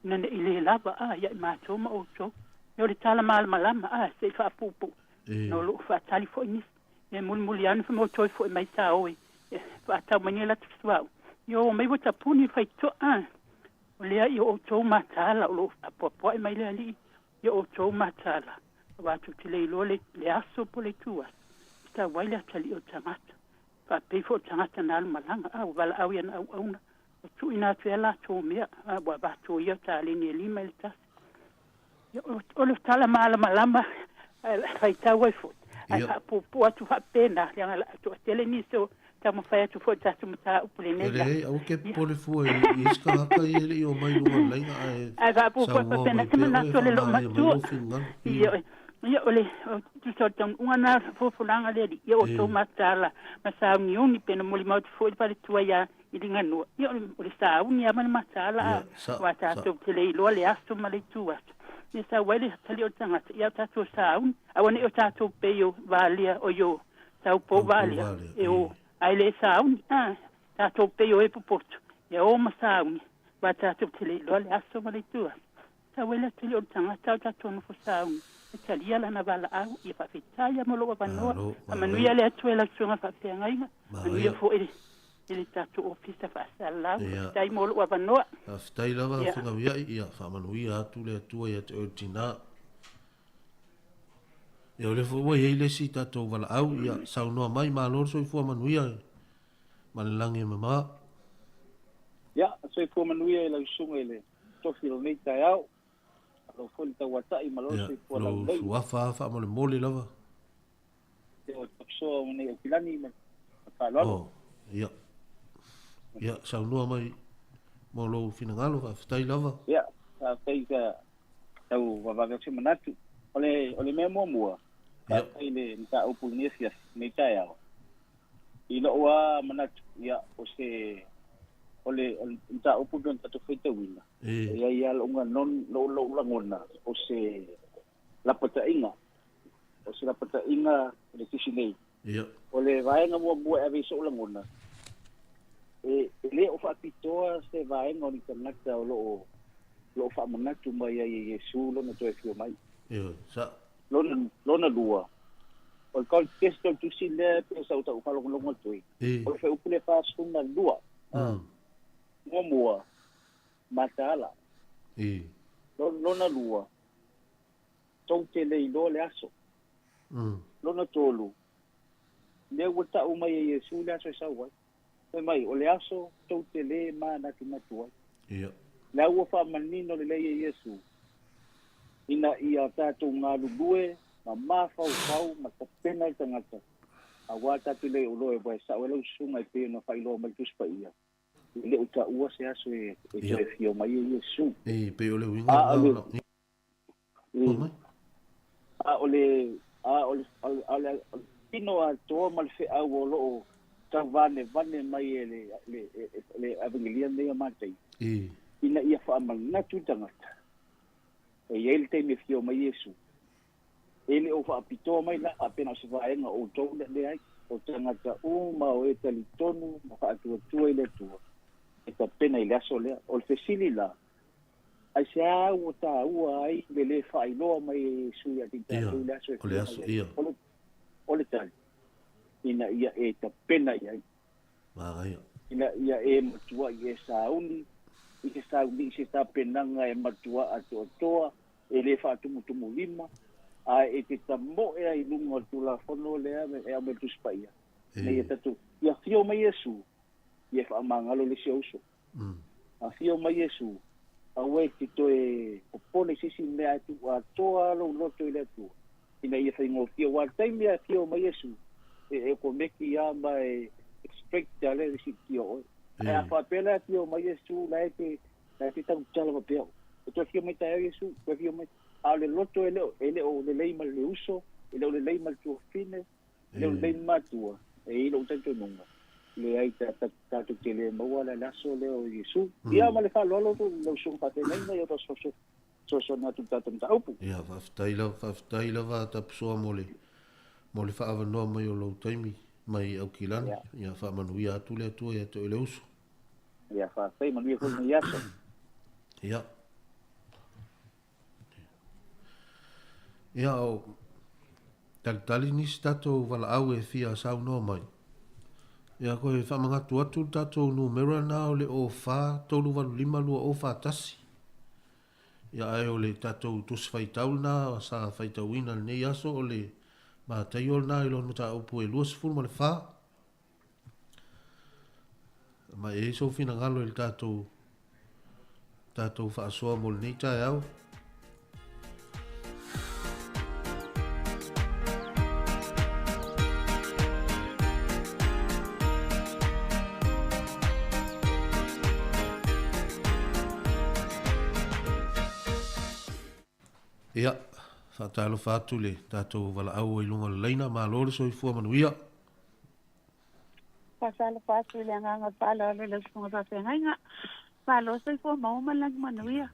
Nane I le lava a ia I mātou ma o tō. Ia o le tala malama a se whaapupu. No lo whaatali fo inis. E muli anu fa mo toi fo mai ta oi. Fa ta mani la tswa. Yo mai wata puni fa to an. Le yo o to matala lo apopo mai le ali. Yo o to matala. Wa tu tile lo le aso po le tua. Ta wai la tali o tamata. Fa pe fo tamata na malanga a wala au ya na au. Tu ina tela to me a wa ba to yo ta le ni li mai ta. Yo o le tala malama. Fa ta wai fo. Ai po atu fa pena yang to tele ni so tamo fa atu fo tatu mata upulene ya au ke pole fu I ska ka I o mai lo lai ai va po pena tamo na so le lo matu ia ole tu so tam una fo fulanga le ia o to matala ma sa unioni pena moli mau fo I pare tua ya I dinga no ia ole sa uni ama matala wa ta to tele lo le asto male tua Ni sa wale tali o tanga ia tato saun awane o tato peyo valia o yo tau po valia e o aile saun tato peyo e popoto e o masaun va tato tele lo le aso male tua sa wale tali o tanga tato no fo saun e tali ala na vala au I fa fitaya mo lo va no amanuia le atuela sunga fa penga manuia fo ele tato ofisa fa sala dai mo lo va no Aftai lava whinga wia ia whamanuia atu le atua ia te oitina. Ia o le fua hei le si tatou wala au ia saunoa mai maa lor soi fua manuia. Malelangi mama. Ia, soi fua manuia ila usunga ile tofi lo nei tai au. Alo foli tau watai ma lor soi fua lau lei. Lo suafa wha mole lava. Ia o taksoa mene o pilani ma whaloalo. Ia. Ia, saunoa mai mo lo finangalo whaftai lava. Ia, whaftai ka tau wawawak se manatu. Ole mea mua. Whaftai le nita upu nesias nei tai au. I lo ua manatu. Ia, o se ole nita upu don tatu whaita wina. Ia lo unga non lo langona. O se lapata inga. O se lapata inga le kisi nei. Ia. Ole vaenga mua ave so langona. Le o whapitoa se vaenga o ni tanata o lo whamanatu mai a Yesu lo na toe fio mai. Ia, sa. Lona lua. O le kau testo tu si le pe sa uta ukalonga tui. O le whai upule whaasunga lua. Mua matala. lona lua tau te lei lo le aso lona tolu le wata o mai Yesu le aso sa wa mai o le aso tau te le ma na ki matua la ua fa manino le lei Yesu ina ia tatu ngā lulue ma mafau ma tapena i tangata a wata te le ulo e bai sa wela usunga i pēna whailo mai tuspa ia le uta ua se aso e te fio mai Yesu pe ole winga ole pino a toa mal fe au o loo ta vane mai le avengelia nei matai ina ia fa manga tu tangata e ele te me fio mai Yesu ele o fa pito mai la apena se va enga o to le ai o tangata o ma o e tali tonu ma fa tu ele tu e ta pena ile aso le o le fesili la ai se a o ta ua ai le fa ilo mai su ya tinta ile aso o le aso ia o le tali ina ia e ta pena ia ma ina ia e matua ia sauni i sauni se ta penanga e matua ato toa e le fa tumu lima a e te tamo e ai lunga tula fono le e ame tu spaia nei tatu ia fio mai Yesu ia fa mangalo le sioso a fio mai Yesu a we ti to e opone sisi me atu a toa lo loto ile tu ina ia fa ngo fio wa time ia fio mai Yesu e ko meki ya mai expect ale si tio e a fa pela fio mai Yesu la te tau tala papel to fio mai tai Yesu to fio mai ale loto ele o le lei mal le uso ele o le lei mal tu fine ele o lei matua e ilo tanto nunga le ai ta tu tele mo wala la so le o Yesu ia ma le fa lo lo so pa te nei yo so na tu tatum ta upu ia va ftaila va ta so mo le fa ava no mai o lo taimi mai au kilani ia fa manuia tu le tu e to le uso ia fa sai manuia ko ni yaso ia ia o tali ni stato vala au e fia sau no mai ia ko e whamanga tuatu tato numero na o le o wha tolu walu lima lua o wha tasi ia ai o le tato tus whaitau na sa whaitau ina nei aso o le ma taio na ilo no ta upu e lua sifuru ma le wha ma e so fina ngalo il tato wha asoa mo le nei tae au ia fatalo fatu le tato vala au i lunga leina ma lore so i fua manuia pasalo fatu le nganga pala le sunga ta tenga palo so i fua mauma lang manuia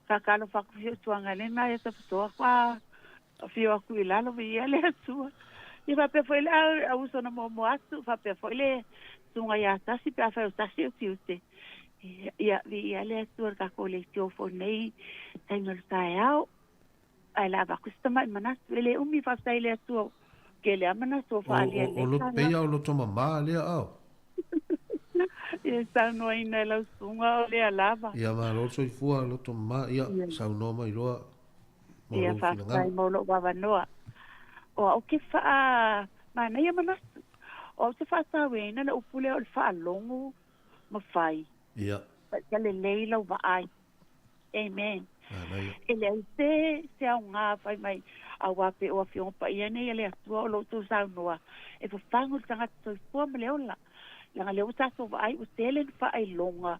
kakalo faku tuanga le na esa fto kwa fio ku ilalo vi ele tu i va pe foi la au so na mo atu va pe foi le sunga ya tasi pe fa tasi uti ia vi ele tu ka kolektivo fo nei tenga tae ai la va customa manas le umi fa sai le tu ke le amana so fa ali le o lo peia o lo toma ma le au e sa no ina la sunga o le lava ia ma lo so i fua lo toma ia sa no mai lo ia fa sai mo lo va noa o ke fa ma na ia manas o se fa sa we na o pule o fa longo ma fai ia ka le leila va ai amen ele se a nga fai mai a wape o fion pa ia nei ele atua o lo tu sa noa e fa fango tanga to fo me leola la le uta so ai o telen fa ai longa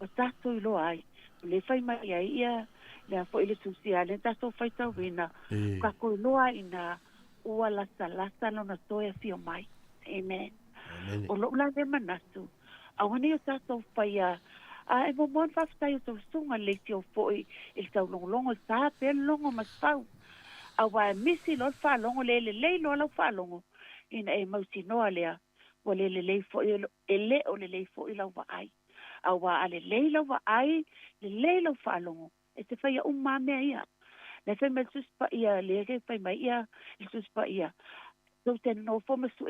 o ta to lo ai le fai mai ia le fo ile tu sia le ta so fai ta wina ka ko lo ai na o la sala no na to e fio mai amen o lo la de manasu a wani o ta so fai e mo mon fa stai to sunga le tio foi il tau longo sa pe longo ma sau a wa misi lo fa longo le lo lo fa longo ina e mo sino alea o le fo ele o le fo ila wa ai a wa ale le lo wa ai le lo fa longo e te fa ia umma me ia le fe me sus pa ia le ke fa mai ia sus pa ia so te no fo me su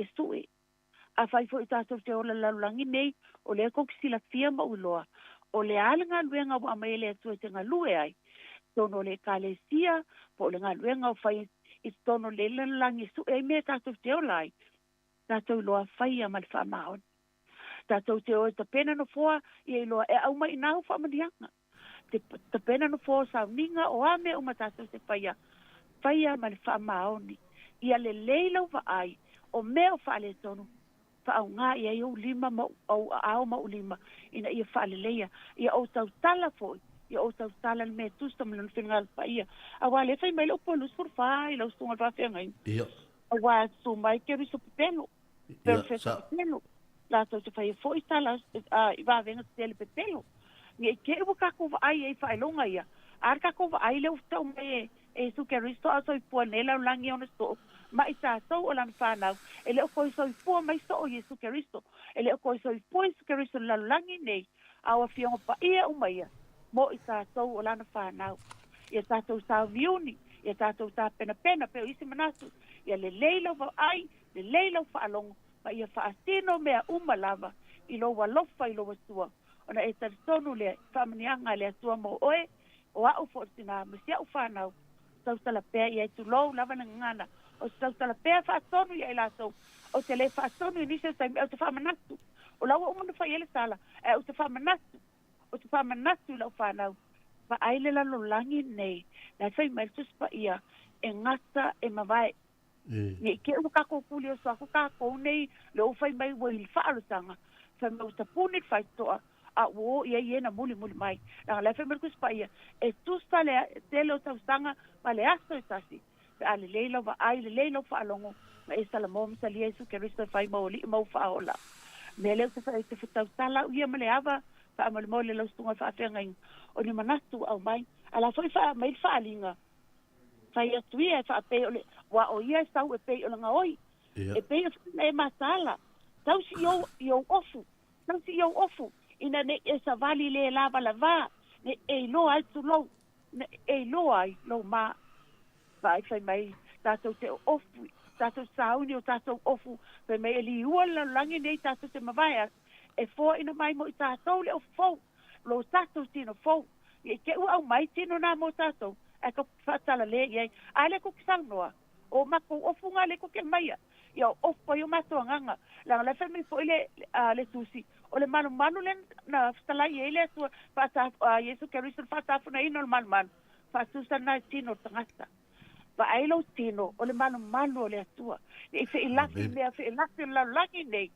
a fai fo ita so te ola la langi nei o le ko sila fia ma uloa o le alanga luenga wa mai le tu te nga lue ai tono le kalesia po le ngaluenga fai i tono le langi su e me tatou te olai tatou loa fai a malfa maon tatou te o te pena no foa i loa e au mai nau fa manianga te pena no foa sa ninga o ame o matatou te fai a malfa maoni ia le leilo va ai o meo fa le tonu fa au nga ia eu lima ma au au ma lima ina ia fa le leia ia o tau tala foi ia o tau tala me tusta me no final pa ia awa le fai mai lo polus por fa ila stunga fa fengai ia awa su mai ke riso pelo perfecto pelo la to te fai foi tala i va venga tele pelo ni ke u ka ko ai ai fa longa ia arka ko ai le tau me e su ke risto aso i ponela langi ona sto mai sa so o lan fanau ele o koi so i po mai so o Jesu Kristo ele o koi so i po Jesu Kristo la langi nei awa fionga pa ia umaia mo i sa so o lan fanau ia sa to sa viuni ia sa to sa pena pe isi manatu ia le leilo va ai le leilo fa along pa ia fa atino mea umalava i lo walofa i lo wasua ona e tar tonu le fa manianga le atua mo oe o au fortina mesia u fanau tala pe ia tu lo lava na ngana o tala pe fa tonu ia la so o tele fa tonu ni se sai o te fa manatu o la o mo fa ele sala o te fa manatu la fa na va aile la lo langi nei la fai mai tu spa ia e ngata e mavai ni ke o ka ko kulio so ka ko nei lo fai mai wo il fa lo sanga fa mo ta punit fa to a wo ia na muli mai la fai mai ku spa ia e tu stale telo ta sanga vale aso tasi ale leilo va ai leilo fa longo ma esa la mom sa Jesu Kristo fai moli mo fa ola me le se fa te futa tala ia me le ava fa mo le lo stunga fa tenga o ni manatu au mai ala foi fa mai fa linga fa ia tuia fa pe ole wa o ia sa o pe ole nga oi e pe e masala tau si yo ofu ina ne esa vali le lava lava ne e no ai tu lo e lo ai lo ma vai fai mai tatou te ofu tatou sauni o tatou ofu fai mai eli uala langi nei tatou te mawai e fo ina mai mo i tatou le o fo lo tatou tino fo i ke ua au mai tino na mo tatou e ka fatala le iei a le ko kisang noa o mako ofu nga le ko ke maia ia ofu yo mato nganga la le fai mai fo ile le tusi o le manu le na stala iei le tu fata Jesu Kristo fata funa ino le manu fatusa na tino tangata va ai lo tino o le manu le atua e fe ilaki la laki nei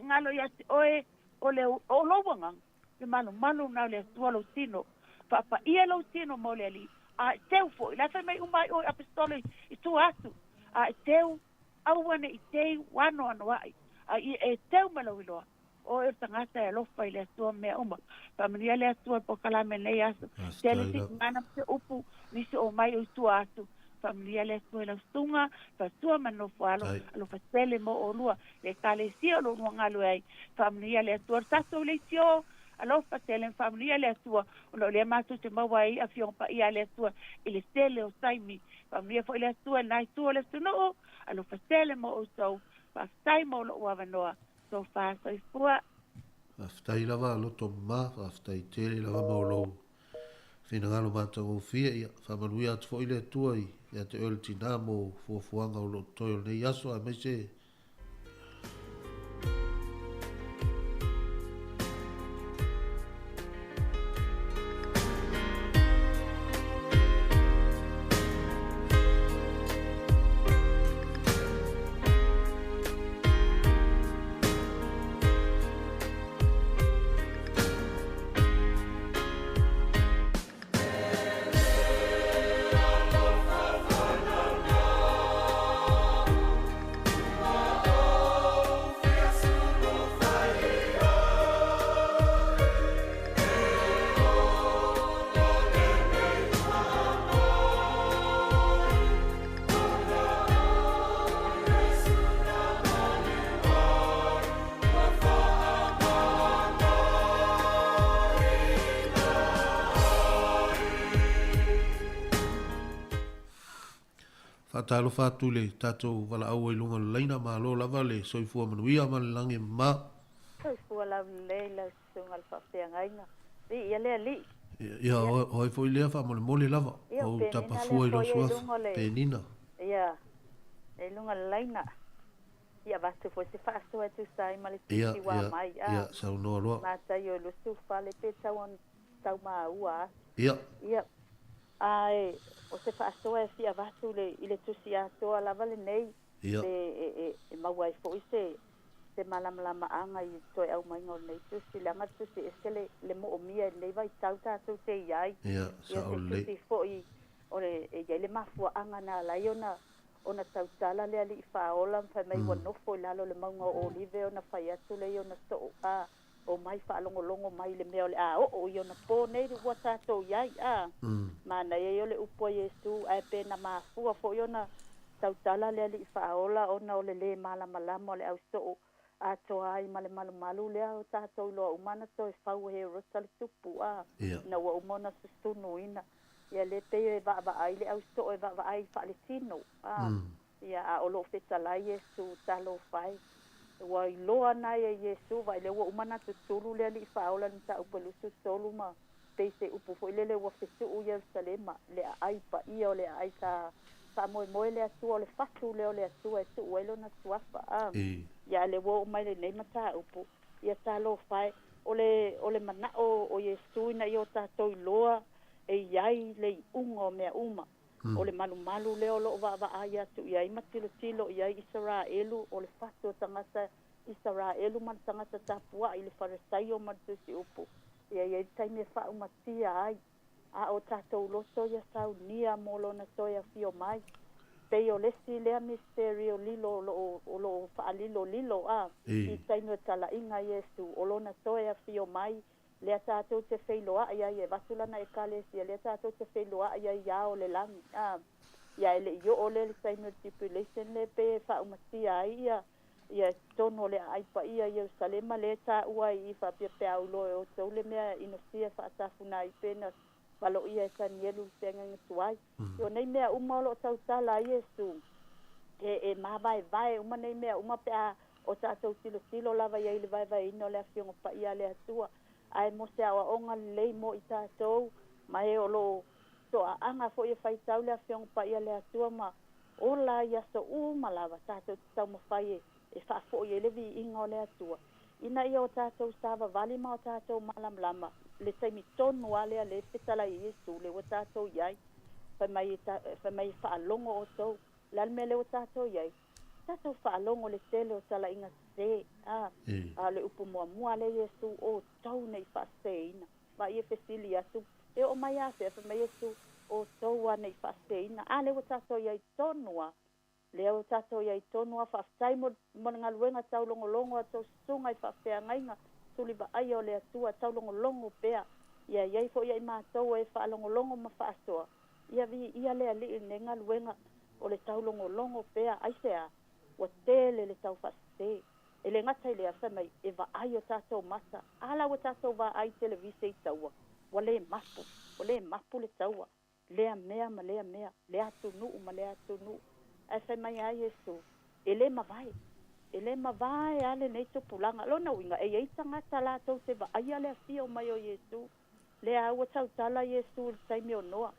ngalo ya oe o le o lo wanga le manu na le atua lo tino pa ia lo tino mo le ali a teu fo la fe mai umai o apostoli i tu atu a teu au wane i teu wano ai a e teu malo o e tangata e lo fai le atua me uma pa mania le atua po kala me nei asu tele si mana se upu nisi o mai o tu atu familia le escuela stunga fa tua mano falo lo fasele mo o lua le kalesia lo ngalo ai familia le tua tato le tio alo fasele familia le tua lo le mato te mawai a fion pa ia le tua ile stele o saimi familia fo le tua nai tua le no alo fasele mo o so fa sai mo lo wa noa so fa so fua aftai lava lo to ma aftai tele lava mo lo fina ngalo mata o fia ia fa manuia at fo ile tua ia te ultina mo fuanga o lo toyo nei aso a me se talo fatu le tatou wala au i lunga leina ma lo lava le soifua manuia ma le langi ma soifua la leila sunga le whawhia ngainga li ia lea li Ia, hoi fo lea wha mole lava. O tapa fua i lo suafa. Penina. Ia, e lunga laina. Ia, vatu fo se whaasoa tu sai ma le Ia, tisi wā mai. ia, sau noa roa. Mā tai o lo sufa le pe tau mā ua. Ia. Ia. Ai, o se whaasoa e fia vatu le i le tusi atoa lava le nei. Ia. E mawai fo i se malamalama anga i toi au mai ngau nei tusi langa tusi eskele le mo o mia le vai tau tātou te iai. Ia, sau le. Ia se tusi fo i o le iai le mafua anga na lai ona tau tala lea li i whaola mwhai mai wanofo i lalo le maunga o olive ona whai atu le ona so o mai whaalongolongo mai le mea o le o i ona pō nei ri ua tātou iai mana i o le upo Yesu ai pēna mafua fo i ona tau tala lea li i whaola ona o le malama o le au so atoa ai ma le malu lea o tātou loa umana to e whau he rota le tupu na ua umona sustunu ina ia le pe e va ai le au so e va ai fa le tino ia a o lo feta la Yesu talo fai wa i loa na ia Yesu vai le ua umana tu tulu le li fa ola nta upelu su tolu ma pe se upu fo le ua fetu u Yerusalema le ai pa ia o le ai sa mo le atu o le fatu le o le atu e tu uelo na tuafa ia le ua umai le nei mata upu ia talo fai o le mana o Yesu ina i o tatou i loa e iai le ungo mea uma o le malu leo lo va ai atu iai matilo iai Israelu o le fatu tangata Israelu man tangata tapua i le farisai o matusi upu iai taime fa umatia ai a o tatou loto ia saunia molo na soia fio mai pe o lesi lea misterio lilo lo fa lilo i taime tala inga Yesu o lona soia fio mai le tātou te whailoa ia e watulana e kalesia le tātou te whailoa ia o le langi ia ele i o le time stipulation le pe whaumatia ia tono le aipa ia Jerusalema le tā ua i whapia aulo e o tau le mea inosia whaatafuna i pena walo ia e tanielu tenga ngatuai o nei mea umalo tau tala Yesu e mawai uma nei mea uma pea o tātou tilo lava ia i le vai ino le afiongo pa ia le atua ai mo se awa onga lei mo i tātou ma e o lo so anga fo i whai tau le afiongo pa ia le atua ma ola ia so malawa tātou tau ma whai e whaafo i elevi inga o le atua ina ia o tātou sava vali ma o tātou malamlama le taimi tonu alea le petala i Yesu le o tātou iai whai mai whaalongo o tau lalme le o tātou iai tātou whaalongo le tele o tala inga se le upu mua le Yesu o tau nei whaseina wa i e fesili atu e o mai ase e mai Yesu o tau nei whaseina le o tātou iai tonua le o tātou iai tonua whaftai mo ngaluenga tau longo a tau sunga i whafea ngainga tuli wa ai o le atua tau longo pea ia iai fo iai mātou e whaalongo ma whaasoa ia lea li ne ngaluenga o le tau longo pea aisea wa tele le tau whaste e le ngata i le asa mai e wa ai o tātou mata ala o tātou wa ai televise i taua wa le mapu le taua lea mea ma lea le atu nuu e whai mai ai Yesu e le mawai ale nei tupulanga lona winga e ei tangata la tau te wa ai ale afia o mai o Yesu le au tau tala Yesu le taime o noa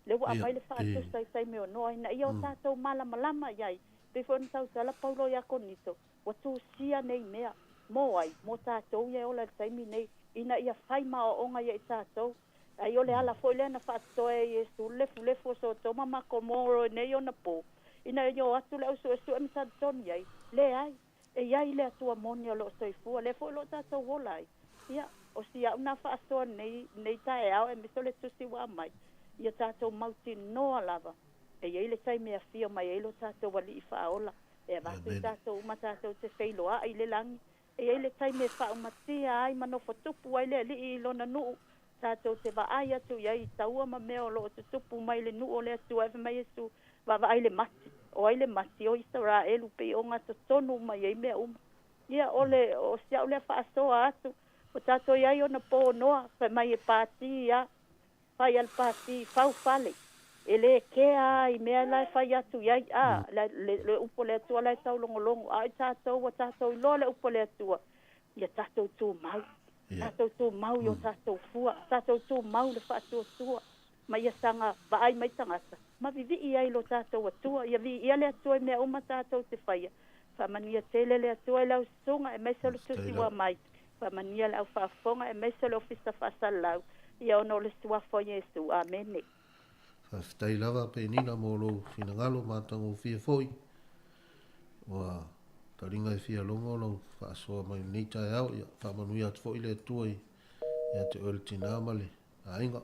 le wa amai le whaatu sai taime o noa ina ia o tātou malama iai pe fo na tau tala Paulo ia konito wa tu sia nei mea mo tātou ia ola le taimi nei ina ia whai ma o onga ia i tātou ai ole ala fo le na whaatoa e Yesu lefu so toma makomoro nei o na po ina yo atu le usu e mtantoni ai le ai e ai le atua moni o lo soifua le fo lo tātou wolai ia o sia una whaatoa nei tae au e miso le tusi wa mai ia tātou mauti noa lava e ai le taimi a fia mai e lo tātou wali i whaola e vatu tātou uma tātou te whailoa ai le langi e ai le taimi e whaumatia ai manofo tupu ai le li i lona nuu tātou te wa ai atu iai taua ma mea o lo te tupu mai le nuu o le atu e mai Yesu wa ai le mati o ai le mati o Israelu pe o ngata tonu mai ei mea ia o sia o le whaasoa atu o tātou iai o na po noa whai mai e pāti ia whai al pāti whau whale e le kea i mea lai whai atu iai le upo le atua lai tau longo ai tātou o tātou i loa le upo le atua ia tātou tū mau Tātou tō mau i o tātou fua. Tātou tō mau le whaatua. Ma ia sanga vaai mai tangata. Ma vivi i ai lo tātou atua. Ia vi ia le atua mea uma tātou te whaia. Whamania tele le atua i lau sunga e meisa le tusi wa mai. Whamania le au whaafonga e meisa le ofisa whaasalau. Ia ono le suafo Yesu. Amene. Whaftai lava pe nina mō lo whina ngalo mātango whia foi. Wa taringa e whia longo lo whaasoa mai neita e au. Ia whamanui atu foi le atua i te oele tina amale. A inga.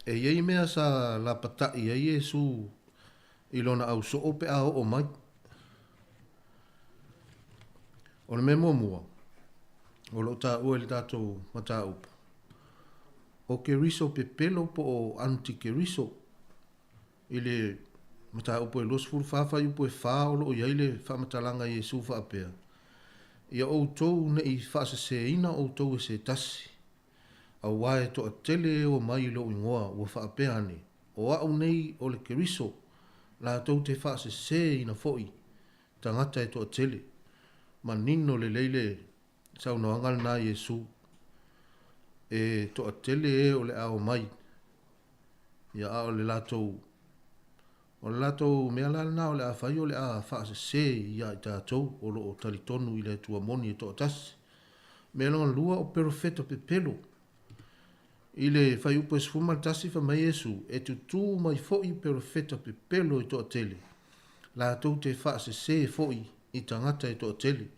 E iei mea sa la patai e Yesu i lona au so ope a o mai. O le me mua. O lo ta ue le tatou mata upa. O ke riso pe pelo po o anti ke riso. I le mata upa e los furu whawhai upa e wha o lo o iei le whamatalanga Yesu wha apea. Ia o tou ne i whaasa se ina o tou e se tasi. A wae to a tele o mai lo ingoa ua whaapea ane. O au nei o le keriso, la tau te whaase se ina foi, tangata e to a tele. Ma nino le leile sau no angal na Yesu, e to a tele e o le ao mai. Ia a o le latou mea lana o le a whai o le a whaase se ia i tātou o lo o talitonu i le tua moni e to a tasi. Mea longa lua o perofeta pe pelo. Ile fai upo e sfuma tasi fa mai Yesu e tu mai foi perfetta pe pelo i to tele. La tau te fa se foi i tangata i to tele.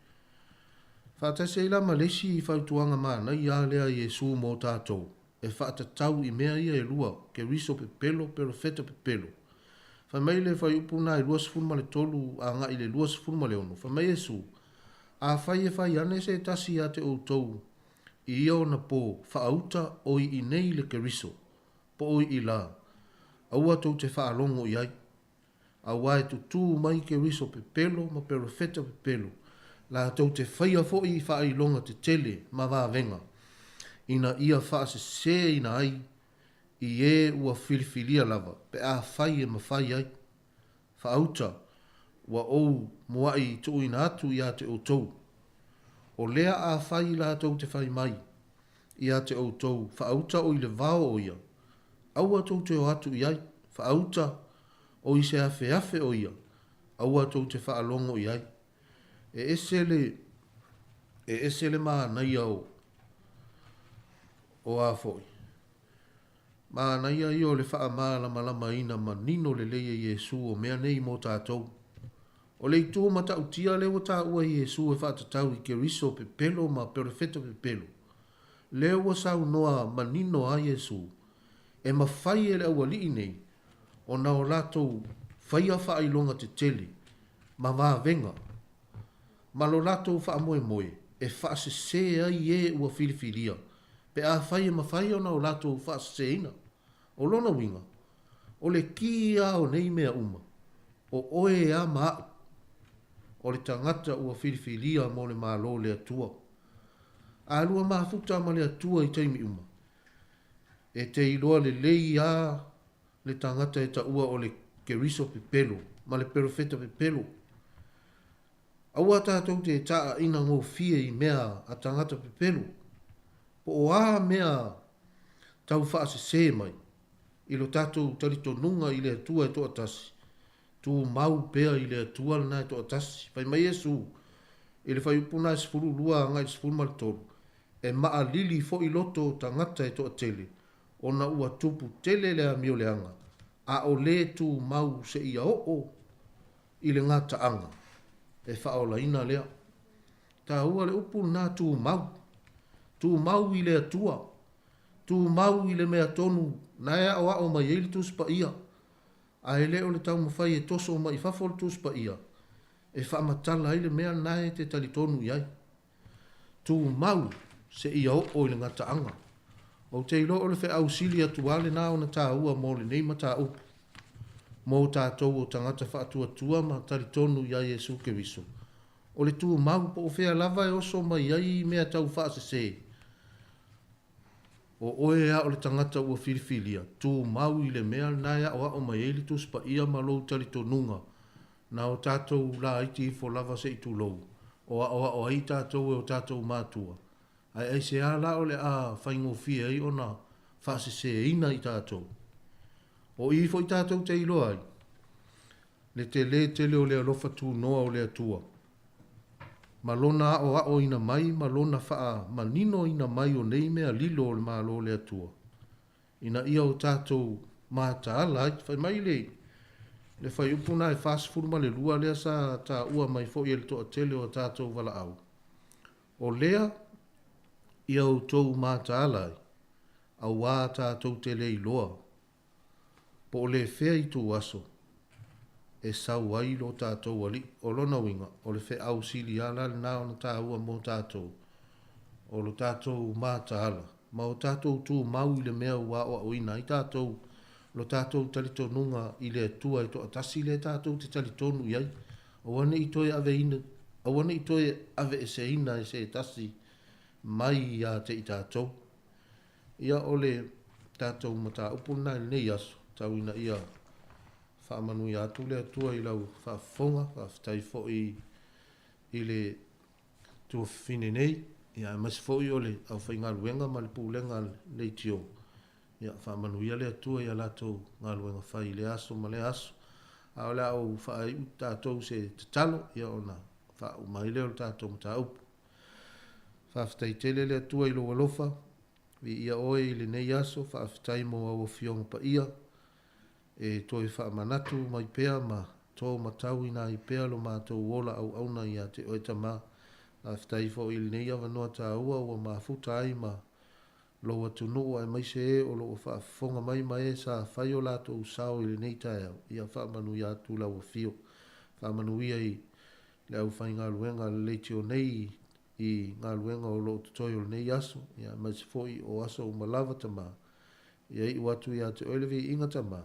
Fa ta se la malesi i fa tuanga mana i a lea Yesu mo tātou. E fa ta tau i mea ia e lua ke riso pe pelo perfetta pe pelo. Fa mai le fai upo na i lua sfuma le tolu a nga i le lua sfuma le ono. Fa mai Yesu a fai e fai ane se tasi a te o tou. I o na po whaauta o i nei le keriso, po o i la. Aua tau te whaalongo i ai. Aua e tu mai keriso pe pelo, ma perfetta pe pelo. La tau te whaia fo i whaailonga te tele, ma wā venga. Ina ia whaase se ina ai, i e ua filifilia lava, pe a whai e ma whai ai. Whaauta, ua ou mua i tu ina atu i a te o tau. O lea a whai la tau te whai mai, i a te outou, whaauta o i le vao o ia. Aua tau te o atu i ai, whaauta o i se afe o ia. Aua tau te whaalongo i ai. E esele maa nei au o a foi. Maa nei ai o le wha maa lama ina ma nino le leia Yesu o mea nei mo tātou. O le itu mata utia le wata ua Yesu e whata tau i ke riso pe pelo ma perfetta pe pelo. Le ua sau noa manino a Yesu e ma whai e le aua li nei o na o latou whaia whailonga te tele ma wā venga. Ma lo latou wha moe e whaase se ai e ua filifilia pe a whai e ma whai o na o latou whaase se ina. O lona winga o le ki a o nei mea uma o oe a maa o le tangata ua filifilia mo le malo le atua. A lua mafuta ma le atua i taimi uma. E te iloa le lei a le tangata e ta ua o le keriso pe pelo, ma le perfetta pe pelo. Aua tātou te taa ina ngō fie i mea a tangata pe pelo. Po o a mea tau whaase se mai. I lo tātou tarito nunga i le atua e toa tasi. Tu mau pea i le atua na e toa tasi. Fai mai Yesu. I le fai upuna e sifuru lua ngai sifuru maltoro. E maa lili fo i loto tangata e toa tele. ona ua tupu tele lea mio leanga, a o le tu mau se ia o i le ngata anga, e whaola ina lea. Ta ua le upu na tu mau i le atua, tu mau i le mea tonu, na ea o ao mai eili tu spa ia, a ele o le tau mawhai e toso o mai fafol tu spa ia, e whaamatala i le mea nae te tali tonu iai. Tu mau se ia o i le ngata anga. O te ilo o le whea ausili atuale na o na tā ua mō le nei mata upu. Mō tātou o tangata whaatua tua ma tali tonu iai Jesu Keriso. O le tu mau po o whea lava e oso mai iai mea tau whaase se. O oe a o le tangata ua filifilia. Tu mau i le mea naia o a o mai eili tu spa ia ma lou tali tonunga. Na o tātou la iti fo lava se i tu lou. O a ai tātou e o tātou mātua. Ai se a la o le a whaingo fia i ona whaase se ina i tātou. O i fo i tātou te ilo ai. Le tele o le alofa tu noa o le atua. Malona o a o ina mai, malona faa manino ina mai o nei mea lilo o le malo o le atua. Ina ia o tātou māta ala i whai mai le. Le whai upuna e fast food ma le lua lea sa tā ua mai fo i le toa tele o tātou wala au. O lea, ia o tau māta ala i. Au wā tātou tele i loa. Po le fea i tu aso. E sau ai lo tātou wali. O lona winga. O le fea au sili ala le nao na tā ua mō tātou. O lo tātou māta ala. Ma o tātou tū mau i le mea ua o ina i tātou. Lo tātou talitonunga i le tua i toa tasi le tātou te talitonu iai. O wane i toi ave ina. O wane i toi ave e se ina e se tasi. Mai ia te i tātou. Ia ole tātou mata upuna i nei aso. Tau ina ia whaamanu i atu le atua i lau whaafonga. Whaafitai fo i le tua whine nei. Ia mas fo i ole au whainga luenga ma le pūlenga le tio. Ia whaamanu ia le atua i alatou ngā luenga whai le aso ma le aso. A ole au whaai u tātou se te talo. Ia ona whaau mai leo tātou mata upu. Whaafitai tele le atua i lo walofa. Vi ia oe i le nei aso, whaafitai mo au fionga pa ia. E toi whaamanatu mai pea ma tō matau ina i pea lo mātou wola au auna i a te oeta ma. Whaafitai fo i le nei awa noa tā ua ua maafuta ai ma lo atu nua e mai se e o lo whaafonga mai mai e sa whai o lato usao i le nei tae au. Ia whaamanu i atu lau a fio. Whaamanu ia i le au whai ngā luenga le tio nei i ngā luenga o lo tutoi o nei aso. Ia mai se foi o aso o malawa tama. Ia i watu i atu oilevi inga tama.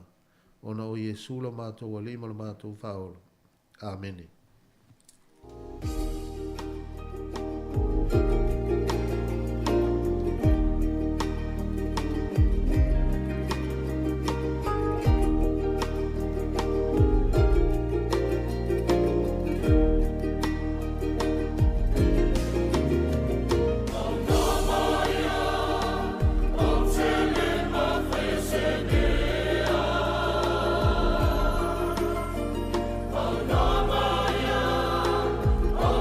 Ona o Jesu la mātou wa lima la mātou whaola. Amene. Oh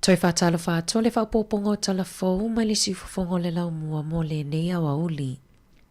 Toi whātalo whātua le whaupopongo tala fōu mai le siufofongo le lau mua mo le nei awa uli.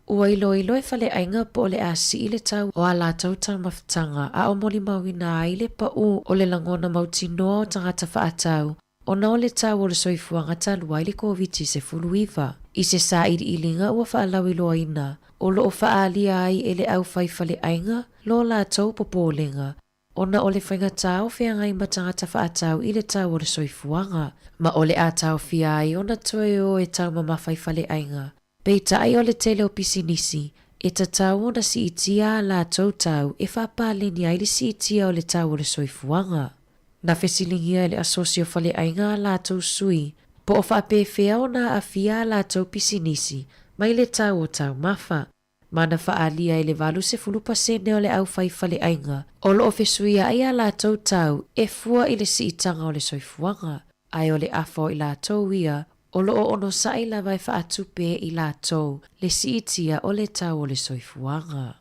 Ua ilo e whale ainga po le a si le tau o a la tau tau mawhitanga a o moli mawina ai le pa u o le langona mauti noa o tangata whaatau o na o le tau o le soifuanga talu ai le COVID se fuluiva. I se sa iri ilinga ua whaalau iloa ina o lo o whaalia ai e le au whaifale ainga lo la tau popolenga. Ona o le whainga tau whia ngai matangata whaatau i le tau o le soifuanga. Ma o le a tau whia ai ona toe o e tau mamawhai whale ainga. Pei tai o le tele o pisinisi, e ta tau ona si itia la tau tau e whapaleni ai le si itia o le tau o le soifuanga. Na whesilingia le asosio whale ainga la tau sui, po o whapewhea ona a whia la tau pisinisi, mai le tau o tau mafa. Mana whaalia e le valu se fulupasene o le au whale ainga, o lo o whesuia ai a la tau tau e fua i le si itanga o le soifuanga. Ai o le afo i la tau ia, o lo o ono sai la vai whaatupe i la tau, le si itia o le tau o le soifuanga.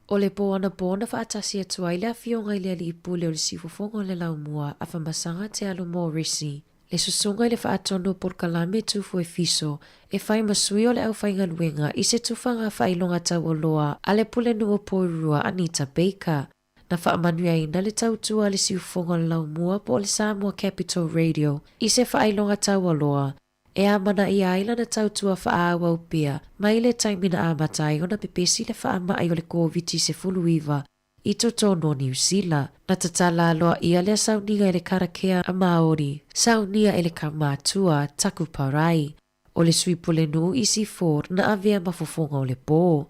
O le poana whaatasi atu ai le awhionga i le ali ipule o le sifofonga o le laumua a whamasanga te alo mōrisi. Le susunga i le whaatono por kalame tufu e fiso, e whai masui o le au whainga luenga i se tufanga whailonga tau o loa a le pule nua poirua Anita Baker. Na whaamanuia ina le tautua le sifofonga o le laumua po le Samoa Capital Radio i se whailonga tau o loa. E a mana i aila na tautua whaawa upia, mai le taimina a matai o na pepesi le whaama ai o le COVID se fuluiva i totono New Zealand. Na tatala aloa ia le sauninga e le karakea a Māori, saunia e le kamātua taku parai, o le suipule nu isi for na avea mafofonga o le pō.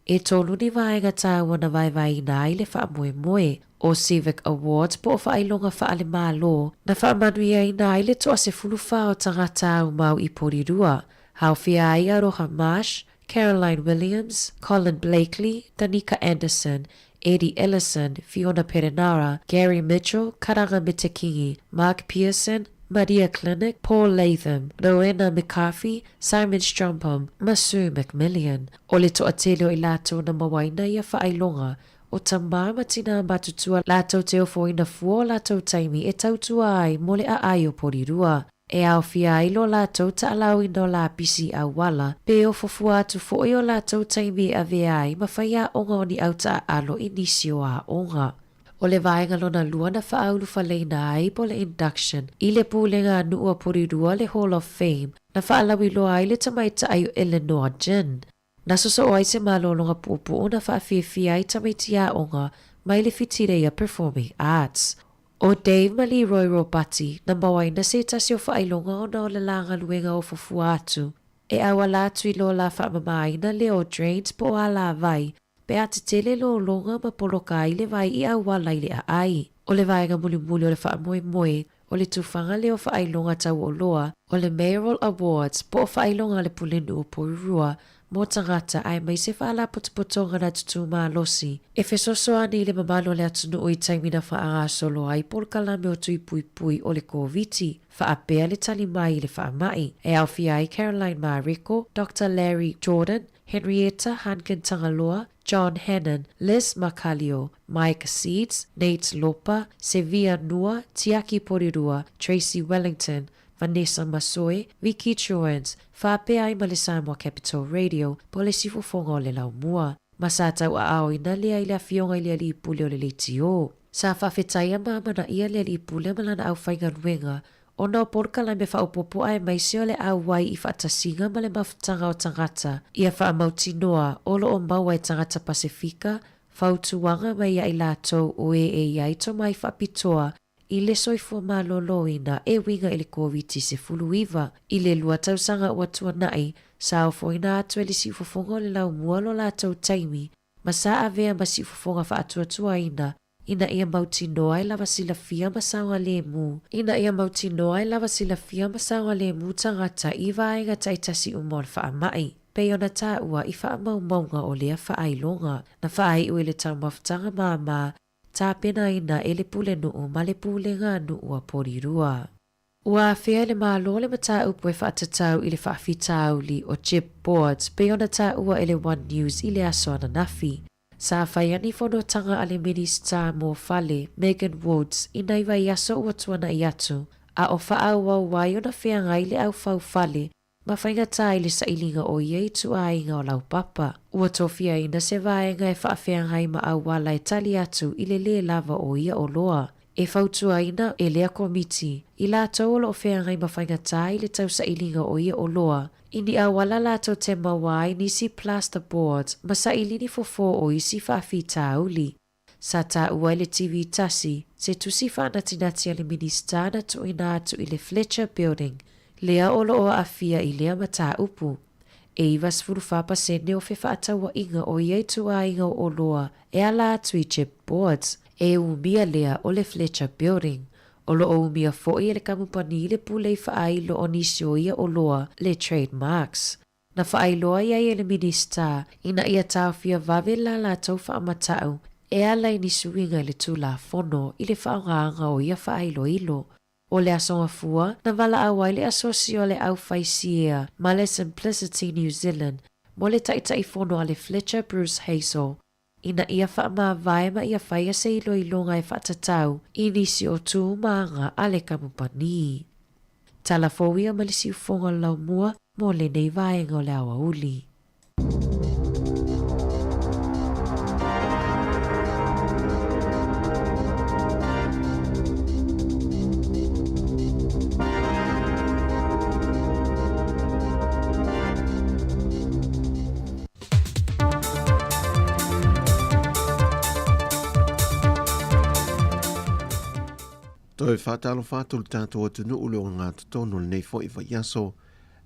E tonu ni vaenga tāua na vai ina ai le whaamoe moe, o Civic Awards po whaailonga whaale mālo na whaamanuia i nā ile toa se fuluwha o tangata au mau i porirua. Hau whia ai Aroha Marsh, Caroline Williams, Colin Blakely, Danica Anderson, Eddie Ellison, Fiona Perenara, Gary Mitchell, Karanga Mitakingi, Mark Pearson, Maria Clinic, Paul Latham, Rowena McCarthy, Simon Strumpum, Masu McMillian. O le toa telo i lato na mawaina ia whaailonga o tamama tina matutua lato te ofo ina fuo lato taimi e tautua ai mole a ai o porirua. E au fia ilo lato ta alau ino la pisi au wala, pe o fofua atu fo o lato taimi a veai mawhaia onga o ni auta alo inisio a onga. O le vaenga lona lua na whaaulu whaleina ai po le induction i le pūlenga nua porirua le Hall of Fame na whaalawi loa ai le tamaita ai o Eleanor JUN. Na soso o ai se malolonga pupu na whaafifia ai tamaitia onga mai le fitireia Performing Arts. O Dave Maliroy Robati na mawaina se tasi o whaailonga o na o le langa luenga o fufua atu. E awa latu i lo la whaamamaina le o Drains po a la vai pe a te tele lo longa ma poloka i le vai i au wala i le a ai. O le vaenga muli muli o le whaamoe moe o le tufanga le o whaailonga tau o loa o le Mayoral Awards po o whaailonga le pulenu o Porirua mo tangata ai mai se whaala potopotonga na tutu maa losi. E fesoso ani le mamalo le atunu o i taimina wha solo ai pol kalame o tui pui pui o le koviti. Whaapea le tali mai le whaamai. E au ai Caroline Mariko, Dr. Larry Jordan, Henrietta Hankin Tangaloa, John Hannon, Liz Macalio, Mike Seeds, Nate Lopa, Sevilla Nua, Tiaki Porirua, Tracy Wellington, Vanessa Masoe, Vicky Chowens, whapea ai ma le Samoa Capital Radio, po le sifofonga o le lau mua. Masatau a ao ina lea i le fionga i le ali pule o le leitio. Sa whawhetaia maamana ia le ali pule malana au whainga ruenga, o na porka lai me whaupopo ai mai se o le au wai i whaatasinga ma le mawhatanga o tangata. Ia whaamauti noa, olo o maua i tangata Pasifika, whautuanga mai ia i lato o e iai to mai whapitoa, i le soifua maloloina e winga i le koviti se fuluiva. I le lua tausanga ua tuanai, sa o foina atu e le sifofonga o le lau mua lo latou taimi, ma sa avea ma sifofonga whaatuatua ina ia mauti noa i lava silafia ma saunga le mu. Ina ia mauti noa i lava silafia ma saunga le mu tangata i vaenga taitasi umon whaamai. Pei ona tā ua i whaamaumaunga o lea whaailonga, na whaai ui le taumawhtanga māma, tā pena ina e le pule nuu ma le pule ngā nuu a Porirua. Ua whea le mālo le mata upu e whaatatau i le whaafitau li o chip boards, pei ona tā ua e le One News i le aso ana nafi. Sa whaiani whanotanga a le Minister mo Fale, Megan Woods, i nei vai aso ua tuana i atu, a o whaau au wai ona whea ngai le au whau Fale, ma whainga tā i le sailinga o ia i tu ainga o lau papa. Ua tofia ina se vaenga e whaafea ngai ma au wala e tali atu i le lava o ia o loa. E whautua ina e lea komiti, i la tauolo o whea ngai ma whainga tā i le tau sailinga o ia o loa. Ini a wala lato te mawai nisi plasterboards, ma sa ilini fofo o isi whaafita auli. Sa tā ua i le TV tasi, se tusi whaanatinati a le Minister na tu ina atu i le Fletcher Building, lea olo o afia i lea mata upu. E iwas furu whapasene o whewhaataua inga o iei tua inga o loa e ala atu i chipboards, e umia lea o le Fletcher Building. Olo o umia fo'i e le kamupani i le pule i whaailo o nisio ia o loa le trademarks. Na whaailoa ia i le Minister, ina ia tawhia vave la la tau whaamatau, e ala i nisuinga i le tula fono i le whaongaanga o ia whaailo ilo. O le asonga fua, na wala awai le asosio le au whaisia, ma le Simplicity New Zealand, mo le taitai fono a le Fletcher Bruce Hazel. Ina ia wha vai ma ia whaia se ilo ilonga e whatatau, i nisi o tū maanga a le kamupani. Tala fōwia ma le siufonga lau mua, mo le nei vaenga o le awa uli. Toi whātalo whātulu tātou atunu ule o ngā tutono le nei fo i whaiaso,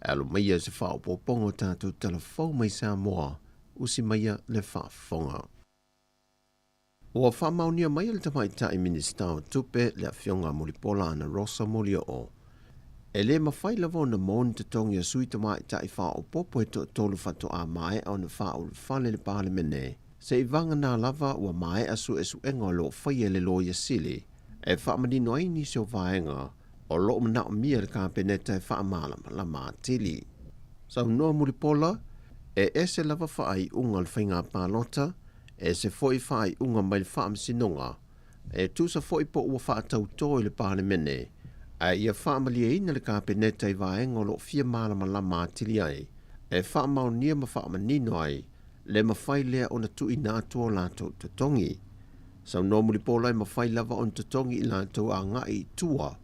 alo maia se whaopopongo tātou telefau mai Samoa, usi maia le whaafonga. Ua whamaunia mai le tamaita I minista o tupe le fionga mulipola ana Rosa Molio o. E le mawhai lava na mon te tongi a sui tamaita I wha o popo e to tolu whato a mai au na wha o le whale le pāle mene. Se I vanga nā lava ua mai a su e su enga o lo whaia le lo ia sili. E wha manino ai ni seo vaenga o lo mna o mia le kāpeneta e wha malama la mātili. Sau noa mulipola e ese lava wha ai unga le whainga pālota e se foi fai unga mai fam sinonga e tu sa foi po ua fa tau toi le pāle mene a ia family e ina le kāpeneta I vaenga o lo fia malama la mātili ai e fa maunia ma fa manino ai le mawhai lea o na tu ina atua lātou tutongi. Sau no mulipola I mawhai lava on tutongi I lātou a ngai tua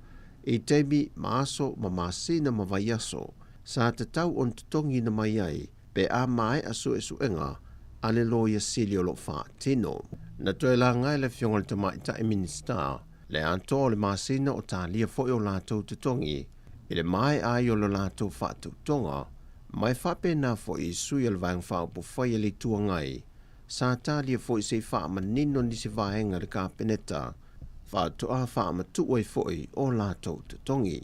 I teimi maaso ma masina ma vaiaso sa te tau on tutongi na mai ai pe a mai asu e suenga ale lo ia sili o lo wha tino. Na toe la ngai le fionga le tamaita I minista, le anto le masina o tā lia fo o lātou tutongi, I le mai ai o lo lātou wha tutonga, mai whape nā fo I sui al vang wha upo whai le tua ngai, sa tā lia fo I se wha manino ni se vaenga le kāpeneta, wha toa wha matuai fo I o lātou tutongi.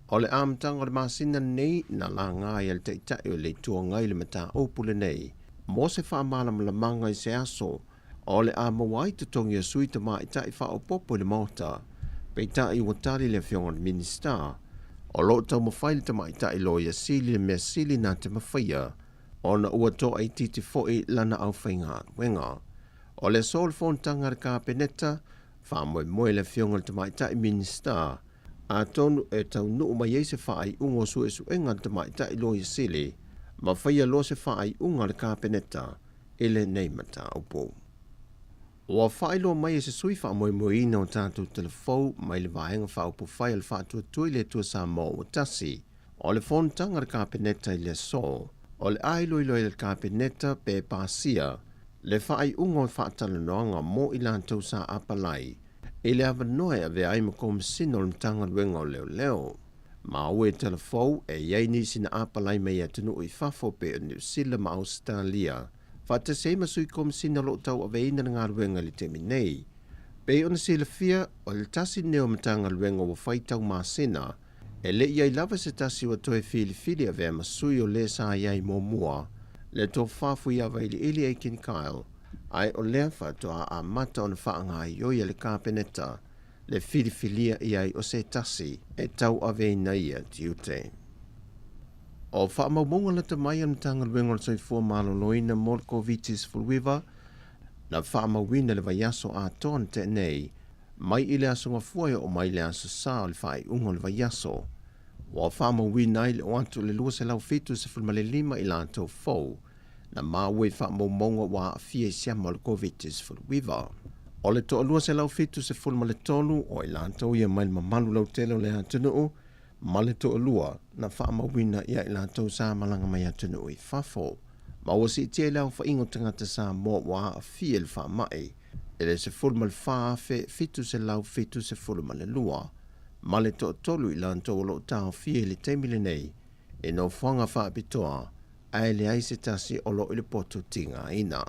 O le amtanga le masina nei na la ngai al te itai o le tua ngai le mata opule nei, mo se wha malam la manga I se aso, o le a mawai te tongi a sui tama I tai wha o popo le mauta, pe tai watari le fionga minista, o lo tau mawhai tama I tai loia sili le mea sili na te mawhaia, o na ua to ai titi foi lana au whainga wenga. O le sol fon tanga le kāpeneta, wha moe le fionga tama I tai minista, a tonu e tau nuu mai eise wha ai ungo su e su enga tama I tai loia sili, ma whaia lo se whaai unga le kāpeneta ele nei mata upo. Ua whailo mai e se sui wha moe moe ina o tātou telefou mai le vaenga wha upo whai al whātua tui le tua Samoa o tasi. O le fontanga le kāpeneta I le so, o le ailoi le kāpeneta pe pāsia, le whaai unga o whaatala noanga mo I lātou sa apalai, ele avanoe a ve ai makom sino le mtanga luenga o leo leo. Ma ue telefou e iei nisi na apalai mei atunu I whafo pe o New Zealand ma Australia. Whata se masui kom sina lo tau ave ina ngā ruenga li temi nei. Pe o na sila fia o le tasi neo matanga ruenga wa whaitau ma sina. E le iei lava se tasi wa toe fili ave masui o le sa iei mo mua. Le to whafu I ava ili e kin Kyle. Ai o lea whatoa a mata o na whaanga I oia le kāpeneta. Le filifilia iai o se tasi e tau ave na ia tiute. O whaamaumonga la te mai an tanga luenga o soi fua malo loina mol covitis fulwiva, na whaamauwina le vaiaso a ton te nei, mai ile asunga fuaia o mai le aso sa o le whai unga le vaiaso. Wa whaamauwina ai le oantu le lua se lau fitu se fulmale lima I lantou fau, na mawe whaamaumonga wa a fie siama le covitis fulwiva. O le toa lua se lau fitu se fulma le tolu o I lantou ia mai le mamalu lau telo le atunuu, ma le toa lua na whaamawina ia I lantou sa malanga mai atunuu I whafo. Ma o si tia lau whaingo tangata sa mo wa a fie le whaamai, ele se fulma le whaafe fitu se lau fitu se fulma le lua, ma le toa tolu I lantou o lo tau fie le teimile nei, e no whanga whaapitoa, ai le aise tasi o lo ili poto tinga ina.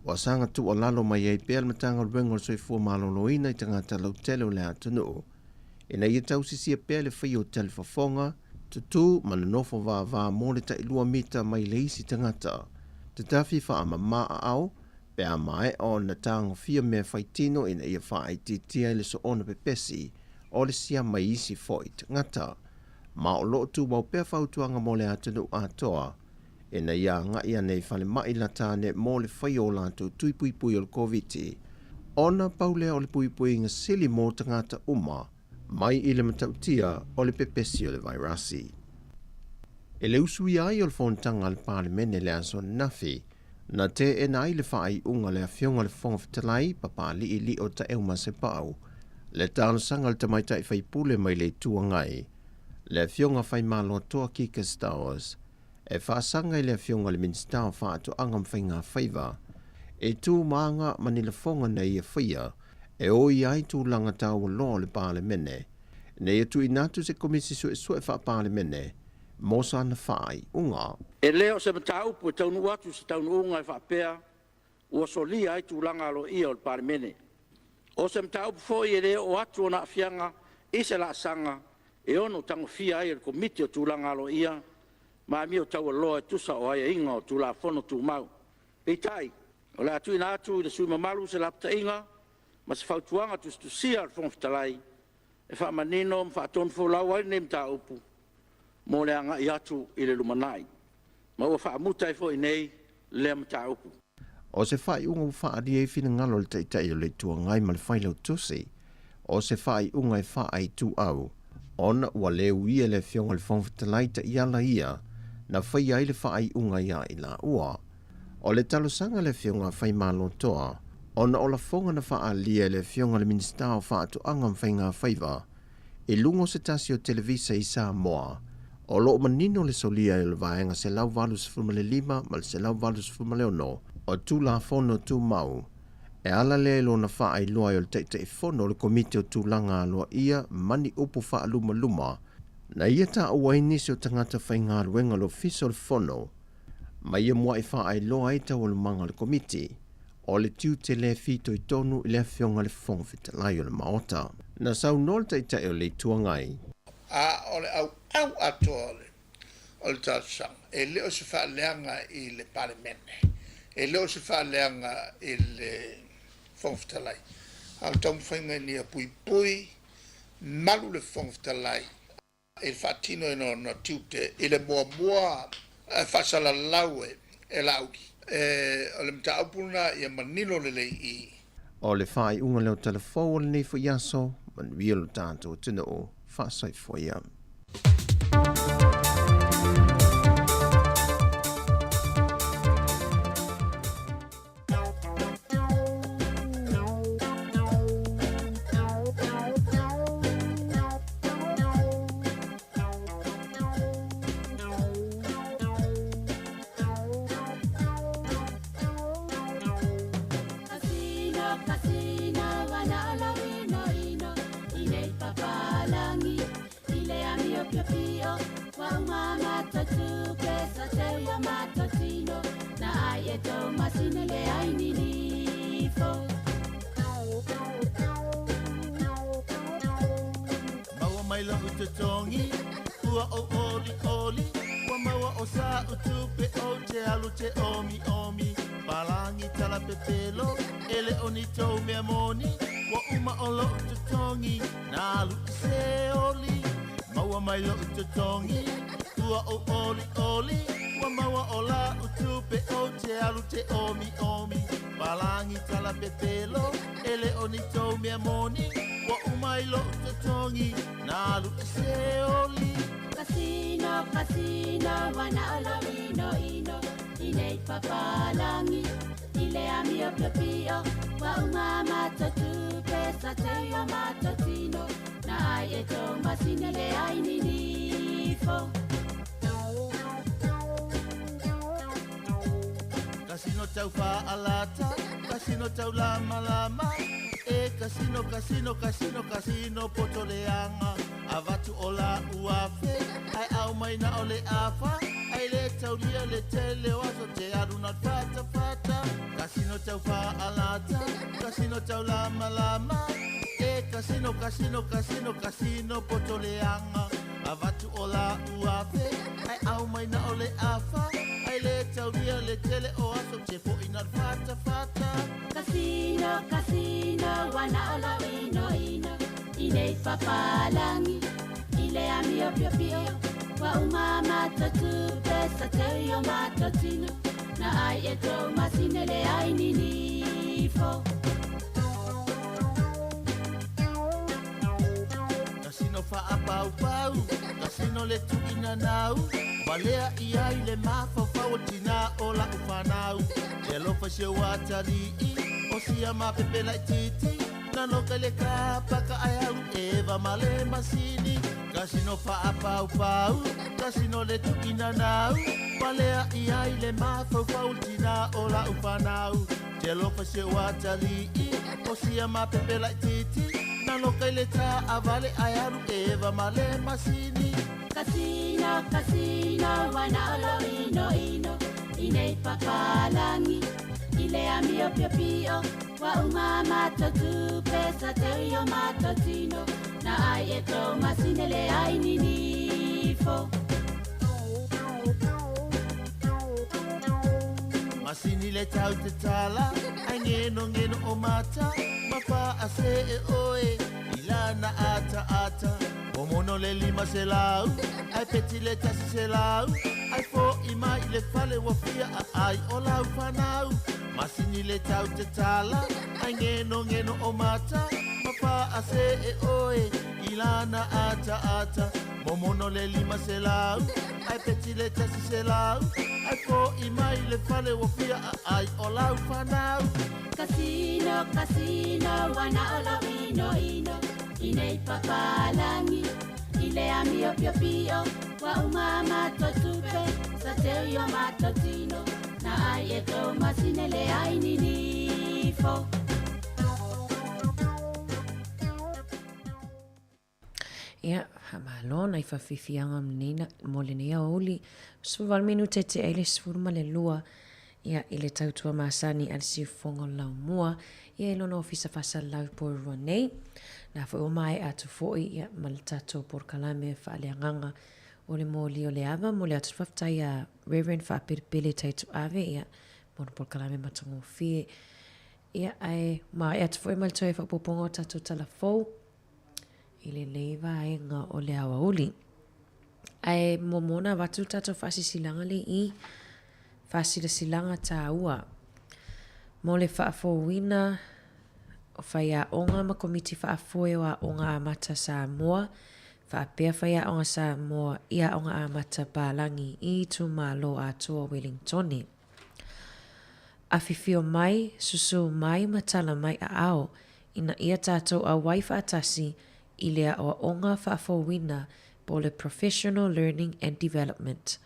Wa sanga tu o lalo mai ei pēr matanga ruenga o soi fua maloloina I tangata lau tele o le atunuu. E na ia tau sisia pēr le whai o telefafonga, tutu ma na nofo vā mo le ta ilua mita mai le isi tangata. Te tafi wha ama maa au, pe a mai o na tanga fia mea whaitino ina ia wha ai titia le so ona pepesi, o le sia mai isi foi tangata. Ma o loo tu mau pēr whautuanga mo le atunuu atoa, e na ia nga ia nei whale mai la tāne mō le whai o lātou tui pui pui o le COVID-19. Ona paulea o le pui pui inga sili mō tangata uma, mai I le matautia o le pepesi o le vairasi. E le usui ai o le whontanga le pāle mene le aso nafi, na te e na i le whai unga le awhionga le whonga fitalai papa li o ta euma se pau, le tāno sanga le tamaitai whai pule mai le tua ngai, le awhionga whai malo toa kika stars, e whaasanga I le awhionga le minsta o whaato angam whainga whaiva, e tū maanga manila whonga nei e whaia, e oi ai tū langa tau lo le pāle mene, nei e tu inatu se komisi su e sue wha pāle mene, mosa na whai unga. E leo se matau po taunu watu se taunu unga e whapea, ua solia ai tulaga aloia o le palemene o se mataupu foʻi e lē o atu ona afiaga i se laasaga e ono o tagofia ai e le komiti o tulaga aloia ma mi o taualoa e tusa o aiaiga o tulafono tumau peitai o le atuina atu i le sui mamalu se lapataʻiga ma se fautuaga tusitusia o le fogafetalai e faamanino ma faatonu folau ai lenei mataupu mo le agaʻi atu i le lumanaʻi ma ua faamuta ai foʻi nei lea mataupu O se whaiunga u whaaria e whina le teitai o le tuangai ma le whailau tusi. O se whaiunga e whaai tu au. Ona ua leu ia le fionga le whongwhitalai ta iala ia. Na whai ai le whaiunga ia i la ua. O le talosanga le fionga whai malo toa. Ona o la whonga na whaalia le fionga le minista o whaatu anga mwhainga whaiva. E lungo se tasi o televisa i Samoa. O lo manino le solia e le vaenga se lau valus fumale lima ma se lau valus fumale ono. O tu la fono tu mau. E ala le lo na wha ai loa o te fono le komite o tu langa loa ia mani upu wha luma luma. Na ia ta awai nisi o tangata whainga ruenga lo fiso le fono. Ma ia mua i wha ai loa i tau o le manga le komite. O le tiu te le fito i tonu i le fionga le fongfita lai o le maota. Na sau nol te o le tuangai. O le au atoa o le tausanga. E leo se wha leanga i le palemene. E leo se whaaleanga i le whongwhitalai. Au tamu whainga ni a pui pui, malu le whongwhitalai. E whaatino e no tiute, i le mua whasala laue e lauki. O le mta aupuna i a manilo le lei i. O le whai unga leo telefou o le nei fo yaso, man wielo tātou tino o whaasai fo ia. Casino tau fa alata, casino tau lama lama, e casino potoleanga, avatu ola uafe, ai au mai na ole afa, ai le tau lia le tele waso te aruna fata, casino tau fa alata, casino tau lama lama, e casino potoleanga, avatu ola uafe, ai au mai na ole afa, ai le tau lia le tele o aso te po ina fata. Casino, wana ola ino, inei papalangi, ile amio pio, wa umama tatu pesa te yo matotino, na ai eto masine le ai ninifo. Casino fa apau, casino le tu ina nau, balea ia ile mafa tina ola ufanau, jelo fa se watari, osia ma pepe la titi, na no kale kapa ka ayau eva male masini, casino fa apau, casino le tu ina nau, balea ia ile mafa tina ola ufanau, jelo fa se watari, osia ma pepe la titi, na no kale ta avale ayau eva male masini. Casino, wana olo ino, inei papalangi, ile amio pia pio wa unga matatu pesa te yo matatino na ai e to masinele ai ninifo Masinile tau te tala ngeno o mata mapa ase e oe ilana ata o mono le lima se lau ai petile tasi se lau ai fo ima ile fale wa fia ai o lau fanau masinile tau te tala ngeno o mata mapa ase e oe ilana ata o mono le lima se lau ai petile tasi se lau ai fo ima ile fale wa fia ai o lau fanau Casino, casino, wana olo ino inei papalangi ile amio pio pio wa umama totupe sa teio matotino na ai e to masinele ai ninifo Ia, hamalona i whawhiwhianga mnina molenea oli. Suwal minute te eile sfurma le lua. Ia, ile tautua maasani al si fongo lau mua. Ia, ilona ofisa fasa lau por ronei. Na fo mai atu foi ia maltato por kalame fa leanganga. Ole moli ole ava mole atu whaftai a Reverend fa pirpili taitu ave ia. Mono por kalame matango fie. Ia, ai mai atu foi maltoe fa popongo tatu talafou. Ile leiva ai nga ole awa uli. Ai momona watu tato fasi silanga le I. Fasi le silanga ta ua. Mole whaafo wina. O whaia onga ma komiti whaafoe wa onga amata Samoa. Whaapea whaia onga Samoa ia onga amata Balangi I tu malo atua Wellingtoni. Afifio mai, susu mai matala mai a ao. Ina ia tato a waifa atasi. Ilea o onga whaafowina po le Professional Learning and Development.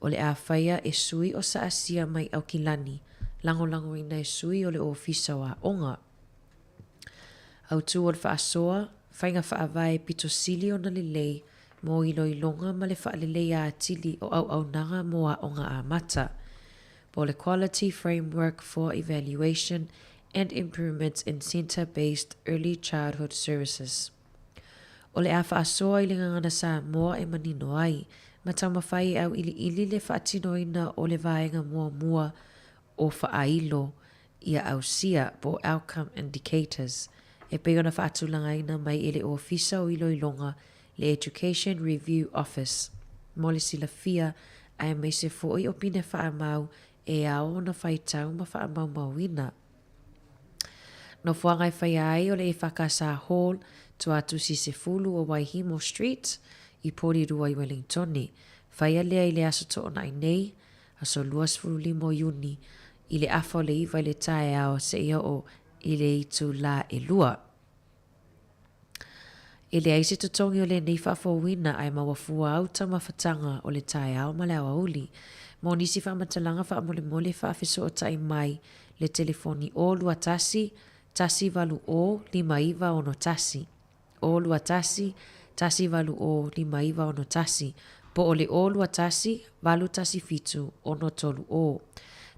O le a whaia e sui o sa asia mai au kilani. Lango ina e sui o le ofisa wa onga. Au tu o le whaasoa, whainga whaavai pito sili o na lelei, mo ilo ilonga ma le whaalelei a atili o au nanga mo a onga a mata. Po le Quality Framework for Evaluation and Improvements in Center-Based Early Childhood Services. O le a whaasoa I linga ngana Samoa e manino ai, matau mawhai au ili le whaatinoina o le vaenga mua o whaailo ia au sia po Outcome Indicators. E peona whaatulanga ina mai ele ofisa o ilo ilonga le Education Review Office. Mo le sila fia ai mai se foi o pine whaamau e ao na whaitau ma whaamau mauina. No fuangai whai ai o le e whakasa hall tu atu si se fulu o Waihimo Street I pori rua I Wellingtoni. Whaia lea I le aso to ona I nei, aso luas fulu limo Juni, I le afo le iwa I le tae ao se ia o I le itu la e lua. I le aise tutongi o le nei whafo wina ai mawafua au tamawhatanga o le tae ao ma le awa uli. Mo nisi whamatalanga wha mole whaafiso o tai mai le telefoni o lua tasi valu o 5 ono tasi. O lua tasi valu o 5 ono tasi. Po o le o lua tasi valu tasi fitu ono tolu o.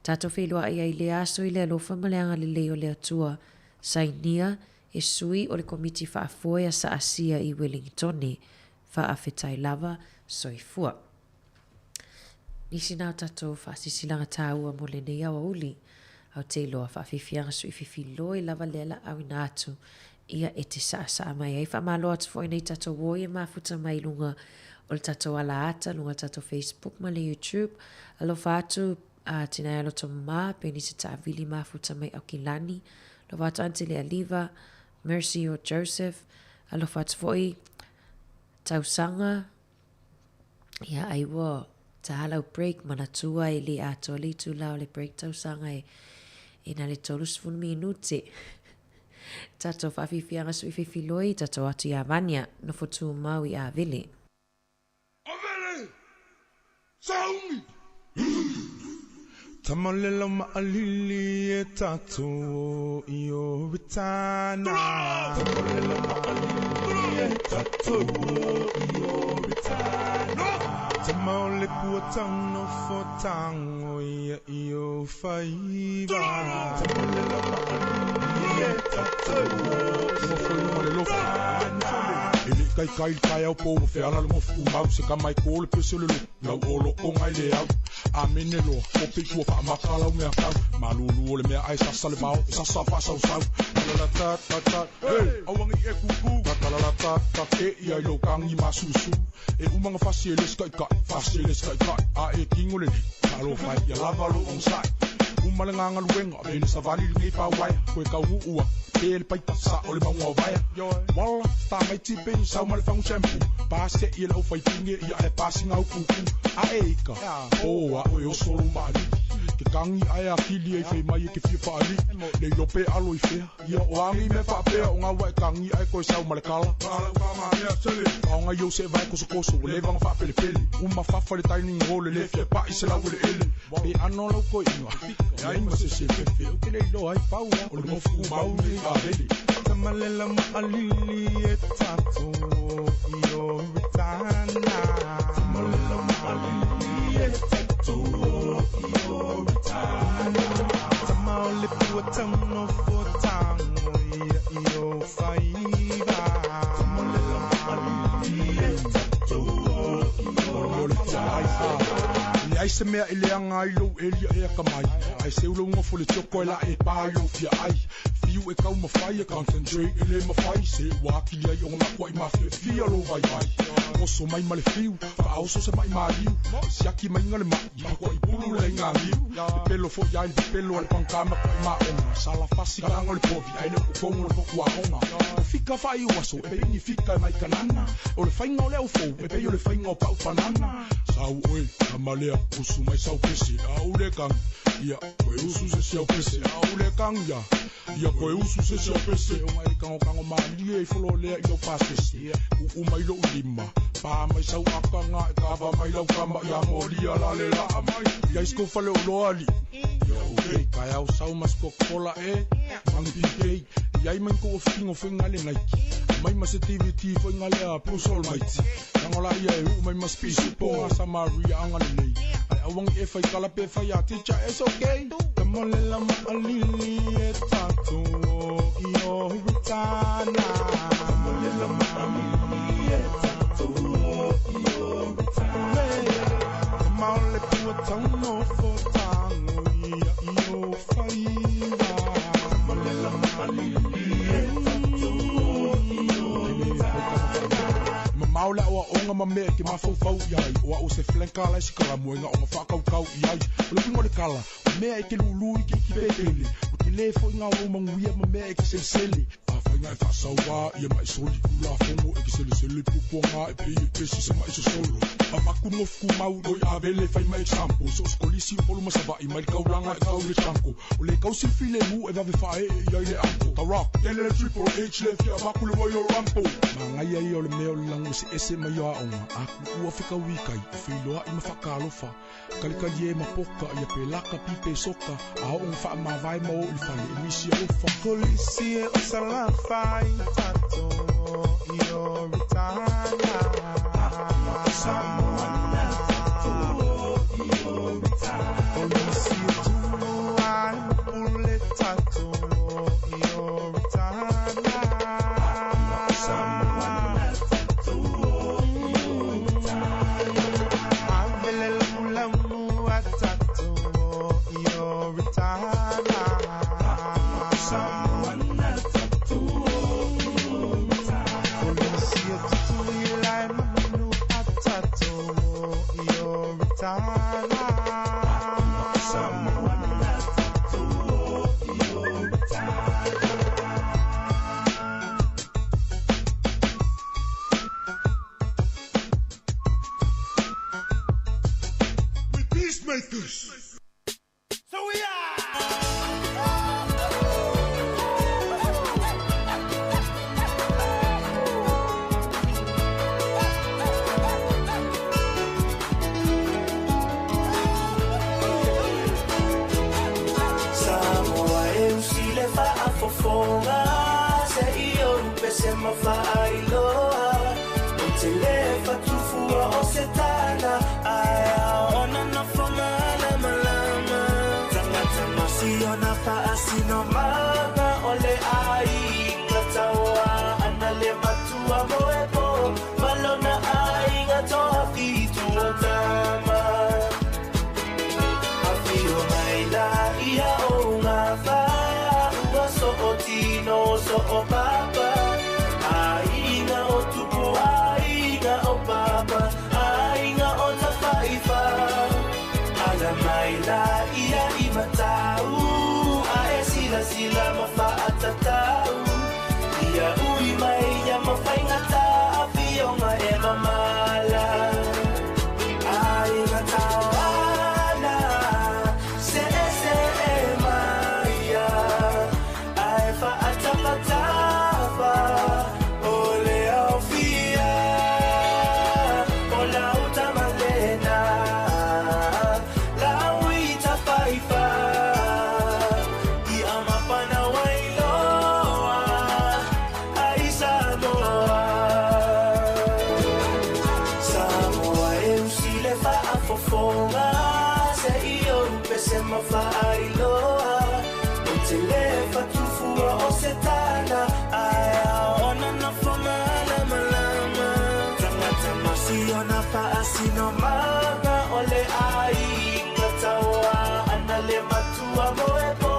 Tato whelua ia I le aso I le alofa maleanga le leo le atua. Sainia e sui o le komiti whaafoe a sa asia I Wellingtoni. Whaafetai lava soifua. Nisi nao tato whaasisilanga tāua mo le nei awa uli. Au te loa whaafifianga sui fifiloi lava lela au ina atu. Ia e te saa mai ai whaamaloa atu fo nei tato woi e mafuta mai lunga o le tato ala ata, lunga tato Facebook ma le YouTube. Alo whaatu tina alo to ma pe nisi taavili mafuta mai au kilani. Lo whaatu ante le aliva, Mercy o Joseph. Alo whaatu foi tausanga. Ia aiwa ta halau break mana tua I le ato le tu lao le break tausanga e na le tolus fun minute. Tato whawhiwhianga sui whiwhiloi, tato atu I Avania, no fotu mau I Avili. Avili! Saungi! Tamalela maalili e tato I o vitana. Tamalela maalili e tato I o vitana. Tamale puatang no fotango io faiva. Tamale la kai au po fe ala mo fu mau se ka mai ko le pese le la olo o ngai le au a menelo o pe ku fa makala me ka malulu le me ai sa sale mau sa fa sa la ta ta ta hey awangi e ku ku la ta ta e ia yo kangi masusu e umanga faciles kai a e kingole ni alo fa ya lava lo on sai umalanga luenga e sa vali ngai pa wai ko ka ua el pai tasa o le maunga o vaia wala sta mai tipe sa mal fang shampoo passe il o fai tinge ia e passing au kuku a eika o a o solo mari ke kangi ai akili e fai mai ke fia fali le lope alo i fea ia o angi me fa pe o nga wa kangi ai ko sa mal kala ma ia sele o nga yo se vai ko so le vang fa pele uma fa fa le tiny ngole le fia pa se la wole ele e ano lo ko ino ai ma se fe o ke le lo ai pa o le mo fu mau ni Tamalela maalili e tato io ritana. Tamalela maalili e tato io ritana. Tamale puatano fotango io faiva. Tamalela maalili e tato io ritana. Ai se mea ele anga ilo elia e kamai. Ai se ulo ngofo le toko e la e paio fia ai. Fiu e kau mawhai e concentrate e le mawhai. Se wakili ai o ngā kwai mawhia fia lo vai vai. Oso mai male fiu, pa oso se mai mariu. Siaki mai ngale mai, ma kwai pulu le ngā miu. E pelo fo iai le pelo al pankama kwai ma onga. Sala fasi kalanga le povi, ai le kukongo le poku a onga. O fika fai uaso, e pei ni fika mai kanana. O le whainga o leo fo, e pei o le whainga o pau panana. Sau oe, kamalea usu mai sau pese, au le kang. Ia, koe usu se siau pese, au le kang ia. Ia koe usu se siau pese, o mai kango maali e folo lea i lo pasese. U mai lo lima, pa mai sau akanga, e kawa mai lau kama, ia moria la le la amai. Ia isko fale o loali. Ia okay, kai au sau masko kola e, mangi pei. Ia i man ko o fingo finga le naiki. Mai mas activity foi ngale a plus all mighty. Kangola ia e u mai mas pisu po sa Maria angale nei. Ai awang e fai kala pe fai a teacher it's okay. Tamole la maalili e tato io ritana. Tamole la maalili e tato io ritana. Tamole puatano fotango io faiva. Tamole la maalili e maula o onga mame ke mafau iai o o se flenka la sikala moenga o mafaka kau iai o le pingo le kala o mea ke lulu ki pepele o te le fo nga o manguia mame ke sele nga fa sawa ia mai soli kula fongo e ke sele puponga e pe se mai solo a makumo fu mau doi avele fai mai example so skolisi polo masava i mai kaulanga e kau le tanko o le kau se file mu e va fa e ia le anko ta rock tele triple h le fia makule mo yo rampo nga ia o le meo lango se ese mai a onga aku ua fika wikai e filoa i mafaka alofa kalikali e mapoka ia pe laka pipe soka a o fa ma vai mo i fale e misi alofa kolisi e o salafa i tato io ritana Samoa na tato io ritana kolisi e tumo ai pule tato io ritana Samoa na tato io ritana avele lamu a tato io ritana Samoa na tato io ritana kolisi e tumo ai manu a tato io ritana Samoa na tato io ritana Peacemakers. So we Samoa e usile fa a fofonga se io rupese ma fa ailoa non te le fa tufua o setana faasino manga ole ai ngatawa anale matua moepo malona ai ngatoa fitu otama afio maila ia o ngafa ua so otino so o papa ai nga o tupu ai nga o papa ai nga o tafaifa ala maila ia i matau ae sila mafaatatau ia ui mai ia mafaingata afionga e mamala ai ngatawana se e maia ai faatapatapa ole aufia ola utamalena mafailoa utelefa tufua osetana aya ona na famala malama tangata masiona faasino manga ole ai ngatawa anale matua moepo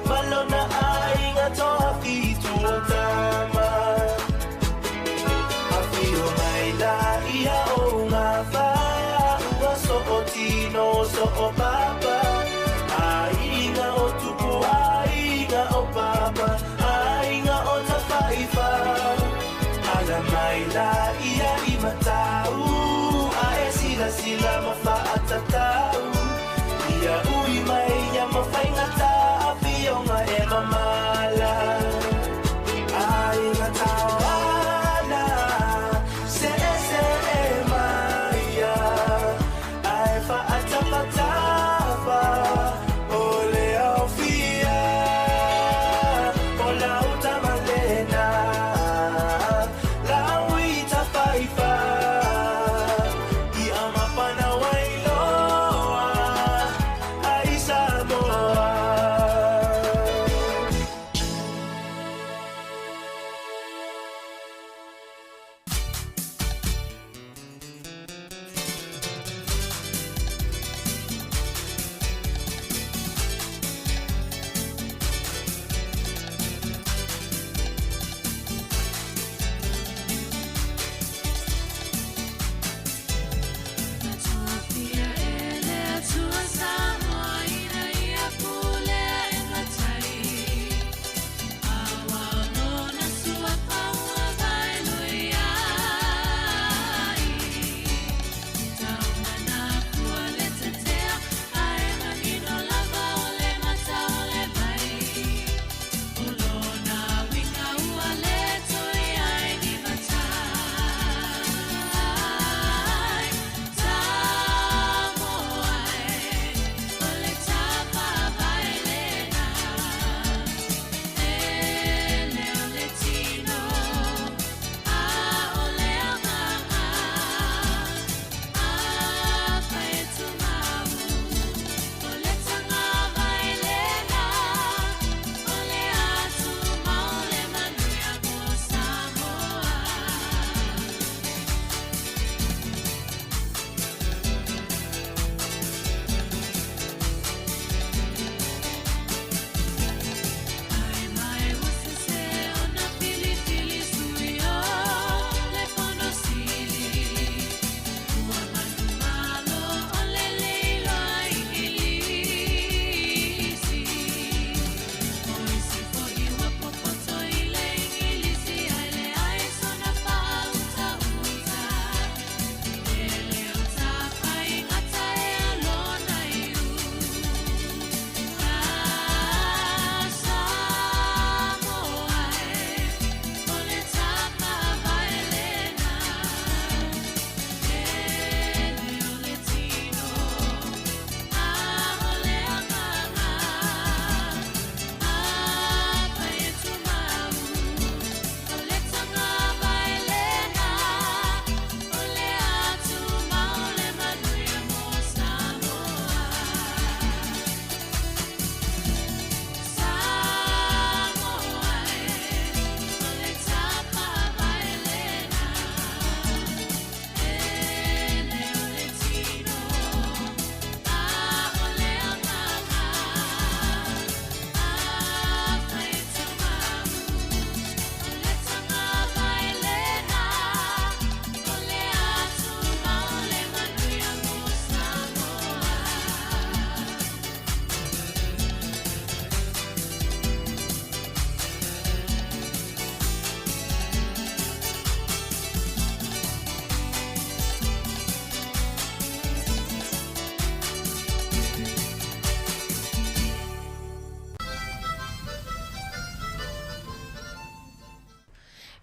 malona ai ngatoa fitu otama afio maila ia o ngafa ua so otino so o papa ainga o tupu ainga o papa ainga o tafaifa ala maila ia i matau ae sila mafaatatau ia ui mai ia mafaingata afionga e mamala ainga tawana se e maia ae faatapatau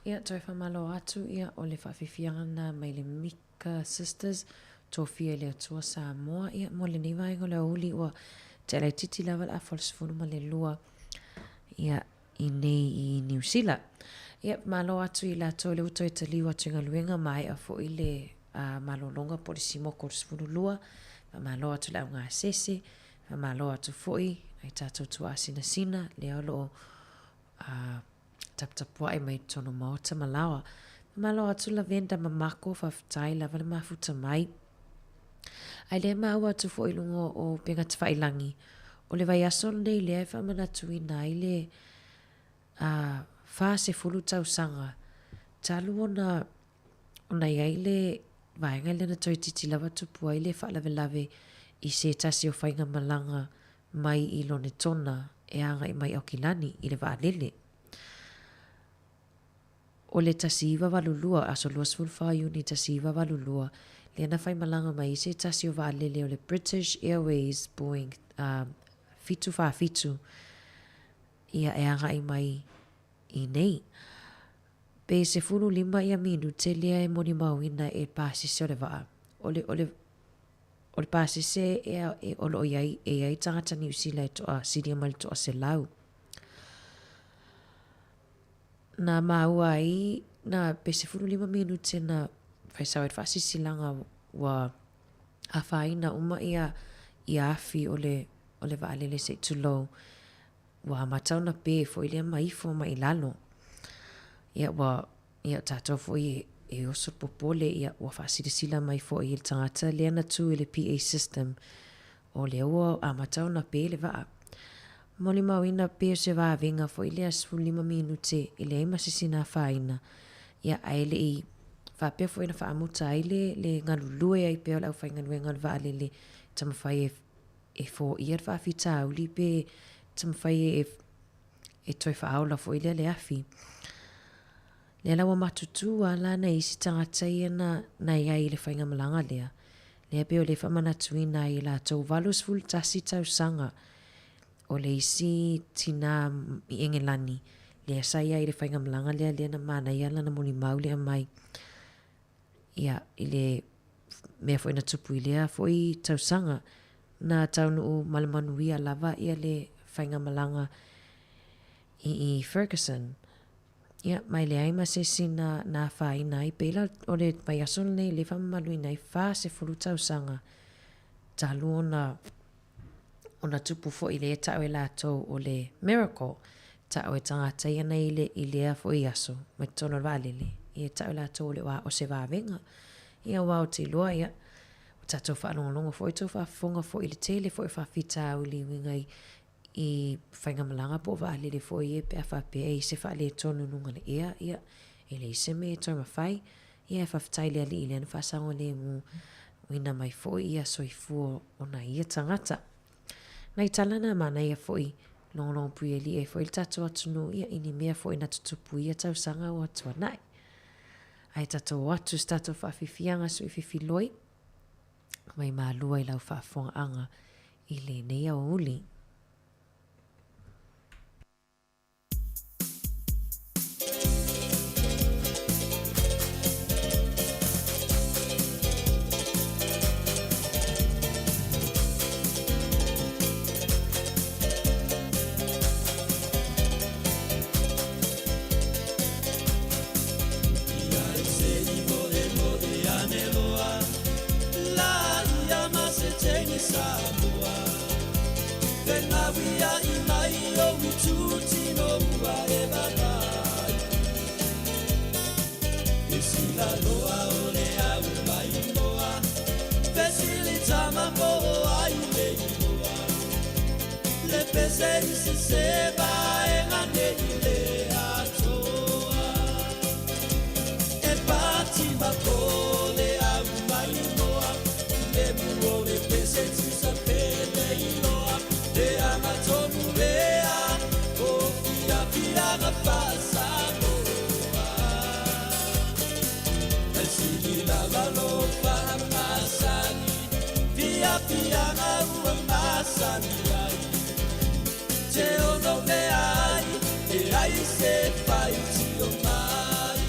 Ia toi whamalo atu ia o le whawhiwhianga mai le Mika Sisters tofia le atua Samoa ia mo le niwa ingo le uli ua te alai titi lava la falsifunu ma le lua ia i nei i New Zealand. Ia malo atu i la toi le uto i tali wa tunga luenga mai a fo i le malo longa po le simoko le sifunu lua malo atu la unga sese malo atu fo i ai tatou tua sina sina le alo tapua e mai tono maota malawa. Malo atu la venda mamako whaftai lava le mafuta mai. Ai le maua atu fo i lungo o penga te whailangi. O le vai aso nei le ai whamanatu i nai le wha se fulu tau sanga. Talu ona iai le vaenga le na toi titi lava tupua i le whalave lave i se tasi o whainga malanga mai i lone tona e anga i mai okilani i le vaalele. O le tasiva walulua, aso luas fulfa uni tasiva walulua, le na whai malanga mai se tasi o waalele o le British Airways Boeing fitu wha fitu ia e anga i mai i nei. Pe se funu 5 minu te lea e moni mauina e pasise o le waa. O le pasise e olo iai e ai tangata New Zealand to a sidia mali to a se lau. Na maua ai na pe se funu 5 minu te na whaisau e whasisi langa wa a whaina uma ia i afi o le waalele se tulo wa matau na pe fo ile maifo mai lalo. Ia tatou fo e oso popole ia wa whasirisila mai fo i tangata lea na tu i le PA system o le ua a matau na pe le waa. Moli mawina pe se waa venga fo ile asfu 5 minute ile e masisina whaina ia aile i whapea fo ina whaamuta aile le ngalulue ai peo lau whai ngalue ngalwale le tamawhai e fo iar whaafita auli pe tamawhai e toi whaaula fo ile le afi. Le lawa matutu ala na isi tangata ia na iai le whainga malanga lea. Le peo le whamanatuina i la tau valus ful tasi tau sanga o le isi tina i engelani. Le asa ia i le whainga malanga lea na mana ia la na muli mauli a mai. Ia i le mea fo ina tupu i lea fo i tau sanga na tau nuu malamanuia lava ia le whainga malanga i Ferguson. Ia, mai le aima se sina na whaina i peila o le mai asol nei le whamamalui nei wha se fulu tau sanga. Talu ona tupu fo i le tau e lātou o le miracle. Tau e tangata ia nei i lea fo i aso. Mai tono walele. Ia tau e lātou o le wa o se wawenga. Ia wao te loa ia. O tatou whaanonga fo i tau whaafonga fo i le tele fo i whaafita au li wingai i whainga malanga po waalele fo i e pe a whapea i se whaale tonu nunga le ea ia e le ise me tau mawhai ia e whaftai lea li ileana whasango le mu wina mai fo i a soifua o na ia tangata. Nai talana mana ia fo i longlong pui e li e fo i tatou atunu ia ini mea fo i na tutupu ia tau sanga o atua nai. Ai tatou atu stato whaafifianga su i fifiloi mai maa lua i lau whaafonga anga i le neia o uli. Samoa, then we are in my own tutti no whatever. It's la loa ole au mai moa, facilita mamoa i le moa. Le peseri se seba e ngane le atoa. E pati mapole au mai moa, le muo le peseri sa pele iloa, le amatonu lea, o fia fia na pasa moa. E sili la valo para masani, fia fia na ua masani ai. Te ono me ai, e ai se fai ti o mai.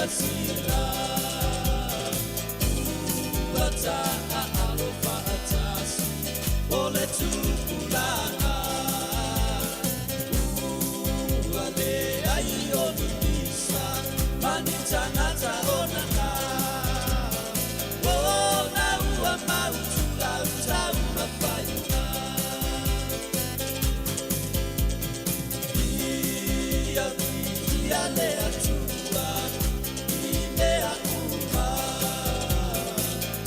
sila Uata alofa atasi Ole tukulanga Uale aioni bisa Manitangata onana Ona ua mautula utau mapayuna Ia lea tua Ilea uma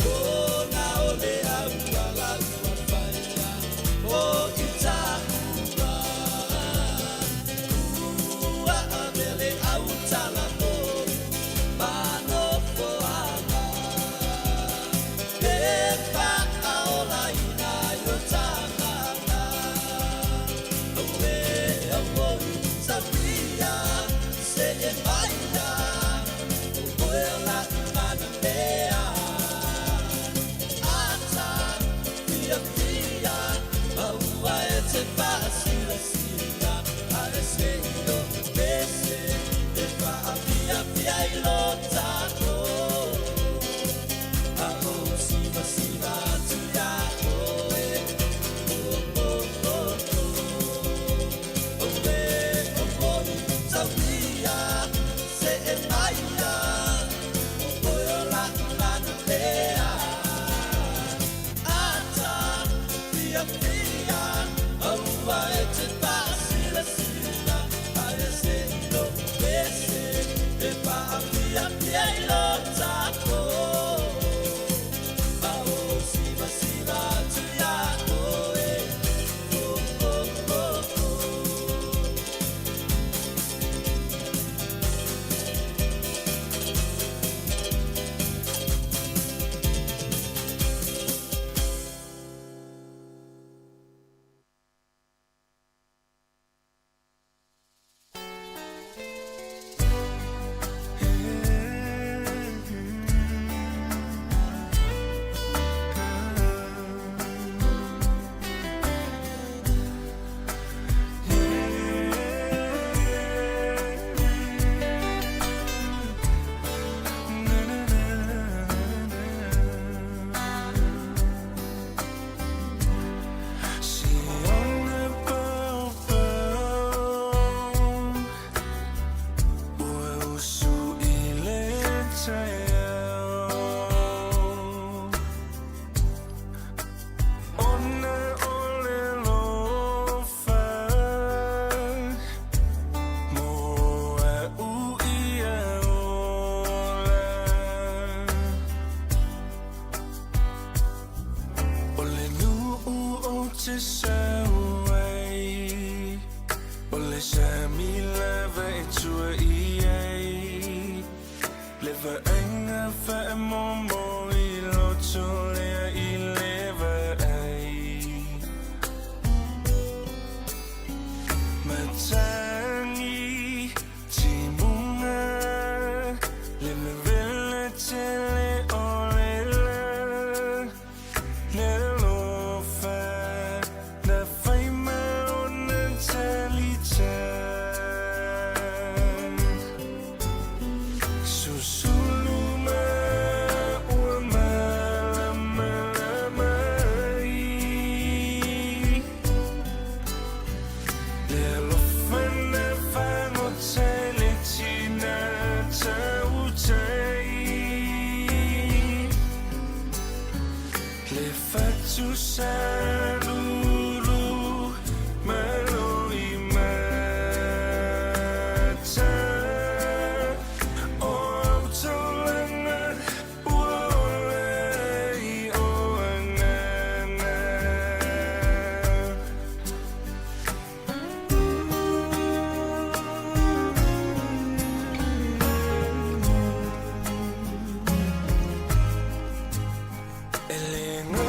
Ona ole aua la ua whaia O itakura Ua avele au tala moru Mano foanga E whaka ola ina yo tāngana Oe awoi sabia Se e maia Oe la umana mea Ata fia fia Maua e te pasila sila A e se ilo pese E wha fia fia ilo tako A o siva siva tuya oe O o o o Oe o moi sabia Se e maia Oe la umana mea Ata fia fia Maua e te pasila sila A e se ilo pese E wha fia fia ilo tako A o siva siva tuya oe O o o o Elena,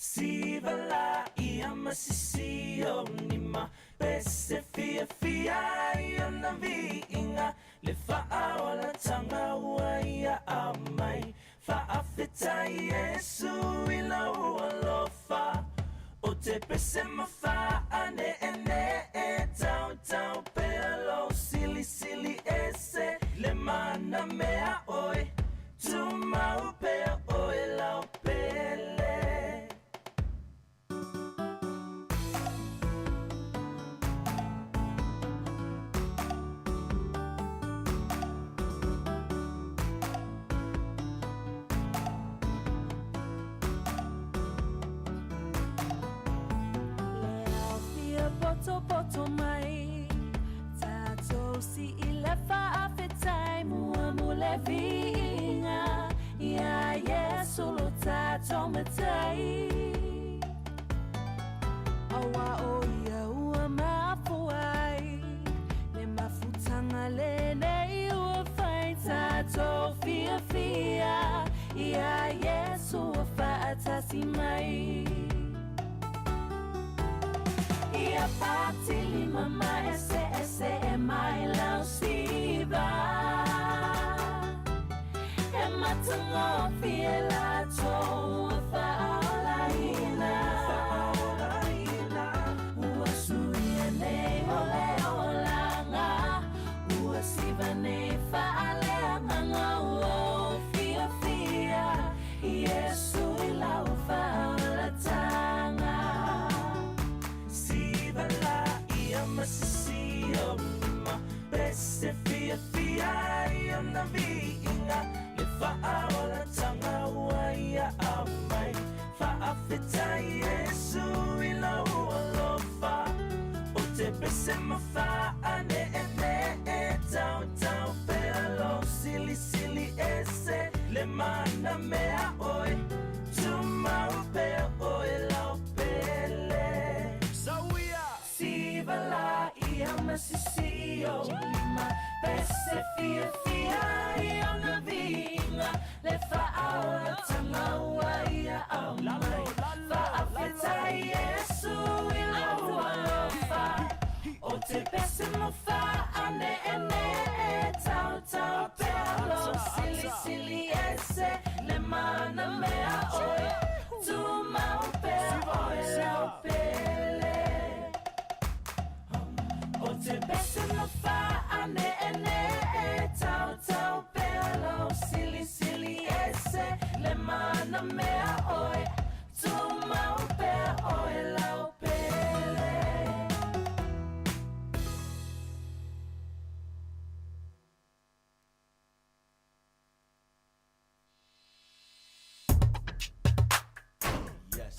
Sivala ia masisio nima pese fia fia iona vi inga le fa'aola tanga ua ia amai fa'afeta Yesu i lau alofa o te pese mafa'ane ene e tau tau pelo sili sili ese le mana mea oi tu mau pea oi lau pele poto mai tato si ilefa afetai mua mule vinga ya Yesu lo tato metai awa o ia ua mafuai le mafutanga le nei ua fai tato fia fia ya Yesu ua faatasi mai Ia patili mama ese e mai lau siva E matango fiela to fa'aolaina Ua suia nei ole olanga Ua siva nei fa'aleanga Ua fia fia Yesu i lau fa'aolatanga Masisio ma bese fia fia iona vinga le fa'aola tanga ua ia amai fa'afeta Yesu i lau alofa o te pese mafa'ane e tau tau pelo sili sili ese le mana mea oi tu mau pea oi lau pele Sivala ia masisio lima pese fia fia iona vinga le fa'aola tanga ua ia amai fa'afeta Yesu i lau alofa o te pese mafa'ane e tau tau pelo sili sili ese le mana mea oi tu mau pea oi lau pele O te pese mafa'ane e tau tau pelo sili sili ese le mana mea oi tu mau pea oi lau pele Yes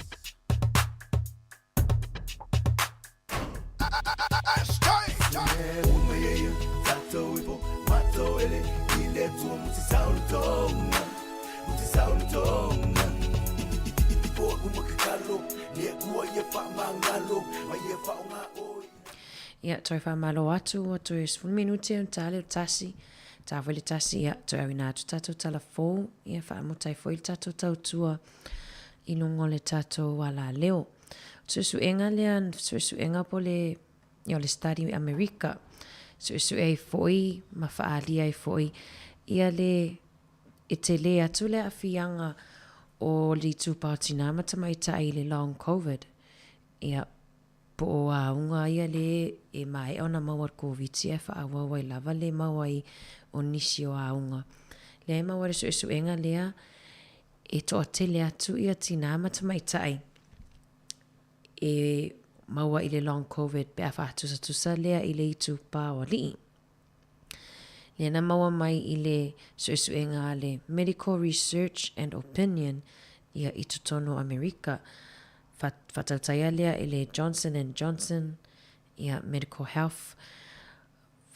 Ia, toi whamalo atu, o toi sfun minuti o tale o tasi, ta wale tasi, ia, toi awina atu tatou tala fōu, ia whaamutai fōi tatou tautua, ilungo le tatou wala leo. Suesu enga lea, suesu enga po le, ia le study Amerika, suesu ei fōi, ma whaalia ei fōi, ia le, e te le atu le awhianga o li tūpātina matamai tai le long COVID, ia, po o aunga ia le e mai ona maua COVID e whaawawai lava le mawai o nisi o aunga. Le maua re su enga lea e toa tele atu ia tina matamai tai e maua i le long COVID pe a whaatusa tusa lea i le itu pā o lii. Le na maua mai i le su enga le Medical Research and Opinion ia i tutono Amerika. Whataltaia lea i le Johnson & Johnson ia Medical Health.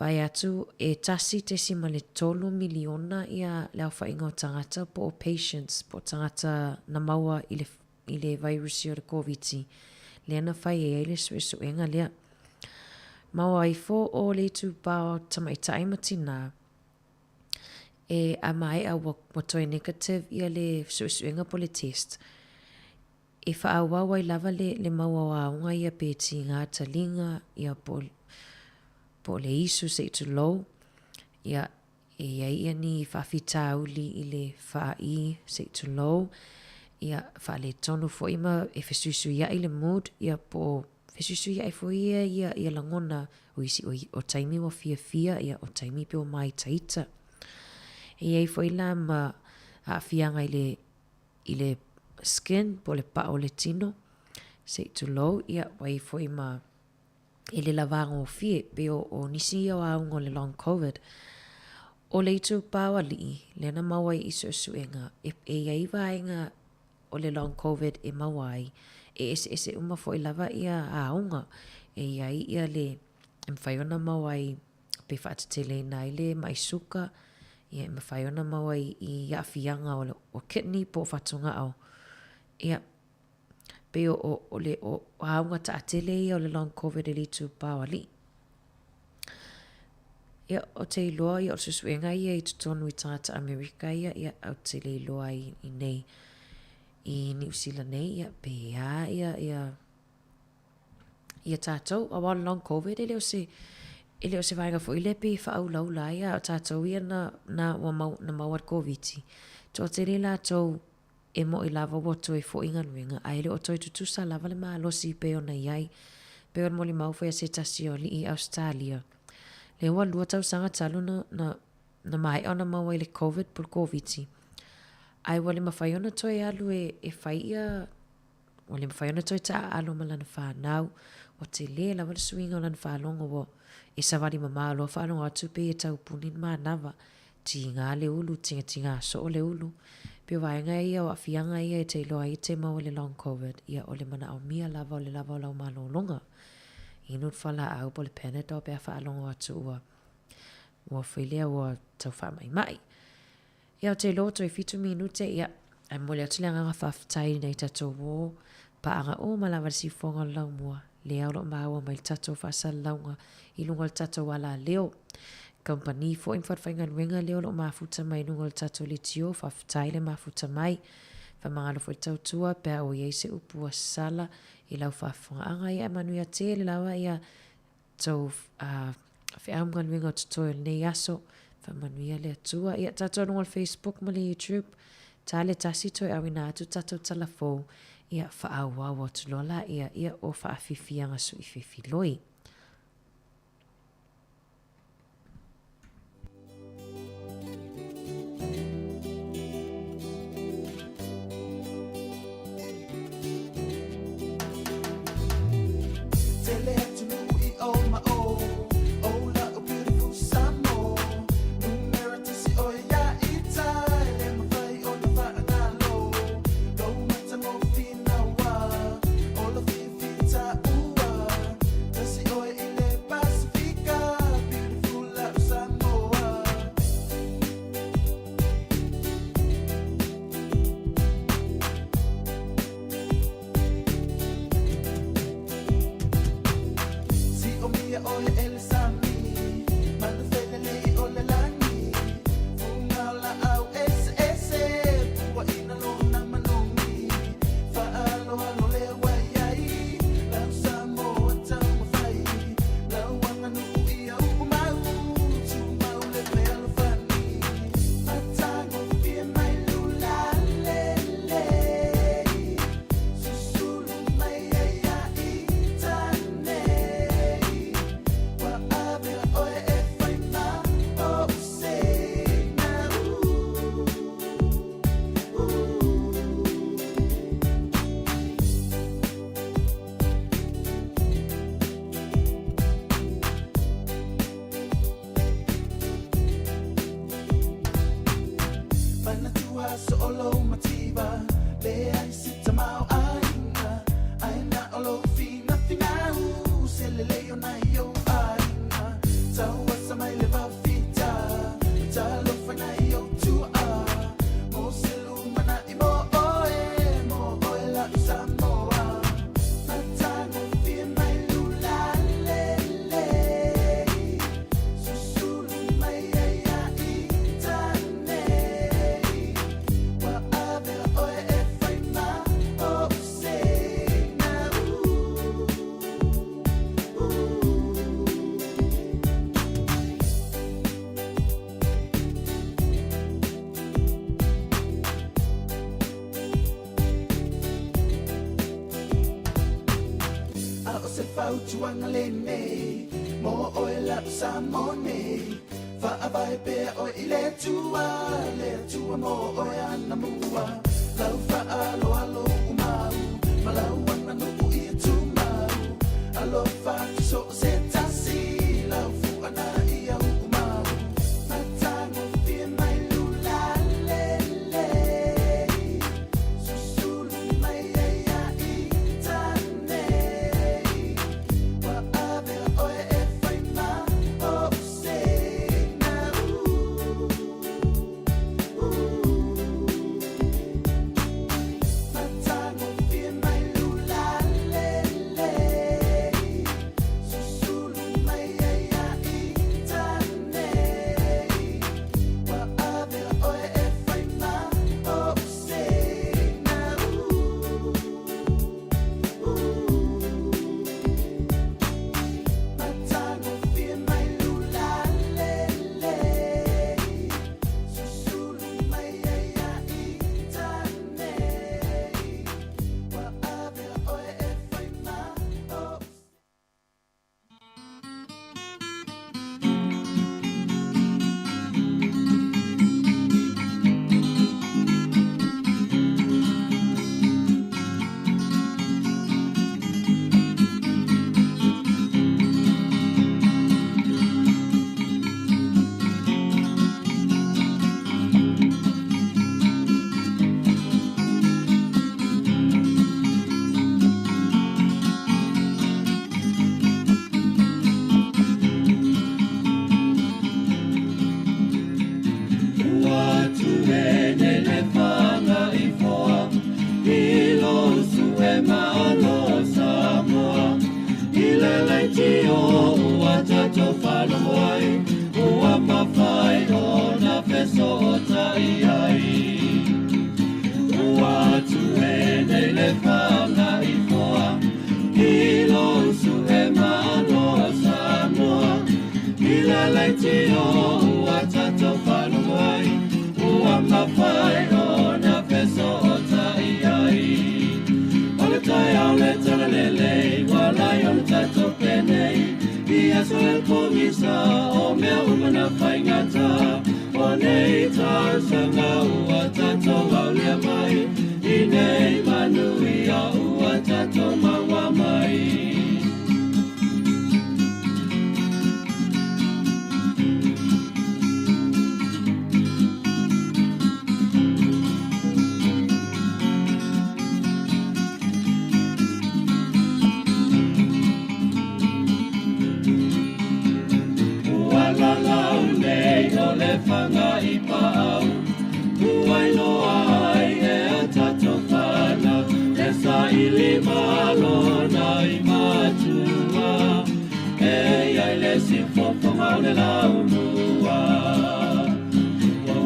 Vai atu e tasi te sima le 3 miliona ia leo whainga o tangata po o patients, po tangata na maua i le virusi o le COVID. Lea na whai e le suenga lea. Maua i fo o le tūpao tamaitai matina e a mai a watoi negative ia le suenga po le test. e whaawawa I lava le mauawaunga ia pēti ngā talinga ia po le isu se itu lou ia ia ni whawhita uli I le whaai se itu lou ia whaale tonu fo ima e whesuisu ia I le mood ia po whesuisu ia fo ia langona o isi o taimi o fia ia o taimi pe o mai taita ia fo ila ma a fianga I le skin po le pa o le tino se itu lou ia wai fo ima le lavanga o fie pe o nisi o aungo le long covid o le itu pawa li le na mawai iso suenga e ia vainga o le long covid e mawai ese uma fo lava ia aunga ia le mfaiona mawai pe fatatele nai le maisuka ia mfaiona mawai ia fianga o kidney po fatunga au ia pe o aunga ta atele ia o le long covid le itu pawa li ia o te loa ia o susuenga ia I tutonu I tangata Amerika ia au te le loa I nei I New Zealand nei ia pe ia tātou a wala long covid ele o se vainga fo ile pe whaau laula ia o tātou ia na mawar covid to te le la tau e mo I lava wato e fo ingan winga a ele o toi tutusa lava le maa losi pe o na iai pe o moli mau fo ia se tasi o li I Australia le ua lua tau sanga talu na mai ona maua I le covid por covid ai wale mawhaiona toi alu e whaia wale mawhaiona toi ta alu malana whanau o te le la wale suinga o lana whalonga wo e sawari mama alo whalonga atu pe e tau punin maa nawa ti ngā le ulu tinga so o le ulu pe wainga ia o afianga ia e te loa I te mau le long covid ia o le mana au mia lava o le lava o lau malolonga inut whala au po le Panadol pe a whaalonga atu ua whilea ua tau whamai ia o te loto e 5 minute ia ai mole atu le anga whaftai nei tatou wō paanga o malawa si fonga lau mua le au lo maua mai tatou whasal launga I lunga le tatou ala leo company fo whainga nuenga leo lo mafuta mai lunga le tatou le tio whaftai le mafuta mai whamangalo fo I tautua pe o iei se upua sala I lau whafonga ia manuia te le lawa ia tau whiaunga nuenga o tutoe nei aso whamanuia le atua ia tatou lunga le Facebook ma le YouTube ta le tasi toi awina atu tatou talafou ia whaawawa tulola ia o whaafifianga su I whiwhiloi. All of the au tuanga le nei mo o e la samone fa abai pe o ile tua mo o e ana mua lau fa alo alo umau malau ana no i tu mau alo fa so se tasi lau fu ana i au umau matango fi mai lula lele susulu mai ya i tane wa ave o e fai ma o se na matango fi mai lula lele susulu mai ya i tane wa ave o e fai ma o se na matango fi mai lula lele susulu mai ya i tane wa ave o e fai ma o watu enele fanga ifoa ilo sue malo Samoa ilele tio watato faluai ua mafai ona peso tai ai watu enele fanga ifoa ilo sue malo Samoa ilele tio watato faluai ua mafai ona peso tai ai ole tai ole talele wala yon tato penei ia sole komisa o me umana fai ngata onei ta sanga ua tato wale mai inei manui a ua tato mawa mai walalau nei ole fanga i pau uai loa ai e tato whana e sa ili malo nai matua e ai le si fofonga o le lau mua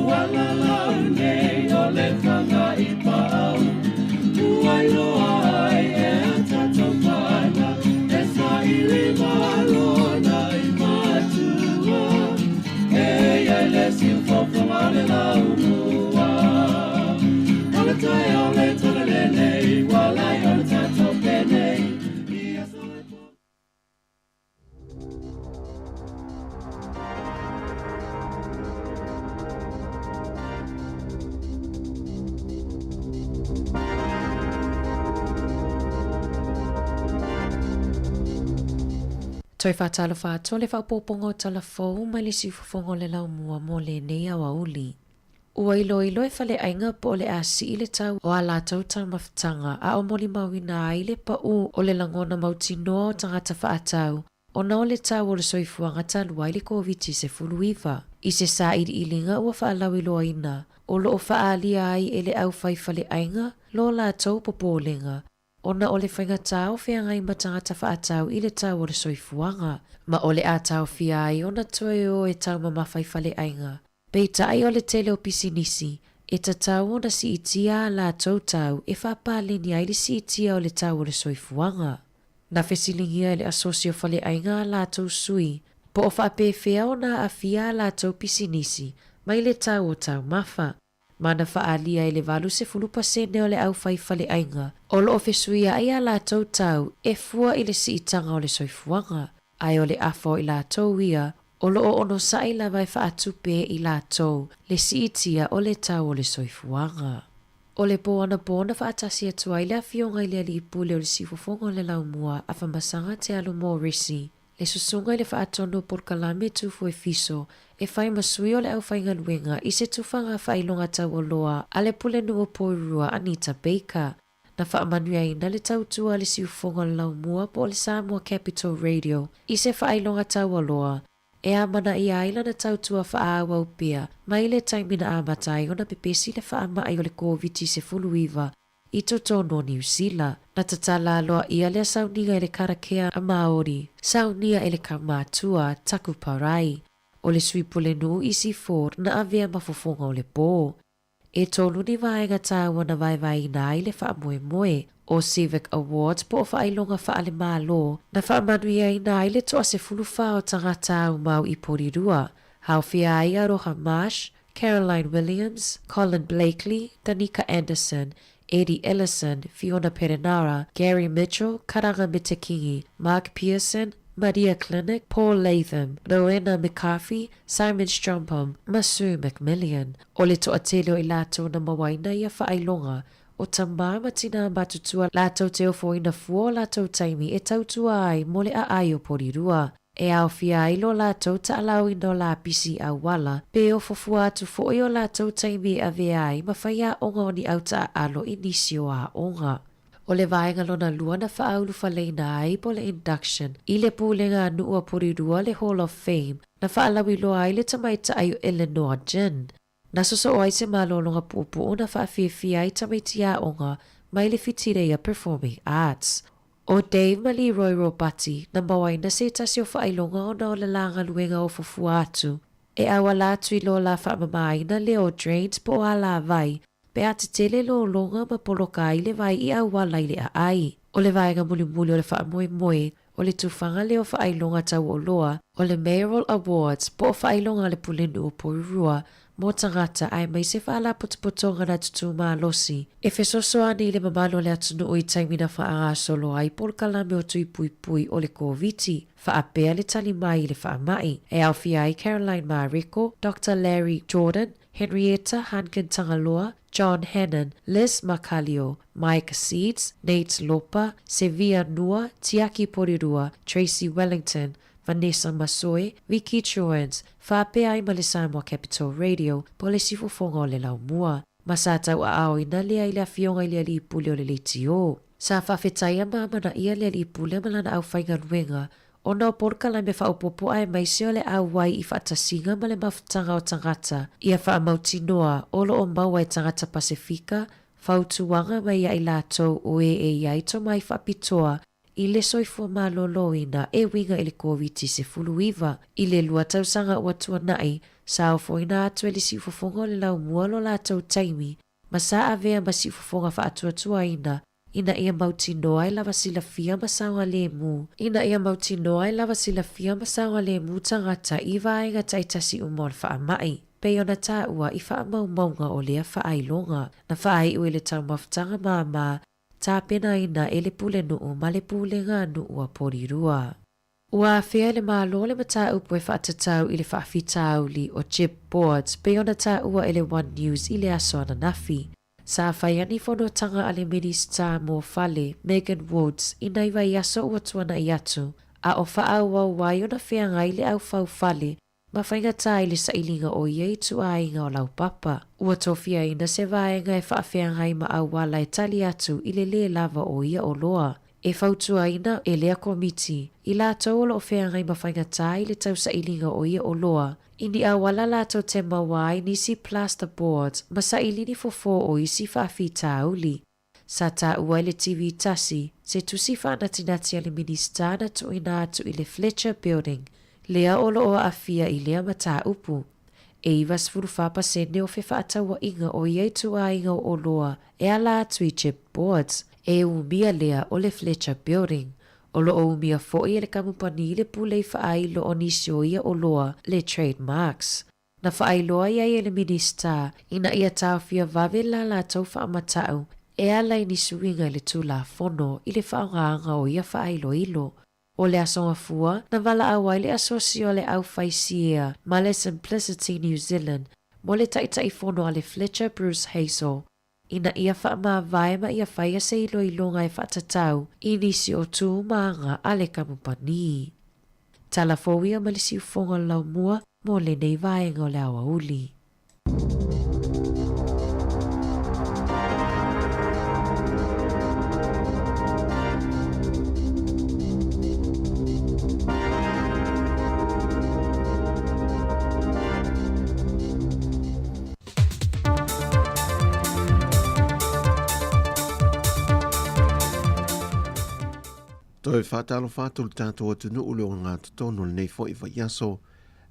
walalau nei ole fanga i pau uai loa ai e tato whana e sa ili malo nai matua e ai le si fofonga o le lau mua ole tai ole talele wala ole tato penei ia sole Toi whātalo whātua le whaupopongo tala fōu mai le siufofongo le lau mua mo le nei au auli. Ua ilo e whale ainga po le asi i le tau o a lātou tau mawhitanga a o moli mawina ai le pa u o le langona mautinoa o tangata whaatau o na o le tau o le soifuanga talu ai le COVID se fuluiva. I se sa iri ilinga ua whaalau ilo ina o lo o whaalia ai e le au whaifale ainga lo lātou popolenga. Ona o le whaingatau whia ngai matangata whaatau i le tau o le soifuanga. Ma o le atau whia ai ona toe o e tau mamawhai whale ainga. Pei tai o le tele o pisinisi, e ta tau ona si itia la tau tau e whapaleni ai le si itia o le tau o le soifuanga. Na whesilingia le asosio whale ainga la tau sui, po o whapewhea ona a whia la tau pisinisi, mai le tau o tau mafa. Mana whaalia e le valu se fulupa sene o le au whaifale ainga. O lo ofesuia ai a lātou tau e fua i le siitanga o le soifuanga. Ai o le afo i lātou ia, o lo o ono sai la vai whaatupe i lātou le siitia o le tau o le soifuanga. O le pōana whaatasi atua i le awhionga i le ali ipule o le sifofonga o le laumua a whamasanga te alu mōrisi. Le susunga i le whaatono porkalame tufu e fiso e whai masui o le au whainga luenga i se tufanga whailonga tau o loa a le pule nua poirua Anita Baker. Na whaamanuia ina le tautua le sifofonga o le laumua po le Samoa Capital Radio i se whailonga tau o loa. E a mana i aila na tautua whaawa upia, mai le taimina a matai o na pepesi le whaama ai o le COVID se fuluiva i totono New Zealand. Na tatala aloa ia le sauninga e le karakea a Maori, saunia e le kamātua taku parai, o le suipule nuu isi for na avea mafofonga o le pō. E tolu ni vaenga tāua na vai ina ai le whaamoe moe, o Civic Awards po o whaailonga whaale mālo na whaamanuia ina ai le toa se fulu whao tangata au mau i porirua. Hau whia ai Aroha Marsh, Caroline Williams, Colin Blakely, Danica Anderson, Eddie Ellison, Fiona Perenara, Gary Mitchell, Karanga Mitekingi, Mark Pearson, Maria Clinic, Paul Latham, Rowena McCarthy, Simon Strumpum, Masu Macmillan. O le toa teleo i lātou na mawaina ia whaailonga, o tamama tina matutua lātou te ofo ina fuo lātou taimi e tautua ai mole a ai o porirua. E au fia ailo lātou ta alau ino la pisi au wala, pe o fofua atu fo o lātou taimi a vea ai ma whaia onga o ni au ta alo inisio a onga. O le vaenga lona lua na whaaulu whaleina ai po le induction, i le pūlenga nua porirua le Hall of Fame, na whaalawi loa ai le tamaita ai o Eleanor JUN. Na soso o ai se malolonga pupu o na whaafia ai tamaitia onga mai le fitireia Performing Arts. O Dave Maliroy Robati na mawaina se tasi o whaailonga o na o le langa luenga o fufua atu. E awa lātu i lo la whaamamaina le o Drains po a la vai, pe a te tele lo longa ma poloka i le vai i au wala i le a ai. O le vaenga muli o le whaamoe moe, o le tufanga le o whaailonga tau o loa, o le Mayoral Awards po o whaailonga le pulenu o poirua, mo tangata ai mai se whaala potopotonga na tutu maa losi. E whesoso ani le mamalo le atunu o i taimina whaanga solo ai polkalame o tui pui o le COVID, whaapea le tali mai le whaamai. E au fia ai Caroline Mariko, Dr. Larry Jordan, Henrietta Hankin Tangaloa, John Hannon, Liz Macalio, Mike Seeds, Nate Lopa, Sevilla Nua, Tiaki Porirua, Tracy Wellington, Vanessa Masoe, Vicky Chowens, whape ai ma le Samoa Capital Radio, po le sifofonga o le laumua. Masatau a ao ina lea i le awhionga i le ali ipule o le leitio. Sa whawhetai a mamana ia le ali ipule malana au whainga ruenga, o nao porka lai me whaupopo ai maise o le au wai i whaatasinga ma le mawhatanga o tangata, ia whaamauti noa olo o maua e tangata Pasifika, whautuanga mai ia i lātou o e iai to mai whapitoa, i le soifua maloloina e winga i le COVID se fuluiva. I le lua tausanga ua tuanai, sa o foina atu e le sifofonga o le laumua lo lātou taimi, ma sa avea ma sifofonga whaatuatua ina ia mauti noa i lava silafia ma saunga le mu. Ina ia mauti noa i lava silafia ma saunga le mu tangata i vaenga taitasi umon whaamai. Pei ona tā ua i whaamaumaunga o lea whaailonga, na whaai ue le tau mawhtanga māma, tā pena ina e le pule nuu ma le pule ngā nuu a porirua. Ua awhia le mālo le mata upu e whaatatau i le whaafitau li o chip boards, pe ona tā ua e le One News i le aso ana nafi. Sa whaiani whanotanga a le minista mō whale, Megan Woods, i nei vai aso ua tuana i atu, a o whaau wai ona whiangai le au whau whale, ma whainga tā i le sailinga o ia i tu ainga o lau papa. Ua tofia ina se vaenga e whaawhiangai ma au wala e tali atu i le lava o ia o loa. E whautua ina e lea komiti, i la tauolo o whiangai ma whainga tā i le tau sailinga o ia o loa. Ini a wala lātou te mawai nisi plasterboards, ma sa ilini fofo o isi whaafita auli. Sa tā ua le TV tasi, se tusi whaanatinati ale minista na tu ina atu i le Fletcher Building, lea olo o afia i lea mata upu. E iwa sfuru whapasene o whewhaataua inga o iei tua inga o loa, e ala atu i chip boards, e umia lea o le Fletcher Building. Olo o umia fo'i le kamupani le pulei whaai lo o nisio ia o loa le trademarks. Na whaailoa ia le minista ina ia tawhia vave la tau whaamatau e ala ni suinga le tula fono i le whaonganga o ia whaailoa ilo. O le asonga fua na wala awa le asosio le au whaisia ma le Simplicity New Zealand mo le taitai fono a le Fletcher Bruce Hazel. Ina ia wha vai ma ia whaia se ilo ilonga e whatatau i nisi o tū maanga a le kamupani. Tala fōwia ma le siufonga lau mua mo le nei vaenga o le awa uli. Toi whātalo whātulu tātou atunu ule o ngā tutono nei fo i whaiaso,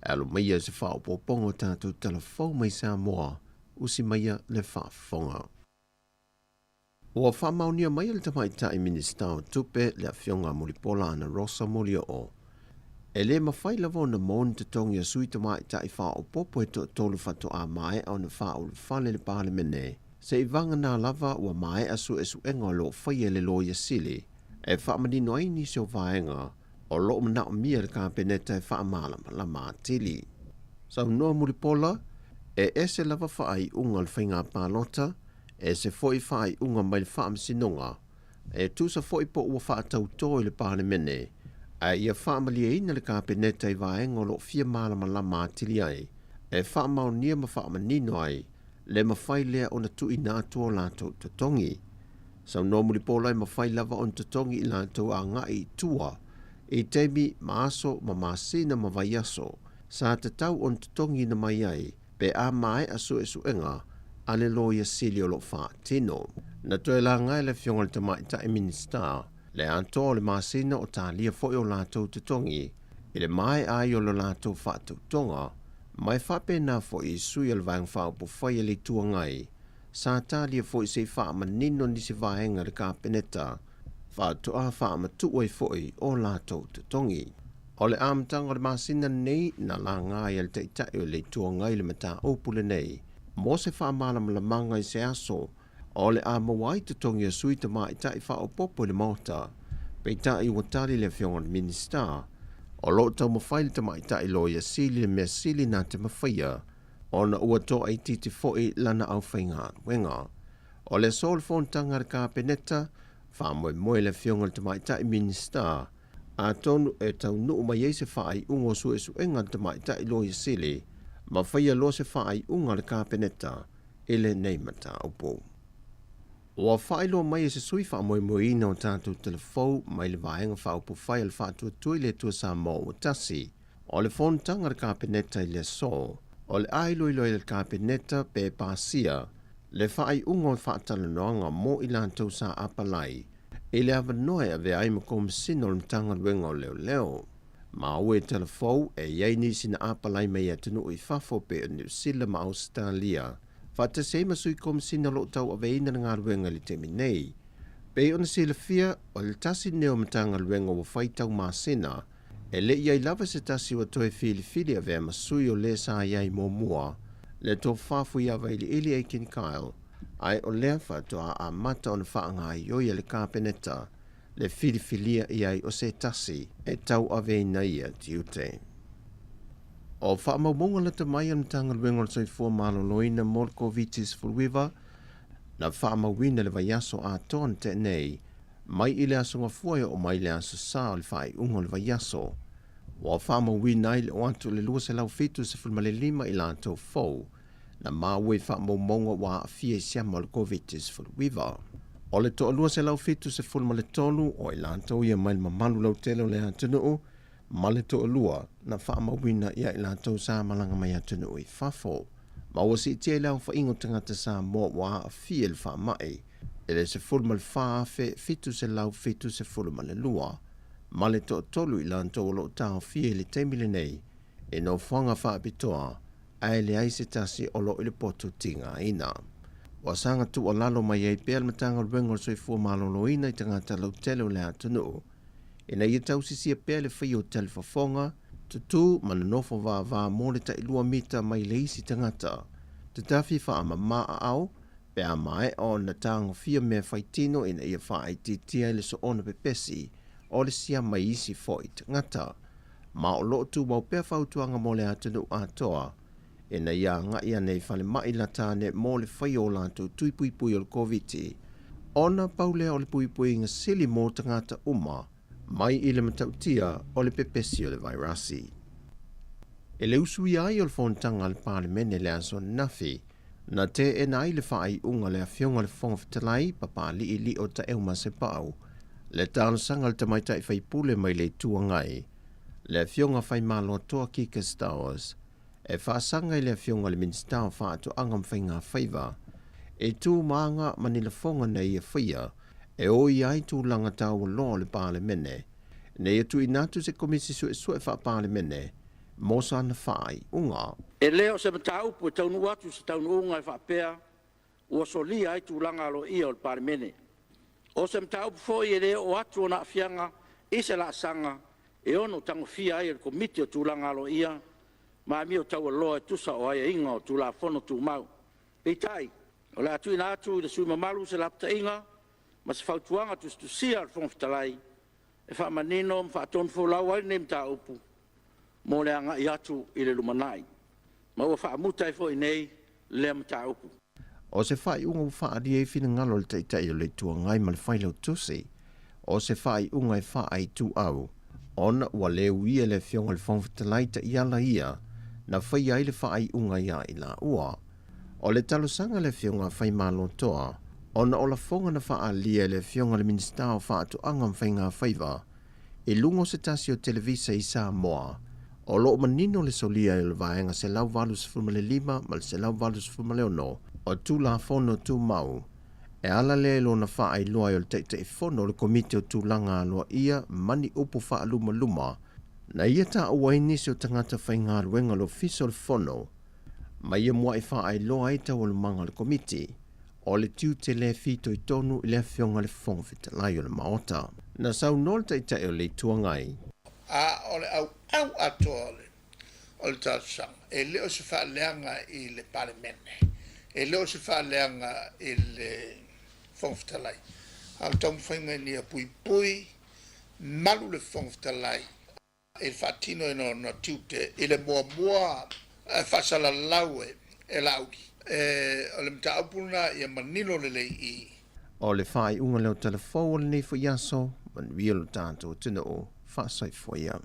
alo maia se whao pōpongo tātou telefau mai Samoa, usi maia le whaafonga. Ua whamaunia maia le tamai tai minista o tupe le awhionga muripola ana Rosa Molia o. E le mawhai lavo na mōni te tongi a sui tamai tai whao popo e to tolu whatu a mai au na whao le whale le pāle mene, se i vanga nā lava ua mai asu esu enga lo whaia le loia sili, e whaamanino ai ni seo vaenga o loo mana o mia le kāpeneta e whaamalama la mātili. Sau noa muripola, e ese lava whaai unga le whainga pālota, e se foi whaai unga mai le whaamsinonga, e tusa foi po ua whaatau toi le pāne mene, a ia whaamalia ina le kāpeneta i vaenga o loo fia malama la mātili ai, e whaamau nia ma whaamanino ai, le mawhai lea o na tui nā tua lātou tatongi. Sau no muripola i mawhai lava on tatongi i lātou a ngai tua, i teimi maaso ma maasina ma vaiaso, sa tatau on tatongi na mai ai, pe a mai asu esu enga, ale loia sili o lo wha tino. Na toe la ngai le fionga le tamai ta e minista, le anto le maasina o ta lia foi o lātou tatongi, i le mai ai o lo lātou wha tautonga, mai whape na fo i sui al vang wha upo whai le tua ngai, sa talia foi se wha manino ni se vaenga le kāpeneta, wha toa wha matuai foi o lātou te tongi. O le amtanga le masina nei na la ngai al te itai o le tua ngai le mata opule nei, mo se wha malam la manga i se aso, o le a mawai te tongi a sui ta mai itai wha o popo le mota, pe itai watari le fionga le minista, o lo tau mawhaile ta mai itai loia sili le mea sili na te mawhaia, ona ua toa i titi foi lana au whainga wenga. O le sol fon tangara kāpeneta, wha moe le fionga te mai tai minista, a tonu e tau nuu mai eise whaai ungo su e su enga te mai tai loia sili, ma whaia lo se whaai unga le kāpeneta, ele nei mata upo. Ua whaai lo mai e se sui wha moe ina o tātou telefou, mai le vaenga wha upo whai al wha tua le tua Samoa o tasi, o le fon tangara kāpeneta i le sol, o le ailo ilo i le kāpeneta pe pāsia, le whaai ungo whaatala noanga mo i lātou sa apalai, e le awanoe a ve ai makom sino le tanga luenga o leo leo. Ma ue telefou e iei nisi na apalai mei atunu i whafo pe o New Zealand ma Australia, whata se masui kom sino lo tau ave ina ngā luenga li temi nei. Pe o na sila fia o le tasi neo matanga luenga o whaitau māsina, e le iai lava se tasi wa toe fili a vea masui o le sa iai mō mua, le tō whafu i awa ili e kin kail, ai o lea whatoa a mata on whaanga i oia le kāpeneta, le filia iai o se tasi e tau ave ina ia tiute. O whaamaumonga le tamai an tanga luenga o soi fua malo loina mol COVID-19 fulwiva, na whaamauina le vaiaso a ton te nei, mai i le asonga fuaia o mai le aso sa o le whai ungo le vaiaso. Wa whaamauina i le o atu le lua se lau fitu se fulmale lima i lantou fau, na maue whaamaumonga wa a fie siama o le COVID-19 fulwiva. O le toa lua se lau fitu se fulmale tolu o i lantou ia mai le mamalu lau tele o le atunuu, ma le toa lua na whaamauina ia i lantou sa malanga mai atunuu i fafo. Ma o si tia lau whaingo tangata sa mo wa a fie le whaamai, ele se fulmale whaafe fitu se lau fitu se fulmale lua, ma le to tolu i lantou o lo tau fie le teimile nei, e no whanga whaapitoa, ai le aise tasi o lo ili poto tinga ina. Wa sanga tu o lalo mai ei pēl matanga ruengo soi fua malolo ina i tangata lau tele o le atunuu, e na i tau sisia pēle whi o telefawhonga, Tutu mananofo vā mo le taʻilua mita mai le isi tagata. Te tafi whaamamaa au, pe a mai o na tangofia mea whaitino ina ia whaaititia le so ona pepesi o le sia mai isi fo i tagata. Ma o loo tu mau pea whautuanga mo le atanu atoa, ina ia nga ia nei whale mai la tāne mo le whai o lantu tuipuipui o le COVID-19. Ona paulea o le puipui inga sili mo tagata uma, mai i le matautia o le pepesi o le vairasi. E le usui ai o le whontanga le Parlemene le aso nafi, na te e nai le whaai unga le awhionga le whongawhitalai papa li o ta euma se pau, le tāna sanga le tamaitai whaipule mai le tuangai, le awhionga whai malo toa Kika Stowers, e whaasanga i le awhionga le minstao whaato angam whainga whaiva, e tū maanga manila whonga nei e whaia, e oi ai tū langa tau lo le Parlemene, nei e tu inatu se komisi su e sue wha Parlemene, Mosa na whaai unga. E leo se matau po taunu watu se taunu unga e whapea, ua solia ai tūlanga alo ia o le Parlemene. O se matau po e leo o atu o na awhianga, i se la sanga, e ono tango fia ai le komiti o tūlanga alo ia, ma mi o tau aloa e tusa o ai inga o tūla whono tū mau. Peitai, o le atu ina atu i le sui mamalu se lapta inga, ma se whautuanga tusia al whongwhitalai, e whamanino ma whaatonu whaulau ai ne mta upu. Mo le anga i atu i le lumanai. Ma ua whaamutai fo i nei le mta upu. O se whai unga u whaari e whina ngalo le teitai o le tua ngai ma le whailau tusi. O se whai unga e whaai tu au. Ona ua leu ia le whionga le whongwhitalai ta iala ia, na whai ai le whaai unga ia i la ua. O le talosanga le whionga whai malo toa, ona o la whonga na wha lia le whionga le ministao wha atu angam whainga whaiva, e lungo se tasi o televisa i Samoa, o loo manino le solia e le vaenga se lau valus fumale lima ma se lau valus fumale ono, o tu la fono tu mau, e ala le lo na wha ai loa o le teite e fono le komite o tu langa aloa ia mani upu wha aluma luma, na ia ta uwaini se o tangata whainga ruenga lo fiso le fono, ma ia mua e wha ai loa eita o le manga le komite, o le tiu te le fito i tonu i le whionga le whongwhita lai o le maota. Na sau nol teite o le tuangai. A ole au atoa o le tāsanga. E leo se whaaleanga i le Parlemene. E leo se whaaleanga i le whongwhitalai. Al tamu whainga ni a pui malu le whongwhitalai. E whaatino e no na tiute i le mua whasala laue e lauki. O le mta apuna i a manino le lei i. O le whai unga leo telefou o le nei fo yaso, man wielo tātou tino o whaasai fo ia.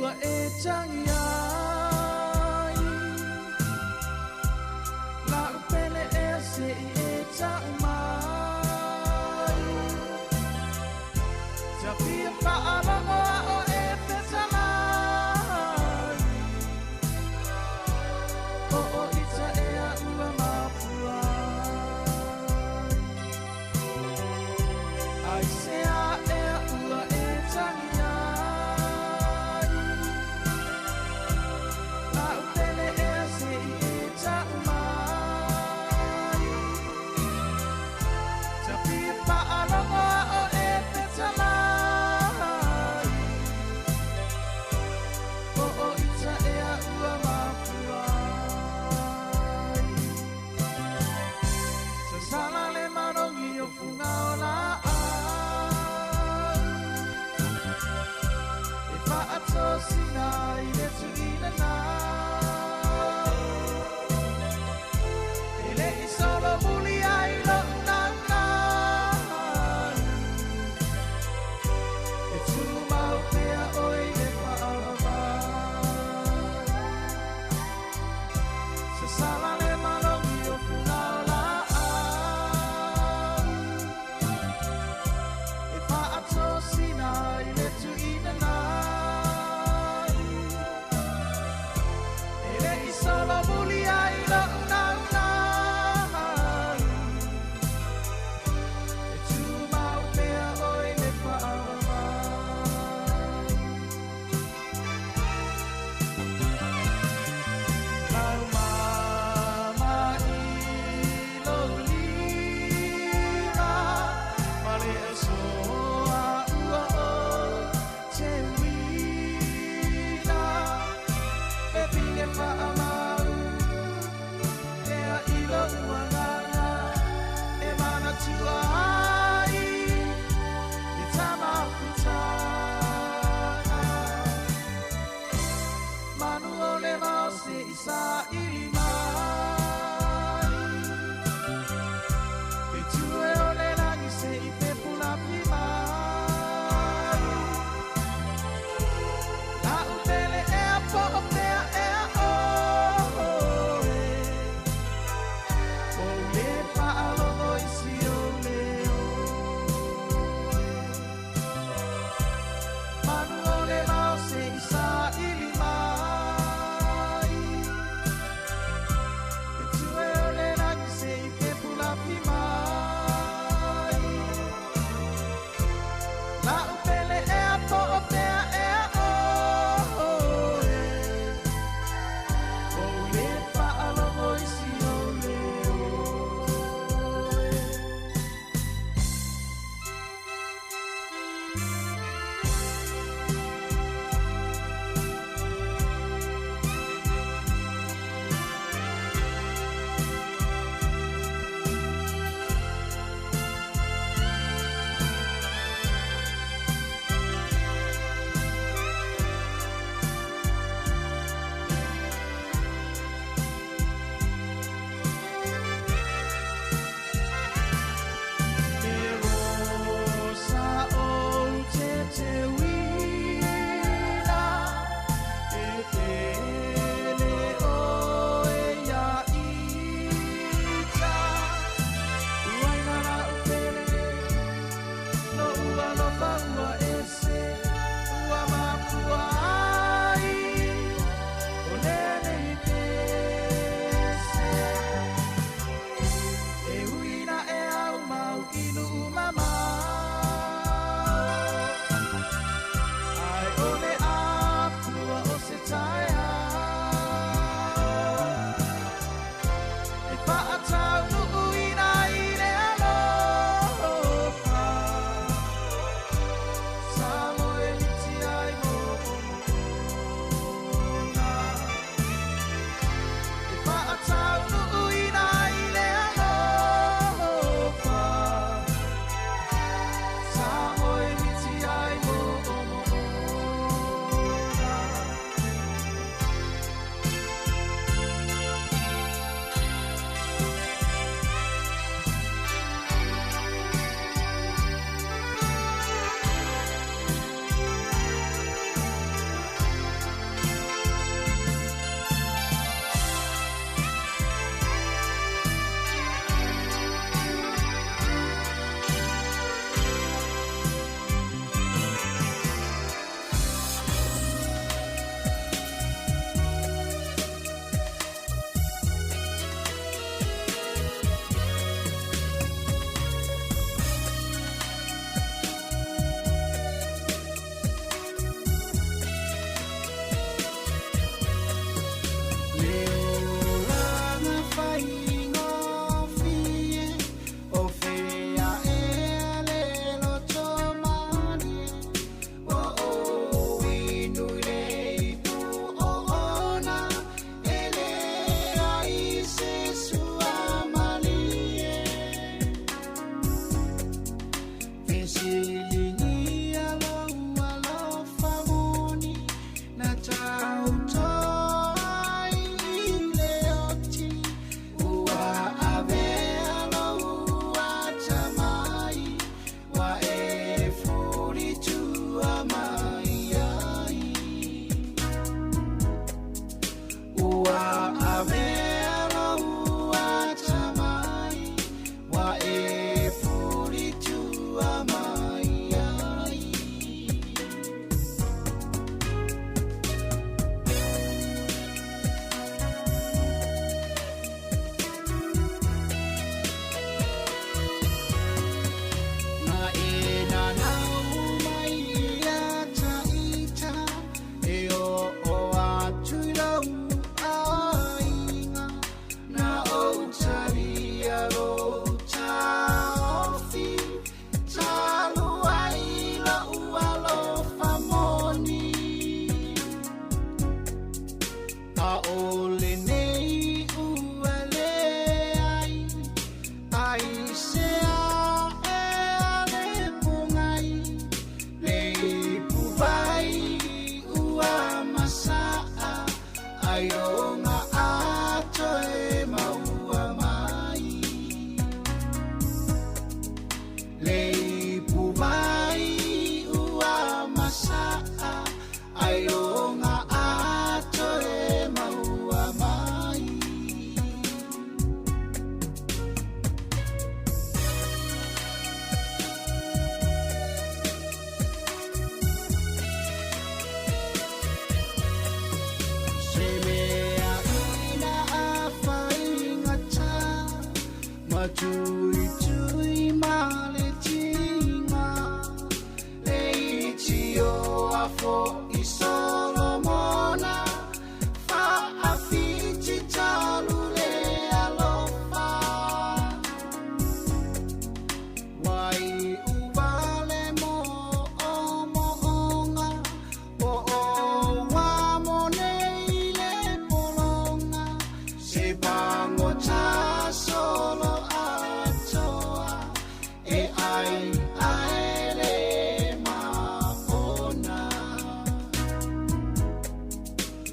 ua e tangi ai la upele e se e tangi mai ta pia paala o e petalai o ita e a ua mapuai ai se a e a ua e tangi ai tui tui male tinga e tio a fo I Solomona fa a fici talule alofa wai uvale mo o moonga o wa monei le polonga se pango cha solo atoa e ai aere mapona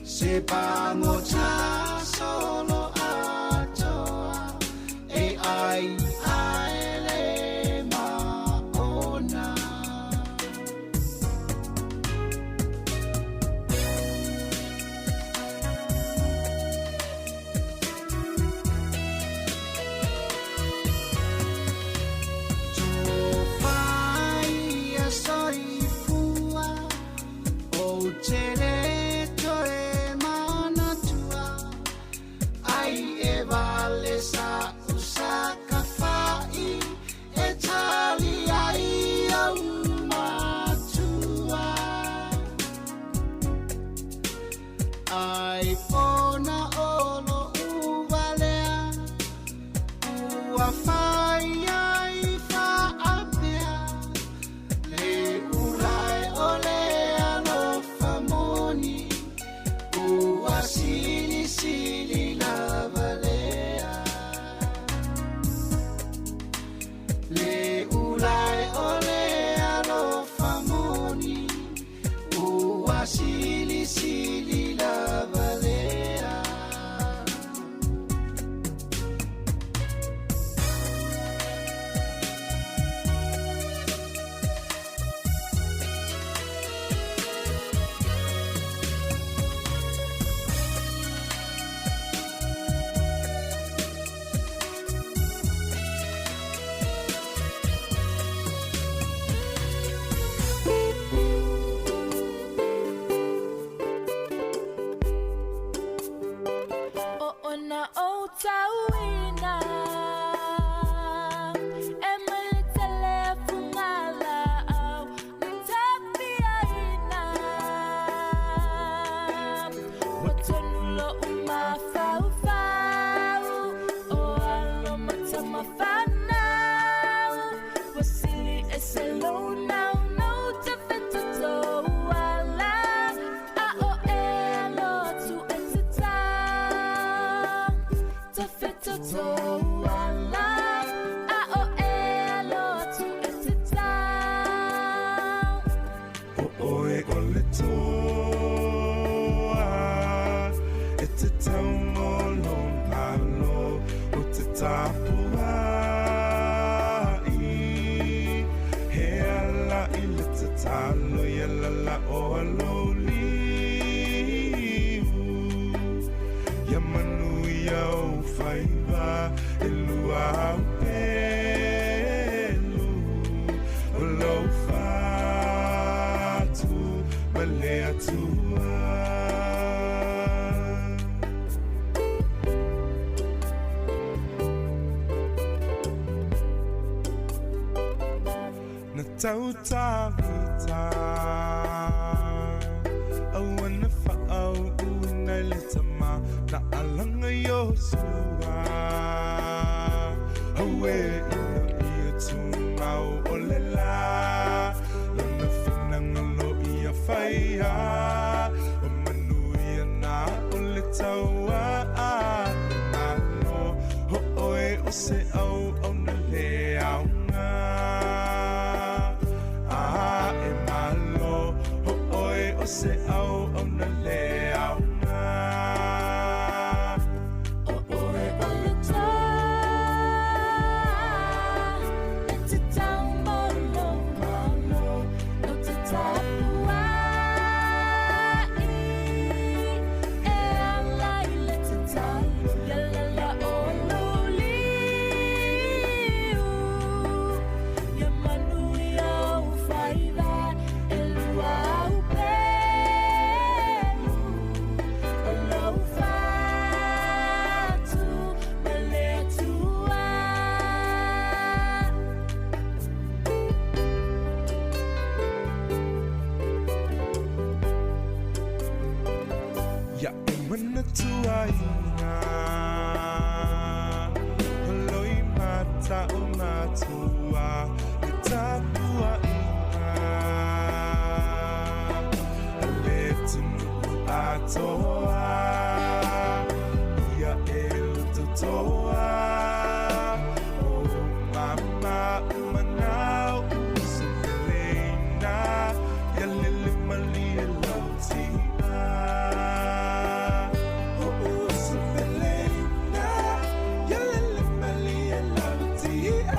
se pango cha solo atoa e ai aere mapona Fai a soifua o tere toe manatua ai e vale sa usaka fai e tali ai au matua ai pona olo uvalea ua fai ai fa apea le ulai ole ano famoni ua sili sili la valea le ulai ole ano famoni ua sili sili la valea O ona o tauina e mai telefona au nitapia ina watonulo uma fau fau o alo matama fanau wasili eselo now no tafeto to wala a o elo tu etita tafeto to wala a o elo tu etita Oe ole toa e te tau mono palo o te tapua I he ala I le te talo I ala o aloli ia manu ia o whaiva e lua au pelu o lau fatu ma le atua na tau tawita au ana whaau una le tama na alanga yo sua au e ina ia tu mau o le la lana whinanga lo ia whaia o manu ia na o le taua a na no ho oe o se au au na le au ngā a e malo ho oe o se au au na le au ngā o oe o le tā e te tau mono malo o te tapua e ala I le te tau ia lala o loli ta o na tua e tapua inga le tunu atoa ia e utotoa o mama manau usimelena ia lele malia lautia o usimelena ia lele malia lautia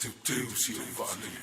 Teu si o vale.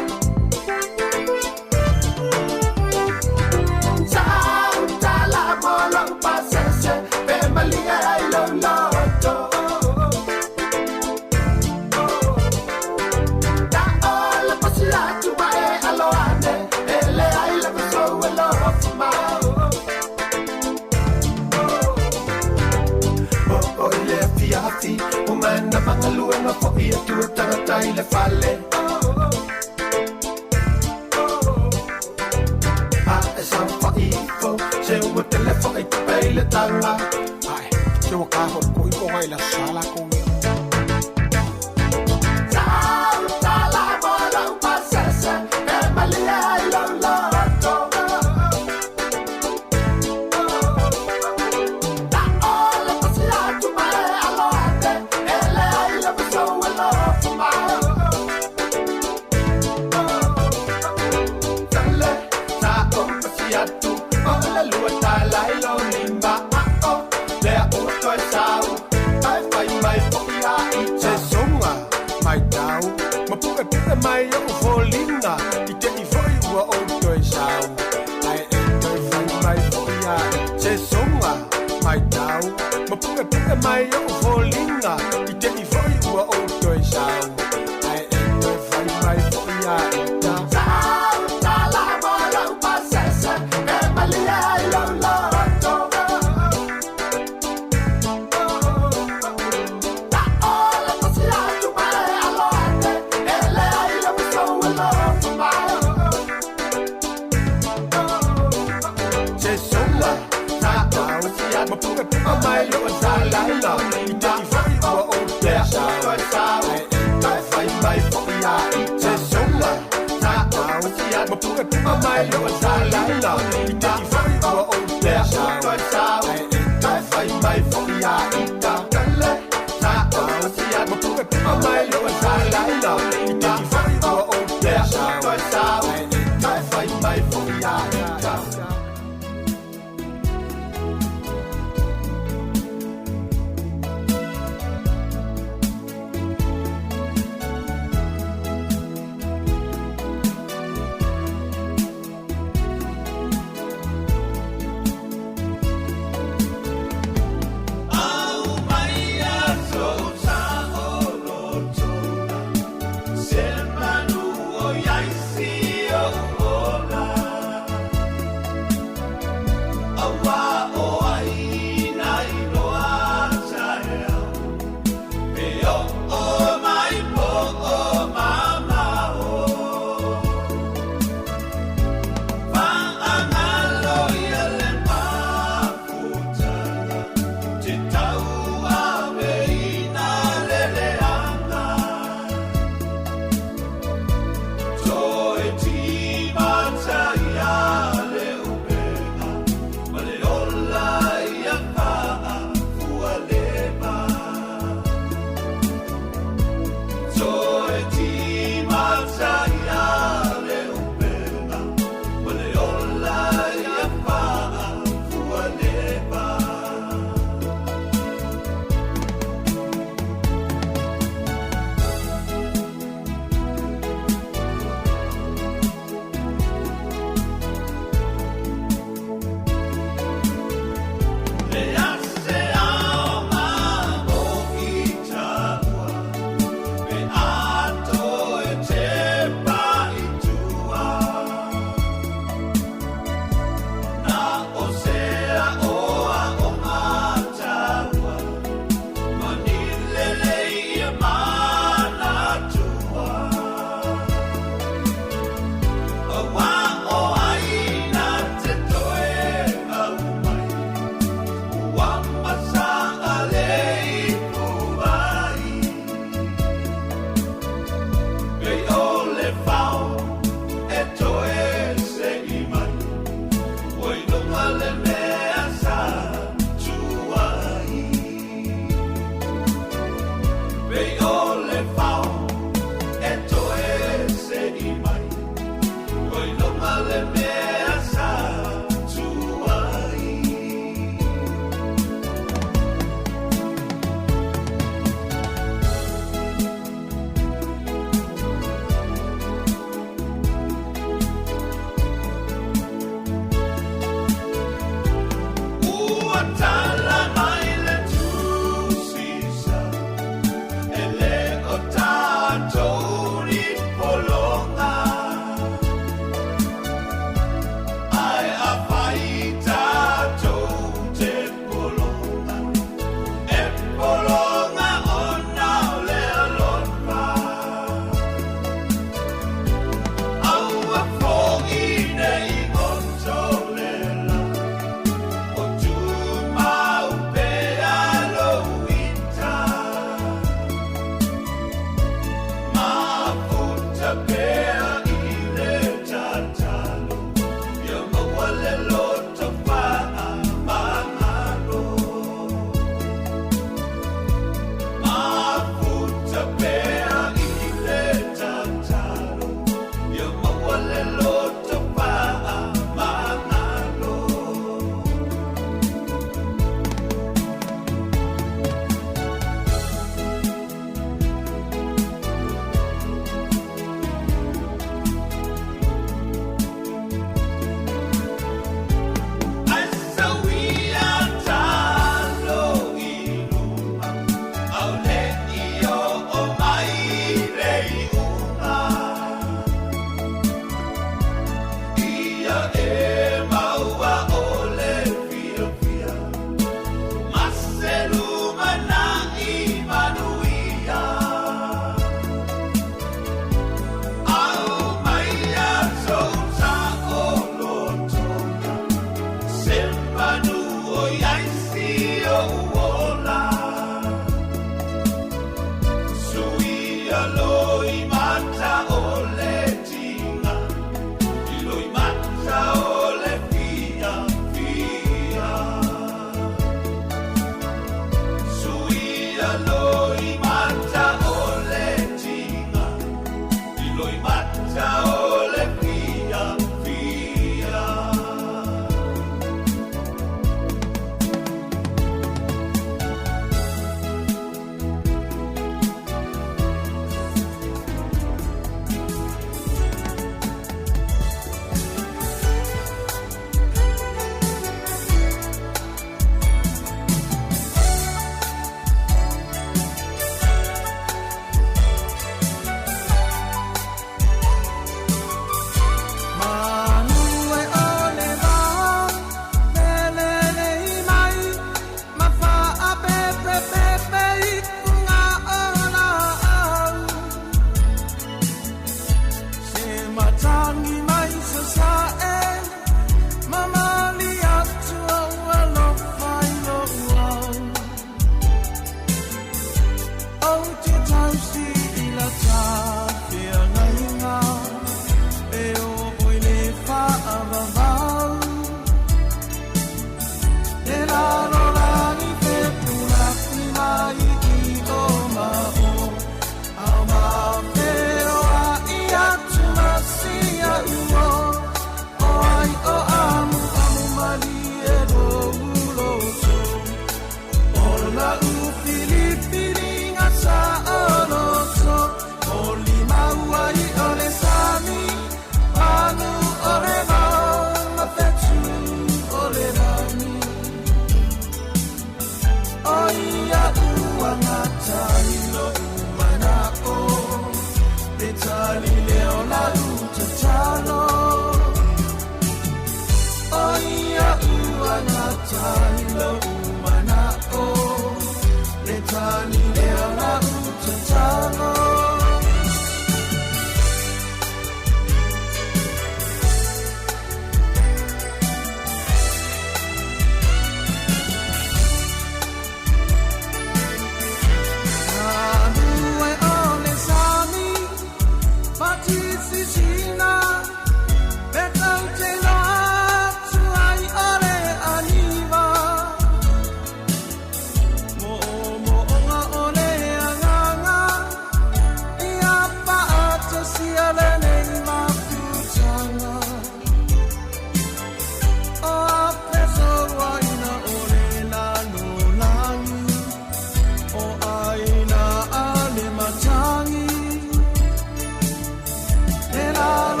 la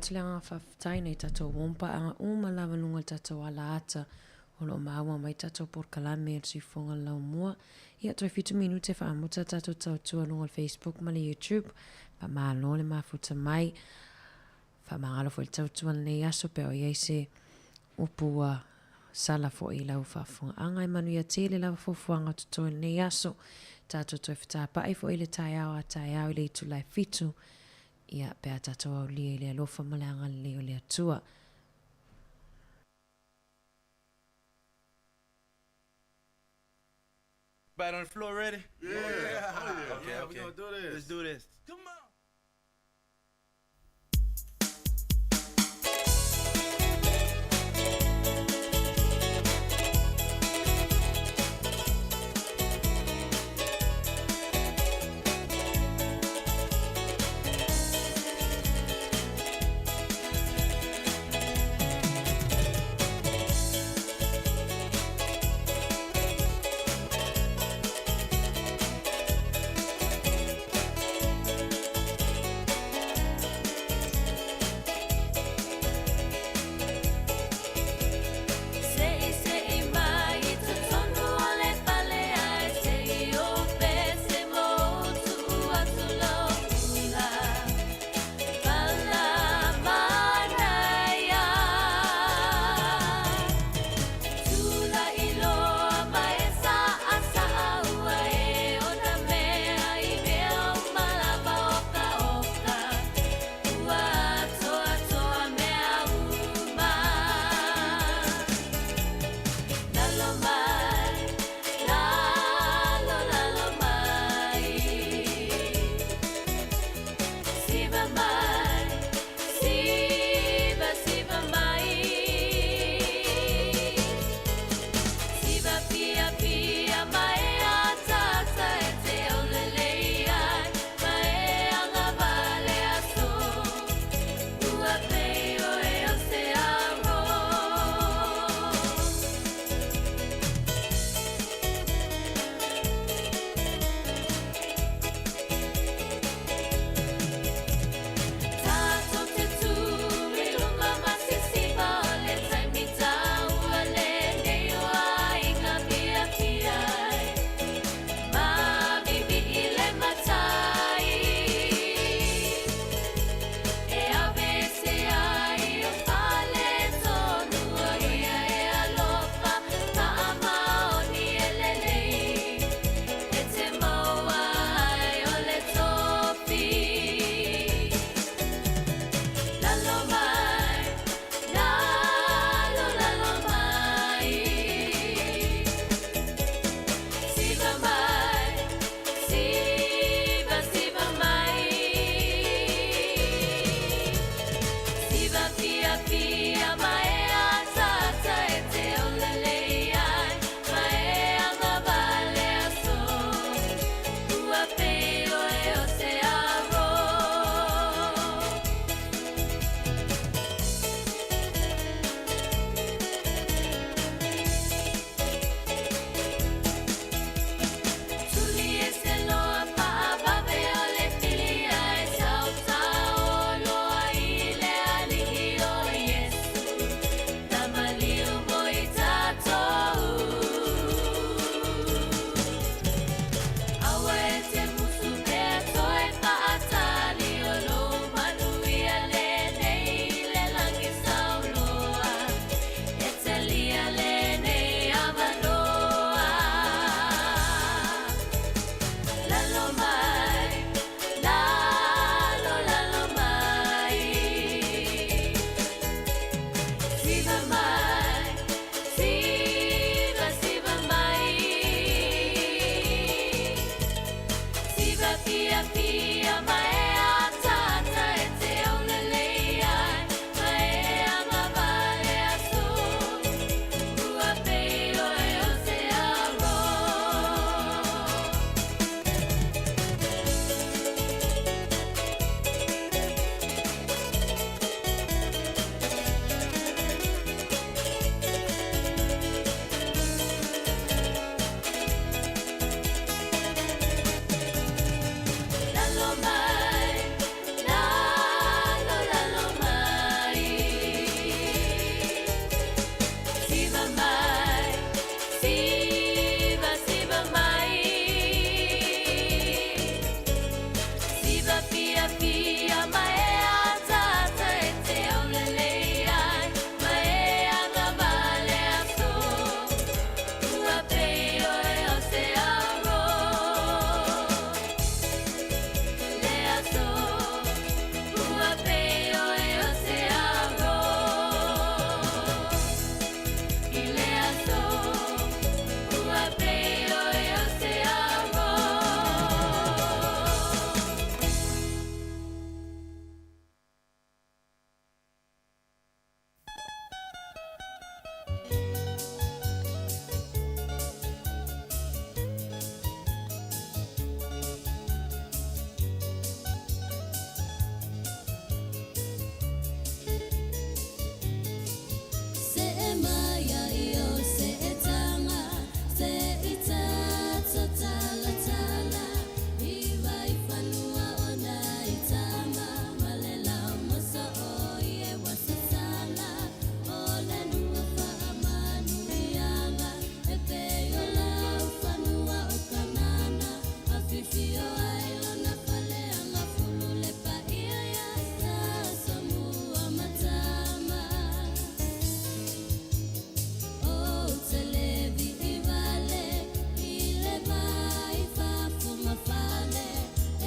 atu le anga whaftai nei tatou wompa anga uma lava lunga le tatou ala ata o lo maua mai tatou por kalame el sifonga lau mua. Ia toi 5 minute wha amuta tatou tautua lunga le Facebook ma le YouTube. Wha maalo le mafuta mai. Wha mangalo fo le tautua nei aso pe o iei se upua sala fo i lau whafunga. Anga i manu ia tele lau fofuanga tuto nei aso. Tatou toi whata ai fo i le tai au a tai au i le itu lai fitu. Ia pe a tatou au lia i le alofa ma le anga le o le atua. Everybody on the floor ready? Yeah. Oh, yeah. Okay, Yeah, okay. we're gonna do this. Let's do this.